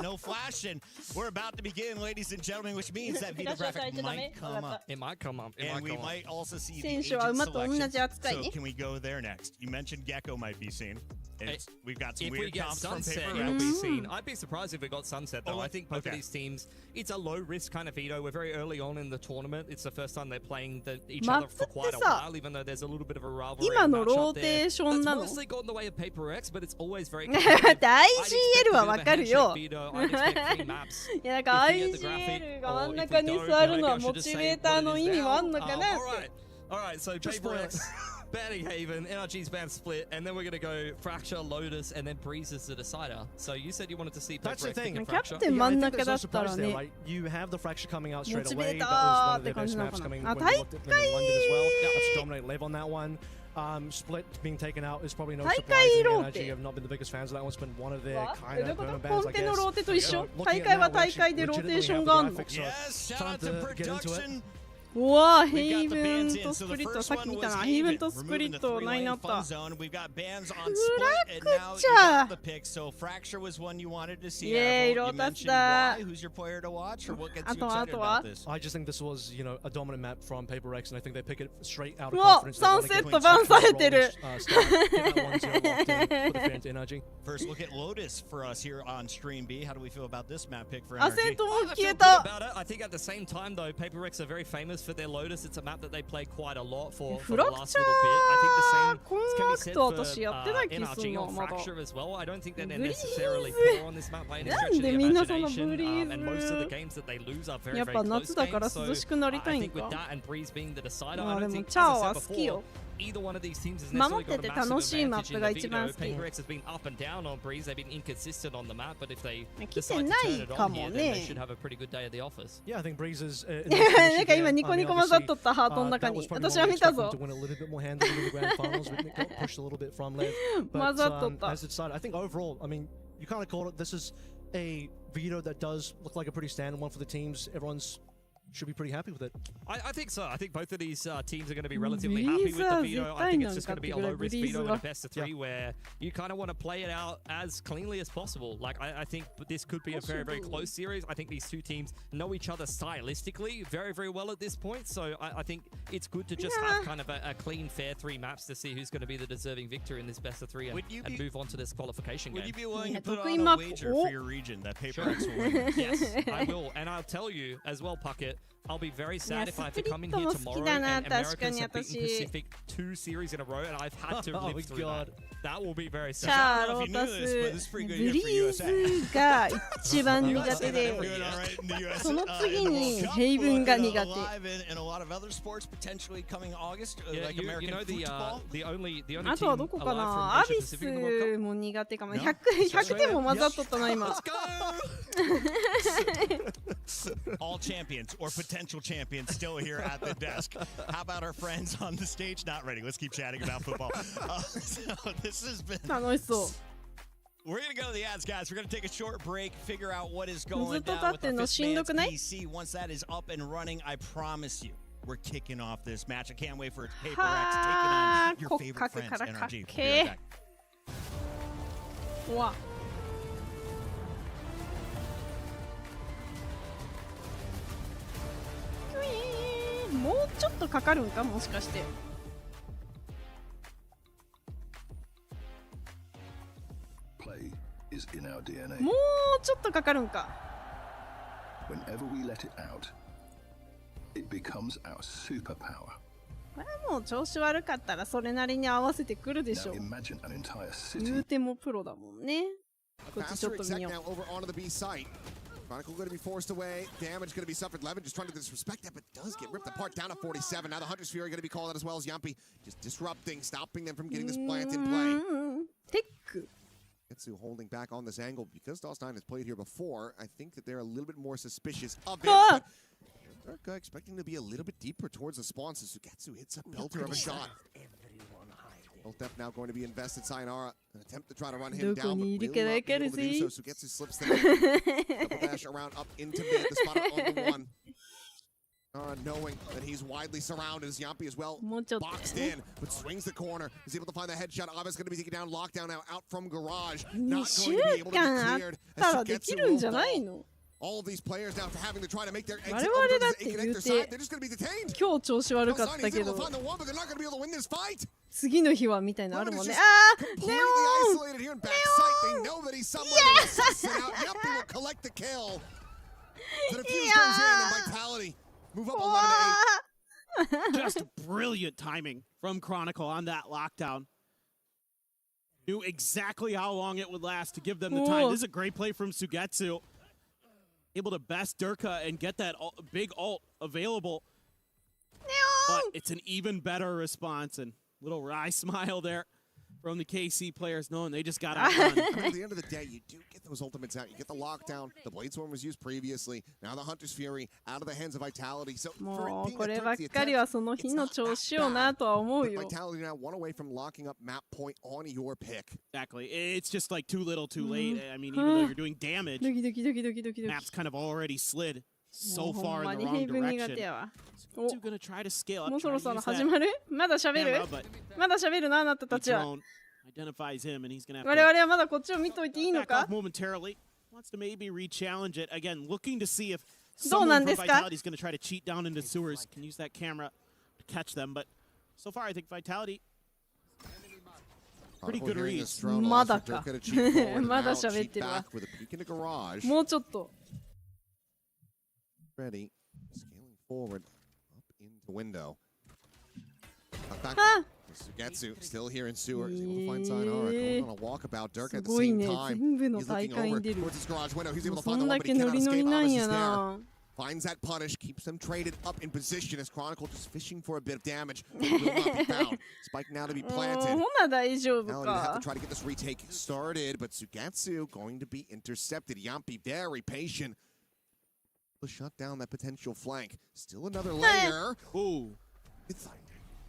No flashing. We're about to begin, ladies and gentlemen, which means that video graphic might come up. It might come up. And we might also see the agent selection. So can we go there next? You mentioned Gecko might be seen. We've got some weird comps from Paper it'll be seen. I'd be surprised if we got Sunset, though. I think both of these teams, it's a low-risk kind of veto. We're very early on in the tournament. It's the first time they're playing each other for quite a while, even though there's a little bit of a rivalry matchup there. That's mostly got in the way of Paper X, but it's always very competitive. 大 GL はわかるよ。いやなんか IGL が真ん中に座るのはモチベーターの意味もあんのかなって。Alright, so Paper X. Banning Haven, NRG's band split, and then we're going to go Fracture, Lotus, and then Breeze as the decider. So you said you wanted to see Paper X pick Fracture. Yeah, I think there's no surprise there, right? You have the Fracture coming out straight away. That was one of their best maps coming when we looked at them in London as well. That's Dominate Live on that one. Split being taken out is probably no surprise. NRG have not been the biggest fans of that one. It's been one of their kind of tournament bands, I guess. 大会は大会でローテーションがあるの。 Yes, shout out to production. うわヘイブンとスプリットさっき見たなヘイブンとスプリットないなったフラクチャーイエーイロータスだあとは I just think this was, you know, a dominant map from Paper X, and I think they pick it straight out of うわ confidence. サンセットバンされてる First look at Lotus for us here on Stream B. How do we feel about this map pick for NRG? アセントも消えた I think at the same time though, Paper X are very famous for their Lotus. It's a map that they play quite a lot for the last little bit. I think the same can be said for NRG on Fracture as well. I don't think that they're necessarily poor on this map by any stretch of the imagination. And most of the games that they lose are very, very close games. So I think with that and Breeze being the decider, I don't think, as I said before, either one of these teams has necessarily got a massive advantage in the Vito. Paper X has been up and down on Breeze. They've been inconsistent on the map, but if they decide to turn it on here, then they should have a pretty good day at the office. Yeah, I think Breeze is. なんか今ニコニコ混ざっとったハートの中に。私は見たぞ。混ざっとった。As it started, I think overall, I mean, you kind of called it. This is a Vito that does look like a pretty standard one for the teams. Everyone's should be pretty happy with it. I think so. I think both of these teams are going to be relatively happy with the Vito. I think it's just going to be a low-risk Vito in a best-of-3 where you kind of want to play it out as cleanly as possible. Like, I think this could be a very, very close series. I think these two teams know each other stylistically very, very well at this point. So I think it's good to just have kind of a clean, fair 3 maps to see who's going to be the deserving victor in this best-of-3 and move on to this qualification game. Would you be willing to put on a wager for your region that Paper X will win? Yes, I will. And I'll tell you as well, Puckett, I'll be very sad if I have to come in here tomorrow and Americans have beaten Pacific 2 series in a row and I've had to live through that. That will be very sad. シャーロタス、ブリーズが一番苦手で、その次にヘイブンが苦手。あとはどこかな？アビスも苦手かも。100点も混ざっとったな今。All champions or potential champions still here at the desk. How about our friends on the stage? Not ready. Let's keep chatting about football. So this has been. 楽しそう。We're going to go to the ads, guys. We're going to take a short break, figure out what is going down with the Fifth Man's PC. Once that is up and running, I promise you, we're kicking off this match. I can't wait for Paper X taking on your favorite friends, NRG. We'll be right back. わ。もうちょっとかかるんかもしかして。もうちょっとかかるんか。これもう調子悪かったらそれなりに合わせてくるでしょう。言うてもプロだもんね。こっちちょっと見よう。Chronicle going to be forced away. Damage going to be suffered. Levin just trying to disrespect that, but does get ripped apart down to 47. Now the Hunter's Fury going to be called out as well as Yumpy. Just disrupting, stopping them from getting this plant in play. Tick. Getsu holding back on this angle. Because DOS9 has played here before, I think that they're a little bit more suspicious of it. But expecting to be a little bit deeper towards the spawn, so Sugetsu hits a belter of a shot. Def now going to be invested. Sayonara, an attempt to try to run him down, but really not able to do so. Sugetsu slips there. Double dash around up into mid, the spot on the 1. Knowing that he's widely surrounded as Yumpy as well. Boxed in, but swings the corner. Is able to find the headshot. Abe's going to be taken down. Lockdown now out from Garage. Not going to be able to be cleared. As Sugetsu all of these players now having to try to make their exit over to the A-connector side. They're just going to be detained. 今日調子悪かったけど。次の日はみたいなのあるもんね。あー、ネオン。ネオン。Just brilliant timing from Chronicle on that lockdown. Knew exactly how long it would last to give them the time. This is a great play from Sugetsu. Able to best Durka and get that big ult available. But it's an even better response, and little wry smile there from the KC players knowing they just got out. I mean, at the end of the day, you do get those ultimates out. You get the lockdown. The Bladestorm was used previously. Now the Hunter's Fury out of the hands of Vitality. So もうこればっかりはその日の調子よなとは思うよ。Vitality now one away from locking up map point on your pick. Exactly. It's just like too little, too late. I mean, even though you're doing damage, map's kind of already slid so far in the wrong direction. So gonna try to scale up. もうそろそろ始まる？まだ喋る？まだ喋るなあなたたちは。Identifies him and he's gonna have to 我々はまだこっちを見といていいのか？ Momentarily wants to maybe re-challenge it again, looking to see if someone from Vitality is gonna try to cheat down into sewers. Can use that camera to catch them, but so far I think Vitality pretty good reads. まだか。まだ喋ってるわ。もうちょっと。Ready, scaling forward up into window. Sugetsu still here in sewer. He's able to find Sayonara. Going on a walkabout. Dirk at the same time. He's looking over towards his garage window. He's able to find the one, but he cannot escape. Abbas is there. Finds that punish, keeps them traded up in position as Chronicle just fishing for a bit of damage. Will not be found. Spike now to be planted. Now they have to try to get this retake started, but Sugetsu going to be intercepted. Yampi very patient. To shut down that potential flank. Still another layer. Ooh. It's like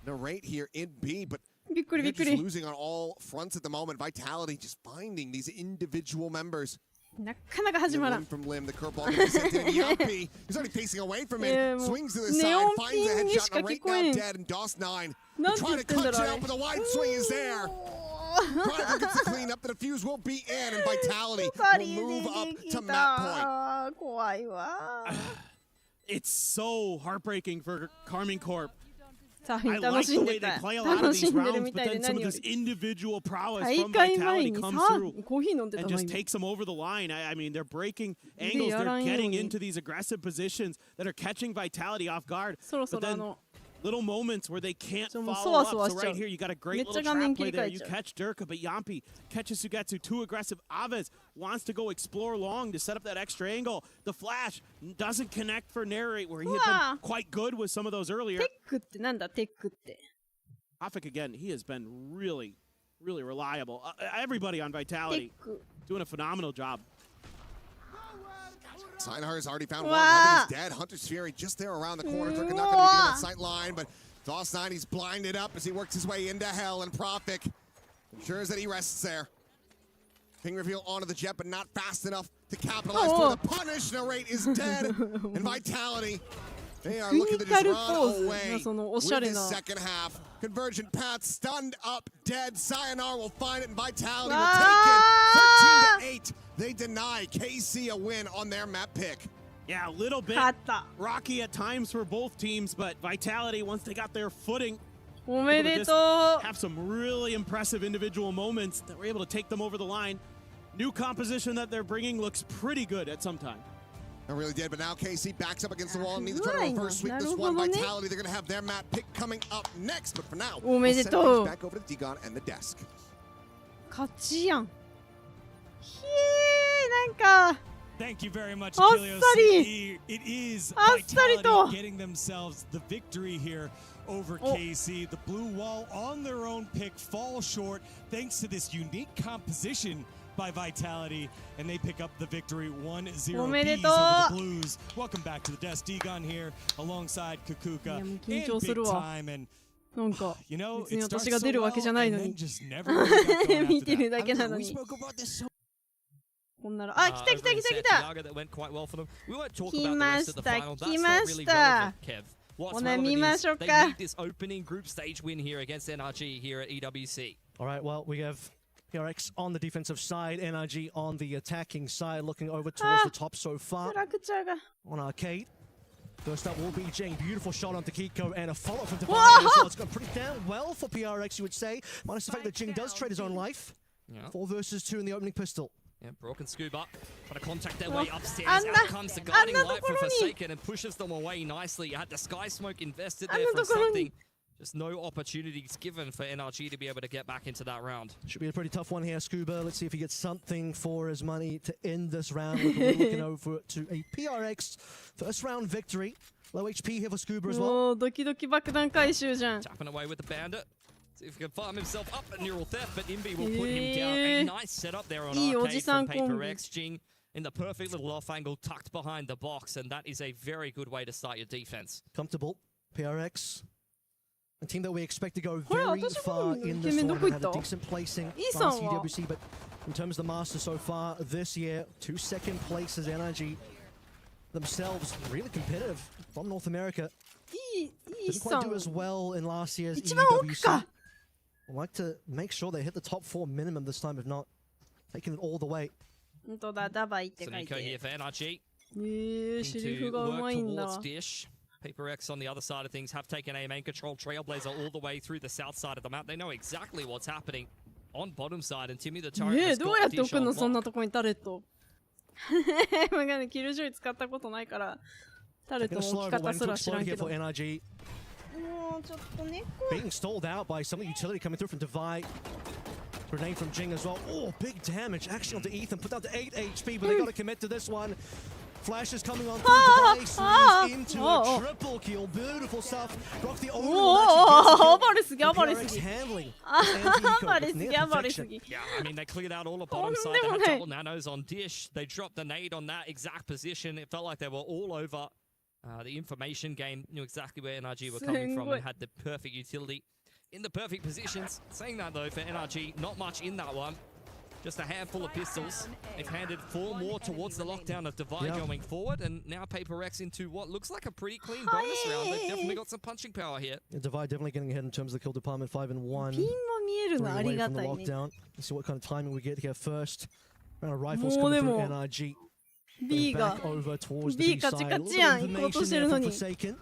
narrate here in B, but they're just losing on all fronts at the moment. Vitality just finding these individual members. なかなか始まらん。From Lim, the curveball presented in Yampi. He's already facing away from it. Swings to the side, finds a headshot, and right now dead. And DOS9 trying to cut it out, but the wide swing is there. Chronicle gets the clean up. The defuse will be in, and Vitality will move up to map point. It's so heartbreaking for Carmine Corp. I 楽 like し the ん way で they た play a よ lot of 楽し these んでる rounds, み but たいで then some 何 of よ this り individual prowess 大 from 会前 Vitality に comes さ through コーヒー飲んでた and の just 今 takes them over the line. I mean, they're breaking で angles. やら They're んよう getting に into these aggressive positions that are catching Vitality off guard. そろそ But ろ then little moments where they can't もう follow そわ up. そわ So しちゃう right here, you got a め great っちゃ little 画面 trap 切 play り替 there. え You ちゃう catch Durka, but Yampi catches Sugetsu. Too aggressive. Aves wants to go explore long to set up that extra angle. The flash doesn't connect for Narrate, where he had been quite good with some of those earlier. テックってなんだテックって Afik again, he has been really reliable. Everybody on Vitality doing a phenomenal job. Seinhard has already found one. Levin is dead. Hunter's Fury just there around the corner. Durka not going to be doing that sight line, but DOS9, he's blinded up as he works his way into hell, and Profik ensures that he rests there. Ping reveal onto the jet, but not fast enough to capitalize for the punish. Narrate is dead, and Vitality, they are looking to just run away with this second half. Convergent path stunned up, dead. Sayonara will find it, and Vitality will take it. 13-8. They deny KC a win on their map pick. Yeah, a little bit rocky at times for both teams, but Vitality, once they got their footing, おめでとう have some really impressive individual moments that were able to take them over the line. New composition that they're bringing looks pretty good at some time. It really did, but now KC backs up against the wall and needs to try to reverse sweep this one. Vitality, they're going to have their map pick coming up next, but for now, we'll send things back over to Digon and the desk. 勝ちやんひえなんか Thank you very much, あっ Kilios. さり It is あっさりと Vitality getting themselves the victory here over KC. The blue wall on their own pick falls short thanks to this unique composition by Vitality, and they pick up the victory 1-0 B's over the Blues. Welcome back to the desk. Digon here alongside Kakuka and Big Time. And なんか you know, 別に it 私 starts が so 出るわけ well じゃない and の then に just never really got going 見 after てる that. だけなの We に spoke about this so こんなのあ来た来た来た来た that went quite well for them. We won't talk 来 about the ま rest し of the た final. 来 That's ま not し really た relevant, Kev. ほ What's な見 relevant ま is しょう they か need this opening group stage win here against NRG here at EWC. All right, well, we have PRX on the defensive side, NRG on the attacking side, looking over towards the top so far フラクチャーが on Arcade. First up will be Jing. Beautiful shot onto Kiko and a follow from Divine Whoa! as well. It's gone pretty damn well for PRX, you would say. Minus the fact that Jing does trade his own life. Yeah. 4 versus 2 in the opening pistol. Yeah, Brock and Scuba trying to contact their way upstairs. Anna, Out comes the guiding Anna light from Tokoroni. Forsaken and pushes them away nicely. You had the Sky Smoke invested there Anna for Tokoroni. something. Just no opportunities given for NRG to be able to get back into that round. Should be a pretty tough one here, Scuba. Let's see if he gets something for his money to end this round. We're looking over to a PRX first round victory. Low HP here for Scuba as well. もうドキドキ爆弾回収じゃん Tapping away with the Bandit. See if he can farm himself up at Neural Theft, but Imbi will put him down. A nice setup there on Arcade from Paper X. Jing in the perfect little off angle tucked behind the box, and that is a very good way to start your defense. Comfortable. PRX. A team that we expect to go very far in this Kemen tournament. Have a どこ行った decent placing Isan last は EWC, but in terms of the Masters so far this year, 2 second places NRG themselves really competitive from North America. いい Didn't さ quite do ん as well in last year's 一番奥 EWC. か I'd like to make sure they hit the top 4 minimum this time, if not taking it all the way. 本当だダバイって書い So Nico て here for NRG. シリフ To がう work まいんだ towards Dish. Paper X on the other side of things have taken a main control. Trailblazer all the way through the south side of the map. They know exactly what's happening on bottom side. And Timmy the Turret ねえ has どうや got って置 Dish くの on そんな lock. とこにタレットわかんないキルジョイ使ったことないからタレット Taking a の置 slow き but 方 when す to ら知ら explode んけ here ど for NRG. もうちょっと猫 Being stalled out by some of the utility coming through from Divide. Grenade from Jing as well. Oh, big damage actually onto Ethan. Put down to 8 HP, but they got to commit to this one. flashes coming on through device into a triple kill. Beautiful stuff. Rock the handling. Yeah, I mean, they cleared out all the bottom side. They had double nanos on dish. They dropped the nade on that exact position. It felt like they were all over. The information game knew exactly where NRG were coming from and had the perfect utility in the perfect positions. Saying that though, for NRG, not much in that one. Just a handful of pistols. They've handed 4 more towards the lockdown of Divide going forward, and now Paper X into what looks like a pretty clean bonus round. They've definitely got some punching power here. Yeah, Divide definitely getting ahead in terms of the kill department, 5 and 1. Away from the lockdown. Let's see what kind of timing we get here first. Round of rifles coming through NRG. Back over towards the B side. A little bit of information there from Forsaken.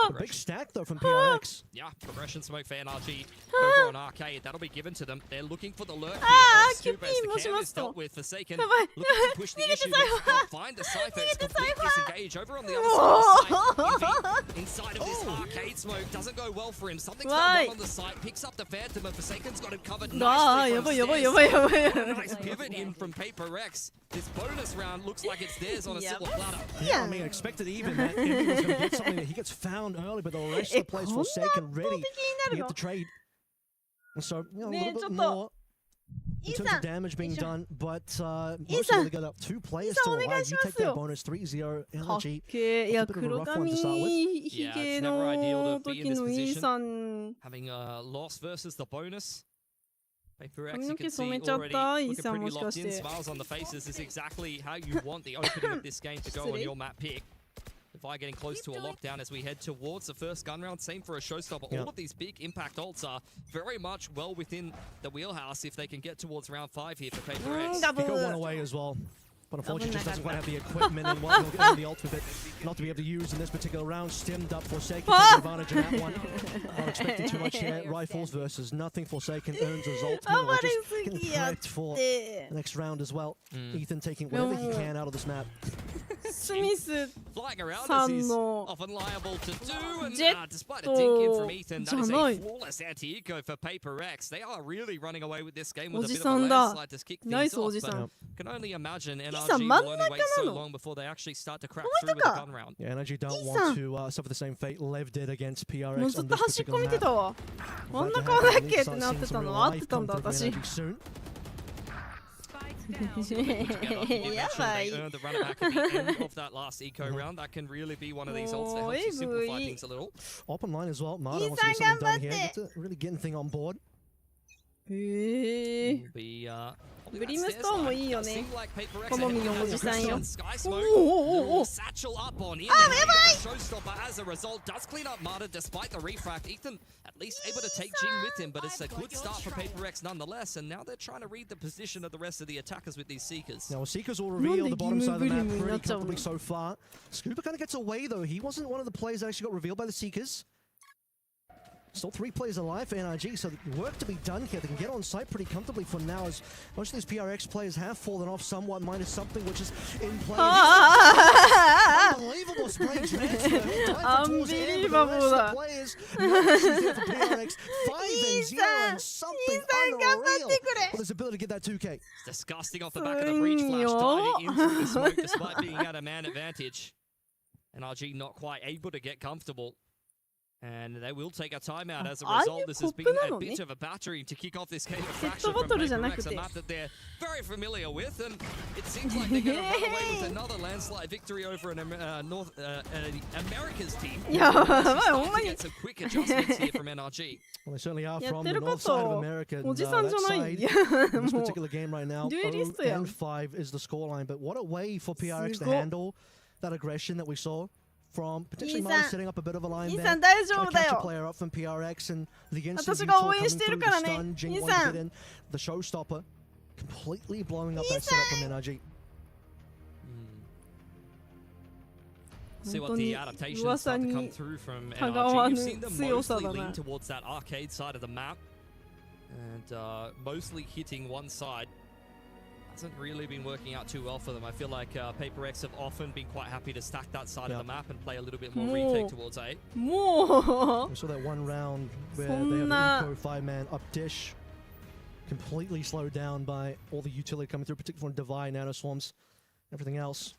A big stack though from PRX. Yeah, progression smoke for NRG over on Arcade. That'll be given to them. They're looking for the lurk here. Super as the cam is dealt with. Forsaken looking to push the issue, but can't find the Cypher. It's completely disengaged over on the other side of the site. Inside of this Arcade smoke doesn't go well for him. Something's gone wrong on the site. Picks up the Phantom, and Forsaken's got him covered nicely from stairs. Nice pivot in from Paper X. This bonus round looks like it's theirs on a silver platter. Yeah, I mean, expected even that Envy was going to get something that he gets found early, but the rest of the players Forsaken ready to get the trade. And so, you know, a little bit more in terms of damage being done, but most of them got up 2 players to alive. You take that bonus 3-0 energy. Yeah, it's a bit of a rough one to start with. Yeah, it's never ideal to be in this position. Having a loss versus the bonus. Paper X, you can see already looking pretty locked in. Smiles on the faces is exactly how you want the opening of this game to go on your map pick. Divide getting close to a lockdown as we head towards the first gun round. Same for a showstopper. All of these big impact ults are very much well within the wheelhouse if they can get towards round 5 here for Paper X. He got 1 away as well. But unfortunately, just doesn't quite have the equipment and what he'll get the ult with it. Not to be able to use in this particular round. Stemmed up Forsaken, takes advantage of that one. Not expecting too much here. Rifles versus nothing. Forsaken earns result. Meanwhile, just getting prepped for the next round as well. Ethan taking whatever he can out of this map. Flying around as he's often liable to do, and despite a dink in from Ethan, that is a flawless anti-eco for Paper X. They are really running away with this game with a bit of a landslide to kick things off, but can only imagine NRG will only wait so long before they actually start to crack through with the gun round. Yeah, NRG don't want to suffer the same fate Lev did against PRX on this particular map. 真ん中だっけってなってたの合ってたんだ私。やばい。 Earned the runner back at the end of that last eco round. That can really be one of these ults that helps you simplify things a little. Up online as well. Marta wants to get something done here. Get to really getting thing on board. Will be グリムストーンもいいよね。好みのおじさんよ。おおおお。あ、やばい。 Showstopper as a result does clean up Marta despite the refract. Ethan at least able to take Jing with him, but it's a good start for Paper X nonetheless. And now they're trying to read the position of the rest of the attackers with these Seekers. Now Seekers will reveal the bottom side of the map pretty comfortably so far. Scooper kind of gets away though. He wasn't one of the players that actually got revealed by the Seekers. Still 3 players alive for NRG, so work to be done here. They can get on site pretty comfortably for now, as most of these PRX players have fallen off somewhat, minus something which is in play. Unbelievable spray transfer. Unbelievable. Players. PRX 5-0 and something unreal. With his ability to get that 2K. It's disgusting off the back of the breach flash, diving into the smoke despite being at a man advantage. NRG not quite able to get comfortable. And they will take a timeout as a result. This has been a bit of a battery to kick off this game of Fraction from Paper X, a map that they're very familiar with, and it seems like they're going to run away with another landslide victory over an America's team. To get some quick adjustments here from NRG. Well, they certainly are from the north side of America. In this particular game right now, 0-5 is the scoreline, but what a way for PRX to handle that aggression that we saw. From potentially Marta setting up a bit of a line there. Trying to catch a player up from PRX and the instant coming through the stun. Jing wants to get in. The showstopper completely blowing up that setup from NRG. See what the adaptations start to come through from NRG. You've seen them mostly lean towards that arcade side of the map and mostly hitting one side. Hasn't really been working out too well for them. I feel like Paper X have often been quite happy to stack that side of the map and play a little bit more retake towards A. We saw that one round where they have an eco 5-man up dish, completely slowed down by all the utility coming through, particularly from Divine, Nano Swarms, everything else.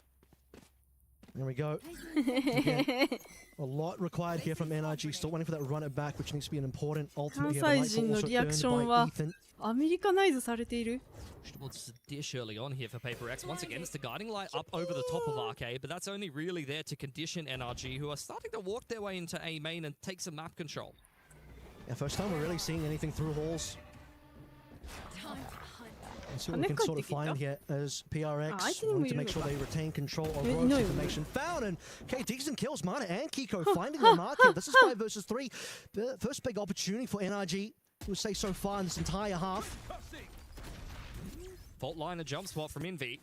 There we go. Again, a lot required here from NRG. Still waiting for that run it back, which needs to be an important ultimate here. 関西人のリアクションはアメリカナイズされている。Well, it's a dish early on here for Paper X. Once again, it's the guiding light up over the top of Arcade, but that's only really there to condition NRG, who are starting to walk their way into A main and take some map control. Yeah, first time we're really seeing anything through halls. Let's see what we can sort of find here as PRX wanting to make sure they retain control of road information. Found and okay, decent kills, Mana and Kiko finding the mark here. This is 5 versus 3. The first big opportunity for NRG, I would say so far in this entire half. Fault line, a jump spot from Envy.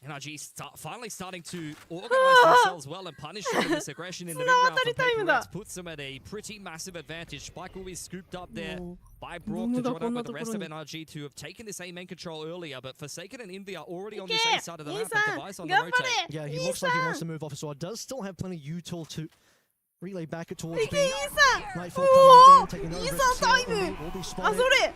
NRG finally starting to organize themselves well and punish this aggression in the mid-round from Paper X. Puts them at a pretty massive advantage. Spike will be scooped up there by Brock to join up with the rest of NRG to have taken this A main control earlier, but Forsaken and Envy are already on the same side of the map and Device on the rotate. Yeah, he looks like he wants to move off as well. Does still have plenty of util to relay back it towards B. Nightfall coming in, taking over. Will be spotted.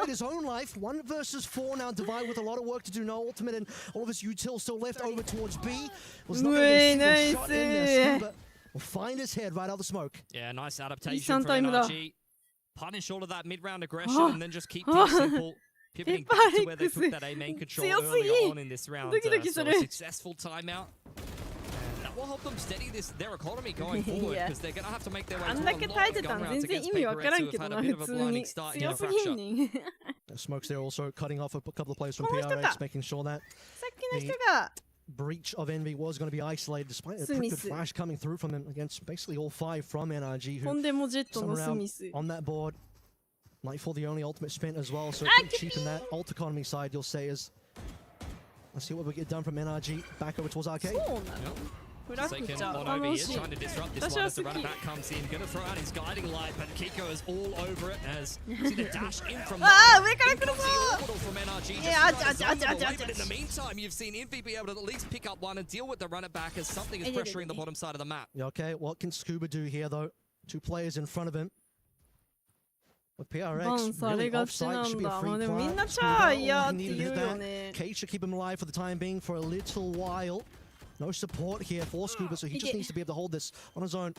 His own life. 1 versus 4 now. Divide with a lot of work to do. No ultimate and all of his util still left over towards B. Was not going to get a shot in there. But will find his head right out of the smoke. Yeah, nice adaptation from NRG. Punish all of that mid-round aggression and then just keep things simple. Pivoting back to where they took that A main control earlier on in this round. So a successful timeout. That will help them steady their economy going forward because they're going to have to make their way through a lot of gun rounds against Paper X, who have had a bit of a blinding start in Fracture. Smokes there also cutting off a couple of players from PRX, making sure that the breach of Envy was going to be isolated despite a pretty good flash coming through from them against basically all 5 from NRG, who on that board. Nightfall the only ultimate spent as well, so pretty cheap in that ult economy side, you'll say is. Let's see what we get done from NRG. Back over towards Arcade. Second one over here, trying to disrupt this one as the runner back comes in. Gonna throw out his guiding light, but Kiko is all over it as see the dash in from orbital from NRG. But in the meantime, you've seen Envy be able to at least pick up one and deal with the runner back as something is pressuring the bottom side of the map. Yeah, okay, what can Scuba do here though? 2 players in front of him. With PRX, really offside, should be a free play. Kate should keep him alive for the time being for a little while. No support here for Scuba, so he just needs to be able to hold this on his own.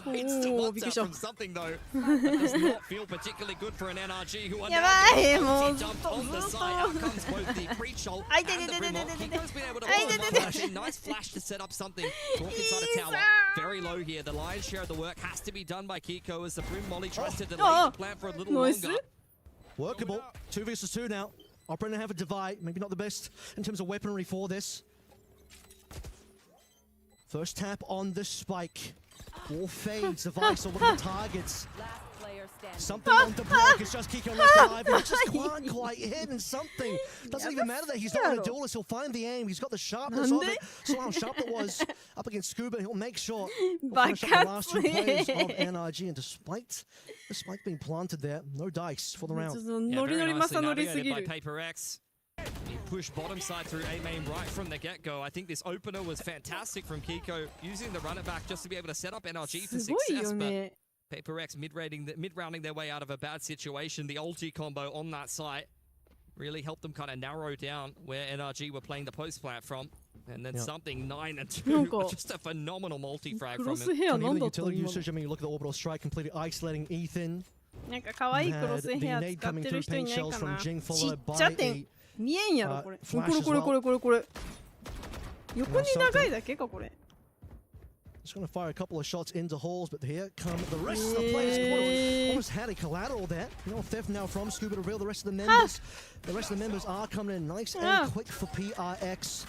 It's the from something though. That does not feel particularly good for an NRG who are jumped on the side. Out comes both the pre-shot and the Brimlock. Kiko's been able to pull a nice flash to set up something. Talk inside a tower. Very low here. The lion's share of the work has to be done by Kiko as the Brim Molly tries to delay the plan for a little longer. Workable. 2 versus 2 now. Operator have a divide. Maybe not the best in terms of weaponry for this. First tap on the spike. All fades. Device over the targets. Something on the block. It's just Kiko left alive. He just can't quite hit and something. Doesn't even matter that he's not a duelist. He'll find the aim. He's got the sharpness of it. So how sharp it was up against Scuba. He'll make sure he'll finish up the last 2 players of NRG. And despite the spike being planted there, no dice for the round. Yeah, very nicely navigated by Paper X. He pushed bottom side through A main right from the get-go. I think this opener was fantastic from Kiko, using the runner back just to be able to set up NRG for success. But Paper X mid-rounding their way out of a bad situation. The ulti combo on that site really helped them kind of narrow down where NRG were playing the post-plant from. And then something 9 and 2, just a phenomenal multi-frag from him. Even the utility usage, I mean, you look at the orbital strike, completely isolating Ethan. The nade coming through paint shells from Jing, followed by a 見えんやろこれ。これ。横に長いだけかこれ。Just going to fire a couple of shots into holes, but here come the rest of the players. Almost had a collateral there. No theft now from Scuba to reveal the rest of the members. The rest of the members are coming in nice and quick for PRX.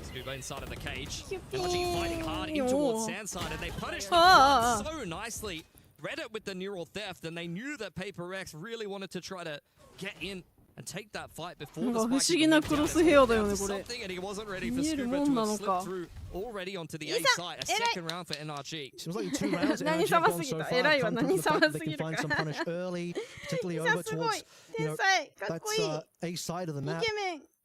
Scuba inside of the cage. NRG fighting hard in towards Sandside, and they punished the so nicely. Read it with the neural theft, and they knew that Paper X really wanted to try to get in and take that fight before the spike something, and he wasn't ready for Scuba to have slipped through already onto the A site. A second round for NRG. Seems like 2 rounds NRG have gone so far. They can find some punish early, particularly over towards that's A side of the map.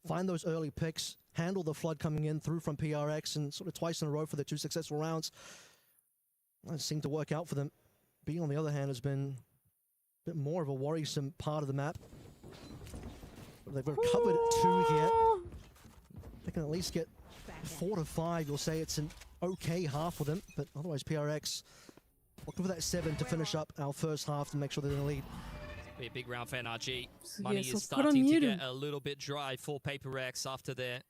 Find those early picks, handle the flood coming in through from PRX, and sort of twice in a row for the 2 successful rounds. That seemed to work out for them. B, on the other hand, has been bit more of a worrisome part of the map. But they've recovered 2 here. They can at least get 4 to 5. You'll say it's an okay half for them, but otherwise PRX looking for that 7 to finish up our first half to make sure they're in the lead. Be a big round for NRG. Money is starting to get a little bit dry for Paper X after their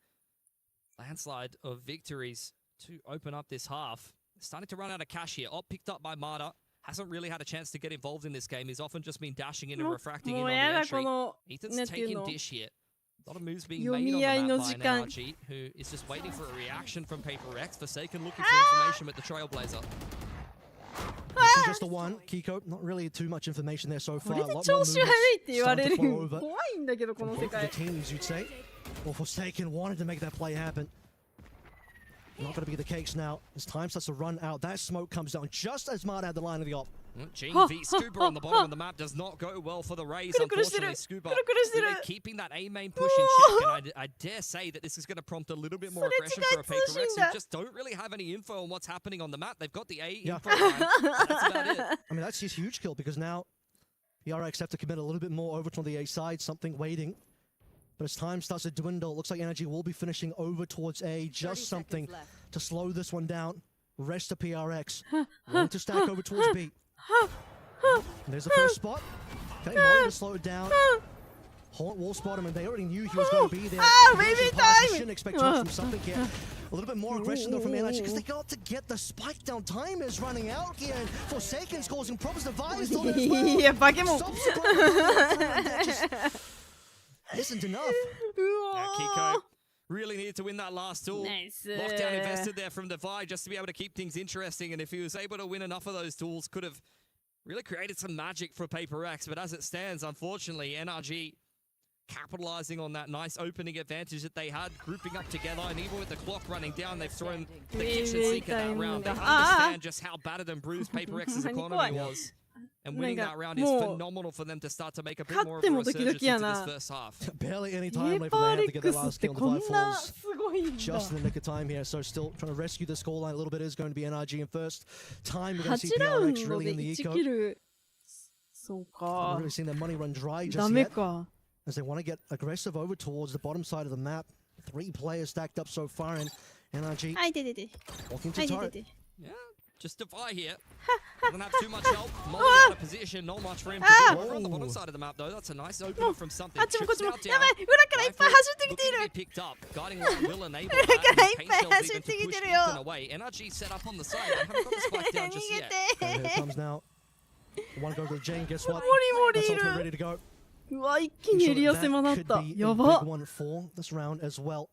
landslide of victories to open up this half. Starting to run out of cash here. Oh, picked up by Marta. Hasn't really had a chance to get involved in this game. He's often just been dashing in and refracting in on the entry. Ethan's taking dish here. A lot of moves being made on the map by NRG, who is just waiting for a reaction from Paper X. Forsaken looking for information with the Trailblazer. Just the one, Kiko, not really too much information there so far. これで調子悪いって言われる怖いんだけどこの世界 the teams, you'd say. Well, Forsaken wanted to make that play happen. Not going to be the case now. As time starts to run out, that smoke comes down just as Marta had the line of the op. Gene v Scuba on the bottom of the map does not go well for the Rays, unfortunately. Scuba really keeping that A main push in check, and I dare say that this is going to prompt a little bit more aggression for a Paper X who just don't really have any info on what's happening on the map. They've got the A info line, that's about it. I mean, that's his huge kill because now PRX have to commit a little bit more over to the A side, something waiting. But as time starts to dwindle, it looks like NRG will be finishing over towards A, just something to slow this one down. Rest of PRX. Want to stack over towards B. There's the first spot. Okay, Martin to slow it down. Haunt will spot him, and they already knew he was going to be there. Baby time! Shouldn't expect too much from something here. A little bit more aggression though from NRG because they got to get the spike down. Time is running out here, and Forsaken's causing problems to Vice on it as well. Yeah, isn't enough. Yeah, Kiko really needed to win that last duel. Nice. Lockdown invested there from the Vi just to be able to keep things interesting, and if he was able to win enough of those duels, could have really created some magic for Paper X. But as it stands, unfortunately, NRG capitalizing on that nice opening advantage that they had, grouping up together, and even with the clock running down, they've thrown the kitchen sink at that round. They understand just how battered and bruised Paper X's economy was. And winning that round is phenomenal for them to start to make a bit more of a resurgence into this first half. Barely any time left for them to get that last kill on the 5 falls. Just in the nick of time here, so still trying to rescue the scoreline a little bit is going to be NRG in first. Time we're going to see PRX really in the eco. We've really seen their money run dry just yet. As they want to get aggressive over towards the bottom side of the map. 3 players stacked up so far, and NRG walking to turret. Yeah. Just Defy here. Doesn't have too much help. Molly out of position. Not much for him to do. Over on the bottom side of the map, though. That's a nice opening from something. Trips now down. Picked up. Guiding line will enable that. Paint shells even to push Ethan away. NRG set up on the side. They haven't got the spike down just yet. And here it comes now. One go to Jane. Guess what? That's ultimate ready to go. That could be a big one for this round as well.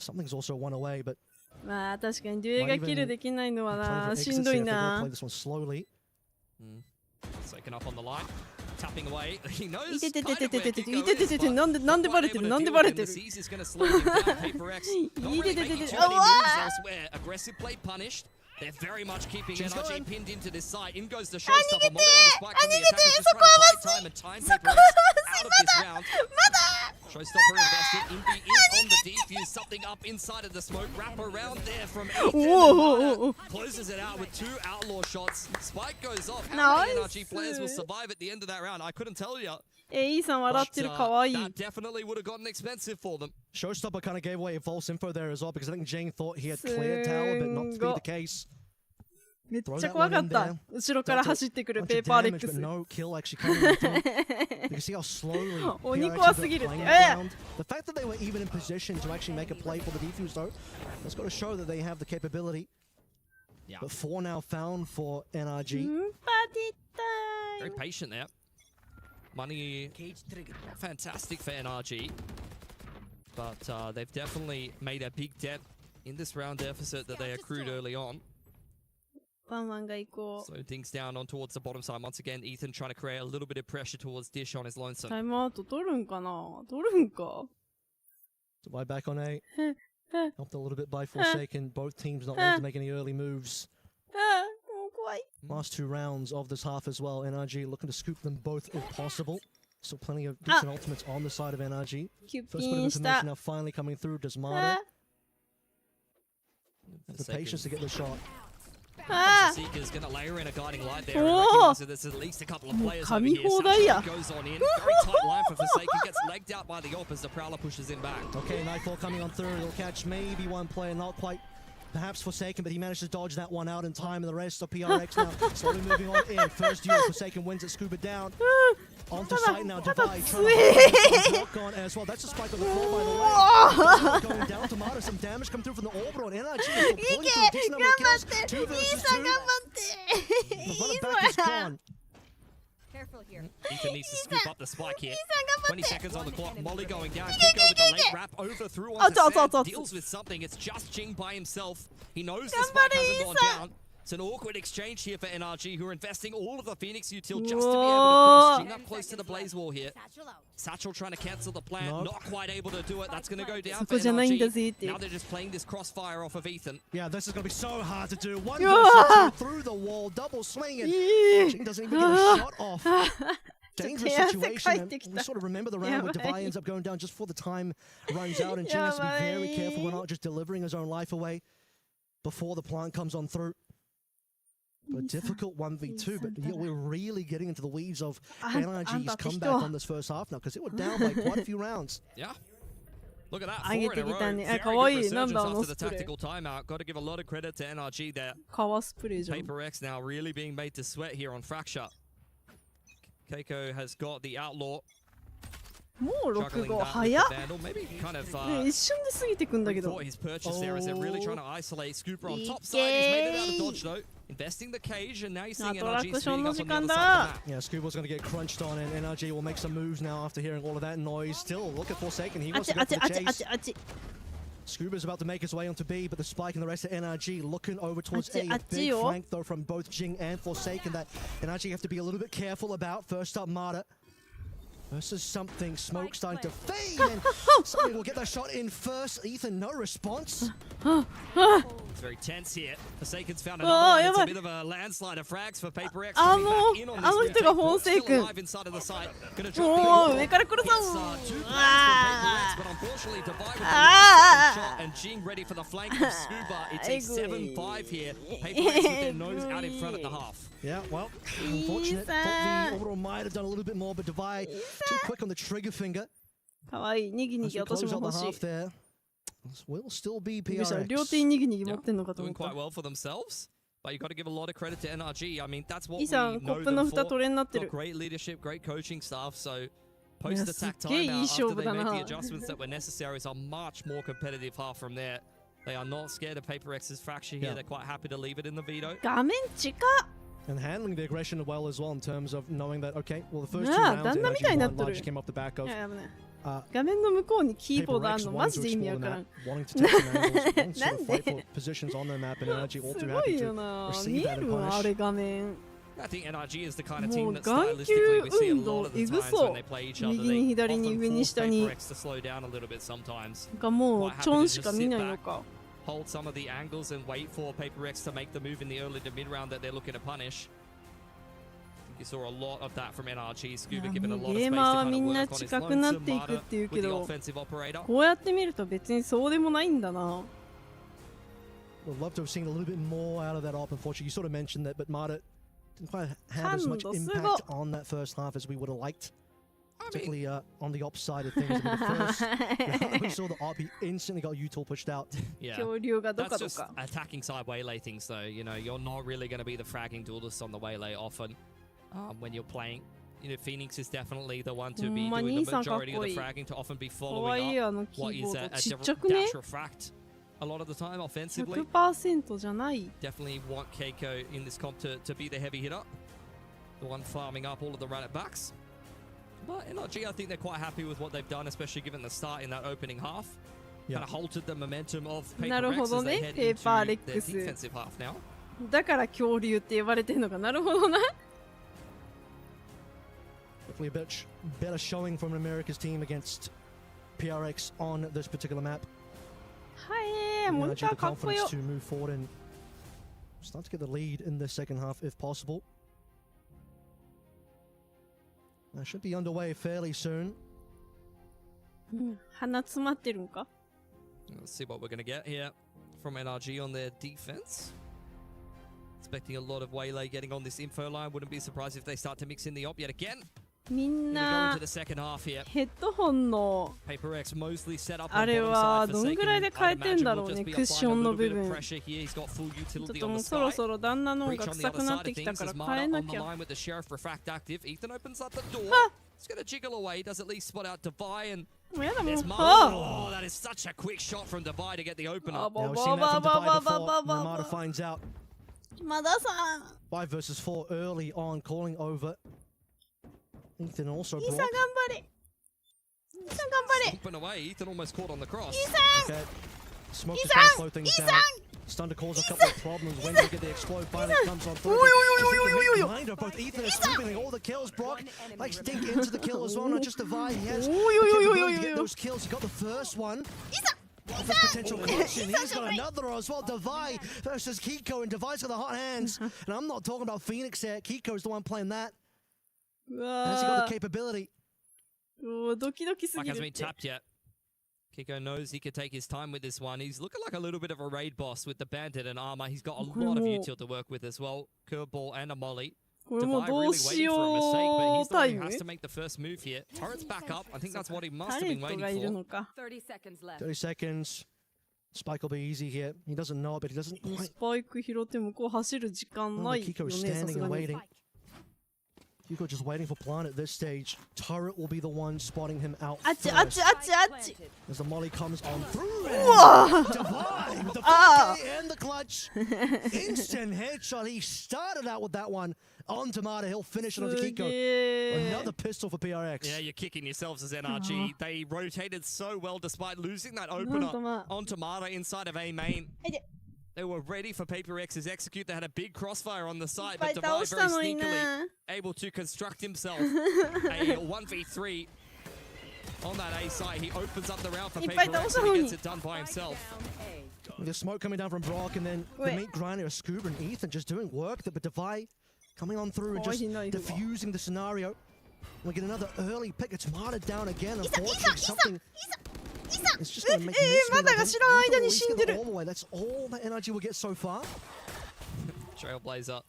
Something's also one away, but まあ確かにデュエがキルできないのはなしんどいな。Second up on the line, tapping away. He knows. いててててててていててててなんでバレてるなんでバレてる。いてててててあわ。 Aggressive play punished. They're very much keeping NRG pinned into this side. In goes the showstopper. Molly on the spike from the attackers just trying to buy time and time Paper X out of this round. Showstopper invested. Indy is on the defuse. Something up inside of the smoke. Wrap around there from Ethan. Closes it out with 2 outlaw shots. Spike goes off. How many NRG players will survive at the end of that round? I couldn't tell you. That definitely would have gotten expensive for them. Showstopper kind of gave away false info there as well because I think Jane thought he had cleared tower, but not to be the case. めっちゃ怖かった。後ろから走ってくるペーパーレックス。No kill actually coming through. You can see how slowly. 鬼怖すぎるって。The fact that they were even in position to actually make a play for the defuse though, that's got to show that they have the capability. Yeah. But 4 now found for NRG. Very patient there. Money not fantastic for NRG, but they've definitely made a big dent in this round deficit that they accrued early on. So Ding's down on towards the bottom side. Once again, Ethan trying to create a little bit of pressure towards Dish on his lonesome. タイムアウト取るんかな取るんか Divide back on A. Helped a little bit by Forsaken. Both teams not wanting to make any early moves. Last 2 rounds of this half as well. NRG looking to scoop them both if possible. Still plenty of decent ultimates on the side of NRG. First bit of information now finally coming through. Does Marta have the patience to get the shot? Seeker's going to layer in a guiding light there and recognize that there's at least a couple of players over here. Sacha goes on in. Very tight line for Forsaken. Gets legged out by the op as the Prowler pushes in back. Okay, Nightfall coming on through. He'll catch maybe one player, not quite. Perhaps Forsaken, but he managed to dodge that one out in time, and the rest of PRX now slowly moving on in. First duel, Forsaken wins it, Scuba down. Onto site now, Divide trying to block on as well. That's a spike on the floor, by the way. Going down to Mata, some damage come through from the Orbital, and NRG is pulling through a decent number of kills. 2 versus 2. The runner back is gone. Careful here. Ethan needs to scoop up the spike here. 20 seconds on the clock. Molly going down. Kiko with the late wrap over through onto Sam. Deals with something. It's just Jing by himself. He knows the spike hasn't gone down. It's an awkward exchange here for NRG, who are investing all of the Phoenix util just to be able to cross. Jing up close to the Blaze Wall here. Satchel trying to cancel the plan. Not quite able to do it. That's going to go down for NRG. Now they're just playing this crossfire off of Ethan. Yeah, this is going to be so hard to do. 1 versus 2 through the wall. Double swinging. Jing doesn't even get a shot off. Dangerous situation. And we sort of remember the round where Divide ends up going down just before the time runs out, and Jing has to be very careful. We're not just delivering his own life away before the plant comes on through. A difficult 1v2, but yeah, we're really getting into the weeds of NRG's comeback on this first half now, because it were down by quite a few rounds. Yeah. Look at that, 4 in a row. Very good resurgence after the tactical timeout. Got to give a lot of credit to NRG there. Paper X now really being made to sweat here on Fracture. Keiko has got the Outlaw. もう6号早っ一瞬で過ぎてくんだけど his purchase there as they're really trying to isolate Scooper on top side. He's made it out of dodge though. Investing the cage, and now he's seeing NRG speeding up on the other side of the map. Yeah, Scooper's going to get crunched on, and NRG will make some moves now after hearing all of that noise. Still, look at Forsaken. He wants to go for the chase. Scuba's about to make his way onto B, but the spike and the rest of NRG looking over towards A. Big flank though from both Jing and Forsaken that NRG have to be a little bit careful about. First up, Mata versus something. Smoke starting to fade, and somebody will get that shot in first. Ethan, no response. It's very tense here. Forsaken's found another one. It's a bit of a landslide of frags for Paper X. Coming back in on this still alive inside of the site. Gonna drop the but unfortunately Divide with the shot, and Jing ready for the flank of Scuba. It's a 7-5 here. Paper X with their nose out in front at the half. Yeah, well, unfortunate. Thought the Orbital might have done a little bit more, but Divide too quick on the trigger finger. かわいいにぎにぎ私も欲しい will still be PRX. 両手ににぎにぎ持ってんのかと思 Doing った quite well for themselves, but you got to give a lot of credit to NRG. I mean, that's what イ we さん know コップの them 蓋 for. 取れになって Got る great leadership, great coaching staff. So post attack すっげえいい timeout 勝 after 負 they だ made な the adjustments that were necessary. It's a much more competitive half from there. They are not scared of Paper X's fracture here. They're quite happy to leave it in the veto. 画面近っ And handling the aggression well as well in terms of knowing that, okay, well, the first two rounds NRG largely came off the back of 画面の向こうにキーボードあんのマジで意味わからん wanting to take some angles, wanting to sort of fight for positions on their map, and NRG all す too ご happy いよ to な receive 見え that and るわあれ punish. 画面 I think NRG is the kind of も team う that 眼球 stylistically we see a 運 lot 動 of the えぐ times そ when う they play each other. 右 They に左に often 上に force 下に Paper X to slow down a little bit sometimes. がもう Quite チョ happy ン to しか just 見 sit ないの back, か hold some of the angles and wait for Paper X to make the move in the early to mid round that they're looking to punish. You saw a lot of that from NRG. Scuba given a lot of ゲ space ー to マーは kind み of んな work on his 近くなっ lonesome ていく Mata っていう with け the ど offensive operator. こうやって見ると別にそうでもないんだな Would love to have seen a little bit more out of that op. Unfortunately, you sort of mentioned that, but Mata didn't quite have as much impact on that first half as we would have liked. Particularly on the op side of things. I mean, the first we saw the op, he instantly got util pushed out. Yeah, 恐竜がど that's かど just か attacking side waylay things though. You know, you're not really going to be the fragging duelist on the waylay often when you're playing. You know, Phoenix is definitely the one to be doing the majority of the fragging, to often be かわい following い up あのキ what ー is ボー a ドちっちゃくね dash refract a lot of the time offensively. 100% じゃない Definitely want Keiko in this comp to be the heavy hitter, the one farming up all of the run at backs. But NRG, I think they're quite happy with what they've done, especially given the start in that opening half. Kind of halted the momentum of Paper X as they head into their defensive half now. だから恐竜って呼ばれてんのかなるほどな Definitely a bit better showing from America's team against PRX on this particular map. はいモニター the かっこよ confidence to move forward and start to get the lead in the second half if possible. That should be underway fairly soon. 鼻詰まってるんか Let's see what we're going to get here from NRG on their defense. Expecting a lot of waylay getting on this info line. Wouldn't be surprised if they start to mix in the op yet again. みんなヘッドホンのあれはどんぐらいで変えてんだろうね、クッションの部分。ちょっともうそろそろ旦那の方が臭くなってきたから変えなきゃ。あっ It's going to jiggle away. Does at least spot out Devi and there's oh, that is such a quick shot from Devi to get the opener. Now we've seen that from Devi before. Namada finds out. まださん。5 versus 4 early on, calling over. Ethan also brought. イーサ頑張れ。イーサ頑張れ。Open away. Ethan almost caught on the cross. イーサ Okay. Smoke to try and slow things down. Starting to cause a couple of problems when they get the explode finally comes on through. Both Ethan is scooping all the kills. Brock likes to dink into the kill as well, not just Devi. He has the capability to get those kills. He got the first one. Offers potential clutch, and he's got another as well. Devi versus Kiko, and Devi's got the hot hands. And I'm not talking about Phoenix here. Kiko's the one playing that. Has he got the capability? ドキドキすぎる。 Hasn't been tapped yet. Kiko knows he could take his time with this one. He's looking like a little bit of a raid boss with the bandit and armor. He's got a lot of util to work with as well. Curveball and a molly. Devi really waiting for a mistake, but he's the one who has to make the first move here. Turret's back up. I think that's what he must have been waiting for. 30 seconds left. 30 seconds. Spike will be easy here. He doesn't know it, but he doesn't quite. スパイク拾って向こう走る時間ないよね。 Kiko is standing and waiting. Kiko just waiting for plan at this stage. Turret will be the one spotting him out first. As the molly comes on through. Devi with the 4K and the clutch. Instant headshot. He started out with that one on Tamada. He'll finish it onto Kiko. Another pistol for PRX. Yeah, you're kicking yourselves as NRG. They rotated so well despite losing that opener on Tamada inside of A main. They were ready for Paper X's execute. They had a big crossfire on the side, but Devi very sneakily able to construct himself a 1v3 on that A side. He opens up the round for Paper X and he gets it done by himself. The smoke coming down from Brock, and then the meat grinder, Scuba and Ethan just doing work. But Devi coming on through and just diffusing the scenario. We get another early pick. It's martyred down again. Unfortunately, something. It's just going to make That's all that energy will get so far. Trailblazer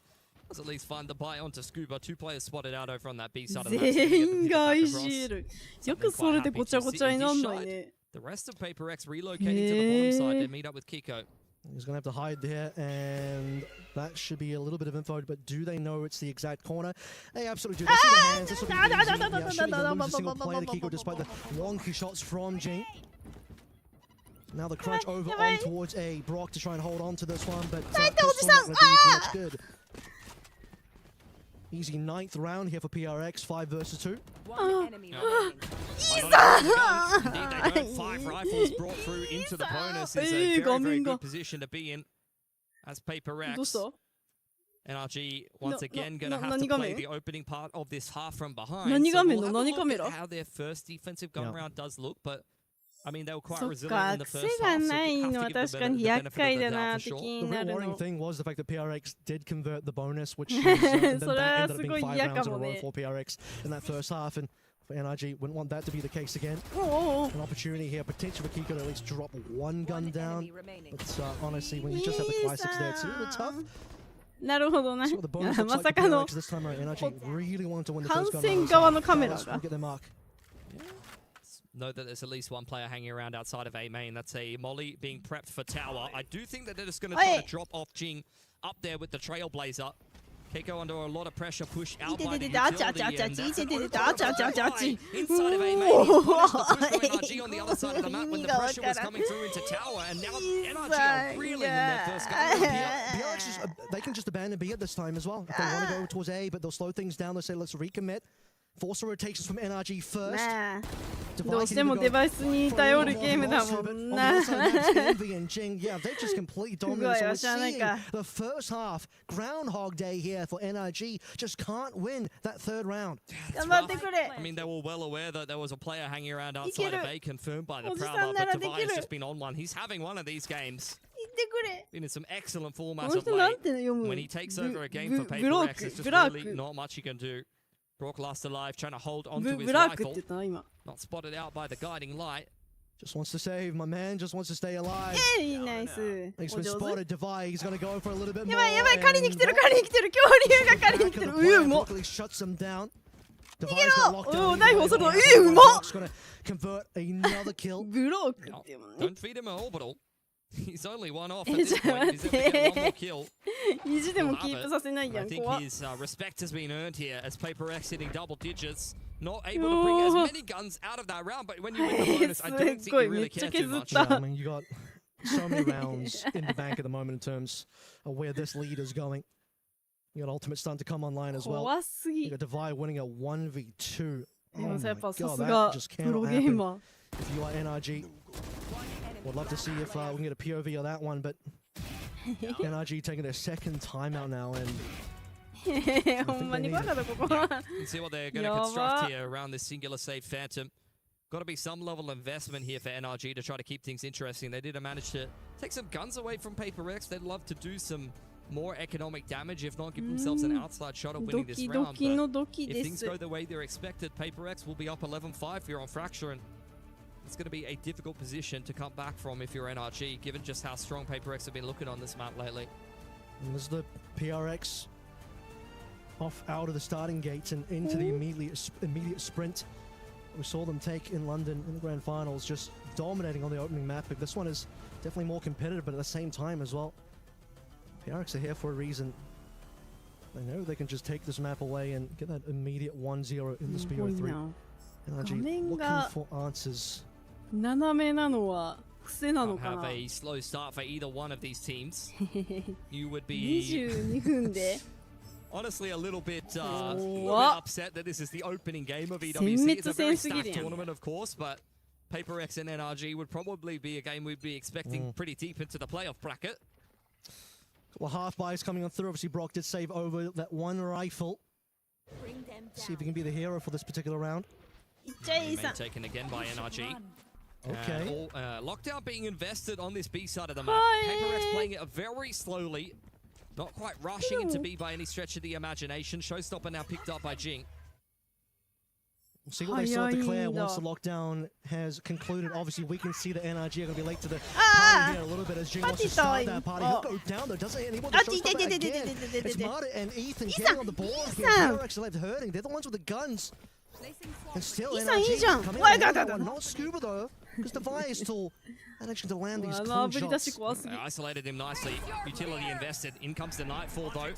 was at least fun to buy onto Scuba. 2 players spotted out over on that B side of the map. 全員が IGL。よくそれでごちゃごちゃになんないね。 The rest of Paper X relocating to the bottom side to meet up with Kiko. He's going to have to hide there, and that should be a little bit of info, but do they know it's the exact corner? They absolutely do. They see the hands. This will be easy. Yeah, shouldn't even lose a single player to Kiko despite the wonky shots from Jing. Now the crunch over on towards A. Brock to try and hold on to this one, but not going to do too much good. Easy 9th round here for PRX, 5 versus 2. One enemy Indeed, they know 5 rifles brought through into the bonus is a very, very good position to be in as Paper X. NRG once again going to have to play the opening part of this half from behind. So we'll have a look at how their first defensive gun round does look, but I mean, they were quite resilient in the first half, so you have to give them the benefit of the doubt for sure. The real worrying thing was the fact that PRX did convert the bonus, which ended up being 5 rounds in a row for PRX in that first half, and for NRG, wouldn't want that to be the case again. An opportunity here, potential for Kiko to at least drop 1 gun down, but honestly, when you just have the classics there, it's a little bit tough. なるほどな。まさかの観戦側のカメラが。Know that there's at least 1 player hanging around outside of A main. That's a Molly being prepped for tower. I do think that they're just going to try to drop off Jing up there with the Trailblazer. Keiko under a lot of pressure, pushed out by the utility, and that's an open fight inside of A main. He's punished the push to NRG on the other side of the map when the pressure was coming through into tower, and now NRG are reeling in their first gun. They can just abandon B at this time as well. If they want to go towards A, but they'll slow things down. They'll say, let's recommit. Force rotations from NRG first. どうしてもデバイスに頼るゲームだもんな。Yeah, they just completely dominated. So we're seeing the first half, Groundhog Day here for NRG. Just can't win that 3rd round. I mean, they were well aware that there was a player hanging around outside of A, confirmed by the Prowler, but Devi has just been on one. He's having one of these games. Been in some excellent form as of late. When he takes over a game for Paper X, it's just really not much he can do. Brock last alive, trying to hold onto his rifle. Not spotted out by the guiding light. Just wants to save, my man just wants to stay alive. Hey, nice. He's been spotted, Divide, he's gonna go for a little bit more. やばい、狩りに来てる、狩りに来てる、恐竜が狩りに来てる。うまっ。逃げろ。ナイフをするの。うまっ。ブロークっていうもんね。Don't feed him an orbital. He's only one off at this point. He's able to get one more kill. 意地でもキープさせないやん。 I think his respect has been earned here as Paper X hitting double digits. Not able to bring as many guns out of that round, but when you win the bonus, I don't think you really care too much. I mean, you got so many rounds in the bank at the moment in terms of where this lead is going. You got Ultimate starting to come online as well. You got Divide winning a 1v2. Oh my God, that just cannot happen if you are NRG. Would love to see if we can get a POV of that one, but NRG taking their second timeout now, and you can see what they're going to construct here around this singular save Phantom. Got to be some level of investment here for NRG to try to keep things interesting. They did manage to take some guns away from Paper X. They'd love to do some more economic damage, if not give themselves an outside shot of winning this round. But if things go the way they're expected, Paper X will be up 11-5 here on Fracture, and it's going to be a difficult position to come back from if you're NRG, given just how strong Paper X have been looking on this map lately. And there's the PRX off out of the starting gates and into the immediate sprint we saw them take in London in the grand finals, just dominating on the opening map. But this one is definitely more competitive, but at the same time as well, PRX are here for a reason. They know they can just take this map away and get that immediate 1-0 in the SPO3. NRG looking for answers. Have a slow start for either one of these teams. You would be honestly a little bit upset that this is the opening game of EWC. It's a very stacked tournament, of course, but Paper X and NRG would probably be a game we'd be expecting pretty deep into the playoff bracket. Couple of half buys coming on through. Obviously, Brock did save over that one rifle. See if he can be the hero for this particular round. Taken again by NRG. Okay. Lockdown being invested on this B side of the map. Paper X playing it very slowly. Not quite rushing into B by any stretch of the imagination. Showstopper now picked up by Jing. We'll see what they still declare once the lockdown has concluded. Obviously, we can see that NRG are going to be late to the party here a little bit as Jing wants to start that party. He'll go down though, doesn't he? It's Marta and Ethan getting on the board here. PRX are left hurting. They're the ones with the guns. And still NRG coming in. Not Scuba though, because Divide is still managing to land these clean shots. Isolated him nicely. Utility invested. In comes the Nightfall though.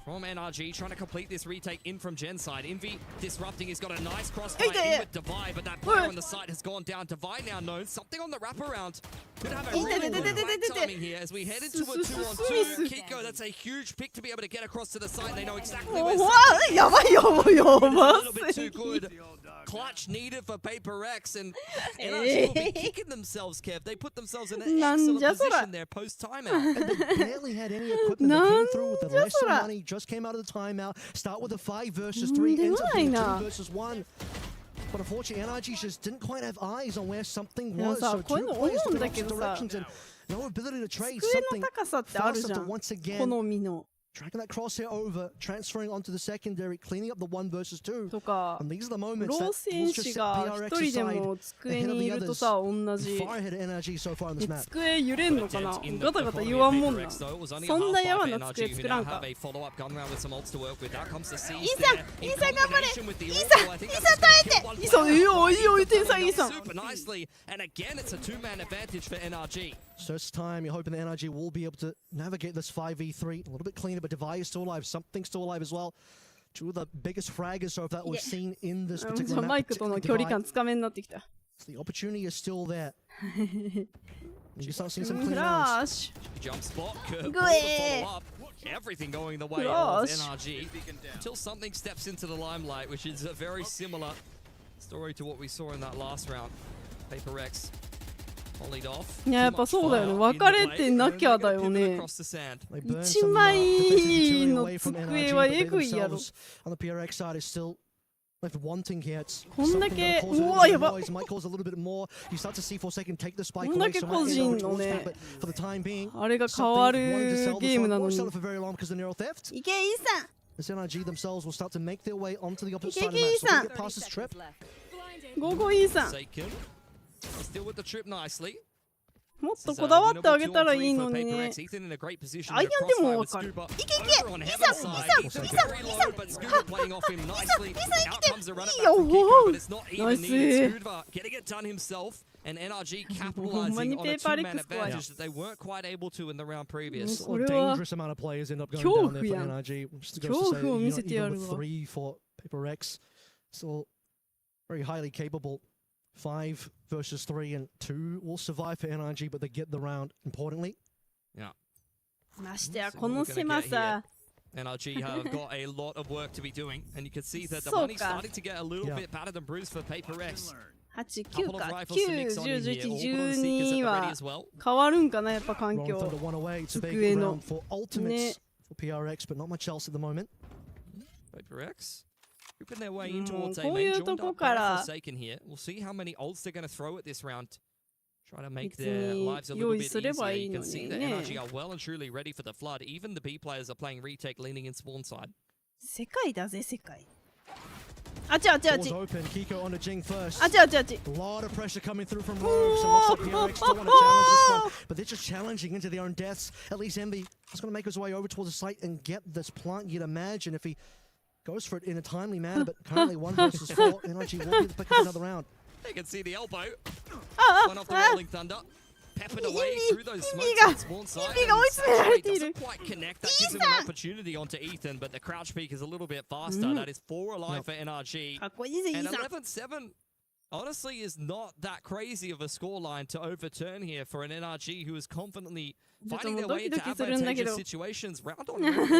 From NRG, trying to complete this retake in from Gen's side. Envy disrupting. He's got a nice crossfire in with Divide, but that player on the site has gone down. Divide now knows something on the wraparound. Could have a really good timing here as we head into a 2-on-2. Kiko, that's a huge pick to be able to get across to the side. They know exactly where a little bit too good. Clutch needed for Paper X, and NRG will be kicking themselves, Kev. They put themselves in an excellent position there post-timeout. And they barely had any equipment that came through with the lesser money. Just came out of the timeout. Start with a 5 versus 3. Ends up being 2 versus 1. But unfortunately, NRG just didn't quite have eyes on where something was. So 2 players took opposite directions and no ability to trade something faster once again. Dragging that crosshair over, transferring onto the secondary, cleaning up the 1 versus 2. And these are the moments that will just set PRX aside ahead of the others. Far ahead of NRG so far on this map. 机揺れんのかなガタガタ言わんもんなそんなやわな机作らんかイーサン頑張れイーサン耐えてイーサンいいよいいよ天才イーサン And again, it's a 2-man advantage for NRG. So this time, you're hoping the NRG will be able to navigate this 5v3 a little bit cleaner, but Divide is still alive. Something's still alive as well. 2 of the biggest fraggers so far that we've seen in this particular map. マイクとの距離感つかめになってきた The opportunity is still there. You can start seeing some clean rounds. Jump spot, follow up. Everything going the way of NRG until something steps into the limelight, which is a very similar story to what we saw in that last round. Paper X volleyed off. いややっぱそうだよね分かれてなきゃだよね1枚の机はエグいやろ On the PRX side is still left wanting here. こんだけうわやば might cause a little bit more. You start to see for a second take the spike こんだけ個人のねあれが変わるゲームなのにいけイーサン This NRG themselves will start to make their way onto the opposite side of the map. So they get past this trip. ゴーゴーイーサン Still with the trip nicely. もっとこだわってあげたらいいのにね。アイアンでもわかる。いけいけ、イサン、イサン、イサン、イサン、イサン、イサン、いいよ、ナイス。And NRG capitalizing on a two-man advantage that they weren't quite able to in the round previous. A dangerous amount of players end up going down there for NRG. Just goes to say, even with 3 for Paper X, still very highly capable. 5 versus 3 and 2 will survive for NRG, but they get the round importantly. Yeah. ましてやこの狭さ。NRG have got a lot of work to be doing, and you can see that the money's starting to get a little bit battered and bruised for Paper X. 8、9か、9、10、11、12は変わるんかな、やっぱ環境。机の。ね。PRX, but not much else at the moment. Paper X grouping their way in towards A こういうとこから Forsaken here. We'll see how many ults they're going to throw at this round. Try to make their lives a little bit easier. You can see that NRG are well and truly ready for the flood. Even the B players are playing retake, leaning in spawn side. 世界だぜ、世界。あっちあっちあっち。あっちあっちあっち。A lot of pressure coming through from Rogues. And looks like PRX still want to challenge this one, but they're just challenging into their own deaths. At least Envy is going to make his way over towards the site and get this plant. You'd imagine if he goes for it in a timely manner, but currently 1 versus 4. NRG will be the pick of another round. You can see the elbow. One off the Rolling Thunder. Peppered away through those smokes on spawn side. Doesn't quite connect. That gives him an opportunity onto Ethan, but the crouch peak is a little bit faster. That is 4 alive for NRG. And 11-7 honestly is not that crazy of a scoreline to overturn here for an NRG who is confidently finding their way into advantageous situations round on round.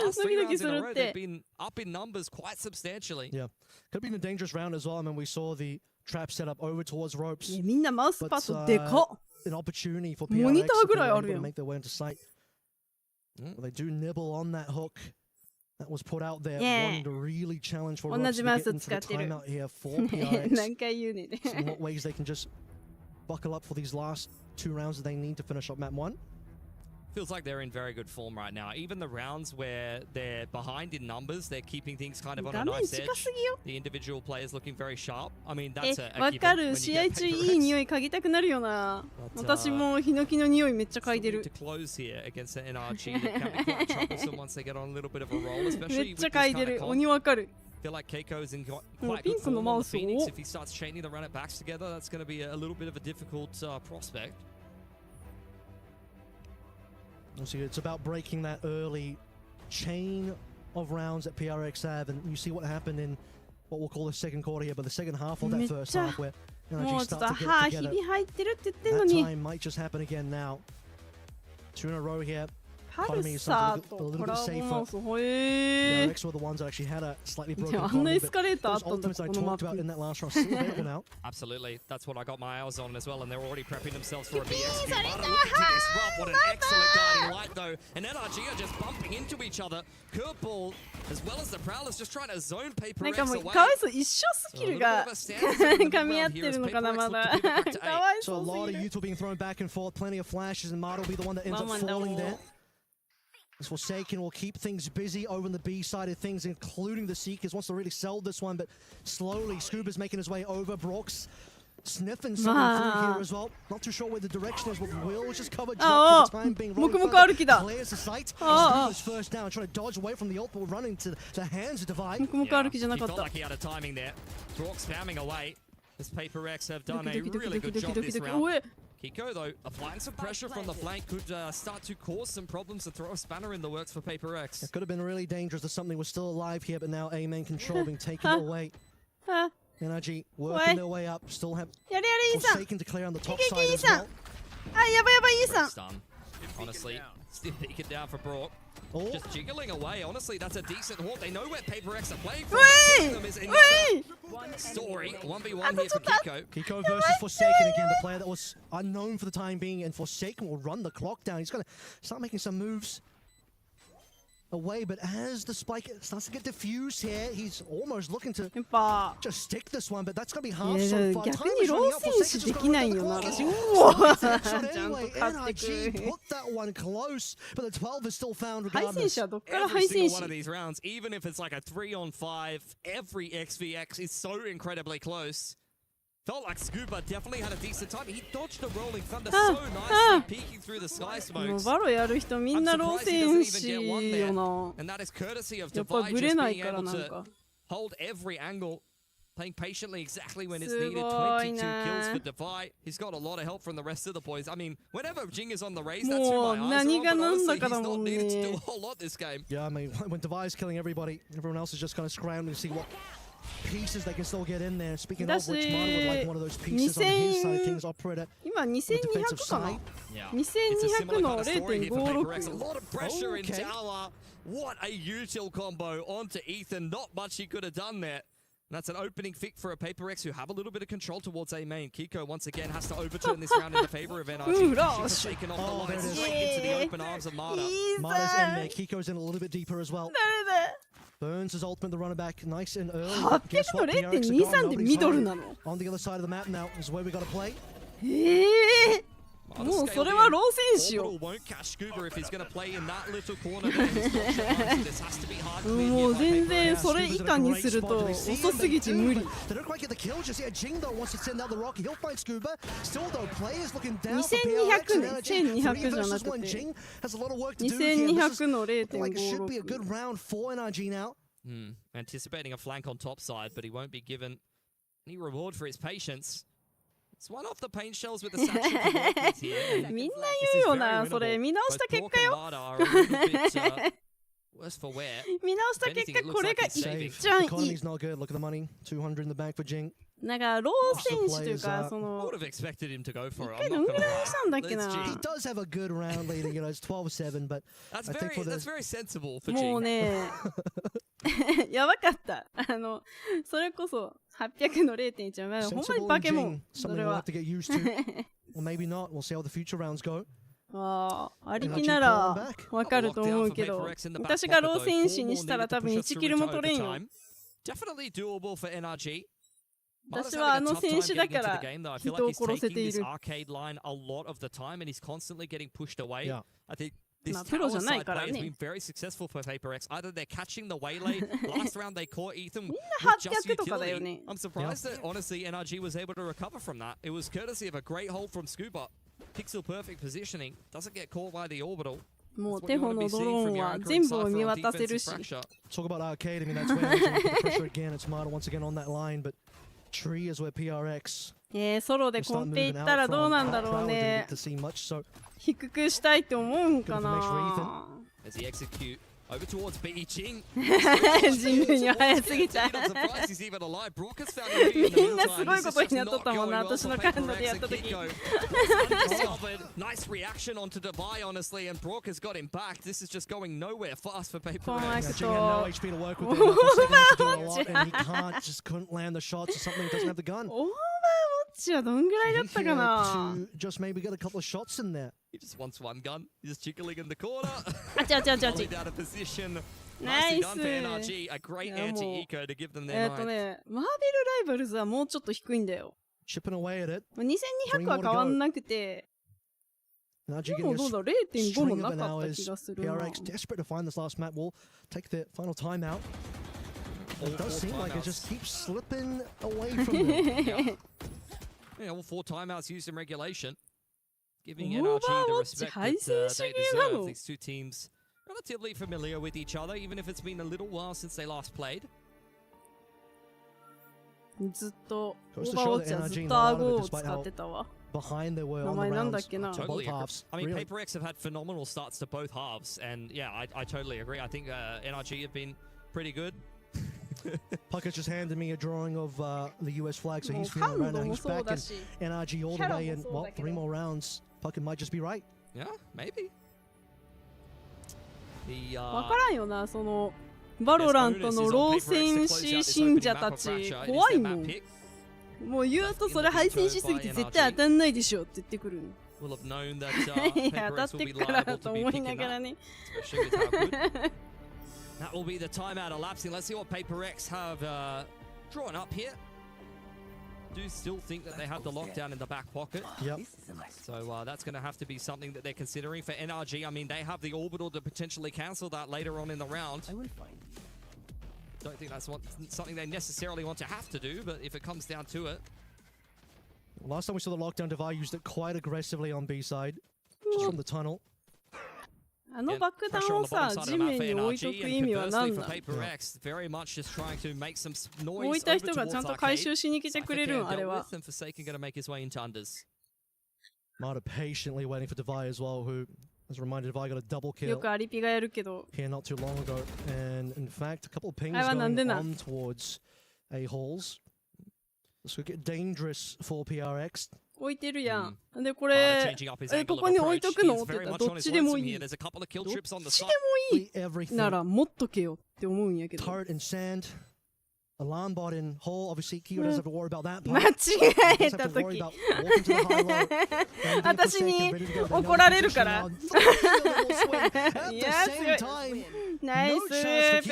Last 3 rounds in a row, they've been up in numbers quite substantially. Yeah. Could have been a dangerous round as well. I mean, we saw the trap set up over towards ropes. みんなマウスパッドでかっ。 An opportunity for PRX to make their way into sight. Well, they do nibble on that hook that was put out there. Wanting to really challenge for ropes to get into the timeout here for PRX. 何回言うねん。 In what ways they can just buckle up for these last 2 rounds that they need to finish up map 1. Feels like they're in very good form right now. Even the rounds where they're behind in numbers, they're keeping things kind of on a nice edge. The individual players looking very sharp. I mean, that's a わかる。試合中いい匂い嗅ぎたくなるよな。私もヒノキの匂いめっちゃ嗅いでる。To close here against the NRG, that can be quite troublesome once they get on a little bit of a roll, especially めっちゃ嗅いでる。鬼わかる。Feel like Keiko's in quite good form on the Phoenix. If he starts chaining the run it backs together, that's going to be a little bit of a difficult prospect. So it's about breaking that early chain of rounds that PRX have, and you see what happened in what we'll call the second quarter here, but the second half of that first half where NRG start to get together. That time might just happen again now. 2 in a row here. パルサーとコラボマウス、ほえー。でもあんなエスカレーターあったんだ、このマップ。Absolutely, that's what I got my eyes on as well, and they're already prepping themselves for a BXP. What an excellent guiding light though, and NRG are just bumping into each other. Curveball, as well as the Prowlers, just trying to zone Paper X away. なんかもうかわいそう、一生スキルが噛み合ってるのかな、まだ。かわいそうすぎる。 So a lot of Yuto being thrown back and forth, plenty of flashes, and Mado will be the one that ends up falling there. This Forsaken will keep things busy over on the B side of things, including the Seekers. Wants to really sell this one, but slowly Scuba's making his way over. Brock's sniffing something through here as well. Not too sure where the direction is, but Will just covered jump for the time being. Clears the sight. Scuba's first down, trying to dodge away from the ult, but running to the hands of Divide. He felt like he had a timing there. Brock spamming away. As Paper X have done a really good job this round. Kiko, though, applying some pressure from the flank could start to cause some problems and throw a spanner in the works for Paper X. It could have been really dangerous if something was still alive here, but now A-main control being taken away. NRG working their way up, still have Forsaken to clear on the top side as well. Stun. Honestly, still peeking down for Brock. Just jiggling away. Honestly, that's a decent haunt. They know where Paper X are playing from. Them is another story. 1v1 here for Kiko. Kiko versus Forsaken again, the player that was unknown for the time being, and Forsaken will run the clock down. He's going to start making some moves away, but as the spike starts to get diffused here, he's almost looking to just stick this one, but that's going to be half so far. Time is running out. Forsaken's just going to anyway, NRG put that one close, but the 12 is still found regardless. Every single one of these rounds, even if it's like a 3-on-5, every XVX is so incredibly close. Felt like Scuba definitely had a decent time. He dodged a rolling thunder so nicely, peeking through the sky smokes. バロやる人みんな老戦士よな。 And that is courtesy of やっぱ Divide ブレ just ない being から able なん to か。 hold every angle, playing patiently exactly when it's す needed. ごい 22 kills な for Divide. He's got a lot of help from the rest of the boys. I mean, whenever Jing is on the race, that's who もう my eyes are 何 on. が But 何 honestly, だ he's からも not ん needed to do ね a。whole lot this game. Yeah, I mean, when Divide's killing everybody, everyone else is just kind of scrambling to see what pieces they can still get in there. Speaking of which, Martin would like one of those pieces on his side of King's Operator. 今2200かな Yeah. 2200の A0.56 lot of pressure in Okay. tower. What a util combo onto Ethan. Not much he could have done there. That's an opening pick for a Paper X who have a little bit of control towards A main. Kiko once again has to overturn this round in the favor of NRG. She's taken off the line straight into the open arms of Marta. Marta's in there. Kiko's in a little bit deeper as well. 誰だ Burns his ultimate, the runner back, nice and early. 800の 0.23 でミドルなの On the other side of the map now is where we gotta play. もうそれは老戦士よ。 won't catch Scuba if he's going to play in that little corner. This has to be hard to もう全然それ以下にすると遅すぎて無理。 They don't quite get the kill just yet. Jing though wants to send out the rocket. He'll find Scuba. Still though, players looking down. 2200ね。1200じゃなくて。Jing has a lot of work to do here. 2200の Like it should be a good 0.56。round for NRG now. Anticipating a flank on top side, but he won't be given any reward for his patience. It's one off the paint shells with the satchel to work with here. みんな言うよな、それ見直した結果よ。 Worse for wear. 見直した結果これが一番いい。 Economy's not good. Look at the money. 200 in the bank for Jing. なんか老戦士というかその would have expected him to go for it. 一回どんぐらいしたんだっけな。 He does have a good round leading, you know, it's 12-7, but that's I think for the... that's very sensible for もう Jing. ね、やばかった。それこそ800の 0.1 はほんまに化け物。それは。 Well, maybe not. We'll see how the future rounds go. ありきならわかると思うけど、私が老戦士にしたら多分1キルも取れんよ。 Definitely doable for NRG. 私はあの選手だから人を殺せている。まあプロじゃないからね。みんな800とかだよね。 I'm surprised that honestly NRG was able to recover from that. It was courtesy of a great hold from Scuba. Pixel perfect positioning. Doesn't get caught by the orbital. もうテホのドローンは全部を見渡せるし。 Talk about arcade. I mean, that's where the pressure again. It's Marta once again on that line, but Tree is where PRX. ソロでコンペ行ったらどうなんだろうね。低くしたいって思うんかな。 Over towards B Jing. 人類には早すぎた。みんなすごいことになっとったもんな、私のカンナでやった時。Nice reaction onto Dubai, honestly, and Brock has got him back. This is just going nowhere fast for Paper X. Jing had no HP to work with. And he can't, just couldn't land the shots or something. He doesn't have the gun. はどんぐらいだったかな。 Just maybe get a couple of shots in there. He just wants one gun. He's just jiggling in the corner. あちゃちゃちゃち。 Out of position. ナイス。 A great anti-eco to give them their マーベルライバルズはもうちょっと低いんだよ。 Chipping away at it. 2200は変わんなくて。でもどうだ 0.5 もなかった気がするな。 PRX desperate to find this last map. Will take the final timeout. It does seem like it just keeps slipping away from them. Yeah, all 4 timeouts used in regulation. Giving NRG the respect that they deserve. These two teams relatively familiar with each other, even if it's been a little while since they last played. ずっとオーバーウォッチはずっと顎を使ってたわ。 Behind their way 名 on 前 the なんだ rounds. っけな。 Totally Both halves. I mean, Really. Paper X have had phenomenal starts to both halves, and yeah, I totally agree. I think NRG have been pretty good. Puckett's just handed me a drawing of the US flag, so he's feeling right now. He's back in NRG all the way, and well, 3 more rounds. Puckett might just be right. Yeah, maybe. わからんよな、そのバロラントの老戦士信者たち怖いもん。もう言うとそれ配信しすぎて絶対当たんないでしょって言ってくる。いや当たってっからと思いながらね。That will be the timeout elapsing. Let's see what Paper X have drawn up here. Do still think that they have the lockdown in the back pocket. Yep. So that's going to have to be something that they're considering for NRG. I mean, they have the orbital to potentially cancel that later on in the round. Don't think that's something they necessarily want to have to do, but if it comes down to it. Last time we saw the lockdown, Devi used it quite aggressively on B side, just from the tunnel. あの爆弾をさ、地面に置いとく意味は何なの？置いた人がちゃんと回収しに来てくれるん、あれは。Mata patiently waiting for Devi as well, who has reminded Devi got a double kill よくアリピがやるけど。 here not too long ago, and in fact, a couple of pings going on towards A halls. This could get dangerous for PRX. 置いてるやん。で、これ、ここに置いとくのって言ったらどっちでもいい。どっちでもいいなら持っとけよって思うんやけど。Turret and sand. Alarm bot in hole. Obviously, Kyo doesn't have to worry about that. 間違えたとき。私に怒られるから。いや、強い。ナイス、ペ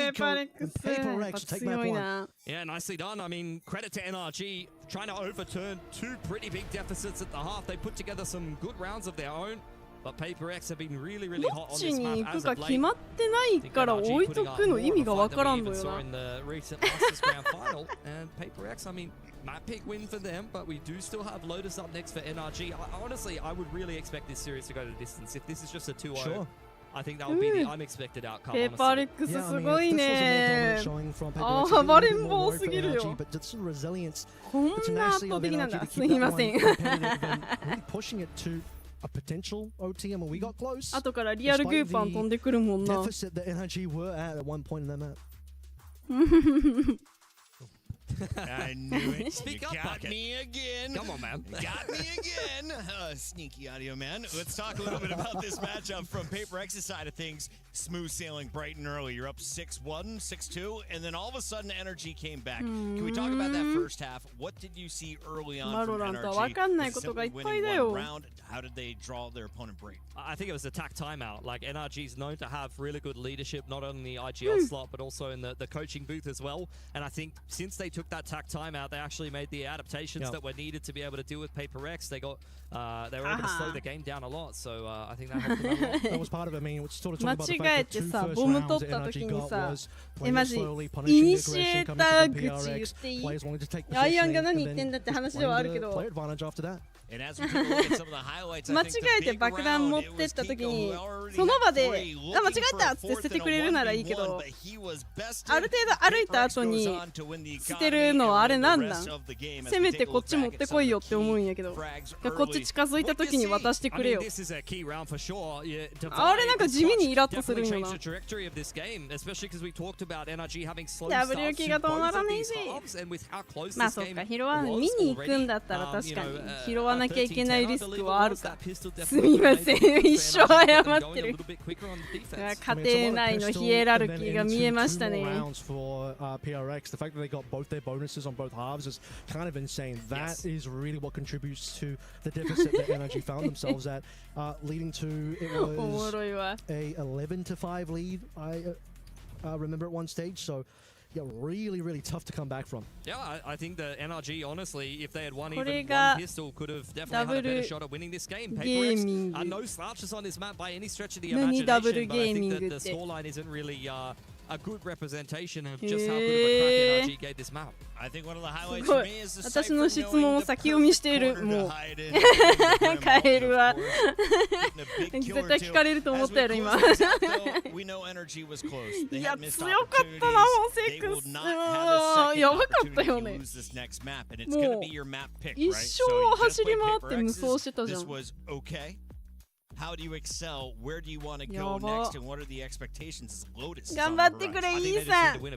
ーパーレックス。強いな。Yeah, nicely done. I mean, credit to NRG trying to overturn two pretty big deficits at the half. They put together some good rounds of their own. But Paper X have been really, really hot on this map as of late. 決まってないから置いとくの意味がわからんのよな。In the recent Masters Grand Final, and Paper X, I mean, map pick win for them, but we do still have Lotus up next for NRG. Honestly, I would really expect this series to go to distance. If this is just a 2-0, sure. I think that would be the unexpected outcome. ペーパーレックスすごいね。暴れん坊すぎるよ。こんな圧倒的なんだ。すみません。A potential OT, and we got close. 後からリアルグーパン飛んでくるもんな。Deficit that NRG were at one point in that map. I knew it. Speak up, got me again. Come on, man. Got me again. Sneaky audio, man. Let's talk a little bit about this matchup from Paper X's side of things. Smooth sailing bright and early. You're up 6-1, 6-2, and then all of a sudden energy came back. Can we talk about that first half? What did you see early on from NRG? Simply winning one round. How did they draw their opponent break? I think it was a tack timeout. Like, NRG is known to have really good leadership, not only in the IGL slot, but also in the coaching booth as well. And I think since they took that tack timeout, they actually made the adaptations that were needed to be able to deal with Paper X. They got, they were able to slow the game down a lot. So I think that helped them a lot. That was part of it. I mean, it's sort of talking about the fact that 間違えてさ、ボム取った時にさ、マジイニシエーター口言っていい？アイアンが何言ってんだって話ではあるけど。間違えて爆弾持ってった時にその場で間違えたって捨ててくれるならいいけど、ある程度歩いた後に捨てるのはあれなんなん？せめてこっち持ってこいよって思うんやけど、こっち近づいた時に渡してくれよ。あれなんか地味にイラッとするんよな。W 気が止まらねえし。まあそっか、拾わ見に行くんだったら確かに拾わなきゃいけないリスクはあるか。すみません、一生謝ってる。家庭内のヒエラルキーが見えましたね。PRX, the fact that they got both their bonuses on both halves is kind of insane. That is really what contributes to the deficit that NRG found themselves at, leading to it was a 11-5 lead. I remember at one stage. So. Yeah, really, really tough to come back from. Yeah, I think the NRG, honestly, if they had won even one pistol, could have definitely had a better shot at winning this game. Paper X are no slouches on this map by any stretch of the imagination, but I think that the scoreline isn't really a good representation of just how good of a crack NRG gave this map. I think one of the highlights for me is the 私の質問を先読みしている。もうカエルは絶対聞かれると思ったやろ今。いや強かったな、ホセイクス。やばかったよね。もう一生走り回って無双してたじゃん。How do you excel? Where do you want to go next? And what are the expectations? Lotus. 頑張ってくれ、イーさん。俺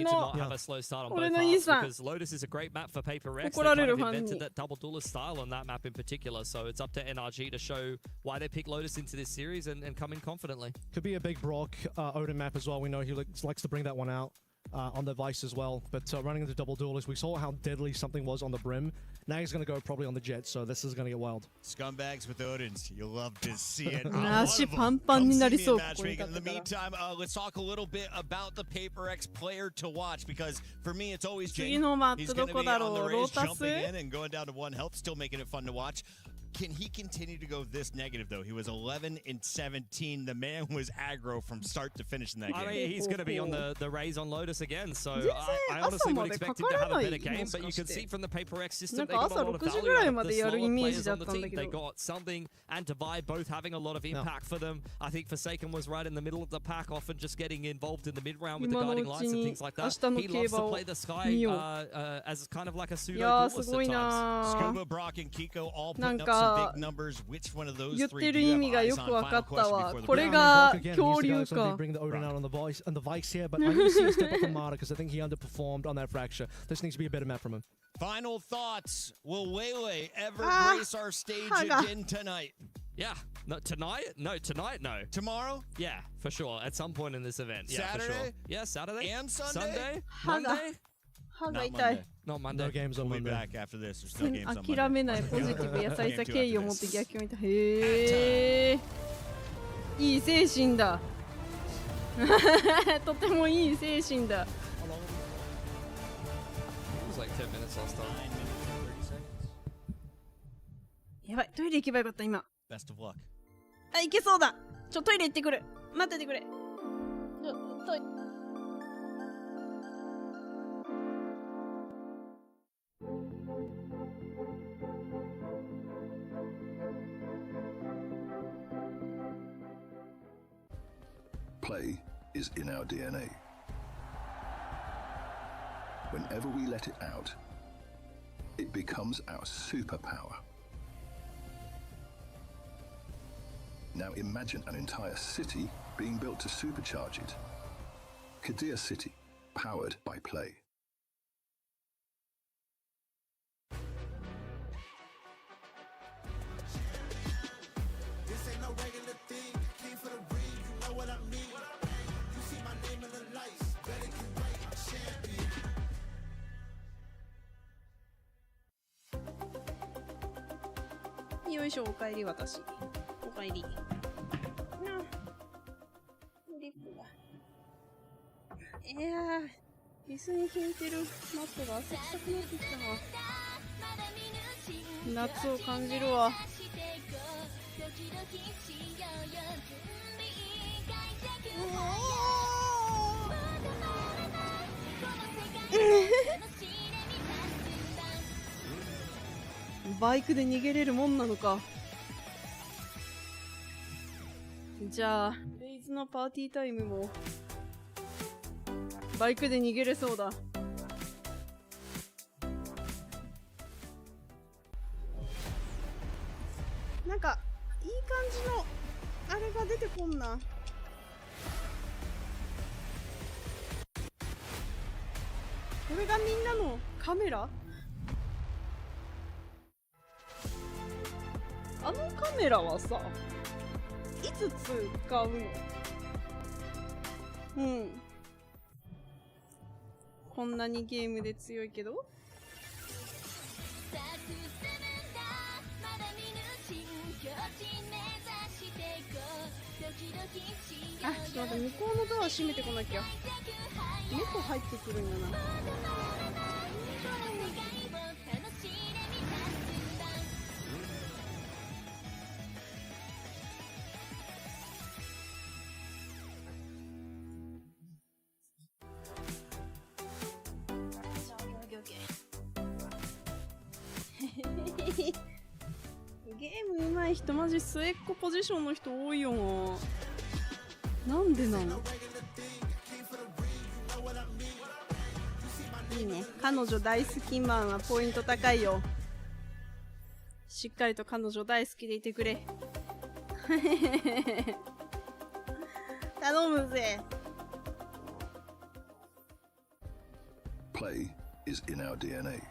のイーさん。Because Lotus is a great map for Paper X. They kind of invented that double duelist style on that map in particular. So it's up to NRG to show why they picked Lotus into this series and come in confidently. Could be a big Brock Odin map as well. We know he likes to bring that one out. On the Vice as well, but running into double duelist, we saw how deadly something was on the brim. Now he's going to go probably on the jet, so this is going to get wild. Scumbags with Odins, you'll love to see it. 足パンパンになりそう。 In the meantime, let's talk a little bit about the Paper X player to watch, because for me it's always Jane. He's going to be on the race, jumping in and going down to 1 health, still making it fun to watch. Can he continue to go this negative, though? He was 11-17. The man was aggro from start to finish in that game. I mean, he's going to be on the raise on Lotus again, so I honestly would expect him to have a better game, but you can see from the Paper X system, they got a lot of value out of the smaller players on the team. They got Something and Divide both having a lot of impact for them. I think Forsaken was right in the middle of the pack, often just getting involved in the mid-round with the Guiding Lights and things like that. He loves to play the Sky as kind of like a pseudo-duelist at times. Scuba, Brock, and Kiko all putting up some big numbers. Which one of those three do you have eyes on? Final question before the break. Bring the Odin out on the Vice here, but I need to see a step up from Mara because I think he underperformed on that fracture. This needs to be a better map from him. Final thoughts. Will Waylay ever grace our stage again tonight? Yeah. No, tonight? No, tonight, no. Tomorrow? Yeah, for sure. At some point in this event. Yeah, Saturday? For sure. Yeah, Saturday. And Sunday? Monday? Not Monday. Not Monday. No games on We'll be Monday. back after this. There's no games on Monday. 諦めないポジティブ優しさ敬意を持って逆境にいた。へえ。いい精神だ。とてもいい精神だ。It was like 10 minutes last time. やばい、トイレ行けばよかった今。Best of luck. あ、行けそうだ。トイレ行ってくる。待っててくれ。トイレ。Play is in our DNA. Whenever we let it out, it becomes our superpower. Now imagine an entire city being built to supercharge it. Kadir City, powered by Play. Yo よいしょ、おかえり私。おかえり。なあ。リップが。いやー、椅子に引いてるマットが汗臭くなってきたわ。夏を感じるわ。バイクで逃げれるもんなのか。じゃあレイズのパーティータイムもバイクで逃げれそうだ。なんかいい感じのあれが出てこんな。これがみんなのカメラ？あのカメラはさ、いつ使うの？うん。こんなにゲームで強いけど？あ、ちょっと待って、向こうのドア閉めてこなきゃ。猫入ってくるんやな。ゲーム上手い人マジ末っ子ポジションの人多いよな。なんでなの？いいね。彼女大好きマンはポイント高いよ。しっかりと彼女大好きでいてくれ。頼むぜ。Play is in our DNA.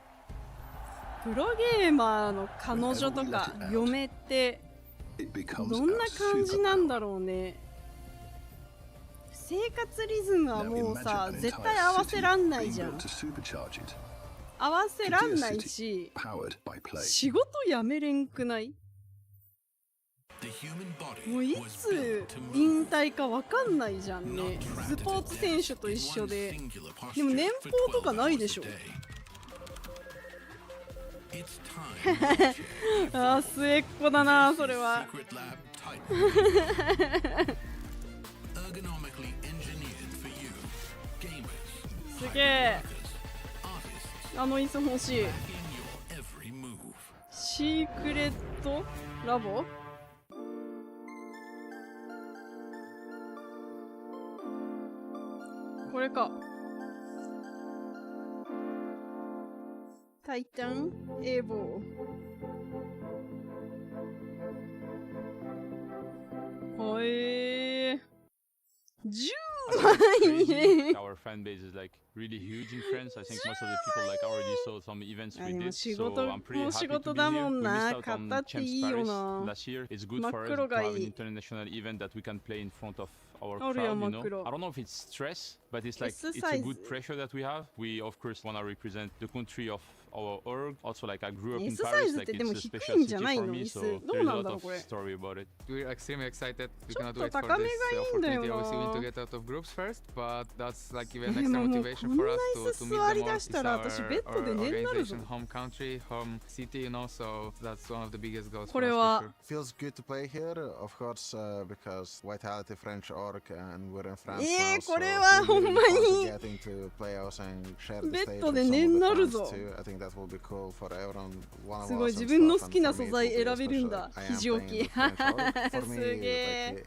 プロゲーマーの彼女とか嫁ってどんな感じなんだろうね。生活リズムはもうさ、絶対合わせらんないじゃん。合わせらんないし、仕事辞めれんくない？もういつ引退かわかんないじゃんね。スポーツ選手と一緒で。でも年俸とかないでしょ。あ、末っ子だな、それは。すげえ。あの椅子欲しい。シークレットラボ？これか。タイタンエーボー。へえ。10万円。 Our fan base is like really huge in France. I think most of the people like already saw some events we did. So I'm pretty happy to be here. We missed out on Champs Paris last year. It's good for us to have an international event that we can play in front of our crowd, you know. I don't know if it's stress, but it's like it's a good pressure that we have. We of course want to represent the country of our org. Also, like I grew up in Paris, like it's a special city for me, so there's a lot of story about it. We're extremely excited. We cannot wait for this opportunity. Obviously, we need to get out of groups first, but that's like even extra motivation for us to meet them all. It's our organization, home country, home city, you know. So that's one of the biggest goals for us. For sure. Feels good to play here, of course, because Vitality French org and we're in France now, so we're getting to play also and share the stage with some of the fans too. I think that will be cool for everyone. One of us. すごい自分の好きな素材選べるんだ。肘置き。すげえ。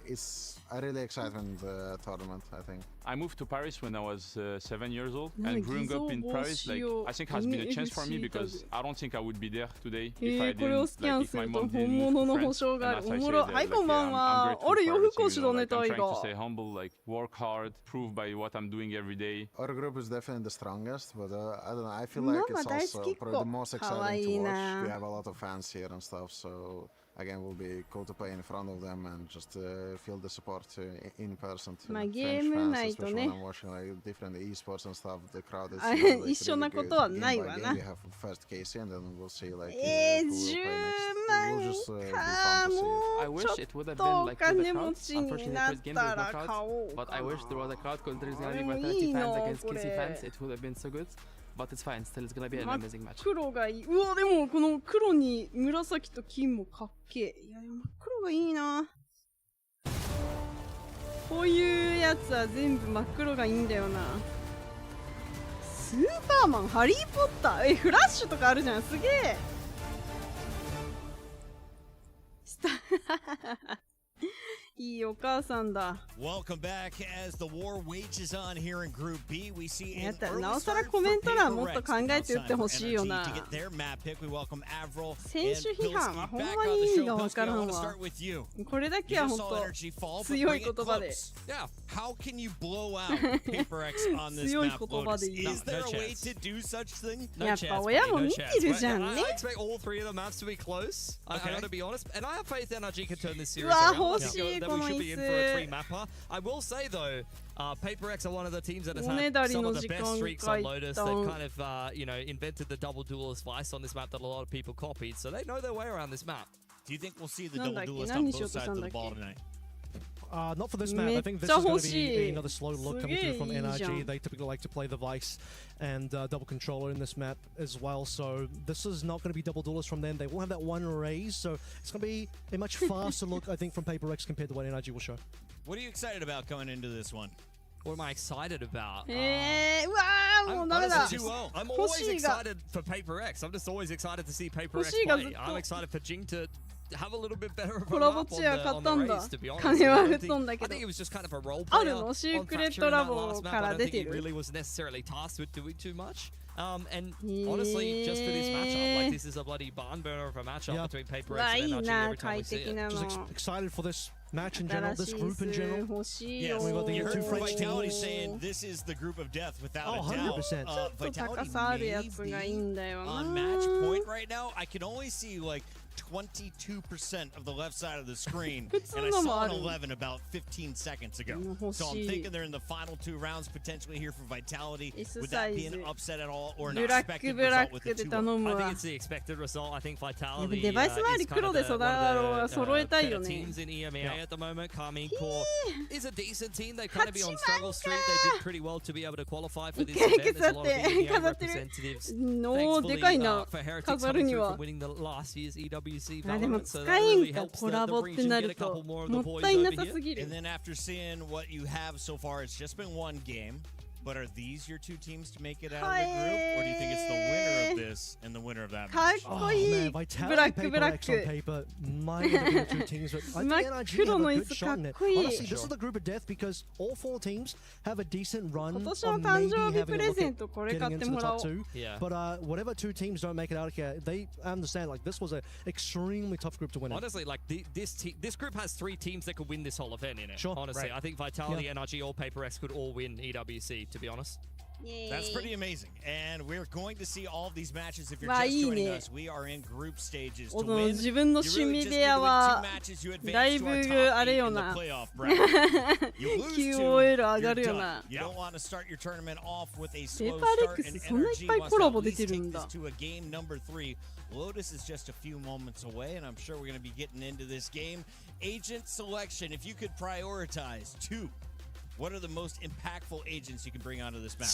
I really excited the tournament, I think. I moved to Paris when I was 7 years old, and growing up in Paris, like I think has been a chance for me because I don't think I would be there today if I didn't, like if my mom didn't move to France. And as I say, like, I'm grateful for everything, you know, like, I'm trying to stay humble, like work hard, prove by what I'm doing every day. Our group is definitely the strongest, but I don't know, I feel like it's also probably the most exciting to watch. We have a lot of fans here and stuff, so again, will be cool to play in front of them and just feel the support in person to French fans, especially when I'm watching like different esports and stuff. The crowd is really, like, really good. Game by game, we have first Casey, and then we'll see like who will play next. We'll just be fun to see. I wish it would have been like with the crowd. Unfortunately, the first game there's no crowd, but I wish there was a crowd because there's gonna be Vitality fans against Casey fans. It would have been so good. But it's fine, still it's gonna be an amazing match. 黒がいい。うわ、でもこの黒に紫と金もかっけえ。いや、真っ黒がいいな。こういうやつは全部真っ黒がいいんだよな。スーパーマン、ハリー・ポッター、フラッシュとかあるじゃん。すげえ。いいお母さんだ。Welcome back as the war wages on here in Group B. We see やったらなおさらコメント欄もっと考えて打ってほしいよな。選手批判はほんまに意味がわからんわ。これだけはほんと強い言葉で。How can you blow out PaperX on this map, Lotus? Is there a way to do such thing? やっぱ親も見てるじゃんね。I expect all three of the maps to be close. I gotta be honest, and I have faith NRG can turn this series around. 欲しい That we should be in for a 3-mapper. I will say though, PaperX are one of the teams that has had some of the best streaks on Lotus. They've kind of, you know, invented the double duelist vice on this map that a lot of people copied, so they know their way around this map. Do you think we'll see the double duelist on both sides of the ball tonight? Not for this map. I think this is going to be another slow look coming through from NRG. They typically like to play the Vice and double controller in this map as well. So this is not going to be double duelist from them. They will have that one raise. So it's going to be a much faster look, I think, from PaperX compared to what NRG will show. What are you excited about going into this one? What am I excited about? I'm always excited for PaperX. I'm just always excited to see PaperX play. I'm excited for Jing to have a little bit better of a map on the race, to be honest. I think it was just kind of a role player on Fracture in that last map. I don't think he really was necessarily tasked with doing too much. And honestly, just for this matchup, like this is a bloody barn burner of a matchup between PaperX and NRG every time we see it. Just excited for this match in general, this group in general. Yes, we got the two Vitality saying this is the group of death without a doubt. ちょっと高さあるやつがいいんだよな。 On match point right now, I can only see like 22% of the left side of the screen, and I saw an 11 about 15 seconds ago. So I'm thinking they're in the final 2 rounds potentially here for Vitality. Would that be an upset at all, or an expected result with the 2-1? I think it's the expected result. I think Vitality is kind of one of the teams in EMEA at the moment. Carmine Core is a decent team. They kind of be on struggle street. They did pretty well to be able to qualify for this event. There's a lot of EMEA representatives. Thankfully for Heretics coming through from winning the last year's EWC Valorant, so that really helps the region get a couple more of the boys over here. And then after seeing what you have so far, it's just been 1 game. But are these your 2 teams to make it out of the group, or do you think it's the winner of this and the winner of that match? Oh man, Vitality Paper X on paper might have been the 2 teams, but I think NRG have a good shot in it. Honestly, this is the group of death because all 4 teams have a decent run on maybe having a look at getting into the top 2. Yeah. But whatever 2 teams don't make it out here, they understand like this was an extremely tough group to win. Honestly, like this group has 3 teams that could win this whole event in it. Sure. Honestly, I think Vitality, NRG, or Paper X could all win EWC. To be honest. Yay. That's pretty amazing, and we're going to see all of these matches. If you're just joining us, we are in group stages. To win, 自分の趣味部屋はだいぶあれよなQOL 上がるよなペーパーレックスそんないっぱいコラボ出てるんだ Lotus is just a few moments away, and I'm sure we're going to be getting into this game. Agent selection, if you could prioritize 2. What are the most impactful agents you can bring onto this map?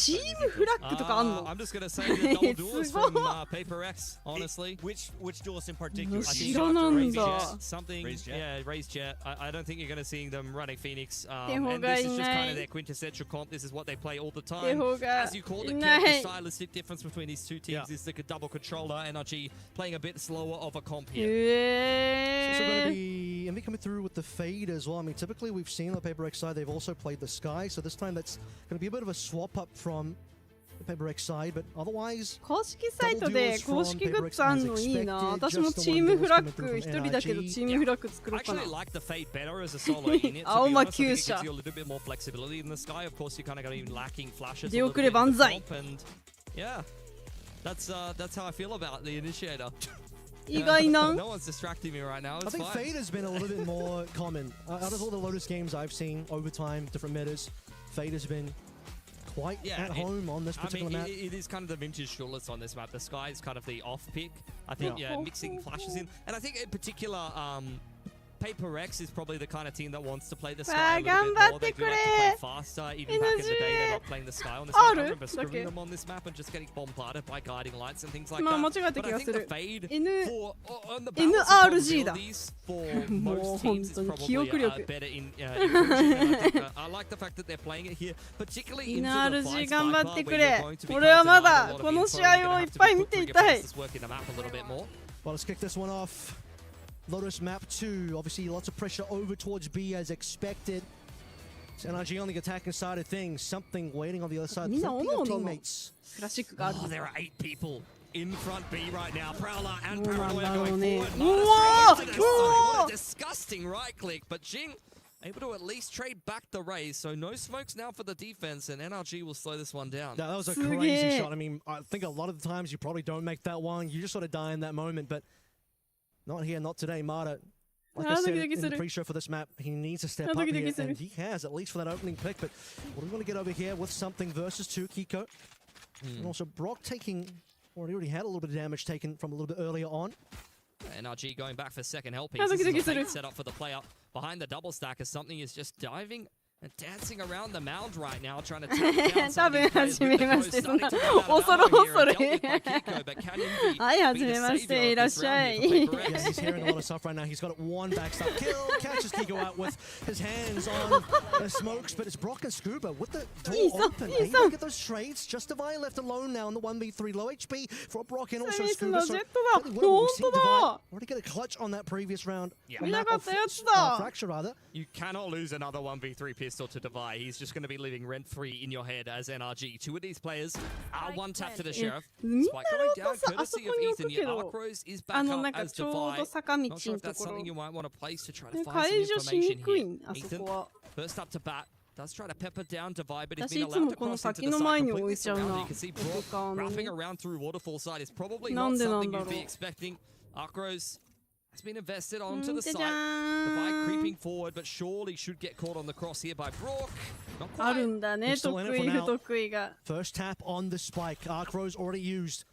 I'm just going to say the double duelist from Paper X, honestly. Which duelist in particular? I think Raise Jet, something. Yeah, Raise Jet. I don't think you're going to see them running Phoenix. And this is just kind of their quintessential comp. This is what they play all the time. As you called it, the stylistic difference between these 2 teams is the double controller. NRG playing a bit slower of a comp here. It's also going to be Envy coming through with the fade as well. I mean, typically we've seen on the Paper X side, they've also played the Sky, so this time that's going to be a bit of a swap up from the Paper X side, but otherwise 公式サイトで公式グッズあんのいいな。私もチームフラッグ一人だけどチームフラッグ作ろうかな。I actually like the fade better as a solo unit. 青馬厩舎。It gives you a little bit more flexibility in the Sky. Of course, you're kind of going to be lacking flashes. 出遅れ万歳。 Yeah, that's how I feel about the initiator. No one's distracting me right now. I think Fade has been a little bit more common. Out of all the Lotus games I've seen over time, different metas, Fade has been quite at home on this particular map. It is kind of the vintage duelist on this map. The Sky is kind of the off pick. I think mixing flashes in, and I think in particular Paper X is probably the kind of team that wants to play the Sky a little bit more. They do like to play faster. Even back in the day, they're not playing the Sky on this map. I remember screwing them on this map and just getting bombarded by guiding lights and things like that. But I think the fade for on the balance of probabilities for most teams is probably better in I like the fact that they're playing it here, particularly into the fights Viper, where you're going to be collecting a lot of info and getting able to bring your fastest work in the map a little bit more. Well, let's kick this one off. Lotus map 2, obviously lots of pressure over towards B as expected. It's NRG on the attacking side of things, something waiting on the other side. Teammates. Oh, there are 8 people in front B right now. Prowler and Paranoia going forward. What a disgusting right click, but Jing able to at least trade back the raise, so no smokes now for the defense, and NRG will slow this one down. That was a crazy shot. I mean, I think a lot of the times you probably don't make that one. You just sort of die in that moment, but not here, not today. Mata, like I said in the pre-show for this map, he needs to step up here, and he has, at least for that opening pick. But what do we want to get over here with something versus 2 Kiko? And also Brock taking, or he already had a little bit of damage taken from a little bit earlier on. NRG going back for second help piece. This is a set up for the play up behind the double stack as something is just diving and dancing around the mound right now, trying to take down some of these players with the coast, starting to come out of here and dealt with by Kiko, but can Envy be the savior of this round here for Paper X? Yeah, he's hearing a lot of stuff right now. He's got one backstab kill, catches Kiko out with his hands on the smokes, but it's Brock and Scuba with the door open. Able to get those trades. Justify left alone now in the 1v3. Low HP for Brock and also Scuba. So already get a clutch on that previous round. Fracture rather. You cannot lose another 1v3 pistol to Divide. He's just going to be living rent-free in your head as NRG. 2 of these players are one tap to the Sheriff. Spike going down, courtesy of Ethan. Yet Arcrose is back up as Divide. Not sure if that's something you might want to place to try to find some information here. Ethan, first up to bat. Does try to pepper down Divide, but he's been allowed to cross into the side, completely surrounded. You can see Brock wrapping around through Waterfall side is probably not something you'd be expecting. Arcrose has been invested onto the site. Devi creeping forward, but surely should get caught on the cross here by Brook. Not quite. あるんだね、得意不得意が。 First tap on the spike. Arc Rose already used.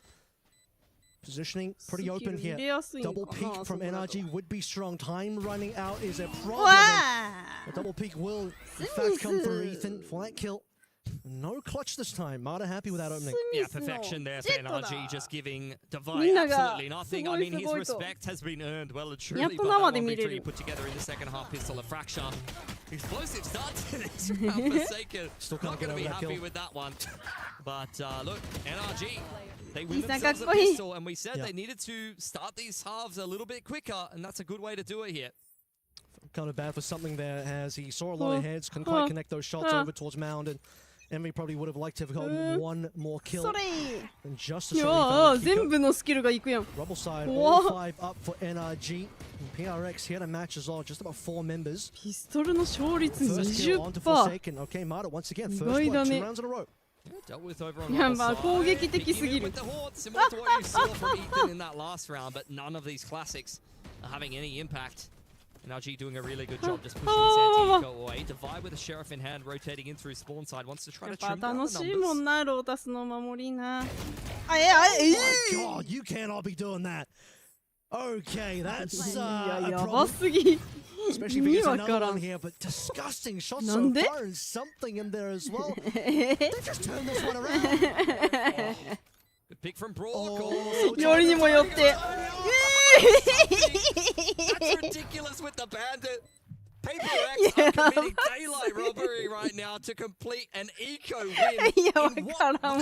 Positioning pretty open here. Double peek from NRG would be strong. Time running out is a problem. A double peek will in fact come from Ethan. Flight kill. No clutch this time. Mata happy with that opening. Yeah, perfection there for NRG, just giving Devi absolutely nothing. I mean, his respect has been earned well and truly by that one victory he put together in the second half. Pistol, a fracture. Explosive start to this round. Forsaken. Still not can't going to get be over that happy kill. with that one. But look, NRG, they win themselves a pistol, and we said they needed to start these halves a little bit quicker, and that's a good way to do it here. Kind of bad for something there as he saw a lot of heads, couldn't quite connect those shots over towards Mound, and Envy probably would have liked to have gotten one more kill. And just Rubble side, all 5 up for NRG. PRX here to match as well, just about 4 members. ピストルの勝率 First kill onto Forsaken. Okay, Mata once again, first blood, 2 rounds in a row. Dealt with over on いや、まあ攻撃的すぎる。 Similar to what you saw from Ethan in that last round, but none of these classics are having any impact. NRG doing a really good job just pushing this anti-eco away. Devi with a sheriff in hand, rotating in through spawn side, wants to try to trim down the numbers. 楽しいもんな、ロータスの守りな。Oh my god, you cannot be doing that. Okay, that's やばすぎ。 Especially if he gets another one here, but disgusting shots so far and something in there as well. They just turned this one around. Good pick from Brook. よりにもよって。 That's ridiculous with the bandit. Paper X are committing daylight robbery right now to complete an eco win. Yep. な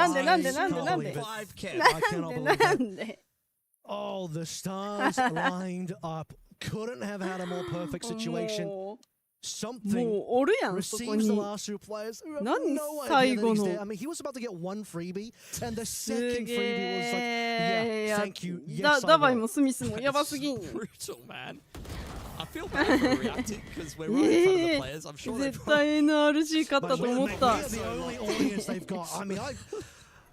んで I cannot believe it. Oh, the stars lined up. Couldn't have had a more perfect situation. Something receives the last 2 players. No idea that he's there. I mean, he was about to get 1 freebie, and the second freebie was like, yeah, thank you. Yes, Dabai もスミスもやばすぎん。 Brutal, man. I feel bad for reacting because we're right in front of the players. I'm sure 絶対 NRG 勝ったと思った。 The only audience they've got. I mean,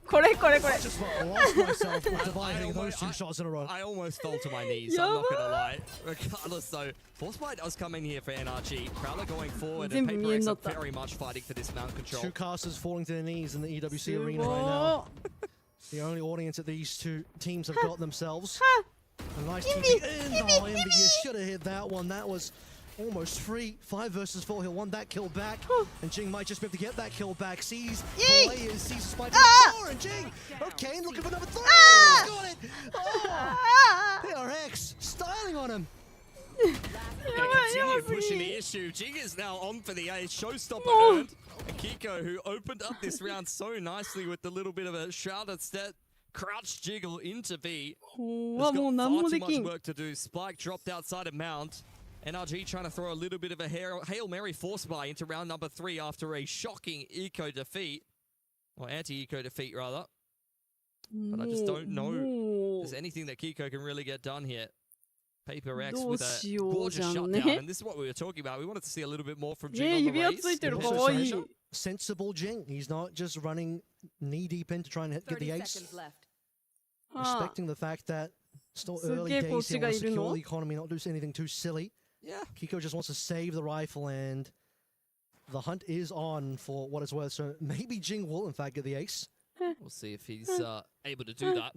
これ。 I just lost myself with dividing those 2 shots in a row. I almost fell to my knees. I'm not gonna lie. Regardless, though, Force Bite does come in here for NRG. Prowler going forward, and Paper X are very much fighting for this mount control. 2 casters falling to their knees in the EWC arena right now. The only audience that these 2 teams have got themselves. A nice TP in. Oh, Envy, you should have hit that one. That was almost free. 5 versus 4. He'll want that kill back. And Jing might just be able to get that kill back. Sees players, sees Spike on the floor, and Jing, okay, looking for number 3. Got it. Oh, PRX styling on him. Continue pushing the issue. Jing is now on for the ace. Showstopper earned. And Kiko, who opened up this round so nicely with the little bit of a shrouded step, crouch jiggle into V. Has got far too much work to do. Spike dropped outside of Mount. NRG trying to throw a little bit of a Hail Mary force buy into round number 3 after a shocking eco defeat. Or anti-eco defeat, rather. But I just don't know if there's anything that Kiko can really get done here. Paper X with a gorgeous shutdown. And this is what we were talking about. We wanted to see a little bit more from Jing on the race. Sensible Jing. He's not just running knee-deep in to try and get the ace. Respecting the fact that still early days, he wants to secure the economy, not do anything too silly. Yeah. Kiko just wants to save the rifle, and the hunt is on for what it's worth. So maybe Jing will, in fact, get the ace. We'll see if he's able to do that.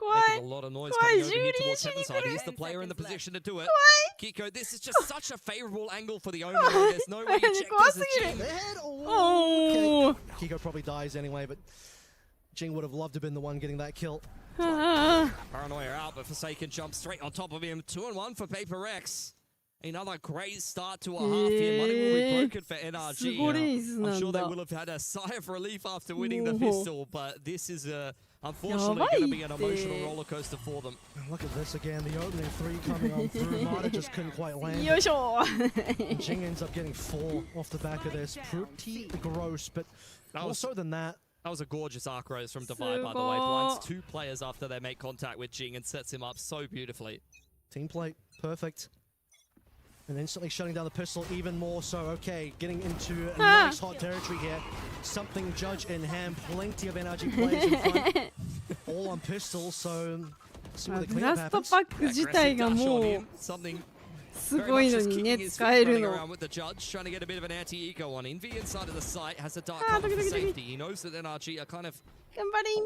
Making a lot of noise coming over here towards Heaven Side. He's the player in the position to do it. Kiko, this is just such a favorable angle for the owner. There's no way to check this as Jing. Okay. Kiko probably dies anyway, but Jing would have loved to have been the one getting that kill. Paranoia out, but Forsaken jumps straight on top of him. 2-1 for Paper X. Another great start to a half here. Money will be broken for NRG. I'm sure they will have had a sigh of relief after winning the pistol, but this is unfortunately going to be an emotional roller coaster for them. Look at this again. The opening 3 coming on through. Mata just couldn't quite land. Jing ends up getting 4 off the back of this. Pretty gross, but also than that. That was a gorgeous arc rose from Devi, by the way. Blinds 2 players after they make contact with Jing and sets him up so beautifully. Team play, perfect. And instantly shutting down the pistol even more so. Okay, getting into a nice hot territory here. Something judge in hand. Plenty of NRG players in front. All on pistol, so ブラストパック自体がもうすごいのにね、使えるの。あー、ドキドキドキ。頑張れ、イン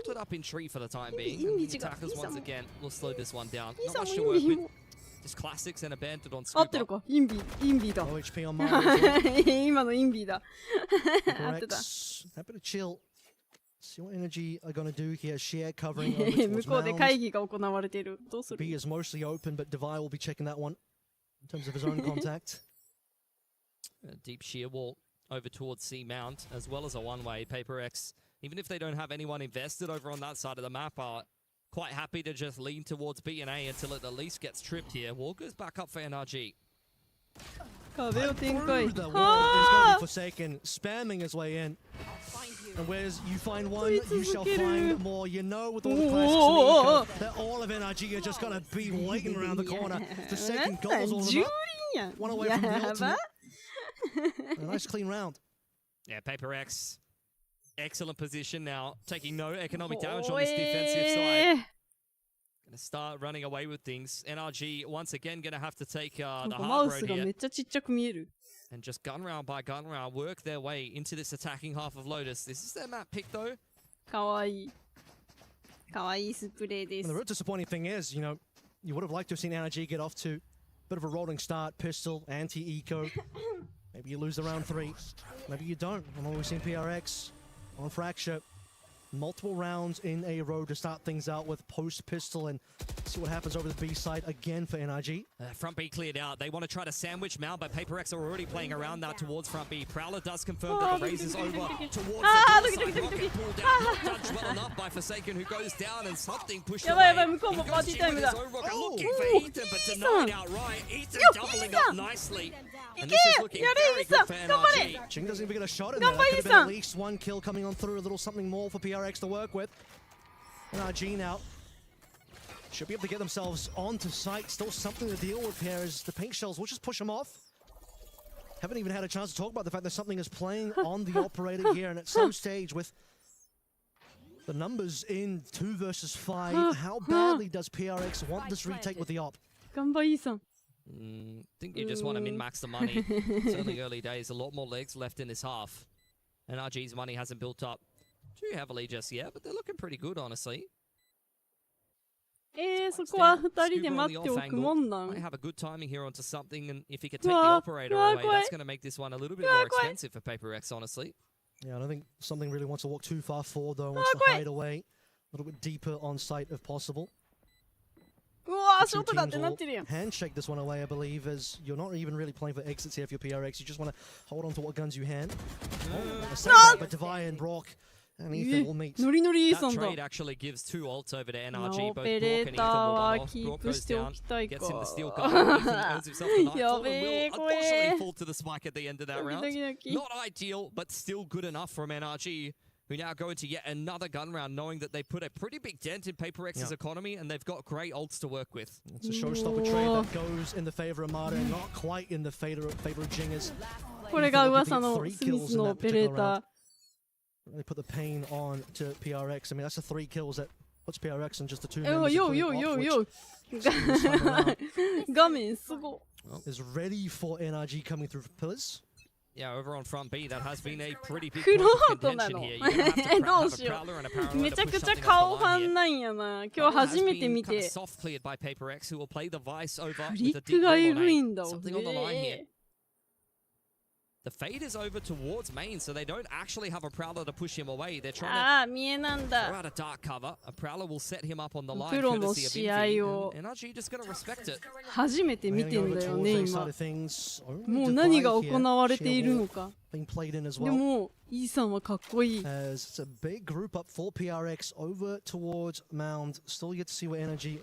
ビ。インビ違う。合ってるか、インビだ。今のインビだ。合ってた。See what energy are going to do here. Share covering 向こうで会議が行われている。どうする B is mostly open, but Devi will be checking that one in terms of his own contact. A deep sheer wall over towards C Mount, as well as a one-way. Paper X, even if they don't have anyone invested over on that side of the map, are quite happy to just lean towards B and A until it at least gets tripped here. Wall goes back up for NRG. 壁を展開。The wall is going to be forsaken, spamming his way in. And whereas you find one, you shall find more. You know, with all the classics, that all of NRG are just going to be waiting around the corner. The second goals all of them up. One away from the ultimate. A nice clean round. Yeah, Paper X, excellent position now, taking no economic damage on this defensive side. Gonna start running away with things. NRG once again gonna have to take the hard road here. And just gun round by gun round, work their way into this attacking half of Lotus. This is their map pick though. かわいい。かわいいスプレーです。 The real disappointing thing is, you know, you would have liked to have seen NRG get off to a bit of a rolling start, pistol, anti-eco. Maybe you lose the round 3. Maybe you don't. I know we've seen PRX on Fracture. Multiple rounds in a row to start things out with post-pistol and see what happens over the B side again for NRG. Front B cleared out. They want to try to sandwich Mount, but Paper X are already playing around that towards front B. Prowler does confirm that the raise is over towards the door side. Rocket pulled down, not judged well enough by Forsaken, who goes down and something pushed away. He goes in with his own rocket, looking for Ethan, but denied outright. Ethan doubling up nicely. And this is looking very good for NRG. Jing doesn't even get a shot in there. That could have been at least one kill coming on through, a little something more for PRX to work with. NRG now should be able to get themselves onto site. Still something to deal with here as the pink shells will just push them off. Haven't even had a chance to talk about the fact that something is playing on the operator here, and at some stage with the numbers in 2 versus 5, how badly does PRX want this retake with the op? Think you just want to min-max the money. Certainly early days, a lot more legs left in this half. NRG's money hasn't built up too heavily just yet, but they're looking pretty good, honestly. そこは2人で待っておくもんなん。 Might have a good timing here onto something, and if he could take the operator away, that's going to make this one a little bit more expensive for Paper X, honestly. Yeah, I don't think something really wants to walk too far forward, though. Wants to hide away a little bit deeper on site if possible. うわー、ショットだってなってるやん。 Handshake this one away, I believe, as you're not even really playing for exits here for your PRX. You just want to hold on to what guns you hand. But Devi and Brock and Ethan will meet. That trade actually gives 2 ults over to NRG. Both Brock and Ethan will one off. Brock goes down, gets in the steel gun. Ethan earns himself the nightfall and will unfortunately fall to the spike at the end of that round. Not ideal, but still good enough from NRG, who now go into yet another gun round, knowing that they put a pretty big dent in Paper X's economy, and they've got great ults to work with. It's a showstopper trade that goes in the favor of Marta, and not quite in the favor of Jingers. これが噂のスミスのオペレーター。 They put the pain on to PRX. I mean, that's the 3 kills that puts PRX in just the 2 画面すご。 Is ready for NRG coming through pillars. Yeah, over on front B, that has been a pretty big クロ point ー of トな contention の here. You're gonna have to have どう a しよ prowler and a う parallel め to ちゃ push くちゃ something 顔 off フ the ァ line ン here. なんやな今日初めて見 Kind of て soft cleared by Paper X, who will play the Vice over フリ with a ック deep が roll 緩 on い A. んだ Something on the line here. The fade is over towards main, so they don't actually have a prowler to push him away. They're trying ああ見えなん to だ throw out a dark cover. A prowler will set him up on the line プロの courtesy of 試合 Infinity, を and NRG just gonna respect it. 初めて見てんだよね Heading over 今 towards their side of things. もう Only 何が Devi 行 here. われている Sheer の wall か being played in as で well. もイーさんはかっこいい As it's a big group up for PRX over towards Mound. Still yet to see what energy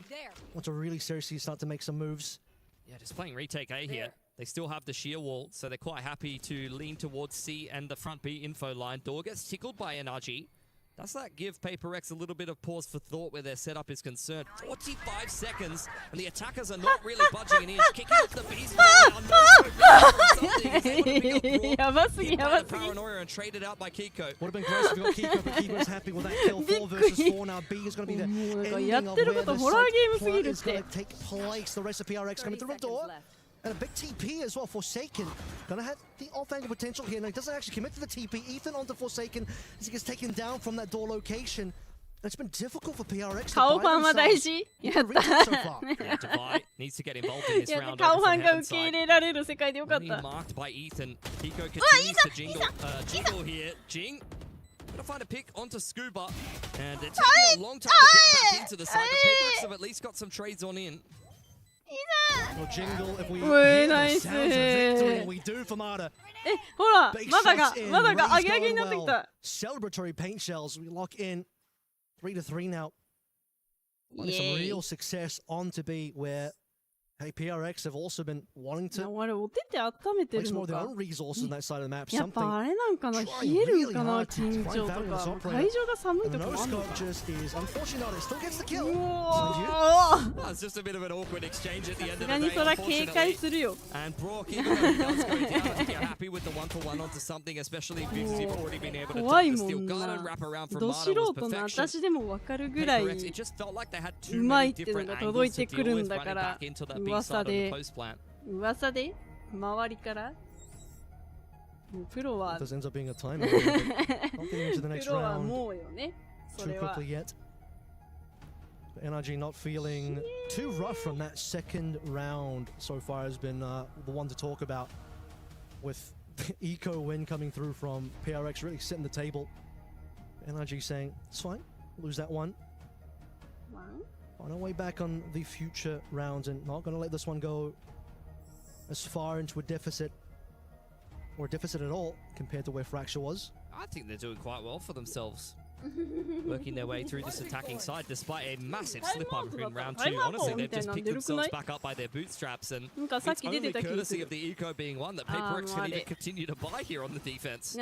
want to really seriously start to make some moves. Yeah, just playing retake A here. They still have the sheer wall, so they're quite happy to lean towards C and the front B info line. Door gets tickled by NRG. Does that give Paper X a little bit of pause for thought where their setup is concerned? 45 seconds, and the attackers are not really budging an inch. Kicking up the beast now. やばすぎやばすぎ Paranoia and traded out by Kiko. Would have been great if we got Kiko, but Kiko's happy with that kill. 4 versus 4 now. B is going to be the ending of where the cycle is going to take place. The rest of PRX coming through the door. And a big TP as well. Forsaken gonna have the off-angle potential here. Now he doesn't actually commit to the TP. Ethan onto Forsaken as he gets taken down from that door location. It's been difficult for PRX to buy themselves. Yeah, Divide needs to get involved in this round. Marked by Ethan. Pico continues to jingle here. Jing gonna find a pick onto Scuba, and it's taking a long time to get back into the side. The PaperX have at least got some trades on in. Well, jingle if we hear the sounds of victory, we do for Mada. Celebratory paint shells. We lock in 3-3 now. Some real success on to be where hey, PRX have also been wanting to place more of their own resources on that side of the map. Something trying really hard to find Valorant's operator. And the no-scope just is unfortunate. It still gets the kill. It's just a bit of an awkward exchange at the end of the day, unfortunately. And Brock, even though he does go down, I think you're happy with the 1-for-1 onto something, especially if you've already been able to duck the steel gun and wrap around from Mada was perfection. PaperX, it just felt like they had too many different angles to deal with running back into that噂で周りからプロはプロはもうよねそれは NRG not feeling too rough from that second round so far has been the one to talk about, with eco win coming through from PRX really setting the table. NRG saying it's fine, lose that one. On our way back on the future rounds, and not going to let this one go as far into a deficit, or a deficit at all compared to where Fracture was. I think they're doing quite well for themselves, working their way through this attacking side despite a massive slip-up in round 2. Honestly, they've just picked themselves back up by their bootstraps, and it's only courtesy of the eco being one that PaperX can even continue to buy here on the defense.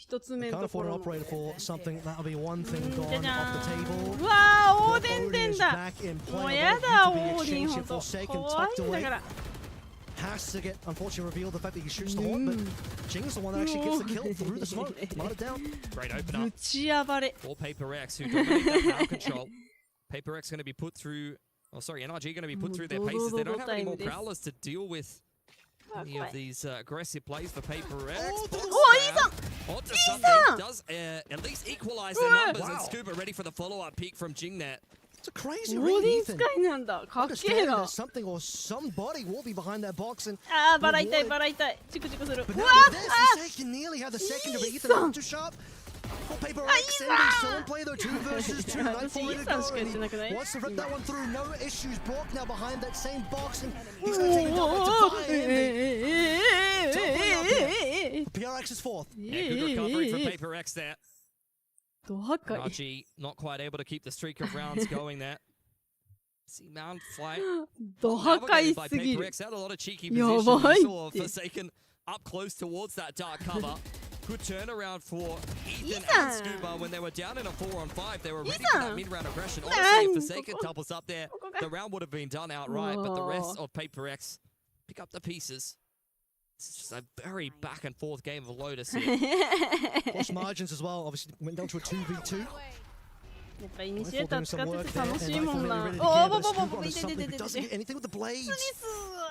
Can't afford an operator for something. That'll be one thing gone off the table. Wow, Odin back in play. Forsaken tucked away. Has to get, unfortunately, revealed the fact that he shoots the horn, but Jing's the one that actually gets the kill through the smoke. Mud it down. Great opener for PaperX, who dominate that ground control. PaperX going to be put through. Oh, sorry, NRG going to be put through their paces. They don't have any more prowlers to deal with any of these aggressive plays for PaperX. Onto something does at least equalize their numbers, and Scuba ready for the follow-up peak from Jingnet. It's a crazy read, Ethan. Understand that something or somebody will be behind that box and but now this can nearly have the secondary. Ethan not too sharp. PaperX and still in play though, 2 versus 2. Nightfall ready to go, and he wants to rip that one through. No issues. Brock now behind that same box, and he's going to take it down to PRX is 4th. Yeah, good recovery from PaperX there. RG not quite able to keep the streak of rounds going there. See Mount flight. Navigated by PaperX. Had a lot of cheeky positions. Saw Forsaken up close towards that dark cover. Good turnaround for Ethan and Scuba when they were down in a 4-on-5. They were ready for that mid-round aggression. Honestly, if Forsaken doubles up there, the round would have been done outright, but the rest of PaperX pick up the pieces. It's just a very back-and-forth game of Lotus here. Lost margins as well. Obviously, went down to a 2v2. やっぱイニシエーター使ってて楽しいもんな。Doesn't get anything with the blades.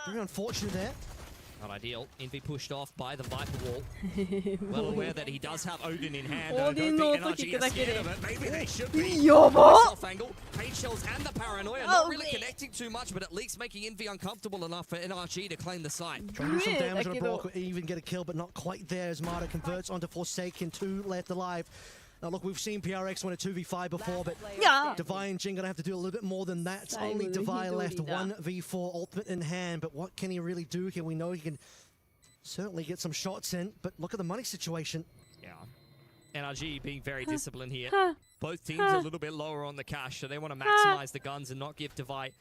Very unfortunate there. Not ideal. Envy pushed off by the Viper wall. Well aware that he does have Odin in hand. I don't think NRG is scared of it. Maybe they should be. Self-angle. Paint shells and the paranoia. Not really connecting too much, but at least making Envy uncomfortable enough for NRG to claim the site. Trying to do some damage on a Brock, or even get a kill, but not quite there as Mada converts onto Forsaken. 2 left alive. Now look, we've seen PRX win a 2v5 before, but Divine and Jing gonna have to do a little bit more than that. It's only Divine left, 1v4 ultimate in hand, but what can he really do here? We know he can certainly get some shots in, but look at the money situation. Yeah. NRG being very disciplined here. Both teams a little bit lower on the cash, so they want to maximize the guns and not give Divine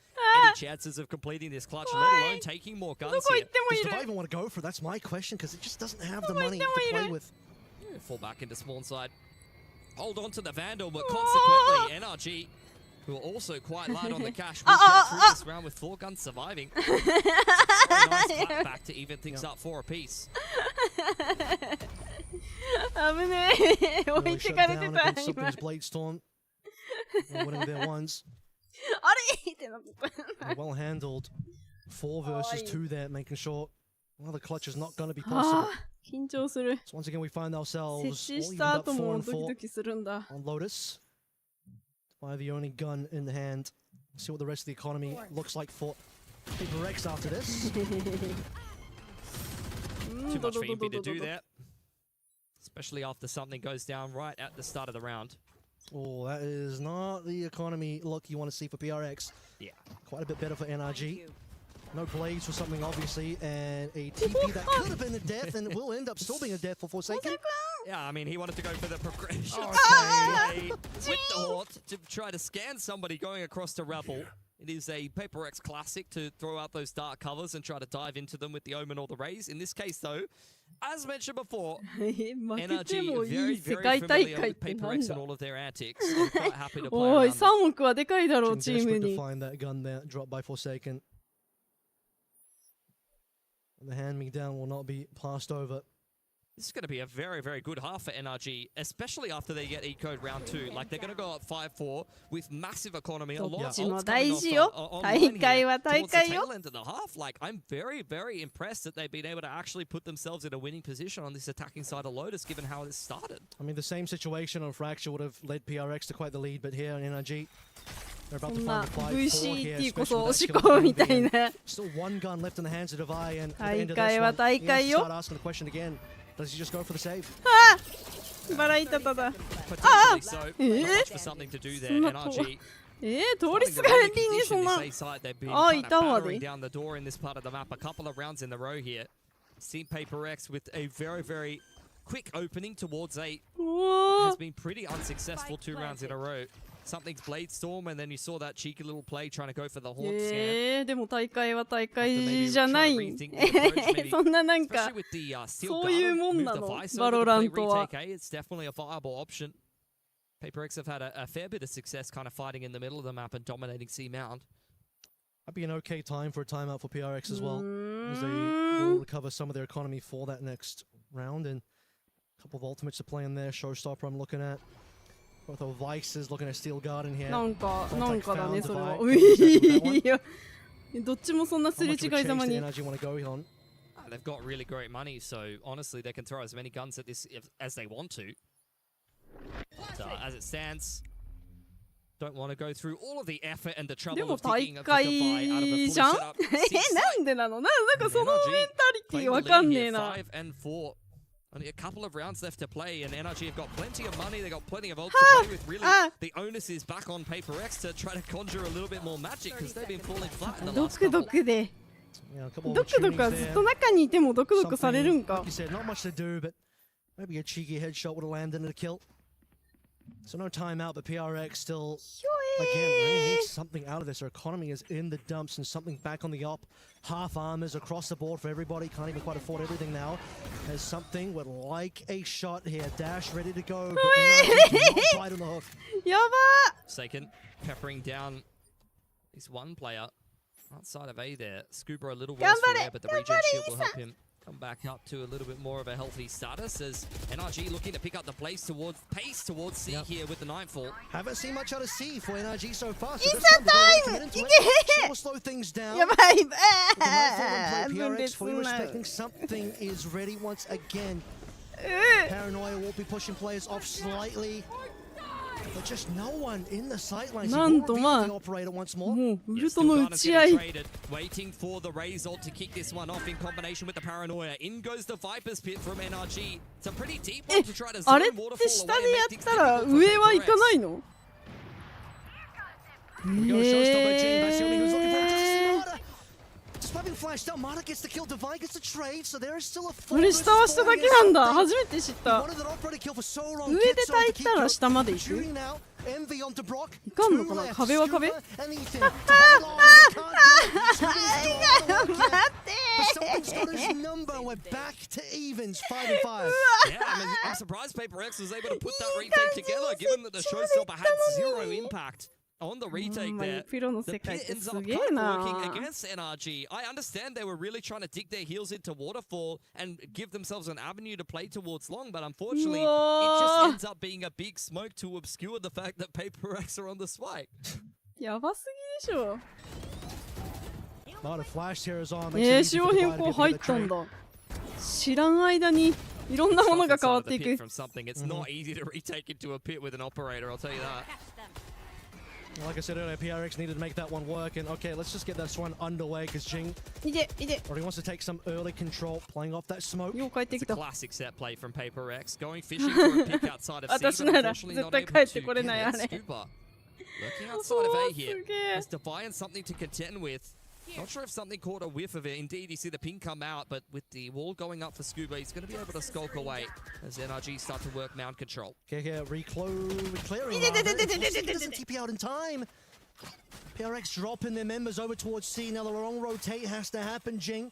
any chances of completing this clutch, let alone taking more guns here. Does Divine even want to go for it? That's my question, because it just doesn't have the money to play with. Fall back into spawn side. Hold on to the Vandal, but consequently, NRG, who are also quite light on the cash, will get through this round with 4 guns surviving. Nice clap back to even things up 4 apiece. 危ねえ。置いてかれてた。今。あれってなった。Well handled. 4 versus 2 there, making sure well, the clutch is not going to be possible. 緊張する。So once again, we find ourselves 設置した後もドキドキするんだ。on Lotus. By the only gun in the hand. See what the rest of the economy looks like for Paper X after this. Too much for Impy to do that. Especially after something goes down right at the start of the round. Oh, that is not the economy look you want to see for PRX. Yeah. Quite a bit better for NRG. No blades for something, obviously, and a TP that could have been a death and will end up still being a death for Forsaken. Yeah, I mean, he wanted to go for the progression with the Hort to try to scan somebody going across to Rebel. It is a Paper X classic to throw out those dark covers and try to dive into them with the Omen or the Raise. In this case, though, as mentioned before, NRG very, very familiar with Paper X and all of their antics. And quite happy to play around them. 3億はでかいだろう、チーム Desperate に。 to find that gun there, dropped by Forsaken. The hand-me-down will not be passed over. This is going to be a very, very good half for NRG, especially after they get E-Code round 2. Like, they're going to go up 5-4 with massive economy. A lot of ults coming off online here towards the tail end of the half. Like, I'm very, very impressed that they've been able to actually put themselves in a winning position on this attacking side of Lotus, given how this started. I mean, the same situation on Fracture would have led PRX to quite the lead, but here on NRG, they're about to find the 5-4 here, especially with that skill. Still one gun left in the hands of Devi, and at the end of this one, he has to start asking the question again. Does he just go for the save? Potentially so. Much for something to do there, NRG. 通りすがりにそんな。あ、いたわね。 down the door in this part of the map a couple of rounds in the row here. Seen Paper X with a very, very quick opening towards 8. Has been pretty unsuccessful 2 rounds in a row. Something's Blade Storm, and then you saw that cheeky little play trying to go for the Haunt scan. でも大会は大会じゃない。そんななんか、そういうもんなの、バロラントは。It's definitely a viable option. Paper X have had a fair bit of success kind of fighting in the middle of the map and dominating C Mound. That'd be an okay time for a timeout for PRX as well, as they will recover some of their economy for that next round, and a couple of ultimates to play in there. Showstopper I'm looking at. Both of Vices looking at Steel Garden here. なんかだね、それは。いや、どっちもそんなすれ違いざまに。They've got really great money, so honestly, they can throw as many guns at this as they want to. But, as it stands, don't want to go through all of the effort and the trouble of taking a Defy out of a fully set up. なんでなの？なんかそのメンタリティわかんねえな。5 and 4. Only a couple of rounds left to play, and NRG have got plenty of money, they've got plenty of ults to play with. Really, the onus is back on Paper X to try to conjure a little bit more magic, because they've been falling flat in the last couple. ドクで。ドクはずっと中にいてもドクされるんか。Like you said, not much to do, but maybe a cheeky headshot would have landed and a kill. So no timeout, but PRX still, again, really needs something out of this. Their economy is in the dumps and something back on the up. Half armors across the board for everybody. Can't even quite afford everything now. There's something would like a shot here. Dash ready to go. But right on the hook. Forsaken peppering down at least one player outside of A there. Scuba a little worse for there, but the regen shield will help him come back up to a little bit more of a healthy status as NRG looking to pick up the pace towards C here with the Nightfall. Haven't seen much out of C for NRG so far. So time! Will slow things down. PRX fully respecting something is ready once again. Paranoia will be pushing players off slightly. But just no one in the sightlines. なんとまあ、もうウルトの打ち合い。Waiting for the Raze ult to kick this one off in combination with the Paranoia. In goes the Viper's Pit from NRG. It's a pretty deep one to try to zone waterfall away. あれって下でやったら上は行かないの？これ下は下だけなんだ。初めて知った。上で焚いたら下まで行く？いかんのかな？壁は壁？待ってI'm surprised Paper X was able to put that retake together, given that the Showstopper had 0 impact. On the retake there, the pit ends up kind of working against NRG. I understand they were really trying to dig their heels into Waterfall and give themselves an avenue to play towards long, but unfortunately, it just ends up being a big smoke to obscure the fact that Paper Rex are on the spike. やばすぎでしょ。仕様変更入ったんだ。知らん間にいろんなものが変わっていく。It's not easy to retake into a pit with an operator, I'll tell you that. Like I said earlier, PRX needed to make that one work, and okay, let's just get this one underway because Jing already wants to take some early control, playing off that smoke. It's a classic set play from Paper X, going fishing for a pick outside of C, but unfortunately not able to get Scuba. Looking outside of A here, has Defiant something to contend with. Not sure if something caught a whiff of it. Indeed, you see the ping come out, but with the wall going up for Scuba, he's going to be able to skulk away as NRG start to work mount control. Okay, reclearing. Doesn't TP out in time. PRX dropping their members over towards C. Now the long rotate has to happen, Jing.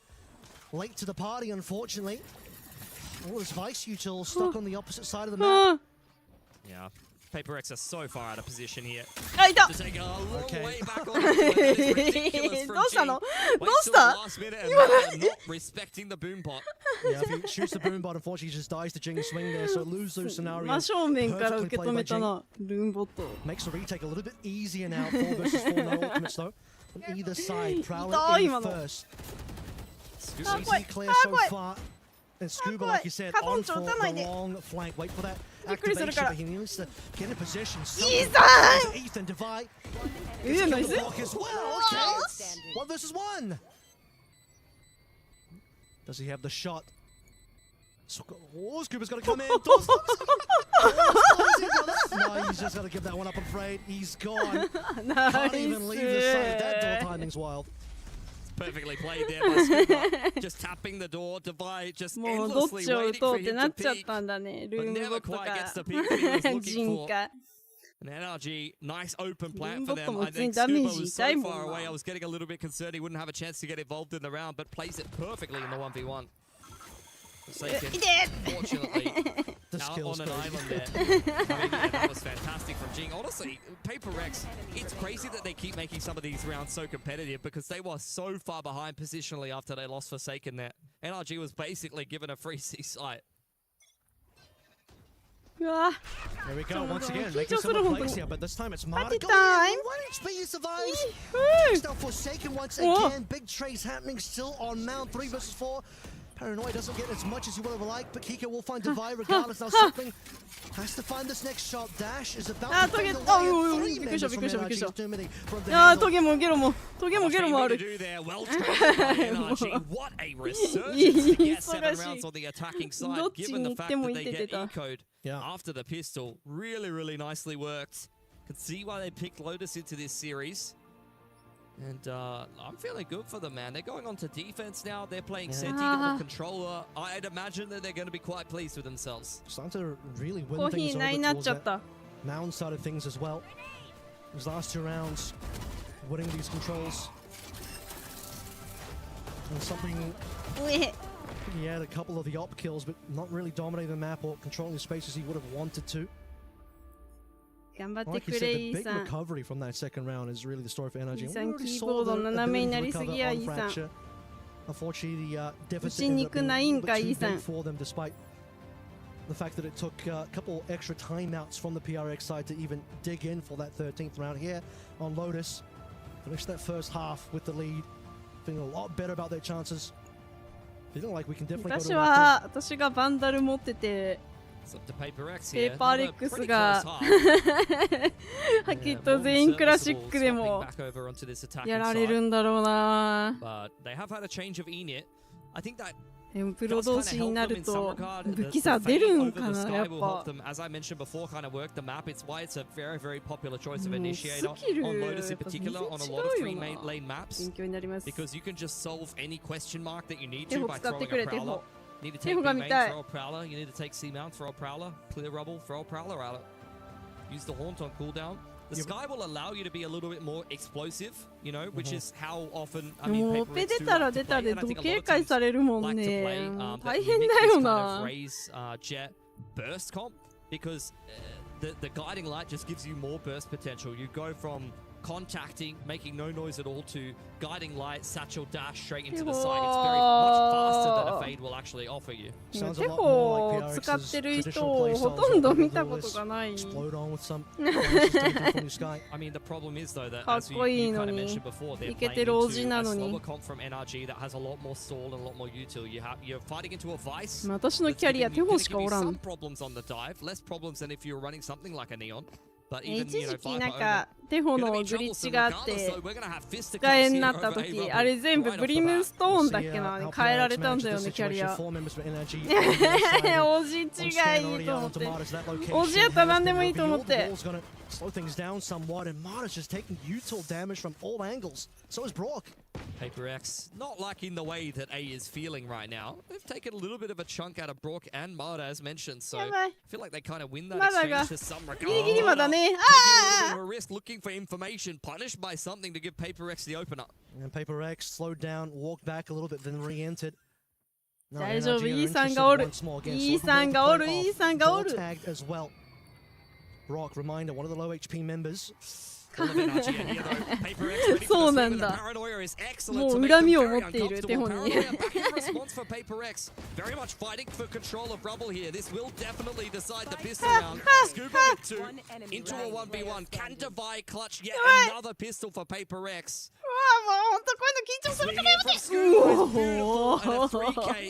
Late to the party, unfortunately. All his Vice Util stuck on the opposite side of the map. Yeah. Paper X are so far out of position here. To take a long way back on it. どうしたの？どうし Last minute and not respecting the boom bot. Yeah, if he shoots the boom bot, unfortunately, he just dies to Jing swing there. So lose-lose scenario. 真正面から受け止めたな、ルーンボット。 Makes the retake a little bit easier now. 4 versus 4, no ultimates though. On either side, Prowler in first. Easy clear so far. And Scuba, like you said, on for the long flank. Wait for that activation, but he needs to get in position. Ethan divide. It's block as well. Okay. 1 versus 1. Does he have the shot? Oh, Scuba's got to come in. No, he's just got to give that one up, I'm afraid. He's gone. Can't even leave the side. That door timing's wild. Perfectly played there by Scuba. Just tapping the door, Divide just endlessly waiting for him to peek, but never quite gets the peek he was looking for. And NRG, nice open plant for them. I think Scuba was so far away, I was getting a little bit concerned he wouldn't have a chance to get involved in the round, but plays it perfectly in the 1v1. Fortunately, out on an island there. I mean, yeah, that was fantastic from Jing. Honestly, Paper Rex, it's crazy that they keep making some of these rounds so competitive because they were so far behind positionally after they lost Forsaken there. NRG was basically given a free C site. There we go, once again, making some mistakes here, but this time it's Marta going in. 1 HP, he survives. Still Forsaken once again. Big trace happening still on Mount 3 versus 4. Paranoia doesn't get as much as you would have liked, but Kika will find Divide regardless. Now something has to find this next shot. Dash is about to find the way. 3 members from NRG is too many from the handle. トゲもゲロもある。 What a resurgence to get 7 rounds on the attacking side, given the fact that they get E-code after the pistol. Really, really nicely worked. Can see why they picked Lotus into this series. And I'm feeling good for them, man. They're going on to defense now. They're playing Senti on the controller. I'd imagine that they're going to be quite pleased with themselves. Starting to really win things over towards that Mound side of things as well. These last 2 rounds, winning these controls. And something... He had a couple of the op kills, but not really dominating the map or controlling the spaces he would have wanted to. Like you said, the big recovery from that second round is really the story for NRG. We already saw the ability to recover on Fracture. Unfortunately, the deficit ended up being a little bit too big for them, despite the fact that it took a couple extra timeouts from the PRX side to even dig in for that 13th round here on Lotus. Finished that first half with the lead, feeling a lot better about their chances. Feeling like we can definitely go to that. 私がバンダル持ってて。 ペーパーレックスがはっきりと全員クラシックでもやられるんだろうな。でもプロ同士になると武器差出るんかな、やっぱ。もうスキルやっぱ全然違うよな。勉強になります。手を使ってくれ、手を。 Need to take B main, throw a Prowler. You need to take C mount, throw a Prowler. Clear rubble, throw a Prowler out. Use the Haunt on cooldown. The Sky will allow you to be a little bit more explosive, you know, which is how often, I mean, Paper Rex do like to play, and I think a lot of teams like to play that mix this kind of raise jet burst comp, because the guiding light just gives you more burst potential. You go from contacting, making no noise at all, to guiding light, satchel dash straight into the side. It's very much faster than a fade will actually offer you. テホを使ってる人をほとんど見たことがない。I mean, the problem is though that as you kind of mentioned before, they're playing into a slower comp from NRG that has a lot more stall and a lot more util. You're fighting into a Vice. 私のキャリアテホしかおらん。 Some problems on the dive, less problems than if you were running something like a Neon. 一時期なんかテホのグリッチがあって使えになった時あれ全部ブリムストーンだっけな変えられたんだよねキャリアおじ違いと思っておじやったら何でもいいと思って Slow things down somewhat, and Mada's just taking util damage from all angles. So is Brock. PaperX not liking the way that A is feeling right now. They've taken a little bit of a chunk out of Brock and Mada as mentioned, so I feel like they kind of win that exchange to some regard. Taking a little bit of a risk, looking for information, punished by something to give PaperX the opener. And PaperX slowed down, walked back a little bit, then re-entered. 大丈夫、イーさんがおる。イーさんがおる、イーさんがおる。 Brock, reminder, one of the low HP members. そうなんだ。もう恨みを持っている手本に。Very much fighting for control of rubble here. This will definitely decide the pistol round. Scuba with 2 into a 1v1. Can Divide clutch yet another pistol for PaperX? もう本当こういうの緊張するからやめ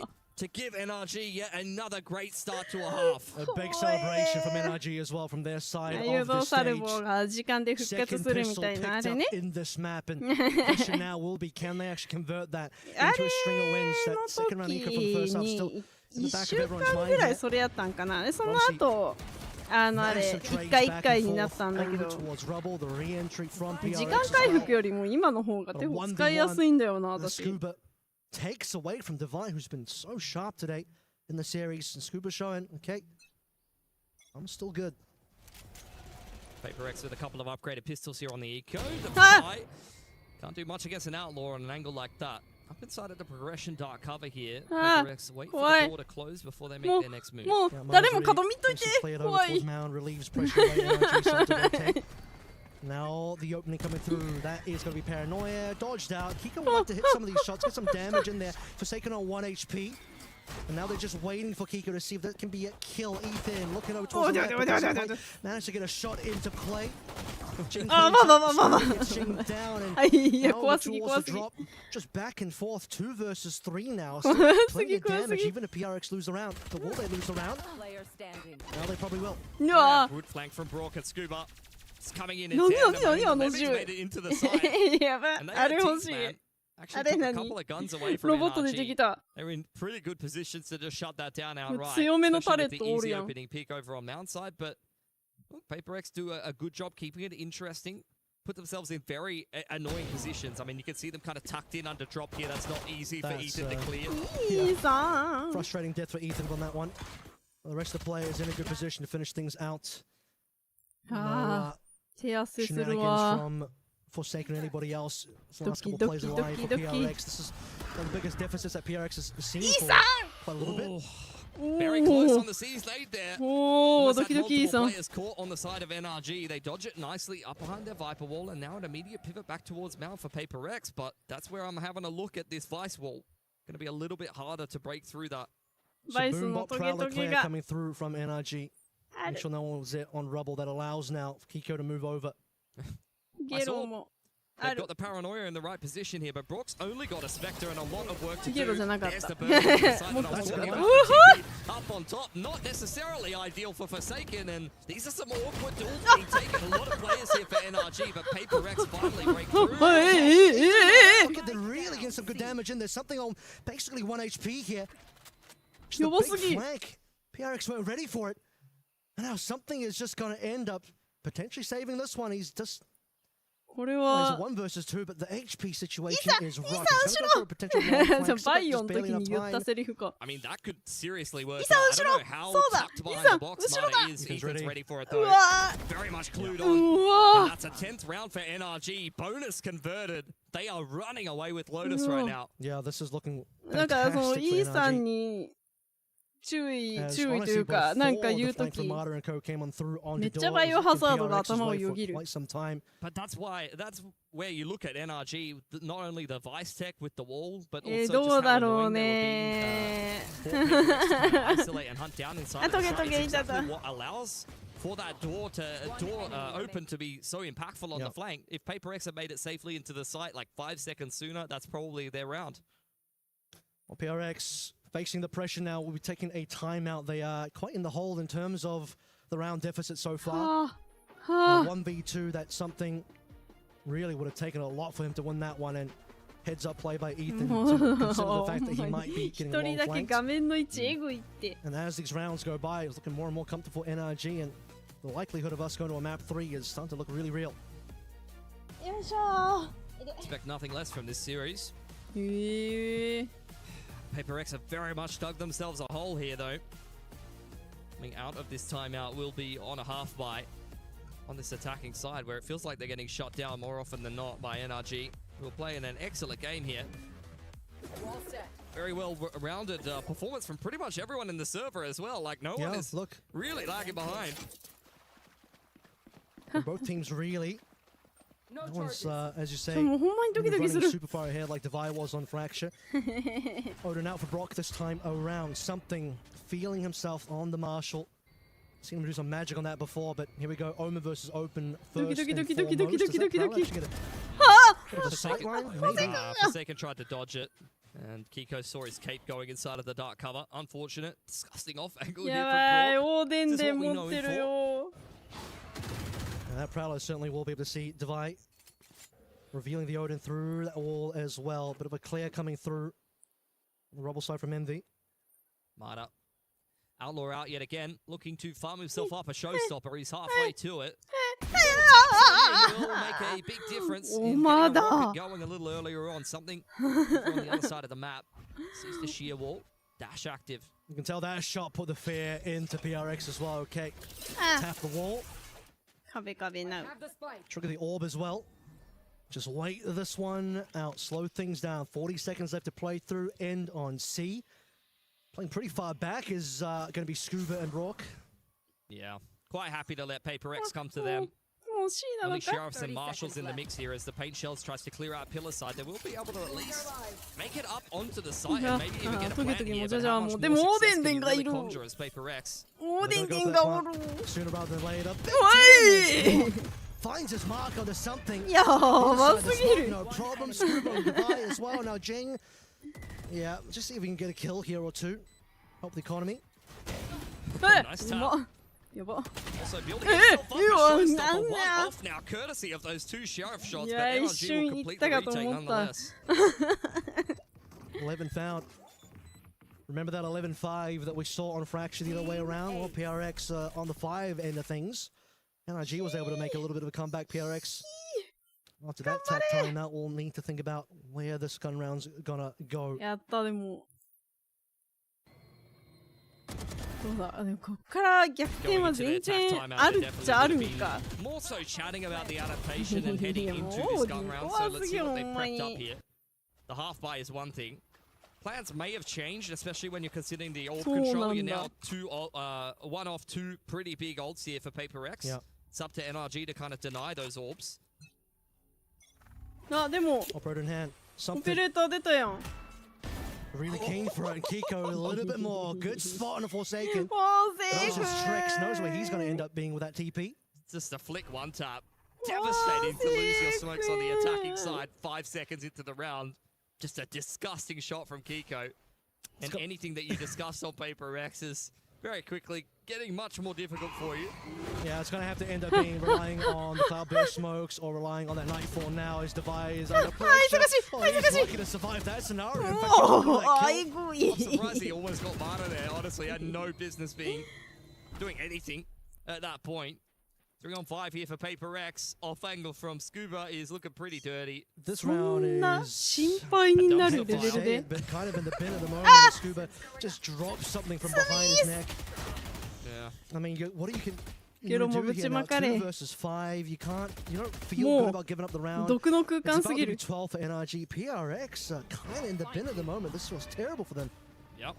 て。To give NRG yet another great start to a half. A big celebration from NRG as well from their side of the stage. Second pistol picked up in this map, and the question now will be, can they actually convert that into a string of wins? That second round eco from the first half still in the back of everyone's mind. ぐらいそれやったんかな。その後あれ一回一回になったんだけど、時間回復よりも今の方が手を使いやすいんだよな私。 Takes away from Divine, who's been so sharp today in the series, and Scuba showing, okay, I'm still good. PaperX with a couple of upgraded pistols here on the eco. Can't do much against an outlaw on an angle like that. Up inside of the progression dark cover here. PaperX wait for the door to close before they make their next move. もう誰も角見といて。怖い。 Now the opening coming through, that is going to be paranoia, dodged out. Kiko wanted to hit some of these shots, get some damage in there. Forsaken on 1 HP. And now they're just waiting for Kiko to see if that can be a kill. Ethan looking over towards the left, managed to get a shot into play. Jing down and now towards the drop. Just back and forth, 2 versus 3 now. Still plenty of damage, even if PRX lose the round. But will they lose the round? Now they probably will. Good flank from Brock and Scuba. Coming in and made it into the side. And they had teams, man. Actually took a couple of guns away from NRG. They were in pretty good positions to just shut that down outright. Especially with the easy opening peak over on Mount side. But PaperX do a good job keeping it interesting. Put themselves in very annoying positions. I mean, you can see them kind of tucked in under drop here. That's not easy for Ethan to clear. Yeah. Frustrating death for Ethan on that one. Well, the rest of the players in a good position to finish things out. Shenanigans from Forsaken or anybody else. It's the last couple plays alive for PRX. This is one of the biggest deficits that PRX has seen for quite a little bit. Very close on the C's laid there. Multiple players caught on the side of NRG. They dodge it nicely up behind their Viper wall, and now an immediate pivot back towards Mount for PaperX. But that's where I'm having a look at this Vice wall. Going to be a little bit harder to break through that. So Boombot Prowler clear coming through from NRG. Make sure no one was there on rubble. That allows now Kiko to move over. They've got the paranoia in the right position here, but Brock's only got a Spectre and a lot of work to do. There's the burn up on top, not necessarily ideal for Forsaken, and these are some awkward duels being taken. A lot of players here for NRG, but PaperX finally break through. They're really getting some good damage in. There's something on basically 1 HP here. Just a big flank. PRX weren't ready for it. And now something is just going to end up potentially saving this one. He's just... Well, he's a 1 versus 2, but the HP situation is rough. He's going to go for a potential long flank, just barely enough time. I mean, that could seriously work out. I don't know how tucked behind the box Mada is. Ethan's ready for it, though. Very much clued on. And that's a 10th round for NRG. Bonus converted. They are running away with Lotus right now. Yeah, this is looking fantastic for NRG. 注意というか、なんか言うとき、めっちゃバイオハザードが頭をよぎる。But that's where you look at NRG, not only the vice tech with the wall, but also どうだろう just ね。 isolate and hunt down inside. あ、トゲトゲいちゃった。 What allows for that door open to be so impactful on the flank. If Paper X had made it safely into the site like 5 seconds sooner, that's probably their round. Well, PRX facing the pressure now, will be taking a timeout. They are quite in the hole in terms of the round deficit so far. 1v2, that's something really would have taken a lot for him to win that one. And heads up play by Ethan to consider the fact that he might be getting a long flank. And as these rounds go by, it's looking more and more comfortable for NRG, and the likelihood of us going to a map 3 is starting to look really real. Expect nothing less from this series. Paper X have very much dug themselves a hole here, though. Coming out of this timeout will be on a half buy on this attacking side, where it feels like they're getting shot down more often than not by NRG, who are playing an excellent game here. Very well-rounded performance from pretty much everyone in the server as well. Like, no one is really lagging behind. Both teams really. No one's, as you say, running super far ahead like Devi was on Fracture. Odin out for Brock this time around. Something feeling himself on the Marshall. Seen him do some magic on that before, but here we go. Oma versus Open first and foremost. Forsaken tried to dodge it, and Kiko saw his cape going inside of the dark cover. Unfortunate. Disgusting off angle here from Brock. This is what we know him for. And that Prowler certainly will be able to see Devi revealing the Odin through that wall as well. Bit of a clear coming through the rubble side from Envy. Mada. Outlaw out yet again, looking to farm himself up a showstopper. He's halfway to it. It will make a big difference in going a little earlier on. Something on the other side of the map. Sees the sheer wall. Dash active. You can tell that shot put the fear into PRX as well. Okay. Tap the wall. Trigger the orb as well. Just wait this one out. Slow things down. 40 seconds left to play through. End on C. Playing pretty far back is going to be Scuba and Rock. Yeah. Quite happy to let Paper X come to them. Only Sheriffs and Marshals in the mix here as the Paint Shells tries to clear out pillar side. They will be able to at least make it up onto the site and maybe even get a plant here. But how much more success can you really conjure as Paper X? Sooner rather than later. Finds his mark onto something. No problem. Scuba and Devi as well. Now Jing. Yeah, just see if we can get a kill here or two. Help the economy. Nice tap. Also building himself up a showstopper. One off now, courtesy of those 2 Sheriff shots, but NRG will complete the retake nonetheless. 11 found. Remember that 11-5 that we saw on Fracture the other way around? Well, PRX on the 5 end of things. NRG was able to make a little bit of a comeback. PRX, after that tap time, that will need to think about where this gun round's gonna go. そうだ、でもこっから逆転は全然あるっちゃあるんか。More so chatting about the adaptation and heading into this gun round, so let's see what they've prepped up here. The half buy is one thing. Plans may have changed, especially when you're considering the orb control. You're now 1 off 2 pretty big ults here for Paper X. Yeah. It's up to NRG to kind of deny those orbs. あ、でも Operator in hand. オペレーター出たやん。Really keen for it, and Kiko a little bit more. Good spot on a Forsaken. Forsaken! Knows his tricks, knows where he's going to end up being with that TP. Just a flick one tap. Devastating to lose your smokes on the attacking side 5 seconds into the round. Just a disgusting shot from Kiko. And anything that you discussed on Paper X is very quickly getting much more difficult for you. Yeah, it's going to have to end up being relying on the Cloudburst smokes or relying on that Nightfall now as Devi is under pressure. Oh, he's lucky to survive that scenario. I'm surprised he almost got Mana there. Honestly, had no business doing anything at that point. 3 on 5 here for Paper X. Off angle from Scuba is looking pretty dirty. This round is but kind of in the bin at the moment. Scuba just drops something from behind his neck. Yeah. I mean, what do you do here now? 2 versus 5. You don't feel good about giving up the round. It's about to be 12 for NRG. PRX kind of in the bin at the moment. This was terrible for them. Yep.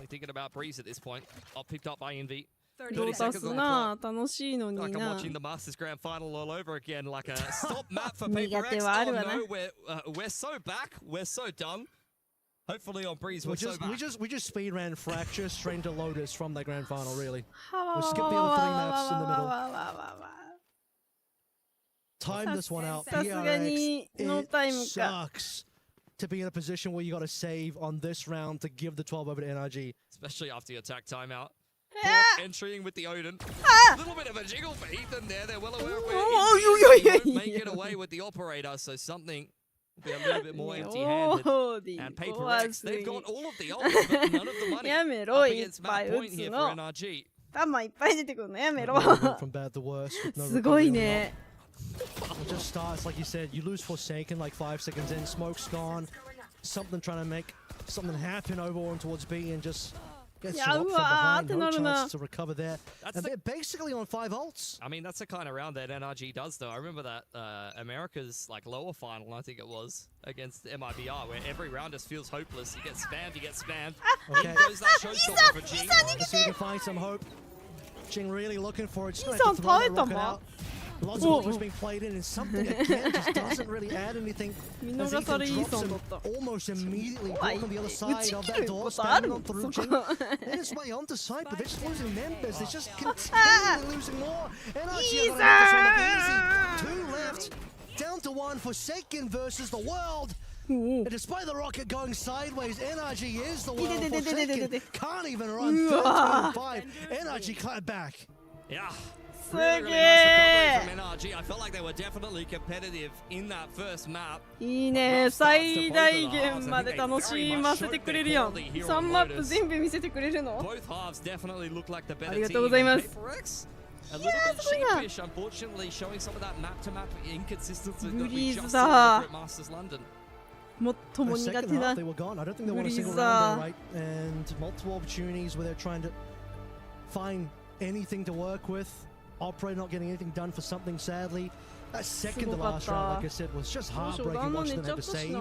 thinking about Breeze at this point. Picked up by Envy. どう出すな、楽しいのにな。Like I'm watching the Masters Grand Final all over again, like a stop map for Paper X. Oh no, we're so back, we're so done. Hopefully on Breeze we're so back. We just speed ran Fracture straight into Lotus from the Grand Final, really. We skipped the other 3 maps in the middle. Time this one out. PRX, it sucks to be in a position where you got to save on this round to give the 12 over to NRG. Especially after your attack timeout. Entering with the Odin. A little bit of a jiggle for Ethan there. They're well aware of where he won't make it away with the operator, so something will be a little bit more empty-handed. And Paper X, they've got all of the ult, but none of the money. Up against Matt Point here for NRG. 弾いっぱい出てくるのやめろ。From bad to worse. すごいね。It just starts, like you said, you lose Forsaken like 5 seconds in, smoke's gone, something trying to make something happen over on towards B and just gets you up from behind, no chance to recover there. And they're basically on 5 ults. I mean, that's the kind of round that NRG does, though. I remember that America's like lower final, I think it was, against MIBR, where every round just feels hopeless. You get spammed. Okay. Goes that showstopper for G. Let's see if we can find some hope. Jing really looking for it. Just gonna have to throw that rocket out. Lots of what was being played in, and something again just doesn't really add anything. As Ethan drops him almost immediately, on the other side of that door, spamming on through Jing. And it's way onto side, but they're just losing members. They're just continually losing more. NRG are gonna this one look easy. 2 left, down to 1. Forsaken versus the world. And despite the rocket going sideways, NRG is the world. Forsaken can't even run 13-5. NRG clapped back. Yeah. Really nice recovery from NRG. I felt like they were definitely competitive in that first map. いいね、最大限まで楽しませてくれるやん。3マップ全部見せてくれるの。Both halves definitely look like the better team. ありがとうございます。A little bit sheepish, unfortunately, showing some of that map-to-map inconsistency that we just saw over at Masters London. もっとも苦手な they were gone. I don't think they won a single round there, right? And multiple opportunities where they're trying to find anything to work with. Operator not getting anything done for something, sadly. That second to last round, like I said, was just heartbreaking watching them have to save.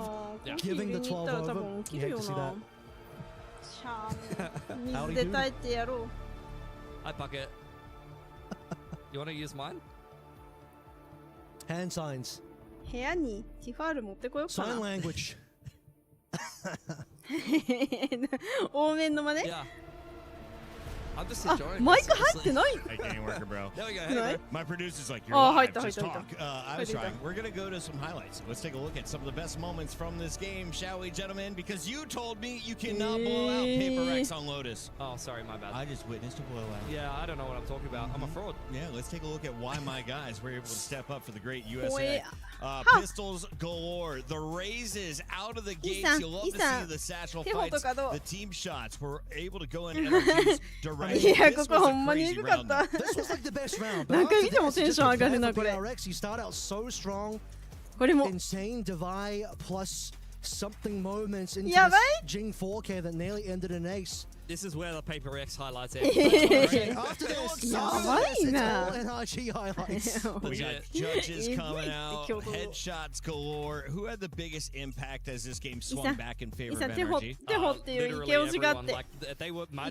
Giving the 12 over. You hate to see that. Howdy do. Hi, Bucket. You want to use mine? Hand signs. 部屋にティファール持ってこようかな。 Sign language. 多めの真似 Yeah. I'm just enjoying mic 入ってない Hey, game worker, bro. There we go. Hey, bro. My producer's like, you're Oh, live, 入った just 入った talk. I was trying. We're going to go to some highlights. Let's take a look at some of the best moments from this game, shall we, gentlemen? Because you told me you cannot blow out Paper X on Lotus. Oh, sorry, my bad. I just witnessed a blowout. Yeah, I don't know what I'm talking about. I'm a fraud. Yeah, let's take a look at why my guys were able to step up for the great USA. Pistols galore. The raises out of the gates. You'll love to see the satchel fights. The team shots were able to go in NRG's direction. ほんまにエグかった。何回見てもテンション上がるなこれ。これも。Insane divide plus something moments into Jing 4K that nearly ended an ace. This is where the Paper X highlights it. After this, NRG highlights. We got judges coming out, headshots galore. Who had the biggest impact as this game swung back in favor of NRG? 手ほっていうイケオジがあって、イ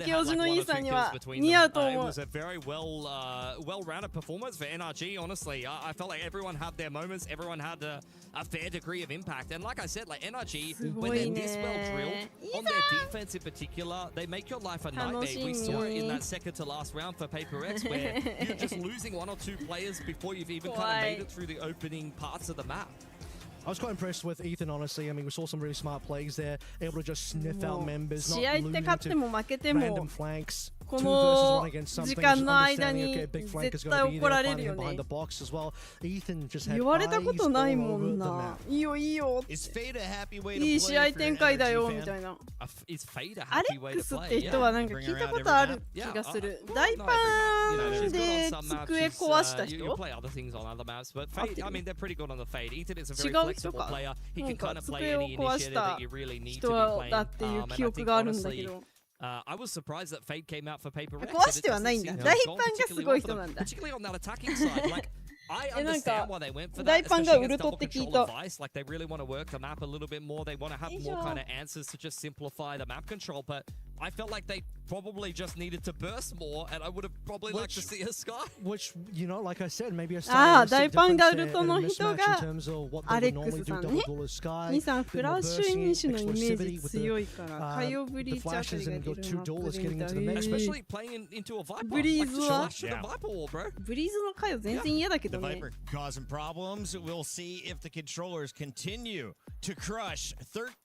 ケオジのイーサンには似合うと思う。It was a very well-rounded performance for NRG. Honestly, I felt like everyone had their moments. Everyone had a fair degree of impact. And like I said, like NRG, when they're this well drilled on their defense in particular, they make your life a nightmare. We saw it in that second to last round for Paper X, where you're just losing 1 or 2 players before you've even kind of made it through the opening parts of the map. I was quite impressed with Ethan, honestly. I mean, we saw some really smart plays there, able to just sniff out members, not losing to random flanks. この時間の間に絶対怒られるよね。言われたことないもんな。いいよいいよ。いい試合展開だよみたいな。アレックスって人はなんか聞いたことある気がする。大パンで机壊した人？違う人か。なんか机を壊した人だっていう記憶があるんだけど。I was surprised that Fade came out for Paper X. 壊してはないんだ。大パンがすごい人なんだ。Particularly on that attacking side, like I understand why they went for that. 大パンがウルトって聞いた。Like they really want to work the map a little bit more. They want to have more kind of answers to just simplify the map control. But I felt like they probably just needed to burst more, and I would have probably liked to see a sky. Which, you know, like I said, maybe a stylistic difference in terms of what they would normally do double duel as sky. 兄さんフラッシュイニッシュのイメージ強いから火曜ブリーチあたりが出るマップで見た。 Especially playing into a Viper. ブリーズは ブリーズの回は全然嫌だけどね。 The Viper causing problems. We'll see if the controllers continue to crush.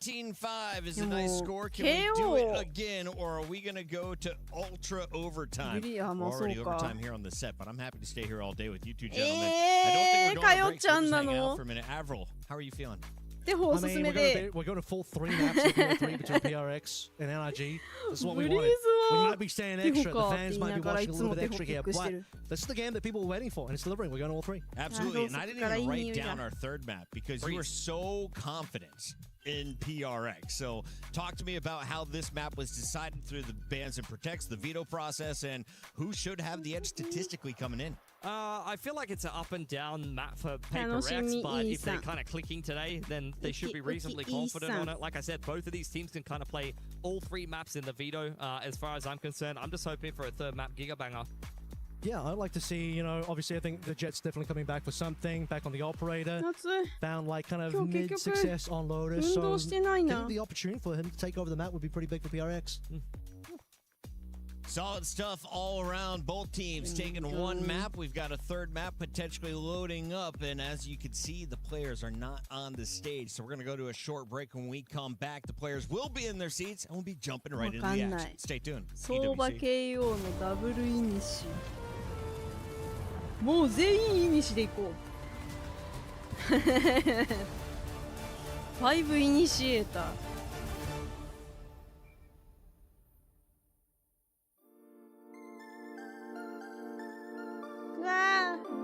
13-5 is a nice score. Can we do it again, or are we going to go to ultra overtime? Already overtime here on the set, but I'm happy to stay here all day with you two gentlemen. I don't think we're going to break. We'll just hang out for a minute. Avril, how are you feeling? I mean, we're going to full 3 maps of P3 between PRX and NRG. This is what we wanted. We might be staying extra. The fans might be watching a little bit extra here, but this is the game that people were waiting for, and it's delivering. We're going to all 3. Absolutely, and I didn't even write down our third map because you were so confident in PRX. So talk to me about how this map was decided through the bans and protects, the veto process, and who should have the edge statistically coming in. I feel like it's an up and down map for Paper X, but if they're kind of clicking today, then they should be reasonably confident on it. Like I said, both of these teams can kind of play all 3 maps in the veto. As far as I'm concerned, I'm just hoping for a third map Gigabanger. Yeah, I'd like to see, you know, obviously I think the Jet's definitely coming back for something, back on the Operator. Found like kind of mid-success on Lotus, so I think the opportunity for him to take over the map would be pretty big for PRX. Solid stuff all around. Both teams taking one map. We've got a third map potentially loading up. And as you can see, the players are not on the stage. So we're going to go to a short break. When we come back, the players will be in their seats and we'll be jumping right into the action. Stay tuned. 相場 KO のダブルイニシ。もう全員イニシでいこう。5イニシエーター。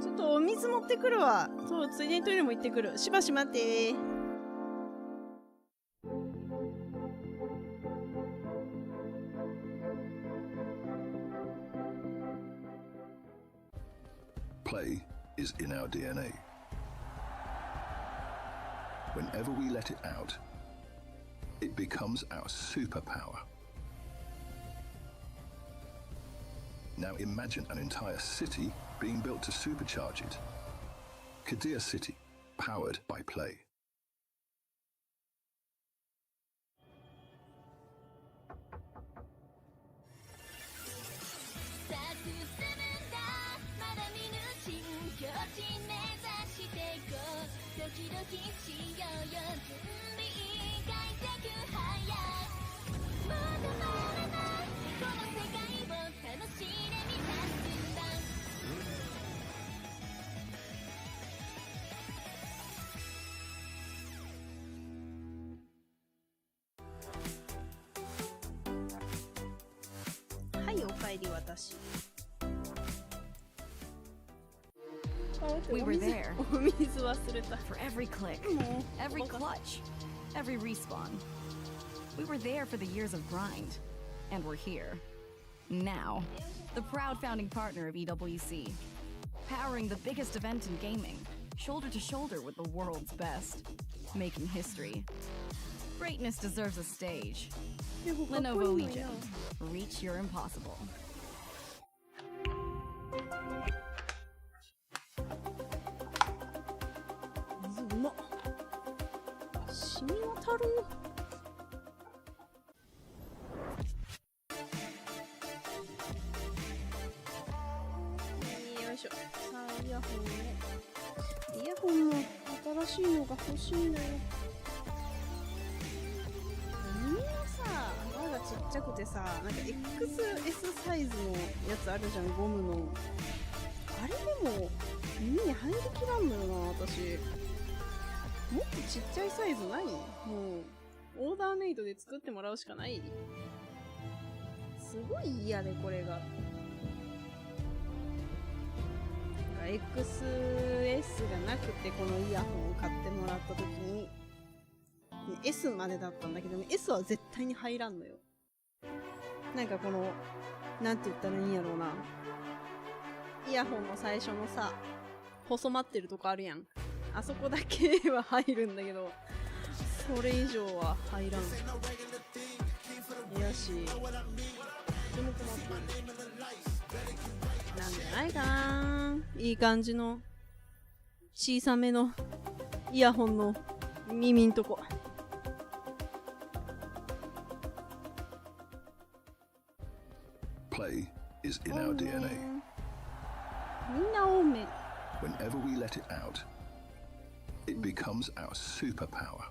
ちょっとお水持ってくるわ。そう、ついでにトイレも行ってくる。しばし待って。Play is in our DNA. Whenever we let it out, it becomes our superpower. Now imagine an entire city being built to supercharge it. Kadir City, powered by play. We were there for every click, every clutch, every respawn. We were there for the years of grind, and we're here. Now, the proud founding partner of EWC, powering the biggest event in gaming, shoulder to shoulder with the world's best, making history. Greatness deserves a stage. Lenovo Legion, reach your impossible. 染み渡る。よいしょ。さあイヤホンね。イヤホンも新しいのが欲しいのよ。耳のさ、輪がちっちゃくてさ、なんか XS サイズのやつあるじゃん、ゴムの。あれでも耳に入りきらんのよな、私。もっとちっちゃいサイズない？もうオーダーメイドで作ってもらうしかない。すごい嫌でこれが。XS がなくてこのイヤホンを買ってもらった時に S までだったんだけどね、 S は絶対に入らんのよ。なんかこのなんて言ったらいいんやろうな、イヤホンの最初のさ細まってるとこあるやん、あそこだけは入るんだけどそれ以上は入らん。やしなんじゃないかな。いい感じの小さめのイヤホンの耳んとこ。Play is in our DNA. みんな多め。Whenever we let it out, it becomes our superpower.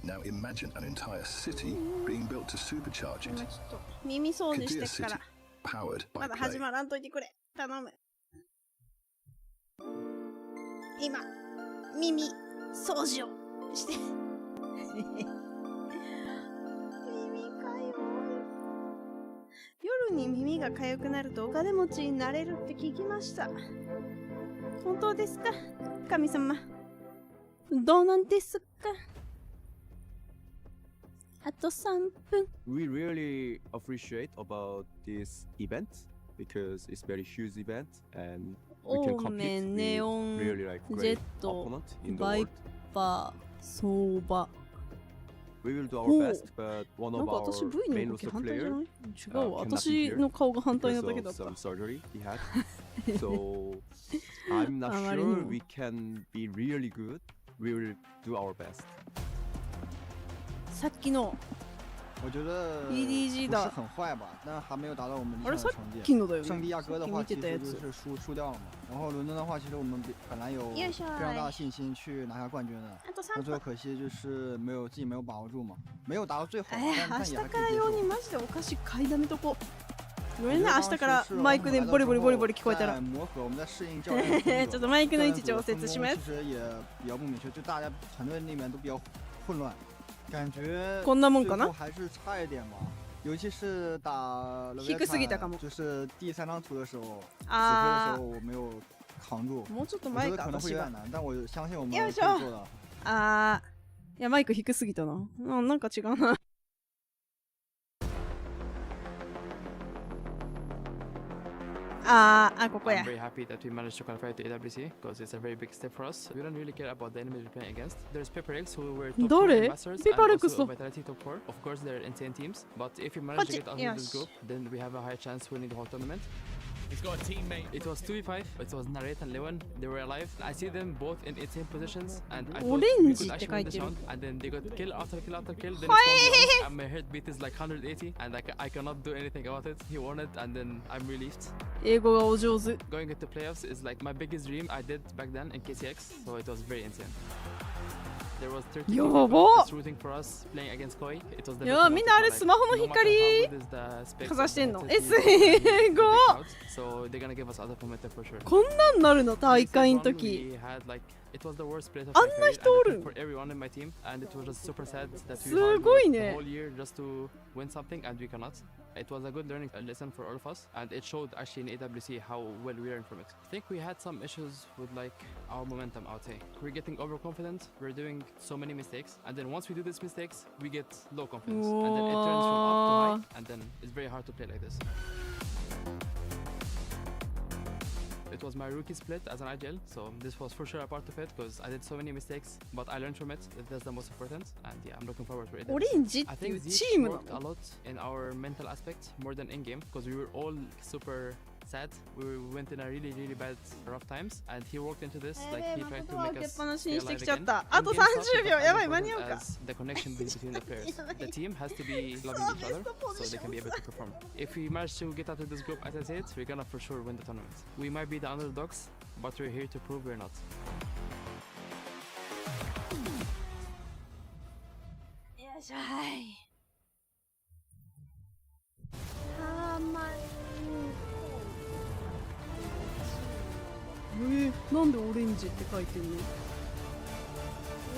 Now imagine an entire city being built to supercharge it. 耳掃除してっから。 Powered by まだ始まらんといてくれ。頼む。今、耳掃除をして。耳かゆい。夜に耳がかゆくなるとお金持ちになれるって聞きました。本当ですか、神様。どうなんですか。あと3分。We really appreciate about this event because it's very huge event and we can compete with really like great opponent in the world. バー、相場。We will do our best, but one of our main roster players私の顔が反対なだけだった。some surgery he had. So I'm not sure we can be really good. We will do our best. さっきの我觉得 EDG 不是很坏吧，但是还没有达到我们理想的成绩。圣地亚哥的话，其实就是输掉了嘛。然后伦敦的话，其实我们本来有非常大的信心去拿下冠军的，但最后可惜就是自己没有把握住嘛，没有达到最好。但也还可以接受。明日から用にマジでお菓子買いだめとこ。ごめんね、明日からマイクでボリボリボリボリ聞こえたら。磨合，我们在适应教练。ちょっとマイクの位置調節します。其实也比较不明确，就大家团队里面都比较混乱。感觉こんなもんかな。最后还是差一点吧，尤其是打就是第3张图的时候，指挥的时候我没有扛住，我觉得可能会有点难，但我相信我们可以做到。いやマイク低すぎたな。なんか違うな。ここや。I'm very happy that we managed to qualify to AWC because it's a very big step for us. We don't really care about the enemies we're playing against. There's Pepper X who were top 4 ambassadors and also Vitality top 4. Of course, they're insane teams, but if we manage to get out of this group, then we have a high chance winning the whole tournament. He's got a teammate. It was 2v5. It was Narrate and Lewan. They were alive. I see them both in insane positions, and I thought we could actually win this round. And then they got kill after kill after kill. Then and my heartbeat is like 180, and I cannot do anything about it. He won it, and then I'm relieved. 英語がお上手。 Going into playoffs is like my biggest dream I did back then in KCX, so it was very insane. There was 30 people rooting for us playing against Koi. It was the いやみんなあれスマホの光かざしてんの。すごっ。 So they're gonna give us other momentum for sure. こんなんなるの大会の時。 It was the worst place of あんな人おる。 for everyone in my team, and it was just super sad that we すごい the ね。 whole year just to win something and we cannot. It was a good learning lesson for all of us, and it showed actually in AWC how well we learned from it. I think we had some issues with like our momentum, I would say. We're getting overconfident, we're doing so many mistakes, and then once we do these mistakes, we get low confidence, and then it turns from up to high, and then it's very hard to play like this. It was my rookie split as an IGL, so this was for sure a part of it because I did so many mistakes, but I learned from it. That's the most important, and yeah, I'm looking forward to it. オレンジっていうチームなの。 I think this worked a lot in our mental aspect more than in game because we were all super sad. We went in a really bad rough times, and he walked into this like he tried to make us stay alive again. あと30秒やばい間に合うか。 The connection between the players. The team has to be loving each other so they can be able to perform. If we manage to get out of this group, as I said, we're gonna for sure win the tournament. We might be the underdogs, but we're here to prove we're not. よいしょはい。たまに。なんでオレンジって書いてんの？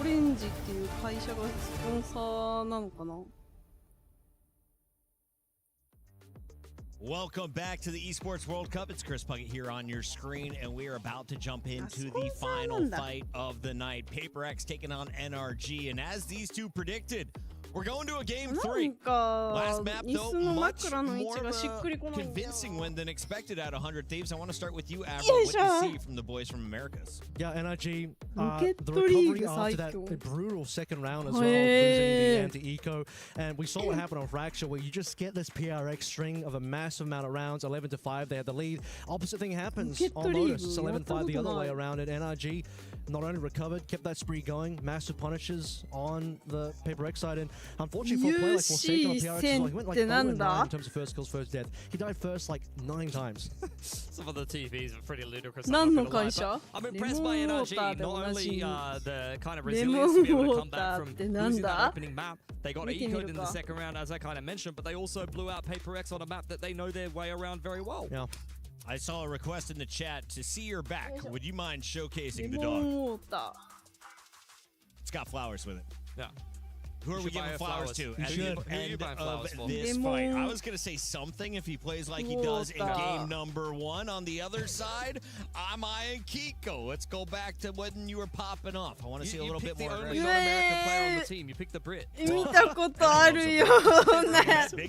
オレンジっていう会社がスポンサーなのかな？ Welcome back to the Esports World Cup. It's Chris Puckett here on your screen, and we are about to jump into the final fight of the night. Paper X taking on NRG, and as these two predicted, We're going to a game 3. Last map, though, much more of a convincing win than expected at 100 Thieves. I want to start with you, Avro. What do you see from the boys from Americas? Yeah, NRG, the recovery after that brutal second round as well, losing the anti-eco. And we saw what happened on Fracture, where you just get this PRX string of a massive amount of rounds, 11-5, they had the lead. Opposite thing happens on Lotus, it's 11-5 the other way around it. NRG not only recovered, kept that spree going, massive punishes on the Paper X side, and unfortunately for a player like Forsaken on PRX, he went like 0-9 in terms of first kills, first death. He died first like 9 times. Some of the TVs are pretty ludicrous. I'm impressed by NRG, not only the kind of resilience to be able to come back from losing that opening map. They got ecoed in the second round, as I kind of mentioned, but they also blew out Paper X on a map that they know their way around very well. Yeah. I saw a request in the chat to see your back. Would you mind showcasing the dog? It's got flowers with it. Yeah. Who are we giving flowers to at the end of this fight? I was going to say something if he plays like he does in game number 1. On the other side, I'm eyeing Kiko. Let's go back to when you were popping off. I want to see a little bit more. You picked the only non-American player on the team. You picked the Brit. Big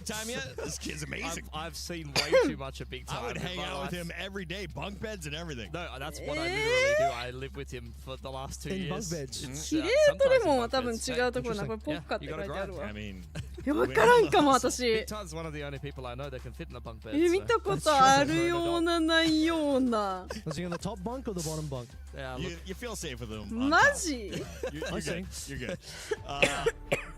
time yet? This kid's amazing. I've seen way too much of Big Time. I would hang out with him every day, bunk beds and everything. No, that's what I literally do. I live with him for the last 2 years. In bunk beds. キレートレモンは多分違うところな。これポッカって書いてあるわ。 I mean, わからんかも私。Big Time's one of the only people I know that can fit in a bunk bed. 見たことあるようなないような。Was he in the top bunk or the bottom bunk? Yeah, you feel safe with him. マジ？ You're good. You're good.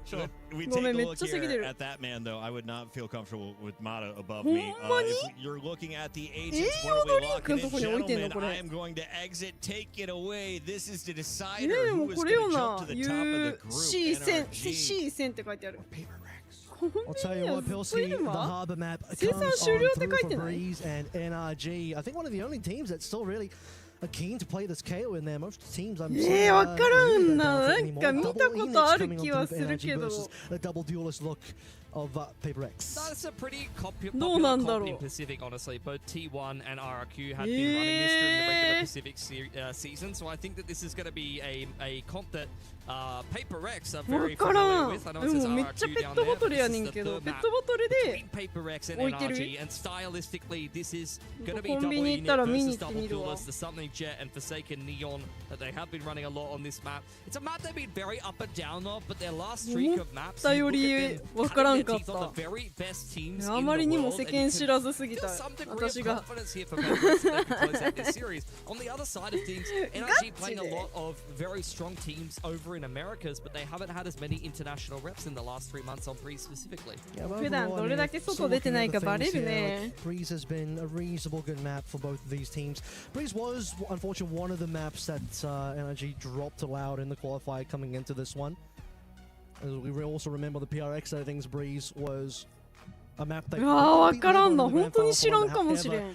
Sure. We take a look here at that man, though. I would not feel comfortable with Mata above me. If you're looking at the agents, where we lock it in, gentlemen, I am going to exit. Take it away. This is the decider who is going to jump to the top of the group. C 線って書いてある。 I'll tell you what, Pilsy, the Harbor map comes on through for Breeze and NRG. I think one of the only teams that's still really keen to play this KO in there. Most teams I'm seeing わからんな。なんか見たことある気はするけど。 The double duelist look of Paper X. That's a pretty popular comp in Pacific, honestly. Both T1 and RRQ have been running this during the regular Pacific season, so I think that this is going to be a comp that Paper X are very familiar with. I know it says RRQ down there, but this is the third map between Paper X and NRG, and stylistically, this is going to be double unit versus double duelist. The Something Jet and Forsaken Neon that they have been running a lot on this map. It's a map they've been very up and down of, but their last streak of maps, you look at them, teams on the very best teams in the world, and you can feel some degree of confidence here for Paper X that they can close out this series. On the other side of things, NRG playing a lot of very strong teams over in Americas, but they haven't had as many international reps in the last 3 months on Breeze specifically. Breeze has been a reasonable good map for both of these teams. Breeze was, unfortunately, one of the maps that NRG dropped allowed in the qualifier coming into this one. As we also remember the PRX side of things, Breeze was a map that... わからんな。本当に知らんかもしれん。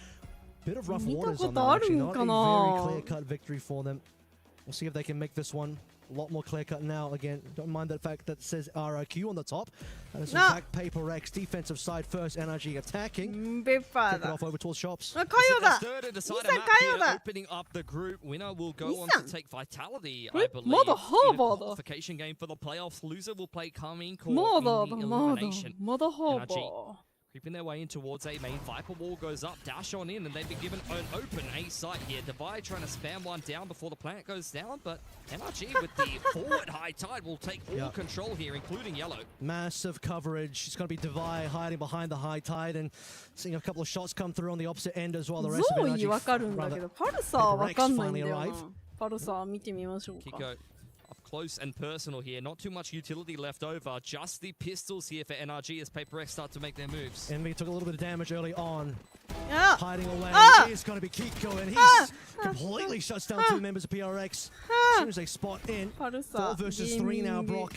Bit of rough waters on that, actually. Not a very clear-cut victory for them. We'll see if they can make this one a lot more clear-cut now. Again, don't mind the fact that it says RRQ on the top. And it's in fact Paper X, defensive side first, NRG attacking. Take it off over towards shops. Third and decider map here, opening up the group. Winner will go on to take Vitality, I believe, in a qualification game for the playoffs. Loser will play Carmine Core in the elimination. NRG creeping their way in towards A main. Viper wall goes up, dash on in, and they've been given an open A site here. Divide trying to spam one down before the plant goes down, but NRG with the forward high tide will take all control here, including yellow. Massive coverage. It's going to be Divide hiding behind the high tide and seeing a couple of shots come through on the opposite end as well. The rest of NRG わかるんだけど、パルサーわかんないんだよな。パルサー見てみましょうか。 Kiko up close and personal here. Not too much utility left over. Just the pistols here for NRG as Paper X start to make their moves. Envy took a little bit of damage early on. Yeah. Hiding away is going to be Kiko, and he completely shuts down 2 members of PRX. As soon as they spot in, 4 versus 3 now, Brock.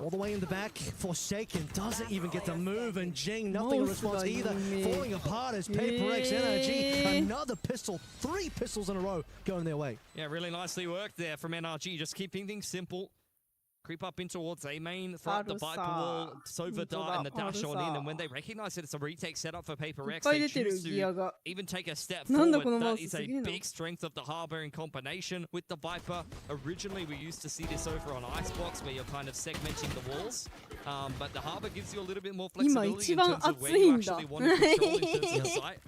All the way in the back, Forsaken doesn't even get to move, and Jing, nothing in response either. Falling apart as Paper X, NRG, another pistol, 3 pistols in a row going their way. Yeah, really nicely worked there from NRG, just keeping things simple. creep up in towards A main, throw up the Viper wall, Sova dart, and the dash on in. And when they recognize that it's a retake setup for Paper X, they choose to even take a step forward. That is a big strength of the Harbor in combination with the Viper. Originally, we used to see this over on Icebox, where you're kind of segmenting the walls. But the Harbor gives you a little bit more flexibility in terms of where you actually want to control in terms of the site.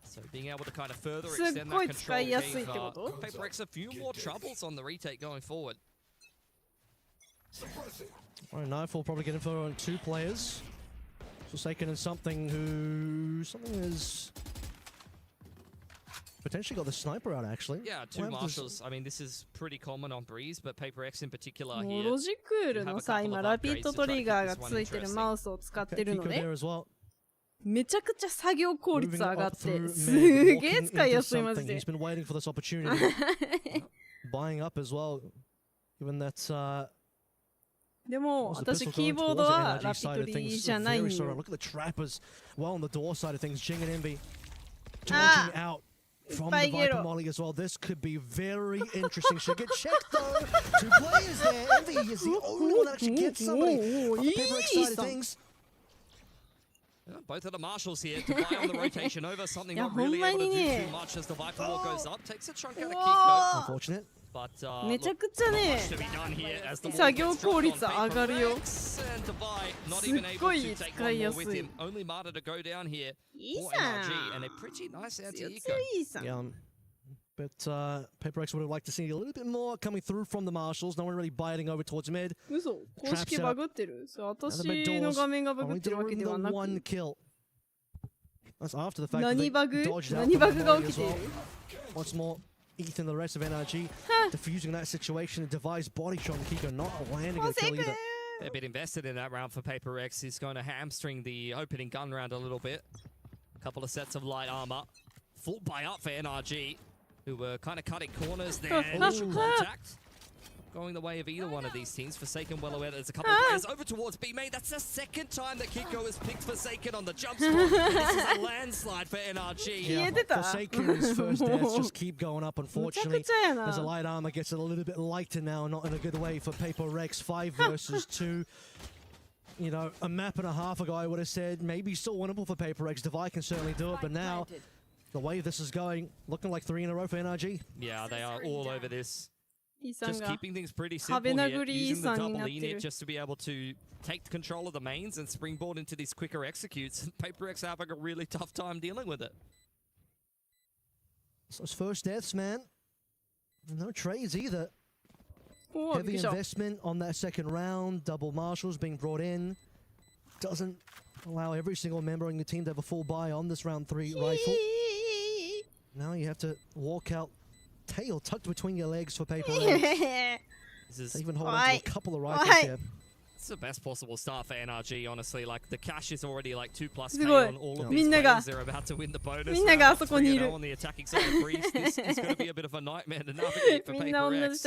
So being able to kind of further extend that control gave Paper X a few more troubles on the retake going forward. All right, Nightfall probably getting for on 2 players. Forsaken and something is potentially got the sniper out actually. Yeah, 2 marshals. I mean, this is pretty common on Breeze, but Paper X in particular here. ロジクールのさ、今ラピッドトリガーがついてるマウスを使ってるのね。めちゃくちゃ作業効率上がって、すげえ使いやすいマジで。He's been waiting for this opportunity. Buying up as well, given that. でも私キーボードはラピトリじゃないんよ。Look at the trappers, well on the door side of things, Jing and Envy charging out from the Viper Molly as well. This could be very interesting. Should get checked though. 2 players there. Envy is the only one that actually gets somebody on the Paper X side of things. Both of the marshals here to buy on the rotation over, something not really able to do too much as the Viper wall goes up. Takes a chunk out of Kiko. Unfortunate. めちゃくちゃね、作業効率上がるよ。すっごい使いやすい。いいさん。But Paper X would have liked to see a little bit more coming through from the marshals. No one really biting over towards mid. 嘘、公式バグってる。そう、私の画面がバグってるわけではなく。何バグ？何バグが起きている？Once more. Ethan, the rest of NRG, diffusing that situation, a devised body shot, and Kiko not landing a kill either. They're a bit invested in that round for Paper X. He's going to hamstring the opening gun round a little bit. A couple of sets of light armor. Full buy up for NRG, who were kind of cutting corners there. Initial contact. Going the way of either one of these teams. Forsaken well aware that there's a couple of players over towards B main. That's the 2nd time that Kiko has picked Forsaken on the jump spot. This is a landslide for NRG. Yeah, Forsaken's first deaths just keep going up, unfortunately. As the light armor gets a little bit lighter now, not in a good way for Paper X. 5 versus 2. You know, a map and a half ago, I would have said maybe still winnable for Paper X. Devi can certainly do it, but now the way this is going, looking like 3 in a row for NRG. Yeah, they are all over this. Just keeping things pretty simple here, using the double init just to be able to take control of the mains and springboard into these quicker executes. Paper X having a really tough time dealing with it. So it's first deaths, man. No trades either. Heavy investment on that 2nd round. Double marshals being brought in. Doesn't allow every single member on your team to have a full buy on this round 3 rifle. Now you have to walk out tail tucked between your legs for Paper X. This is even holding to a couple of rifles here. It's the best possible start for NRG, honestly. Like, the cash is already like 2+ on all of these players. They're about to win the bonus. 3-0 on the attacking side of Breeze. This is going to be a bit of a nightmare to navigate for Paper X.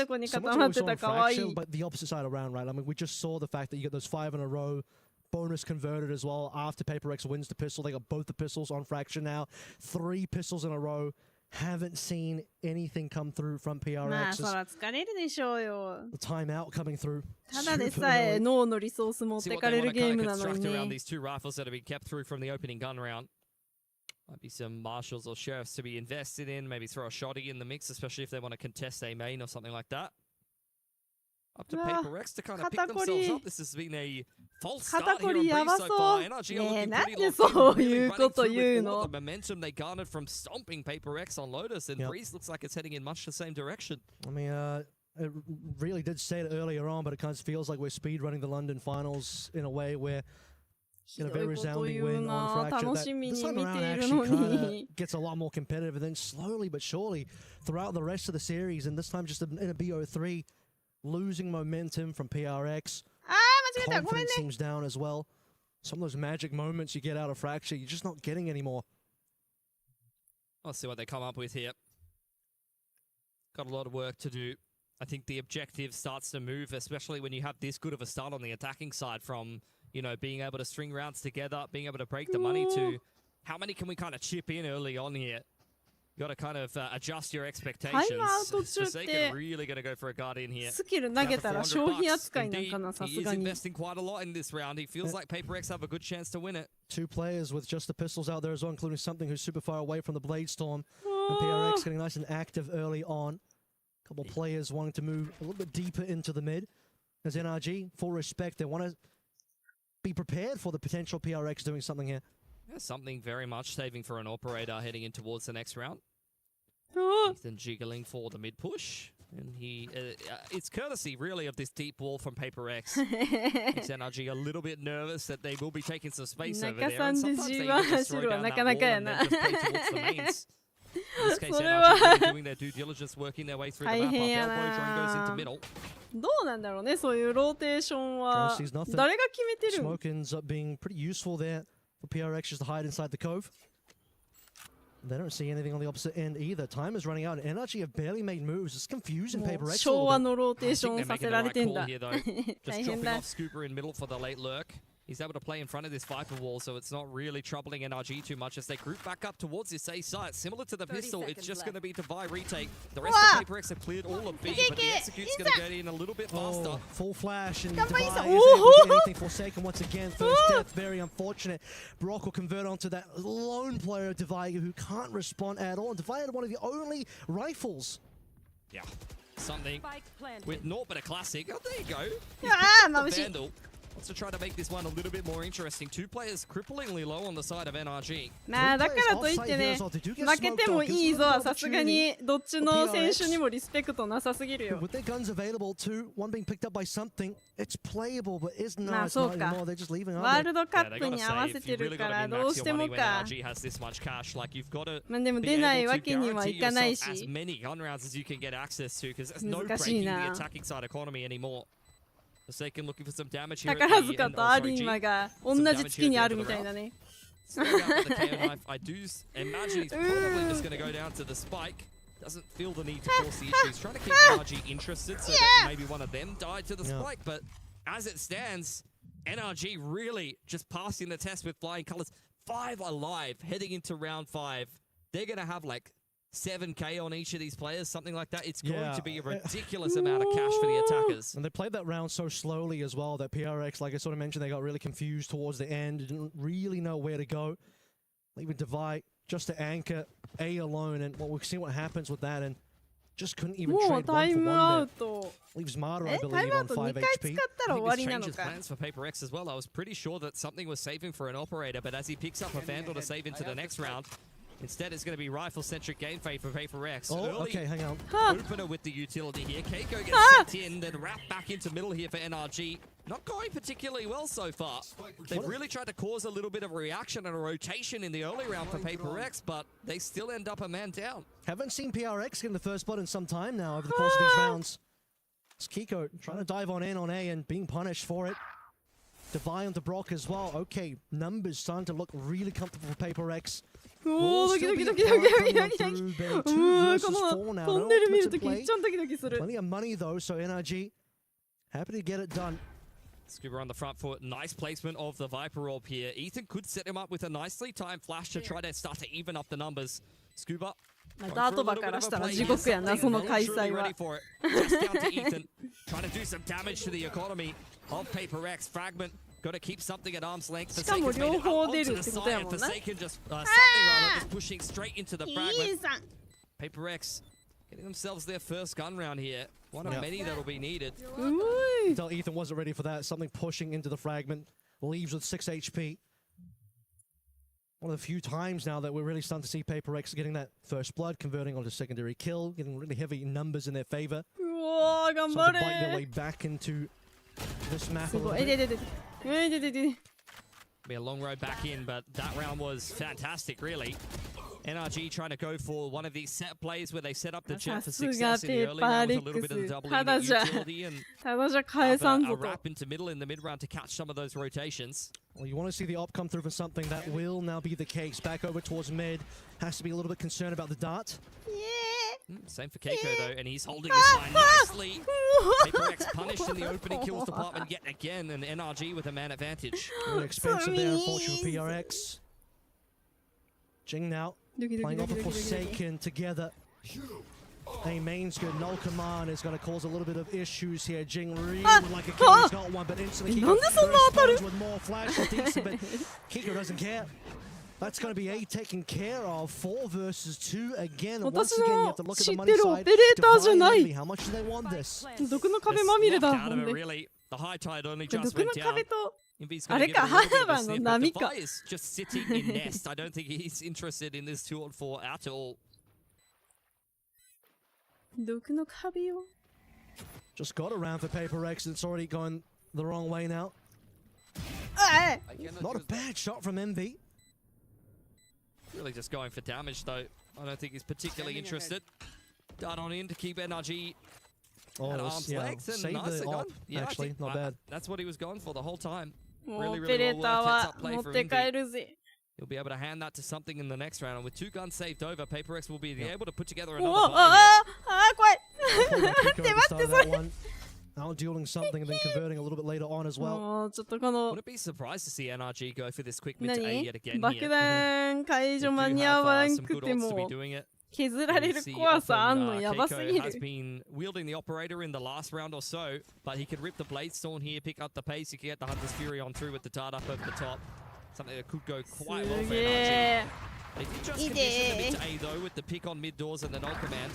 But the opposite side around, right? I mean, we just saw the fact that you get those 5 in a row. Bonus converted as well after Paper X wins the pistol. They got both the pistols on Fraction now. 3 pistols in a row. Haven't seen anything come through from PRX. そら疲れるでしょうよ。The timeout coming through. ただでさえ脳のリソース持ってかれるゲームなのにね。These 2 rifles that have been kept through from the opening gun round. Might be some marshals or sheriffs to be invested in. Maybe throw a shotty in the mix, especially if they want to contest a main or something like that. Up to Paper X to kind of pick themselves up. This has been a false start here on Breeze so far. NRG are looking pretty locked in, really running through with all the momentum they garnered from stomping Paper X on Lotus, and Breeze looks like it's heading in much the same direction. I mean, it really did say it earlier on, but it kind of feels like we're speed running the London finals in a way where get a very resounding win on Fracture. This time around actually kind of gets a lot more competitive, and then slowly but surely throughout the rest of the series, and this time just in a BO3, losing momentum from PRX. Confidence seems down as well. Some of those magic moments you get out of Fracture, you're just not getting anymore. Let's see what they come up with here. Got a lot of work to do. I think the objective starts to move, especially when you have this good of a start on the attacking side from, you know, being able to string rounds together, being able to break the money to how many can we kind of chip in early on here. got to kind of adjust your expectations. Forsaken really going to go for a Guardian here. スキル投げたら消費扱いなんかな、さすがに。He is investing quite a lot in this round. He feels like Paper X have a good chance to win it. 2 players with just the pistols out there as well, including something who's super far away from the Blade Storm. And PRX getting nice and active early on. A couple players wanting to move a little bit deeper into the mid. As NRG, full respect, they want to be prepared for the potential PRX doing something here. Yeah, something very much saving for an operator heading in towards the next round. Ethan jiggling for the mid push. And he, it's courtesy really of this deep wall from Paper X. Makes NRG a little bit nervous that they will be taking some space over there. And sometimes they even just throw down that wall and then just play towards the mains. In this case, NRG really doing their due diligence, working their way through the map. Elbow drone goes into middle. どうなんだろうね、そういうローテーションは。誰が決めてるの？ Smoke ends up being pretty useful there for PRX just to hide inside the cove. They don't see anything on the opposite end either. Time is running out, and NRG have barely made moves. It's confusing Paper X. 昭和のローテーションさせられてんだ。Just dropping off Scooper in middle for the late lurk. He's able to play in front of this Viper wall, so it's not really troubling NRG too much as they group back up towards this A site. Similar to the pistol, it's just going to be Divide retake. The rest of Paper X have cleared all of B, but the execute's going to get in a little bit faster. Full flash and Divide isn't able to get anything Forsaken once again. First death, very unfortunate. Brock will convert onto that lone player, Divide, who can't respond at all. Divide had one of the only rifles. Yeah, something with naught but a classic. Oh, there you go. Vandal. Wants to try to make this one a little bit more interesting. 2 players cripplingly low on the side of NRG. まあだからといってね、負けてもいいぞはさすがにどっちの選手にもリスペクトなさすぎるよ。With their guns available too, one being picked up by something, it's playable, but it's not. まあそうか。ワールドカップに合わせてるからどうしてもか。まあでも出ないわけにはいかないし。難しいな。宝塚とアリーマが同じ月にあるみたいなね。I do imagine he's probably just going to go down to the spike. Doesn't feel the need to force the issue. He's trying to keep NRG interested so that maybe one of them died to the spike. But as it stands, NRG really just passing the test with flying colors. 5 alive heading into round 5. They're going to have like 7k on each of these players, something like that. It's going to be a ridiculous amount of cash for the attackers. And they played that round so slowly as well that PRX, like I sort of mentioned, they got really confused towards the end. Didn't really know where to go. Even Divide just to anchor A alone, and we'll see what happens with that. And just couldn't even trade 1 for 1 there. Leaves Martyr, I believe, on 5 HP. I think this changes plans for Paper X as well. I was pretty sure that something was saving for an operator, but as he picks up a Vandal to save into the next round, instead, it's going to be rifle-centric game fate for Paper X. Okay, hang on. Opener with the utility here. Keiko gets sent in, then wrapped back into middle here for NRG. Not going particularly well so far. They've really tried to cause a little bit of a reaction and a rotation in the early round for Paper X, but they still end up a man down. Haven't seen PRX get in the first blood in some time now over the course of these rounds. It's Keiko trying to dive on in on A and being punished for it. Divide onto Brock as well. Okay, numbers starting to look really comfortable for Paper X. おおドキドキドキドキドキドキドキ。うわこのトンネル見るとき一番ドキドキする。Plenty of money though, so NRG happy to get it done. Scuba on the front foot. Nice placement of the Viper Orb here. Ethan could set him up with a nicely timed flash to try to start to even up the numbers. Scuba. ダートバからしたら地獄やなその開催は。Just down to Ethan, trying to do some damage to the economy of Paper X. Fragment. Got to keep something at arm's length. しかも両方出るってことやもんな。Forsaken just something rather just pushing straight into the fragment. Paper X getting themselves their first gun round here. One of many that will be needed. Until Ethan wasn't ready for that. Something pushing into the fragment. Leaves with 6 HP. One of the few times now that we're really starting to see Paper X getting that first blood, converting onto secondary kill, getting really heavy numbers in their favor. Starting to bite their way back into this map a little bit. Be a long road back in, but that round was fantastic, really. NRG trying to go for one of these set plays where they set up the jet for success in the early round with a little bit of the double unit utility and a wrap into middle in the mid round to catch some of those rotations. Well, you want to see the op come through for something that will now be the case. Back over towards mid. Has to be a little bit concerned about the dart. Same for Keiko though, and he's holding this line nicely. Paper X punished in the opening kills department yet again, and NRG with a man advantage. Really expensive there, unfortunately, for PRX. Jing now Playing off a Forsaken together. A main's good. No command is going to cause a little bit of issues here. Jing really like a kill. He's got one, but instantly Kiko responds with more flash and decent, but Kiko doesn't care. That's going to be A taken care of. 4 versus 2 again. Once again, you have to look at the money side. How much do they want this? 毒の壁まみれだ。The high tide only just 毒の went 壁 down. と Invi's あ gonna れ give か it a little 花 bit of a 々の sniff, but 波か。 Devi is just sitting in nest. I don't think he's interested in this 2-on-4 at all. 毒の壁よ。 Just got around for Paper X. It's already gone the wrong way now. Not a bad shot from MV. Really just going for damage though. I don't think he's particularly interested. Dart on in to keep NRG at arm's length. And nice again. Yeah, actually, not bad. That's what he was going for the whole time. Really, really well worked. Heads up play for Envy. He'll be able to hand that to something in the next round. And with 2 guns saved over, Paper X will be able to put together another buy. Now dueling something and then converting a little bit later on as well. Wouldn't be surprised to see NRG go for this quick mid to A yet again 爆弾解除間に合わんくても削られる怖さあんのやばすぎる。 has been wielding the operator in the last round or so, but he could rip the blade storm here, pick up the pace. He could get the Hunter's Fury on through with the dart up over the top. Something that could go quite well for NRG. They did just condition the mid to A though with the pick on mid doors and the null command.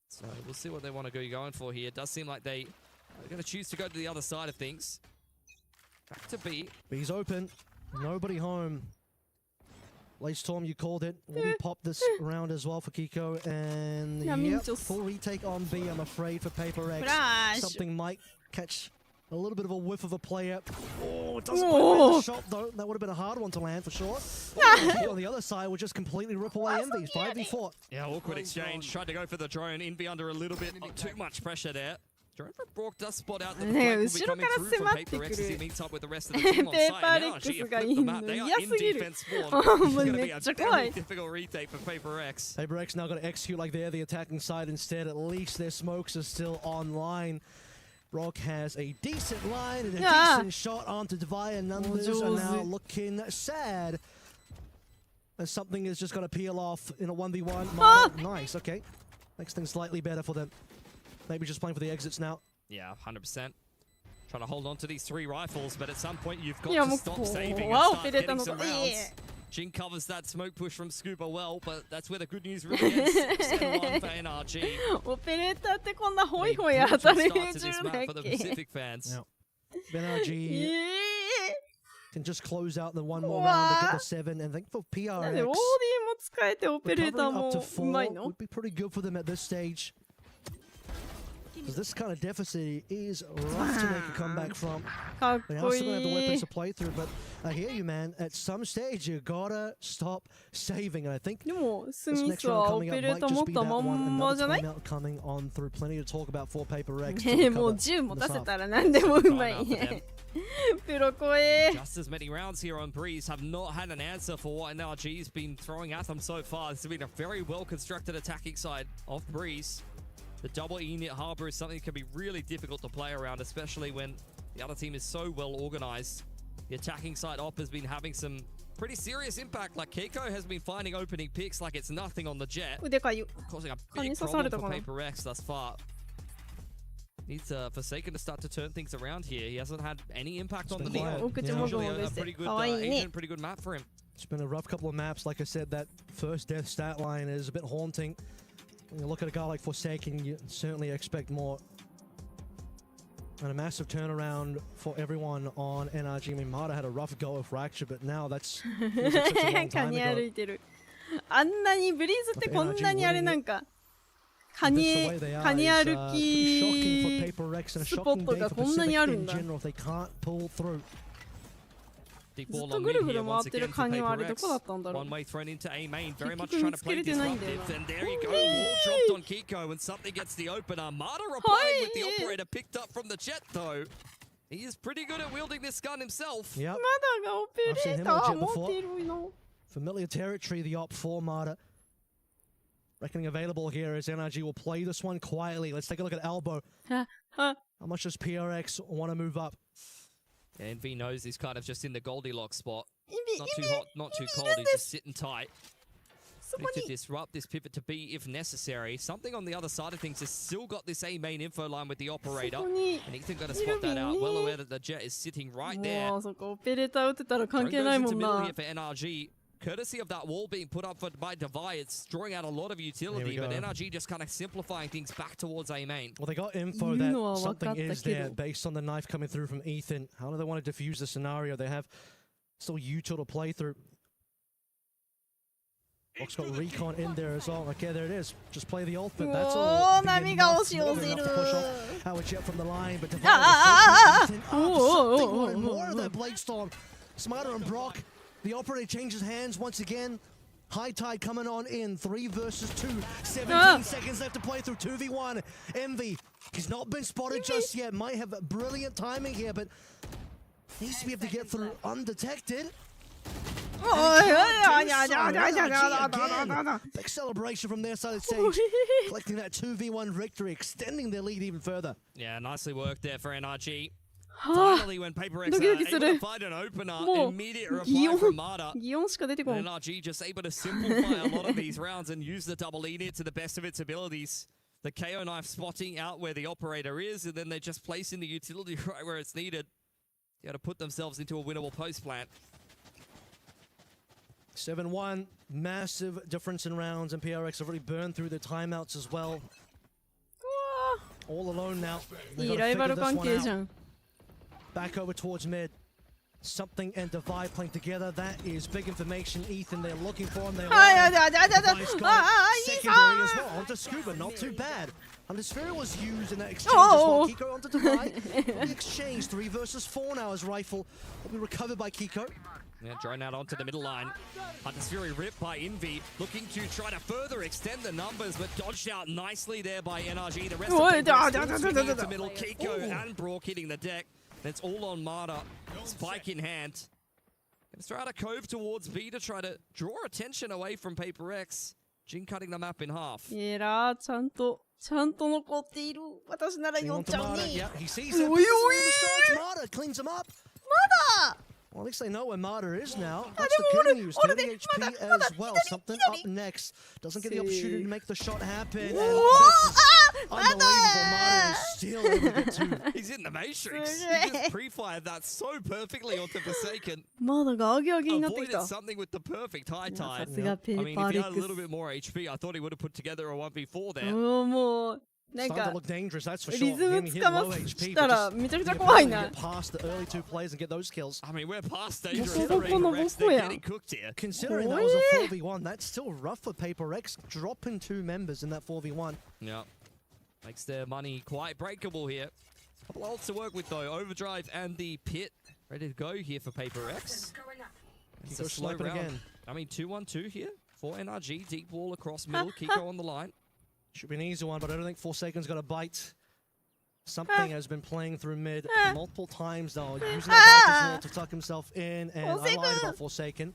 So we'll see what they want to go going for here. It does seem like they are going to choose to go to the other side of things. Back to B. B's open. Nobody home. Late Storm, you called it. Will be popped this round as well for Kiko. And yep, full retake on B, I'm afraid, for Paper X. Something might catch a little bit of a whiff of a player. Oh, it doesn't quite land the shot, though. That would have been a hard one to land, for sure. On the other side, we'll just completely rip away Envy. 5v4. Yeah, awkward exchange. Tried to go for the drone. Envy under a little bit too much pressure there. Drone from Brock does spot out that the flank will be coming through from Paper X as he meets up with the rest of the team on site. Now, she have flipped the map. They are in defense form. It's going to be a very difficult retake for Paper X. Paper X now got to execute like they're the attacking side instead. At least their smokes are still online. Brock has a decent line and a decent shot onto Divide, and numbers are now looking sad. As something is just going to peel off in a 1v1. Nice, okay. Makes things slightly better for them. Maybe just playing for the exits now. Yeah, 100%. Trying to hold on to these 3 rifles, but at some point you've got to stop saving and start getting some rounds. Jing covers that smoke push from Scuba well, but that's where the good news really is. 6-1 for NRG. オペレーターってこんなホイホイ当たる連中だっけ for the Pacific fans. NRG can just close out the one more round to get the 7, and I think for PRX, なんで OD も使えてオペレーターもうまいの would be pretty good for them at this stage. Because this kind of deficit is rough to make a comeback from. They also don't have the weapons to play through, but I hear you, man. At some stage, you gotta stop saving. And I think this next round coming up might just be that one. Another timeout coming on through. Plenty to talk about for Paper X. もう銃持たせたら何でもうまいね。プロ怖え。 Just as many rounds here on Breeze have not had an answer for what NRG's been throwing at them so far. This has been a very well-constructed attacking side of Breeze. The double E-Nit Harbor is something that can be really difficult to play around, especially when the other team is so well organized. The attacking side op has been having some pretty serious impact. Like Keiko has been finding opening picks like it's nothing on the jet, causing a big problem for Paper X thus far. Needs Forsaken to start to turn things around here. He hasn't had any impact on the Neo. Usually a pretty good agent, pretty good map for him. It's been a rough couple of maps. Like I said, that first death stat line is a bit haunting. When you look at a guy like Forsaken, you certainly expect more. And a massive turnaround for everyone on NRG. I mean, Mata had a rough go of Fracture, but now that's such a long time ago. あんなにブリーズってこんなにあれなんかカニ歩きスポットがこんなにあるんだ。ずっとぐるぐる回ってるカニはあれどこだったんだろう。結局見つけれてないんだよな。He is pretty good at wielding this gun himself. Yep. まだがオペレーター持っているの。 Familiar territory, the op for Mata. Reckoning available here as NRG will play this one quietly. Let's take a look at Elbow. How much does PRX want to move up? Envy knows he's kind of just in the Goldilocks spot. Not too hot, not too cold. He's just sitting tight. Ready to disrupt this pivot to B if necessary. Something on the other side of things has still got this A main info line with the operator. And Ethan got to spot that out. Well aware that the jet is sitting right there. Drone goes into middle here for NRG. Courtesy of that wall being put up by Devi, it's drawing out a lot of utility, but NRG just kind of simplifying things back towards A main. Well, they got info that something is there based on the knife coming through from Ethan. How do they want to defuse the scenario? They have still util to play through. Fox got recon in there as well. Okay, there it is. Just play the ult, but that's all. Enough to push off Howard Jet from the line, but something more of that Blade Storm. Smarter and Brock. The operator changes hands once again. High tide coming on in. 3 versus 2. 17 seconds left to play through 2v1. Envy. He's not been spotted just yet. Might have brilliant timing here, but needs to be able to get through undetected. Big celebration from their side of the stage, collecting that 2v1 victory, extending their lead even further. Yeah, nicely worked there for NRG. Finally, when Paper X able to find an opener, immediate reply from Mada. NRG just able to simplify a lot of these rounds and use the double lead to the best of its abilities. The KO knife spotting out where the operator is, and then they just placing the utility right where it's needed. They got to put themselves into a winnable post plant. 7-1, massive difference in rounds, and PRX have already burned through the timeouts as well. All alone now. Back over towards mid. Something and Devi playing together. That is big information. Ethan, they're looking for him. They are. Secondary as well. Onto Scuba, not too bad. Undisputed was used in that exchange as well. Kiko onto Devi. The exchange, 3 versus 4 now. His rifle will be recovered by Kiko. Yeah, drone out onto the middle line. Hunter's Fury ripped by Envy, looking to try to further extend the numbers, but dodged out nicely there by NRG. The rest of the into middle. Kiko and Brock hitting the deck. It's all on Mada. Spike in hand. Gonna throw out a cove towards B to try to draw attention away from Paper X. Jin cutting the map in half. Yeah, ちゃんと残っている。私なら4ちゃうに。Yeah, he sees it. Mada cleans him up. Mada! Well, at least they know where Mada is now. That's the good news. 10 HP as well. Something up next. Doesn't get the opportunity to make the shot happen. Unbelievable. Mada is still able to get 2. He's in the Matrix. He just pre-fired that so perfectly onto Forsaken. Avoided something with the perfect high tide. I mean, if he had a little bit more HP, I thought he would have put together a 1v4 there. Starting to look dangerous, that's for sure. リズムつかましたらめちゃくちゃ怖いな。Past the early 2 plays and get those kills. I mean, we're past dangerous. They're getting cooked here. Considering that was a 4v1, that's still rough for Paper X, dropping 2 members in that 4v1. Yeah, makes their money quite breakable here. Couple ults to work with though. Overdrive and the pit ready to go here for Paper X. It's a slow round. Again. I mean, 2-1-2 here for NRG. Deep wall across middle. Kiko on the line. Should be an easy one, but I don't think Forsaken's got a bite. Something has been playing through mid multiple times now, using that bite as well to tuck himself in, and I lied about Forsaken.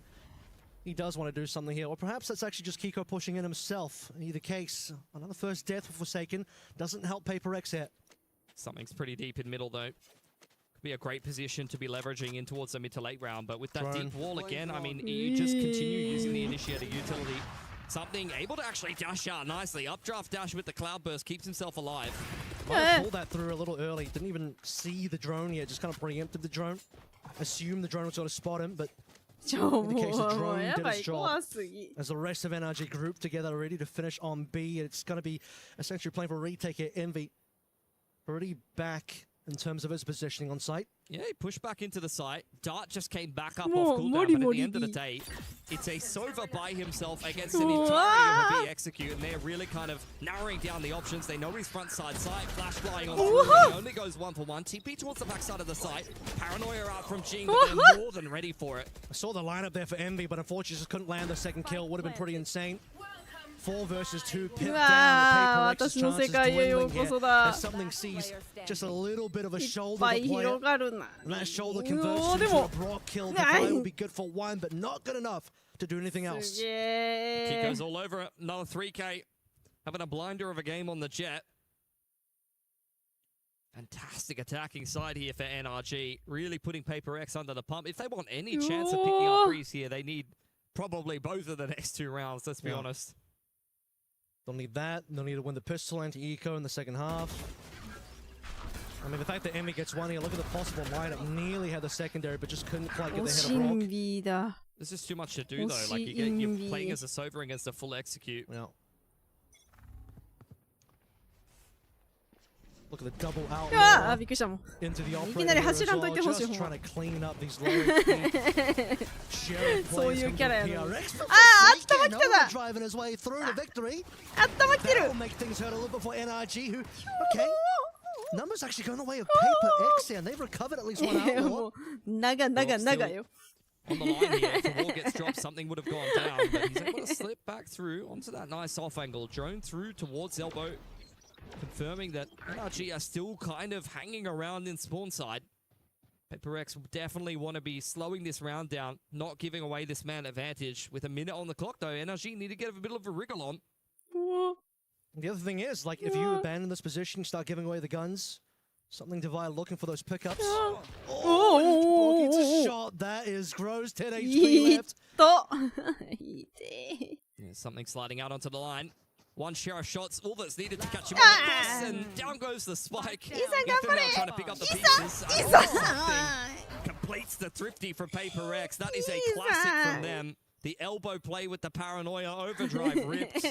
He does want to do something here, or perhaps that's actually just Kiko pushing in himself. In either case, another first death for Forsaken doesn't help Paper X here. Something's pretty deep in middle though. Could be a great position to be leveraging in towards the mid to late round, but with that deep wall again, I mean, you just continue using the initiator utility. Something able to actually dash out nicely. Updraft dash with the cloud burst keeps himself alive. Might have pulled that through a little early. Didn't even see the drone yet. Just kind of preempted the drone. Assumed the drone was going to spot him, but in the case the drone did its job. As the rest of NRG group together ready to finish on B, it's going to be essentially playing for a retake here. Envy already back in terms of his positioning on site. Yeah, he pushed back into the site. Dart just came back up off cooldown, but at the end of the day, it's a Sova by himself against an entirety of a B execute, and they're really kind of narrowing down the options. They know he's front side sight, flash flying on through, he only goes 1-for-1. TP towards the backside of the site. Paranoia out from Jing, but they're more than ready for it. I saw the lineup there for Envy, but unfortunately just couldn't land the second kill. Would have been pretty insane. 4 versus 2, pip down. Paper X's chances dwindling here as something sees just a little bit of a shoulder to play it. And that shoulder converts into a Brock kill. The play will be good for 1, but not good enough to do anything else. Kiko's all over it. Another 3K. Having a blinder of a game on the jet. Fantastic attacking side here for NRG. Really putting Paper X under the pump. If they want any chance of picking up Breeze here, they need probably both of the next 2 rounds, let's be honest. They'll need that. They'll need to win the pistol anti-eco in the second half. I mean, the fact that Emmy gets one here, look at the possible lineup. Nearly had the secondary, but just couldn't quite get the head of Rock. There's just too much to do, though. Like, you're playing as a Sova against a full execute. Yeah. Look at the double out into the operator as well, just trying to clean up these low driving his way through to victory. That'll make things hurt a little bit for NRG, who, okay, numbers actually going the way of Paper X here, and they've recovered at least one outlaw. On the line here, if the wall gets dropped, something would have gone down, but he's able to slip back through onto that nice off angle. Drone through towards elbow, confirming that NRG are still kind of hanging around in spawn side. Paper X will definitely want to be slowing this round down, not giving away this man advantage. With a minute on the clock, though, NRG need to get a bit of a wriggle on. The other thing is, like, if you abandon this position, start giving away the guns, something Divide looking for those pickups. Oh, gets a shot. That is gross. 10 HP left. Yeah, something sliding out onto the line. One share of shots, all that's needed to catch him on the cross, and down goes the spike. Trying to pick up the pieces. Completes the thrifty for Paper X. That is a classic from them. The elbow play with the paranoia overdrive ripped.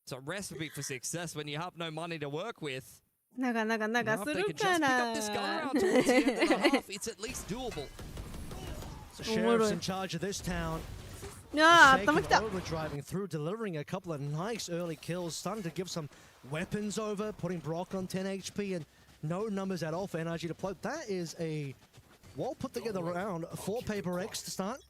It's a recipe for success when you have no money to work with. Now, if they could just pick up this gun around towards the end of the half, it's at least doable. So Sheriff's in charge of this town. Overdriving through, delivering a couple of nice early kills, starting to give some weapons over, putting Brock on 10 HP, and no numbers at all for NRG to play. That is a well put together round for Paper X to start.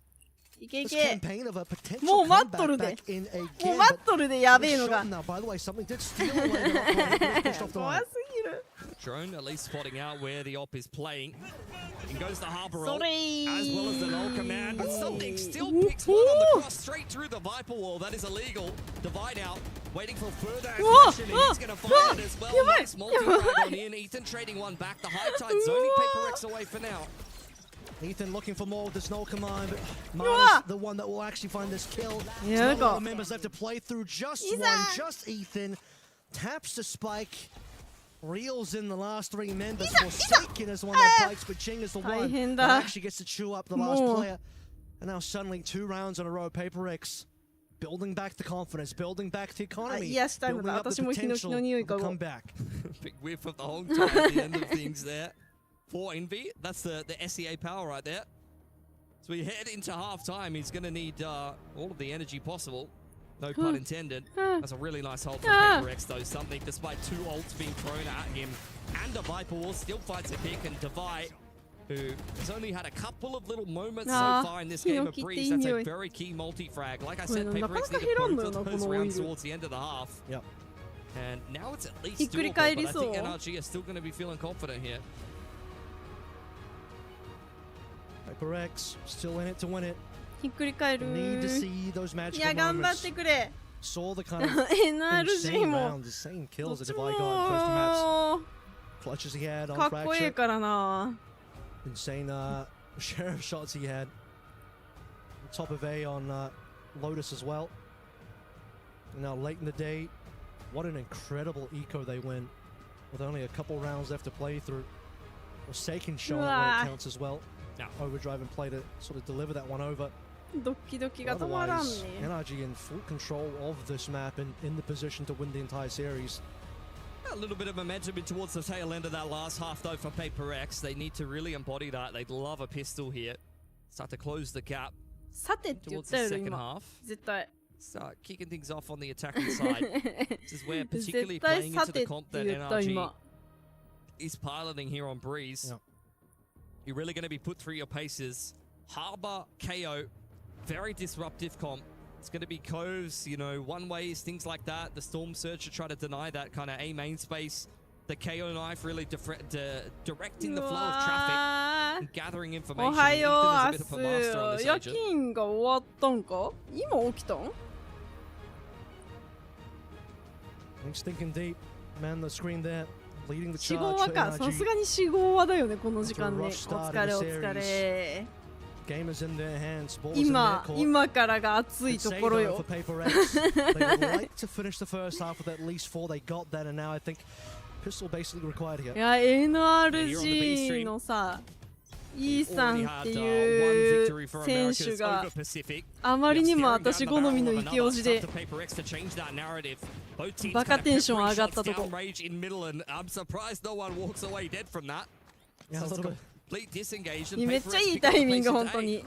This campaign of a potential comeback back in a game. Now, by the way, something did steal away the pushed off the line. Drone at least spotting out where the op is playing. In goes the Harbor roll, as well as the null command, but something still picks one on the cross straight through the Viper wall. That is illegal. Divide out, waiting for further aggression. He's going to find it as well. Nice multi-frag on in. Ethan trading one back. The high tide zoning Paper X away for now. Ethan looking for more with this null command, but Mara's the one that will actually find this kill. A lot of members left to play through. Just one, just Ethan. Taps the spike. Reels in the last 3 members. Forsaken is one that bites, but Ching is the one that actually gets to chew up the last player. And now suddenly 2 rounds in a row. Paper X building back the confidence, building back the economy, building up the potential to come back. Big whiff of the Hong time at the end of things there. For Envy, that's the SEA power right there. So we head into half-time. He's going to need all of the energy possible. No pun intended. That's a really nice hold from Paper X, though. Something, despite 2 ults being thrown at him, and a Viper Wall still fights a pick, and Divide, who has only had a couple of little moments so far in this game of Breeze. That's a very key multi-frag. Like I said, Paper X need to both of those rounds towards the end of the half. Yep. And now it's at least doable, but I think NRG are still going to be feeling confident here. Paper X still in it to win it. Need to see those magical moments. Saw the kind of insane rounds, the same kills that Divide got in the first maps. Clutches he had on Fracture. Insane sheriff shots he had. Top of A on Lotus as well. And now late in the day, what an incredible eco they win. With only a couple rounds left to play through. Forsaken shot when it counts as well. Now Overdrive and play to sort of deliver that one over. Otherwise, NRG in full control of this map and in the position to win the entire series. A little bit of momentum in towards the tail end of that last half, though, for Paper X. They need to really embody that. They'd love a pistol here. Start to close the gap towards the second half. Start kicking things off on the attacking side. This is where, particularly playing into the comp that NRG is piloting here on Breeze, you're really going to be put through your paces. Harbor, KO, very disruptive comp. It's going to be coves, you know, one-ways, things like that. The Storm Surge to try to deny that kind of A main space. The KO knife really directing the flow of traffic and gathering information. Ethan is a bit of a master on this agent. He's thinking deep. Man, the screen there. 4号はか、さすがに4号はだよね、この時間ね。お疲れお疲れ。今からが熱いところよ。いや、NRG のさ、イーさんっていう選手があまりにも私好みのイケオジでバカテンション上がったとこ。めっちゃいいタイミング、本当に。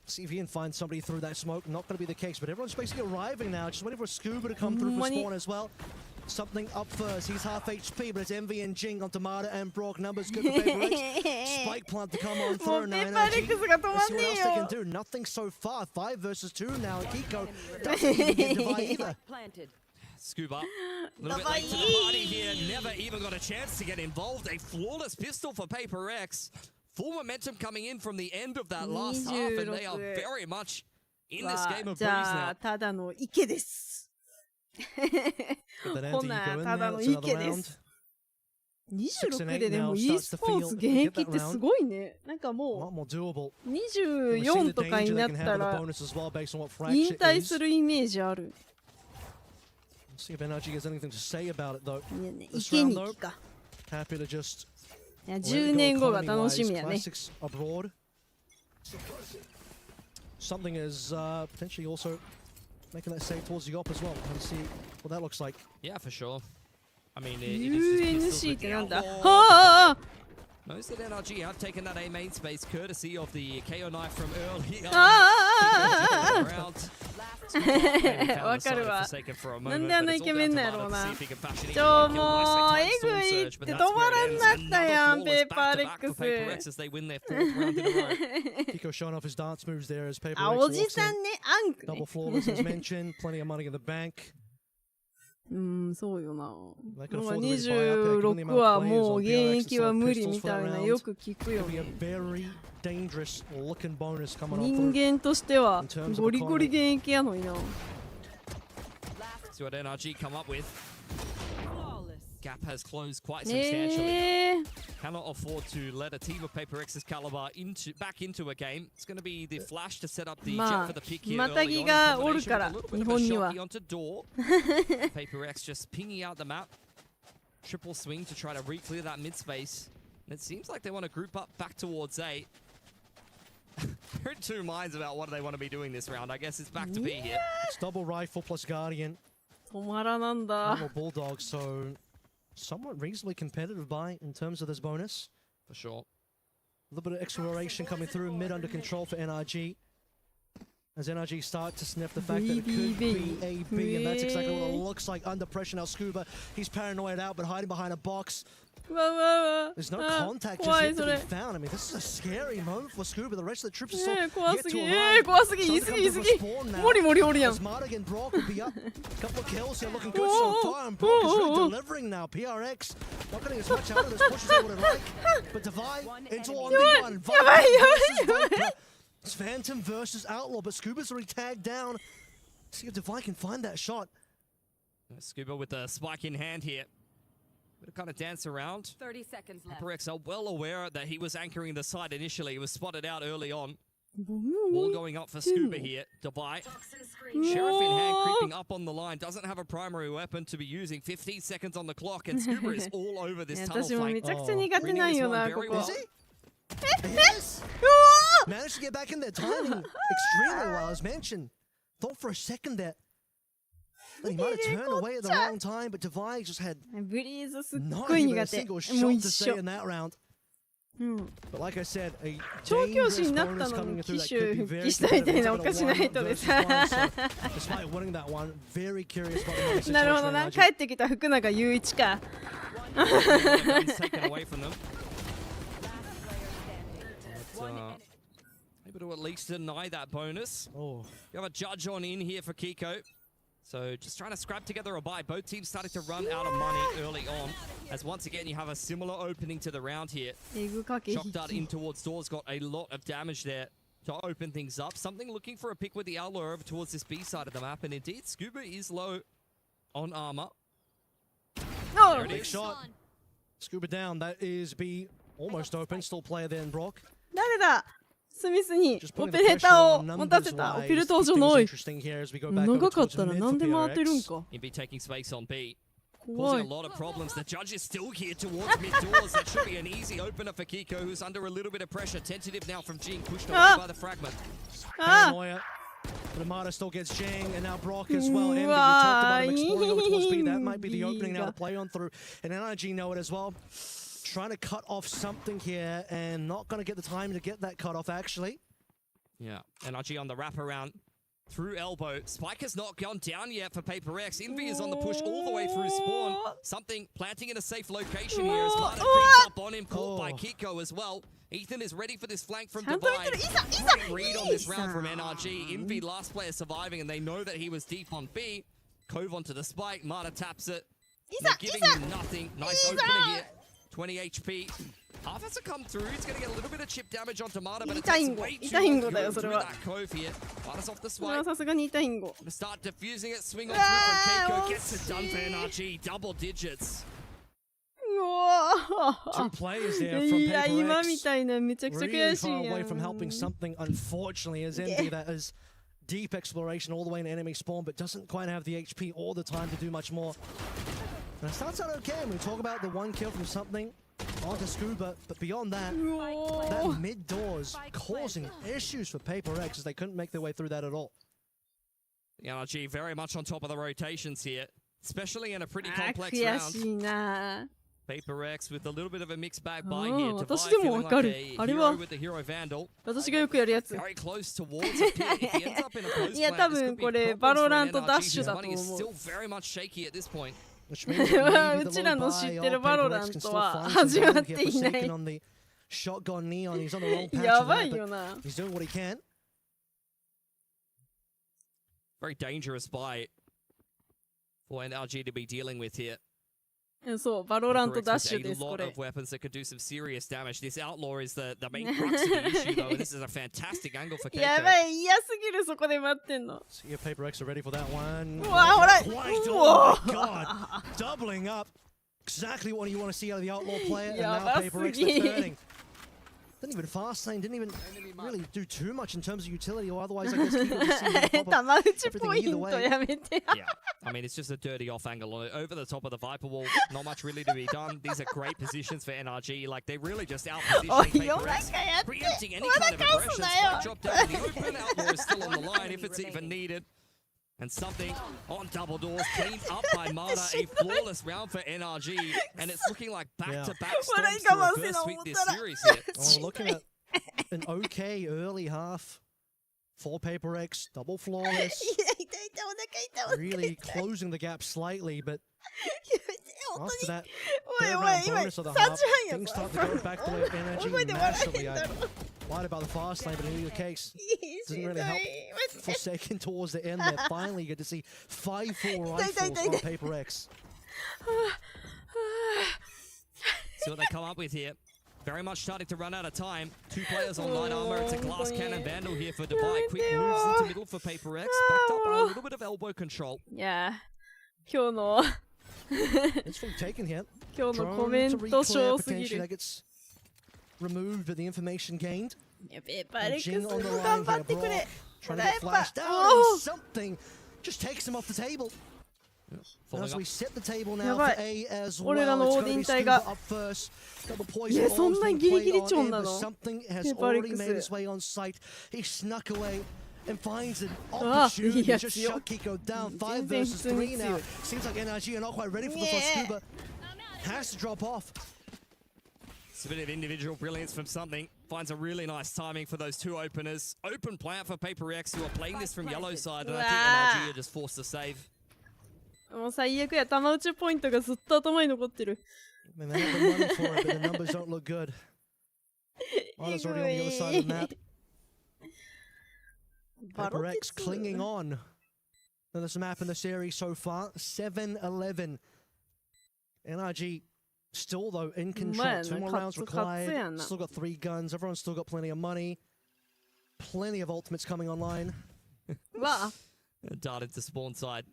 See if he can find somebody through that smoke. Not going to be the case, but everyone's basically arriving now. Just waiting for Scuba to come through for spawn as well. Something up first. He's half HP, but it's Envy and Jing on Tamada and Brock. Numbers good for Paper X. Spike plant to come on through now. Let's see what else they can do. Nothing so far. 5 versus 2 now. Kiko doesn't even get Divide either. Scuba, a little bit late to the party here. Never even got a chance to get involved. A flawless pistol for Paper X. Full momentum coming in from the end of that last half, and they are very much in this game of breeze now. じゃあ、ただの池です。ほな、ただの池です。26ででも e スポーツ現役ってすごいね。なんかもう24とかになったら引退するイメージある。See if NRG has anything to say about it though. 池に行くか。いや、10年後が楽しみやね。Something is potentially also making that save towards the op as well. Let's see what that looks like. Yeah, for sure. I mean, UNC ってなんだ？はあ。Most of NRG have taken that A main space courtesy of the KO knife from earlier. わかるわ。なんであんなイケメンなんやろうな。もうえぐいって止まらんなったやん、ペーパーレックス。あ、おじさんね、アンクね。そうよな。26はもう現役は無理みたいなよく聞くよね。人間としてはゴリゴリ現役やのにな。Gap has closed quite substantially. Cannot afford to let a team of Paper X's caliber back into a game. It's going to be the flash to set up the jet for the pick here early on. A little bit of a shot onto door. Paper X just pinging out the map. Triple swing to try to re-clear that mid space. And it seems like they want to group up back towards A. They're in two minds about what they want to be doing this round. I guess it's back to B here. It's double rifle plus Guardian. 止まらなんだ。Bulldog, so somewhat reasonably competitive buy in terms of this bonus. For sure. A little bit of exploration coming through, mid under control for NRG. As NRG start to sniff the fact that it could be a B, and that's exactly what it looks like under pressure now. Scuba, he's paranoid out, but hiding behind a box. There's no contact just yet to be found. I mean, this is a scary moment for Scuba. The rest of the troops are still yet to arrive. As Mardig and Brock will be up. A couple of kills here looking good so far, and Brock is really delivering now. PRX not getting as much out of this push as they would have liked. But Divide into 1v1. It's Phantom versus Outlaw, but Scuba's already tagged down. See if Divide can find that shot. Scuba with the spike in hand here. Bit of kind of dance around. 30 seconds left. Paper X are well aware that he was anchoring the side initially. He was spotted out early on. Ball going up for Scuba here. Divide. Sheriff in hand creeping up on the line. Doesn't have a primary weapon to be using. 15 seconds on the clock, and Scuba is all over this tunnel flank. Reading this one very well. Yes! Managed to get back in there, timing extremely well, as mentioned. Thought for a second that he might have turned away at the wrong time, but Divide just had not even a single shot to say in that round. But like I said, a dangerous bonus coming through that could be very competitive. Despite winning that one, very curious about the situation. なるほどな、帰ってきた福永雄一か。Taken away from them. Able to at least deny that bonus. You have a judge on in here for Kiko. So just trying to scrap together a buy. Both teams starting to run out of money early on. As once again, you have a similar opening to the round here. Shock dart in towards doors, got a lot of damage there. to open things up. Something looking for a pick with the Outlaw over towards this B side of the map. And indeed, Scuba is low on armor. Oh, big shot. Scuba down. That is B almost open. Still player there in Brock. 誰だスミスにオペレーターを持たせた。オペレーターじゃない。長かったら何でも当てるんか。Invi taking space on B. Causing a lot of problems. The judge is still here towards mid doors. That should be an easy opener for Kiko, who's under a little bit of pressure. Tentative now from Jing, pushed away by the fragment. Paranoia. But Amada still gets Jing, and now Brock as well. Envy, you talked about him exploring over towards B. That might be the opening now to play on through. And NRG know it as well. Trying to cut off something here, and not going to get the time to get that cut off, actually. Yeah, NRG on the wraparound. Through elbow. Spike has not gone down yet for Paper X. Envy is on the push all the way through spawn. Something planting in a safe location here as Marta creeps up on him, caught by Kiko as well. Ethan is ready for this flank from Divide. Great read on this round from NRG. Envy last player surviving, and they know that he was deep on B. Cove onto the spike. Marta taps it. They're giving him nothing. Nice opener here. 20 HP. Half has to come through. He's going to get a little bit of chip damage onto Marta, but it takes way too long to go through that cove here. Marta's off the swipe. Start diffusing it. Swing on through from Keiko. Gets it done for NRG. Double digits. 2 players there from Paper X. Really far away from helping something, unfortunately, as Envy that is deep exploration all the way in enemy spawn, but doesn't quite have the HP or the time to do much more. And it starts out okay. We talk about the 1 kill from something onto Scuba, but beyond that, that mid doors causing issues for Paper X as they couldn't make their way through that at all. The NRG very much on top of the rotations here, especially in a pretty complex round. Paper X with a little bit of a mixed bag by here. Divide feeling like a hero with the hero Vandal. Very close towards a pit. If he ends up in a close play, this could be problems for NRG. His money is still very much shaky at this point. うちらの知ってるバロラントは始まっていない。やばいよな。Very dangerous buy for NRG to be dealing with here. そう、バロラントダッシュです、これ。A lot of weapons that could do some serious damage. This outlaw is the main crux of the issue, though. This is a fantastic angle for Keiko. やばい、嫌すぎる、そこで待ってんの。See if Paper X are ready for that one. うわ、ほら。 Oh my god! Doubling up. Exactly what you want to see out of the outlaw player. And now Paper X returning. Didn't even fast lane, didn't even really do too much in terms of utility, or otherwise I guess Kiko just seemed to pop up everything either way. Yeah, I mean, it's just a dirty off angle over the top of the Viper wall. Not much really to be done. These are great positions for NRG. Like, they really just out-positioning Paper X, preempting any kind of aggression. Spike dropped down in the open. Outlaw is still on the line if it's even needed. And something on double doors, cleaned up by Marta. A flawless round for NRG. And it's looking like back-to-back storms to reverse sweep this series here. Oh, looking at an okay early half for Paper X. Double flawless. Really closing the gap slightly, but after that third round bonus of the half, things start to go back to NRG massively. I lied about the fast lane, but in either case, didn't really help Forsaken towards the end there. Finally, you get to see 5-4 rifles on Paper X. See what they come up with here. Very much starting to run out of time. 2 players on light armor. It's a glass cannon Vandal here for Divide. Quick moves into middle for Paper X. Backed up by a little bit of elbow control. Yeah. 今日の It's from taken here. 今日のコメントショーすぎる。 Removed, but the information gained. やべえ、パレックスも頑張ってくれ。 Trying to get flashed down. Something just takes him off the table. As we set the table now for A as well. It's going to be Scuba up first. Double poison almost being played on him, but something has already made its way on site. He snuck away and finds an opportunity to just shut Kiko down. 5 versus 3 now. Seems like NRG are not quite ready for the first Scuba. Has to drop off. It's a bit of individual brilliance from something. Finds a really nice timing for those 2 openers. Open plant for Paper X, who are playing this from yellow side, and I think NRG are just forced to save. もう最悪や、玉打ちポイントがずっと頭に残ってる。Man, they have been running for it, but the numbers don't look good. Mana's already on the other side of the map. Paper X clinging on. Now this map in the series so far, 7-11. NRG still, though, in control. 2 more rounds required. Still got 3 guns. Everyone's still got plenty of money. Plenty of ultimates coming online. Darted to spawn side.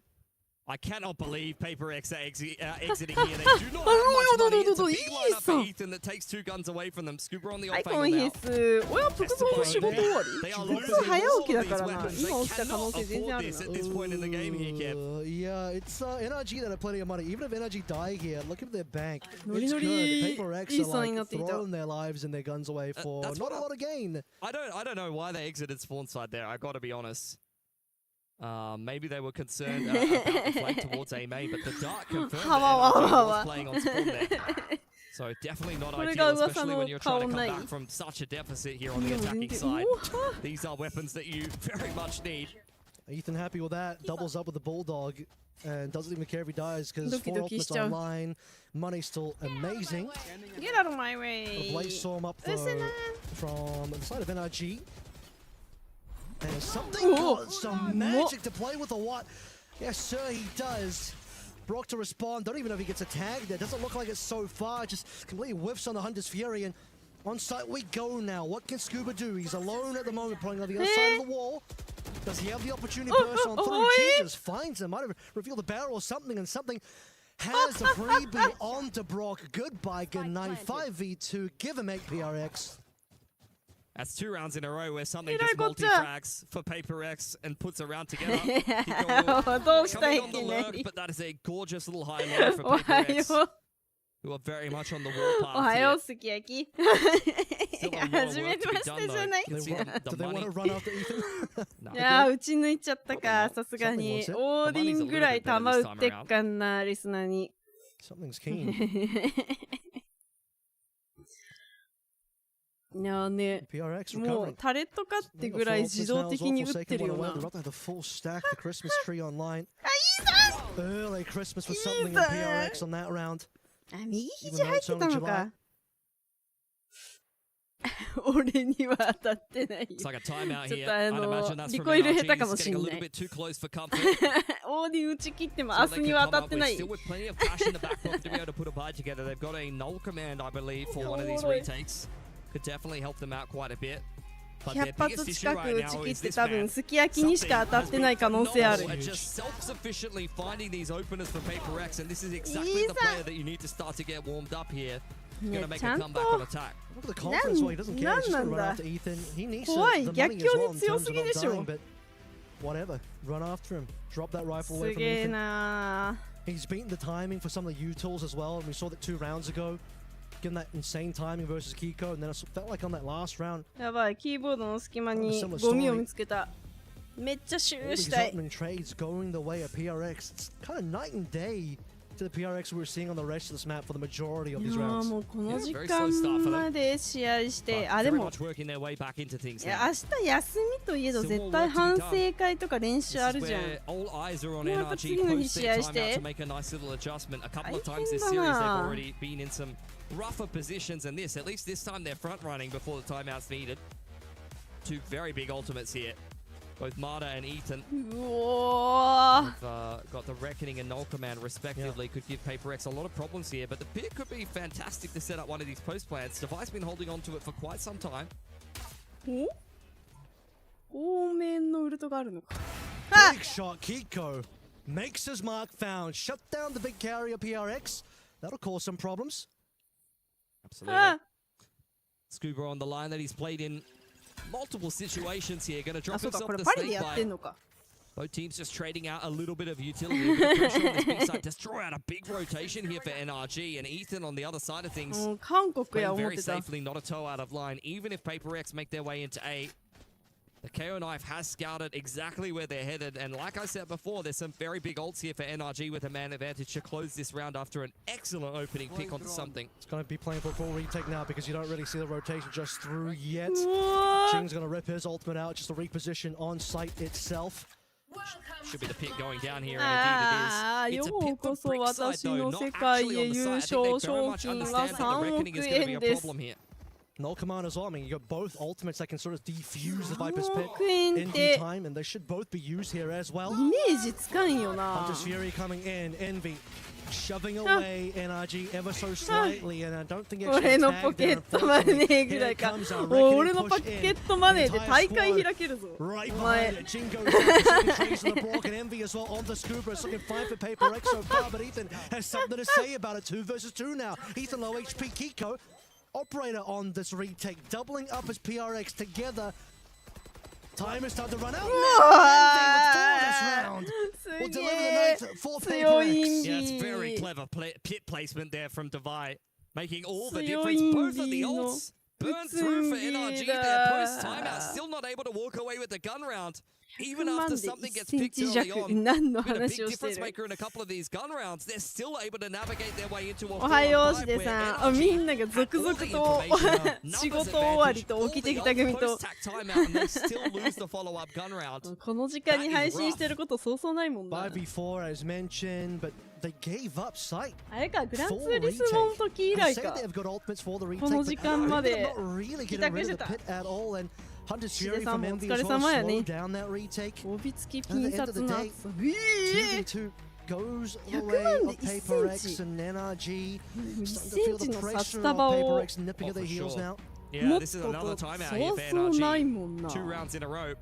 I cannot believe Paper X are exiting here. They do not have much money. It's a big lineup for Ethan that takes 2 guns away from them. Scooper on the off angle now. They are losing all of these weapons. They cannot afford this at this point in the game here, Kev. Yeah, it's NRG that have plenty of money. Even if NRG die here, look at their bank. It's good. Paper X are like throwing their lives and their guns away for not a lot of gain. I don't know why they exited spawn side there. I got to be honest. Maybe they were concerned about the flank towards A main, but the dart confirmed that NRG was playing on spawn there. So definitely not ideal, especially when you're trying to come back from such a deficit here on the attacking side. These are weapons that you very much need. Ethan happy with that, doubles up with the Bulldog, and doesn't even care if he dies because 4 ultimates online. Money's still amazing. Get out of my way. Blaze saw him up though from the side of NRG. And something got some magic to play with or what? Yes, sir, he does. Brock to respond. Don't even know if he gets a tag there. Doesn't look like it so far. Just completely whiffs on the Hunter's Fury. And on site we go now. What can Scuba do? He's alone at the moment, playing on the other side of the wall. Does he have the opportunity to burst on through? Jesus finds him. Might have revealed the barrel or something, and something has a freebie onto Brock. Goodbye, good night. 5v2. Give him 8 PRX. That's 2 rounds in a row where something just multi-frags for Paper X and puts a round together. Coming on the lurk, but that is a gorgeous little highlight for Paper X, who are very much on the warpath here. Still a lot of work to be done, though. Do they want to run after Ethan? いやー、打ち抜いちゃったか、さすがに。オーディンぐらい弾打ってっかんな、リスナーに。Something's keen. いやーね、もうタレットかってぐらい自動的に打ってるよな。Early Christmas was something in PRX on that round. あ、右肘入ってたのか。俺には当たってない。ちょっとリコイル下手かもしんない。オーディン打ち切っても明日には当たってない。Could definitely help them out quite a bit. 100発近く打ち切って多分すき焼きにしか当たってない可能性ある。Just self-sufficiently finding these openers for Paper X, and this is exactly the player that you need to start to get warmed up here. Gonna make a comeback on attack. Look at the confidence while he doesn't care. He's just gonna run after Ethan. He needs the money as well in terms of not dying, but whatever. Run after him. Drop that rifle away from Ethan. He's beaten the timing for some of the U-tools as well, and we saw that 2 rounds ago. Given that insane timing versus Kiko, and then it felt like on that last round. やばい、キーボードの隙間にゴミを見つけた。めっちゃシューしたい。Opening trades going the way of PRX. It's kind of night and day to the PRX we were seeing on the rest of this map for the majority of these rounds. もうこの時間まで試合して、あ、でも、いや、明日休みといえど絶対反省会とか練習あるじゃん。もうやっぱ次の日試合して。大変だな。Rougher positions than this. At least this time they're front running before the timeouts needed. 2 very big ultimates here. Both Marta and Ethan have got the Reckoning and Null Command respectively. Could give Paper X a lot of problems here, but the pick could be fantastic to set up one of these post plants. Device been holding on to it for quite some time. 方面のウルトがあるのか。Big shot, Kiko makes his mark found. Shut down the big carrier PRX. That'll cause some problems. Absolutely. Scuba on the line that he's played in multiple situations here. Going to drop himself the snake bite. Both teams just trading out a little bit of utility. A bit of pressure on this B side. Destroy out a big rotation here for NRG. And Ethan on the other side of things playing very safely, not a toe out of line. Even if Paper X make their way into A, the KO Knife has scouted exactly where they're headed, and like I said before, there's some very big ults here for NRG with a man advantage to close this round after an excellent opening pick onto something. It's going to be playing for a full retake now because you don't really see the rotation just through yet. Jing's going to rip his ultimate out just to reposition on site itself. Should be the pick going down here, and indeed it is. It's a pick for Brickside though, not actually on the side. I think they very much understand that the Reckoning is going to be a problem here. No command as well. I mean, you got both ultimates that can sort of defuse the Viper's Pit in due time, and they should both be used here as well. Hunter's Fury coming in, Envy shoving away NRG ever so slightly, and I don't think actually tagged there. Here it comes out, right behind it. Jingo tracing the block, and Envy as well on the Scuba. It's looking fine for Paper X so far, but Ethan has something to say about it. 2 versus 2 now. Ethan low HP, Kiko. Operator on this retake, doubling up his PRX together. Time is starting to run out. This round will deliver the night for Paper X. Yeah, it's very clever pit placement there from Devi, making all the difference. Both of the ults burn through for NRG there post timeout, still not able to walk away with the gun round. Even after something gets picked early on, been a big difference maker in a couple of these gun rounds, they're still able to navigate their way into a おはようしてさん、みんなが続々と仕事終わりと起きてきた組とこの時間に配信してることそうそうないもんな。5v4 as mentioned, but they gave up sight. あれか、グランツーリスモの時以来か。この時間まで帰宅してた。Hunter's Fury from Envy as well slow down that retake. And at the end of the day, 2v2 goes the way of Paper X and NRG. Starting to feel the pressure of Paper X nipping at their heels now. Yeah, this is another timeout here for NRG. 2 rounds in a row.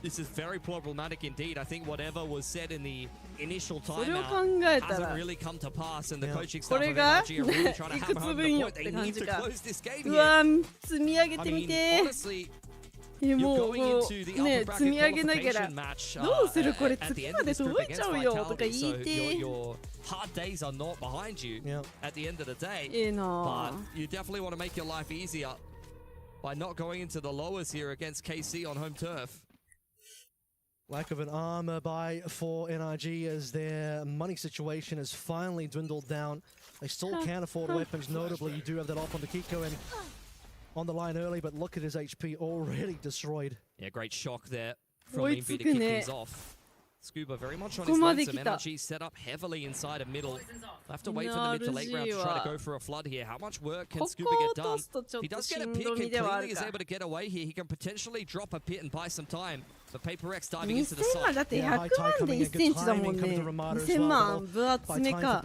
This is very problematic indeed. I think whatever was said in the initial timeout hasn't really come to pass, and the coaching staff of NRG are really trying to hammer home the point. They need to close this game here. I mean, honestly, もうね、積み上げなきゃどうするこれ次まで届いちゃうよとか言いて hard days are not behind you at the end of the day, but you definitely want to make your life easier by not going into the lowers here against KC on home turf. Lack of an armor buy for NRG as their money situation has finally dwindled down. They still can't afford weapons, notably you do have that off on the Kiko and on the line early, but look at his HP already destroyed. Yeah, great shock there from Envy to kick things off. Scuba very much on his lonesome. NRG set up heavily inside of middle. They'll have to wait for the mid to late round to try to go for a flood here. How much work can Scuba get done? If he does get a pick and cleanly is able to get away here, he can potentially drop a pit and buy some time. But Paper X diving into the side. だって100万で1センチだもんね。2000万分厚めか。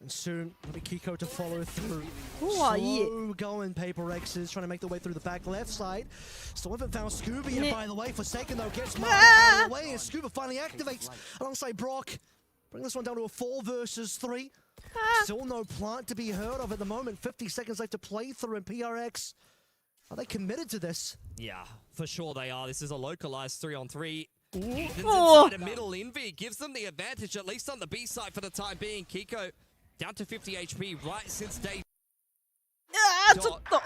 And soon, Kiko to follow through. Slow going, Paper X is trying to make their way through the back left side. Still haven't found Scooby yet, by the way. Forsaken though gets Mark out of the way, and Scuba finally activates alongside Brock. Bring this one down to a 4 versus 3. Still no plant to be heard of at the moment. 50 seconds left to play through, and PRX, are they committed to this? Yeah, for sure they are. This is a localized 3-on-3. Inside the middle, Envy gives them the advantage, at least on the B side for the time being. Kiko down to 50 HP right since day. ちょっと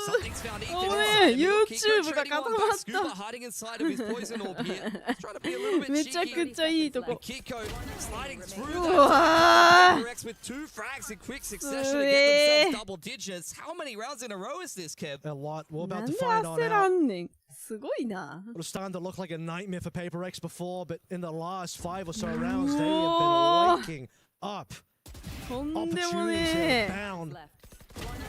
Something's found Ethan YouTube が固まった Scuba hiding inside of his poison orb here. Trying to be a little bit めちゃくちゃいいとこ Kiko sliding through that. Rex with 2 frags in quick succession to get themselves double digits. How many rounds in a row is this, Kev? A lot. We're about to find out. 焦らんねんすごいな It was starting to look like a nightmare for Paper X before, but in the last 5 or so rounds, they have been waking up. とんでもね bound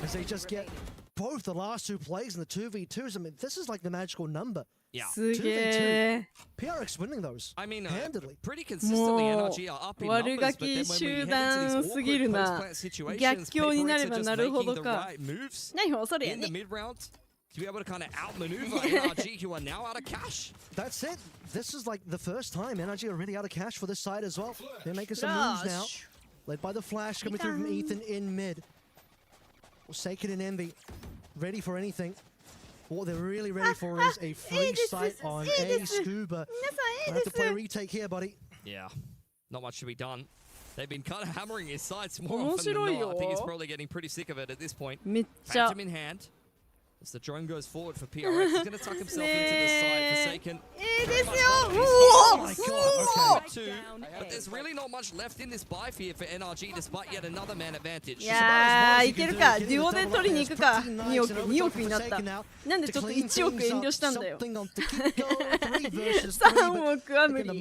as they just get both the last 2 plays and the 2v2s. I mean, this is like the magical number. Yeah. すげえ PRX winning those. I mean, handedly. Pretty consistently, NRG are up in numbers, but then when we head into these awkward post-plant situations, Paper X are just making the right moves in the mid-round to be able to kind of outmaneuver NRG, who are now out of cash. That's it. This is like the first time NRG are really out of cash for this side as well. They're making some moves now. Led by the flash coming through from Ethan in mid. Forsaken and Envy, ready for anything. What they're really ready for is a free sight on a Scuba. I have to play a retake here, buddy. Yeah, not much to be done. They've been kind of hammering his sights more often than not. I think he's probably getting pretty sick of it at this point. Phantom in hand. As the drone goes forward for PRX, he's going to tuck himself into the side. Forsaken. Oh my God. Okay. But there's really not much left in this buy here for NRG, despite yet another man advantage. いやーいけるかデュオで取りに行くか2億になったなんでちょっと1億遠慮したんだよ3億は無理あー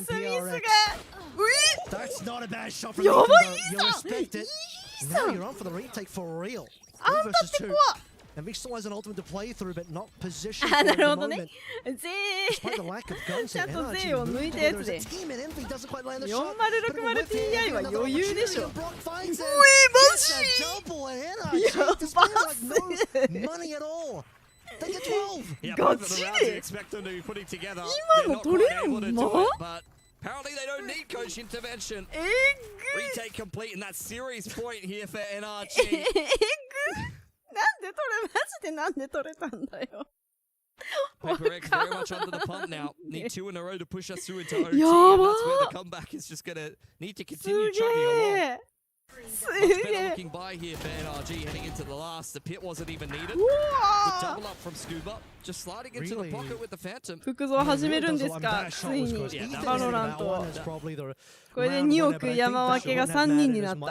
スミスがThat's not a bad shot from やばいyou respect it. Now you're on for the retake for real. あんたって怖っ。And he still has an ultimate to play through, but not positioned for the moment. Despite the lack of guns, ちゃんと税を抜いたやつで。4060Ti は余裕でしょ。うえ、マジ。やばす。ガチで。今の取れるんだ。Apparently they don't need coach intervention. Retake complete, and that's series point here for NRG. なんで取れ、マジでなんで取れたんだよ。Paper X very much under the pump now. Need 2 in a row to push us through into OT, and that's where the comeback is just gonna need to continue chugging along. Much better looking by here for NRG heading into the last. The pit wasn't even needed. The double up from Scuba. Just sliding into the pocket with the Phantom. 服装始めるんですか、ついに。バロラント。これで2億山分けが3人になった。あ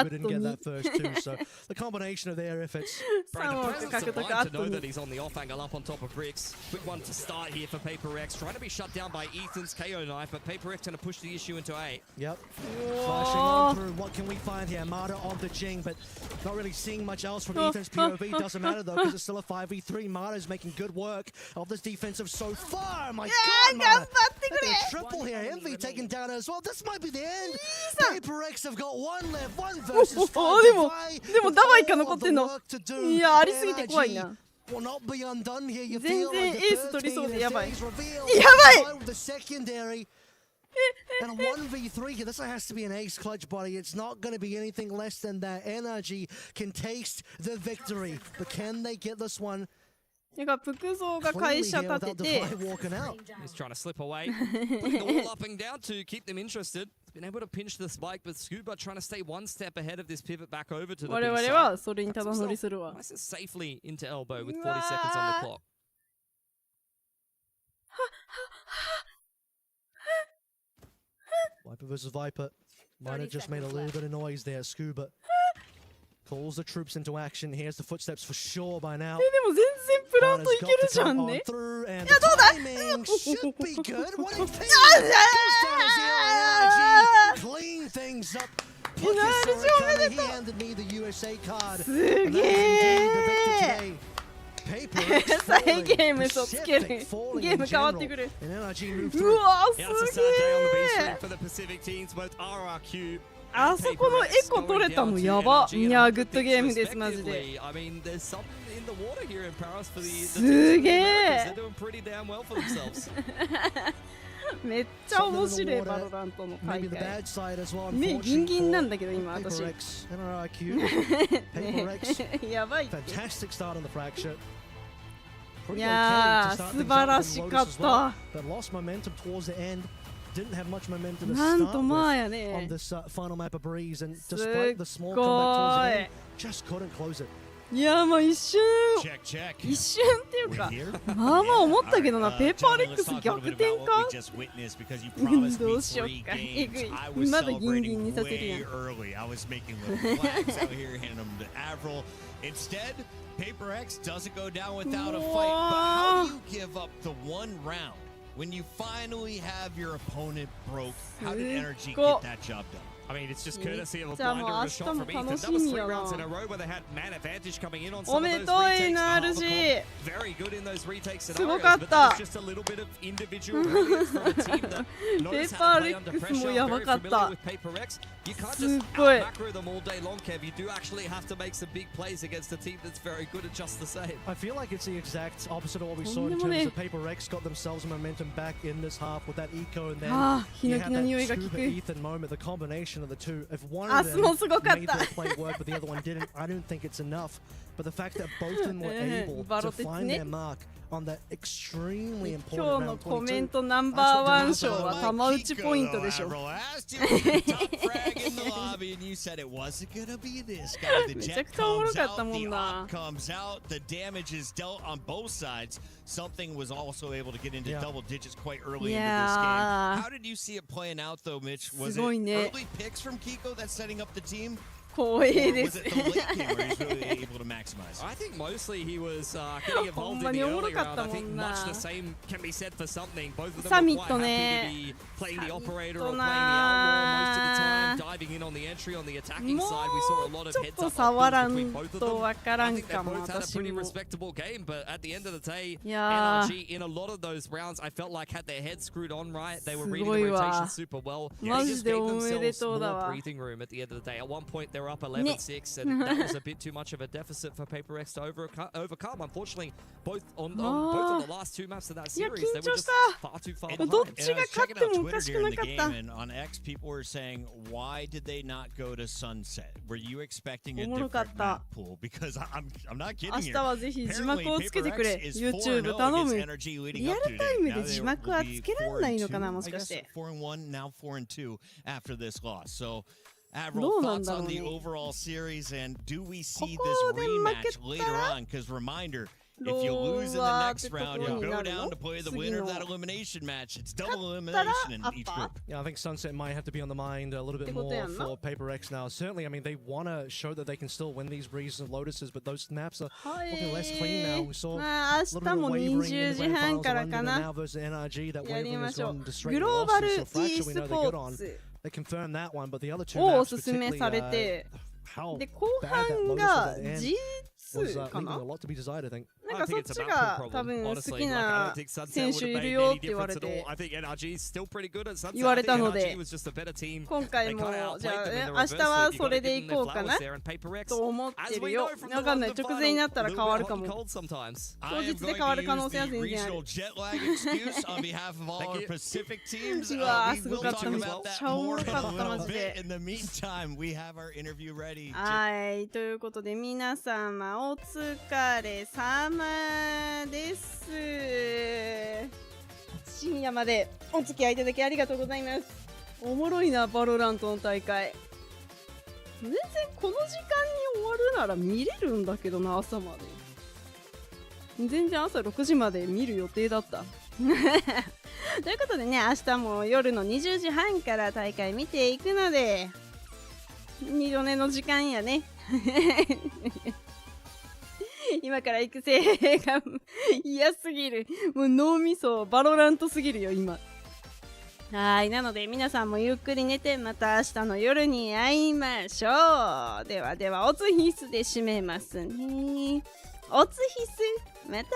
と2。3億獲得あと2。He's on the off angle up on top of Bricks. Quick one to start here for Paper X. Trying to be shut down by Ethan's KO knife, but Paper X going to push the issue into 8. Yep. Flashing on through. What can we find here? Mata on the Jing, but not really seeing much else from Ethan's POV. Doesn't matter though, because it's still a 5v3. Mata's making good work of this defensive so far. My God, Mata. Look at a triple here. Envy taken down as well. This might be the end. Paper X have got one left. One versus 5. でもダバイか残ってんの。いや、ありすぎて怖いな。全然エース取りそうでやばい。やばい。And a 1v3 here, this has to be an ace clutch body. It's not going to be anything less than that. NRG can taste the victory, but can they get this one? プクゾーが会社立てて He's trying to slip away. Putting the wall up and down to keep them interested. Been able to pinch the spike, but Scuba trying to stay one step ahead of this pivot back over to the big side. 我々はそれにただ乗りするわ。Nice and safely into elbow with 40 seconds on the clock. Viper versus Viper. Might have just made a little bit of noise there. Scuba calls the troops into action. Here's the footsteps for sure by now. でも全然プラントいけるじゃんね。いや、どうだshould be good. What a thing! Clean things up. He handed me the USA card. すげえ。再ゲームとつける。ゲーム変わってくる。うわ、すげえ。あそこのエコ取れたのやば。いや、グッドゲームです、マジで。すげえ。めっちゃ面白いバロラントの大会。目ギンギンなんだけど今私。やばいって。いやー、素晴らしかった。なんとまあやね。すっごい。いや、もう一瞬っていうか、まあまあ思ったけどな、ペーパーレックス逆転かどうしよっか、えぐい。まだギンギンにさせるやん。Paper X doesn't go down without a fight, but how do you give up the one round when you finally have your opponent broke? How did NRG get that job done? I mean, it's just courtesy of a blinder of a shot from Ethan. That was 3 rounds in a row where they had man advantage coming in on some of those retakes. Very good in those retake scenarios, but there's just a little bit of individual brilliance from a team that knows how to play under pressure. Very familiar with Paper X. You can't just out-macro them all day long, Kev. You do actually have to make some big plays against a team that's very good at just the same. I feel like it's the exact opposite of what we saw in terms of Paper X got themselves momentum back in this half with that eco, and then you had that Scuba Ethan moment, the combination of the two. If one of them made their play work but the other one didn't, I don't think it's enough. But the fact that both of them were able to find their mark on that extremely important round 22. 今日のコメントナンバーワン賞は玉打ちポイントでしょ。めちゃくちゃおもろかったもんな。Something was also able to get into double digits quite early into this game. How did you see it playing out, though, Mitch? Was it early picks from Kiko that's setting up the team? 光栄です。I think mostly he was getting involved in the early round. I think much the same can be said for something. Both of them were quite happy to be playing the operator or playing the outlaw most of the time, diving in on the entry on the attacking side. We saw a lot of heads up between both of them. I think they both had a pretty respectable game, but at the end of the day, NRG in a lot of those rounds, I felt like had their heads screwed on right, they were reading the rotation super well. They just gave themselves more breathing room at the end of the day. At one point, they were up 11-6, and that was a bit too much of a deficit for Paper X to overcome. Unfortunately, both on both of the last two maps of that series, they were just far too far behind. And I was checking out Twitter during the game, and on X, people were saying, why did they not go to Sunset? Were you expecting a different map pool? Because I'm not kidding you. Apparently, Paper X is 4-0 against NRG leading up to today. Now they will be 4-2. I guess 4-1, now 4-2 after this loss. So, Avril, thoughts on the overall series, and do we see this rematch later on? Because reminder, if you lose in the next round, you go down to play the winner of that elimination match. It's double elimination in each group. Yeah, I think Sunset might have to be on the mind a little bit more for Paper X now. Certainly, I mean, they want to show that they can still win these Breezes and Lotuses, but those maps are looking less clean now. We saw a little bit of wavering in the grand finals of London, and now versus NRG, that wavering has gone to straight losses. So Fracture, we know they're good on. They confirmed that one, but the other two maps, particularly how bad that Lotus was at the end, was leaving a lot to be desired, I think. なんかそっちが多分好きな選手いるよって言われて言われたので、今回もじゃあ明日はそれでいこうかなと思ってるよ。わかんない、直前になったら変わるかも。当日で変わる可能性は全然ある。うわー、すごかった。めっちゃおもろかったマジで。はい、ということで皆様お疲れ様です。深夜までお付き合いいただきありがとうございます。おもろいな、バロラントの大会。全然この時間に終わるなら見れるんだけどな、朝まで。全然朝6時まで見る予定だった。ということでね、明日も夜の20時半から大会見ていくので、二度寝の時間やね。今から育成が嫌すぎる。もう脳みそバロラントすぎるよ今。はい、なので皆さんもゆっくり寝て、また明日の夜に会いましょう。ではでは、おつ必須で締めますね。おつ必須、また明日。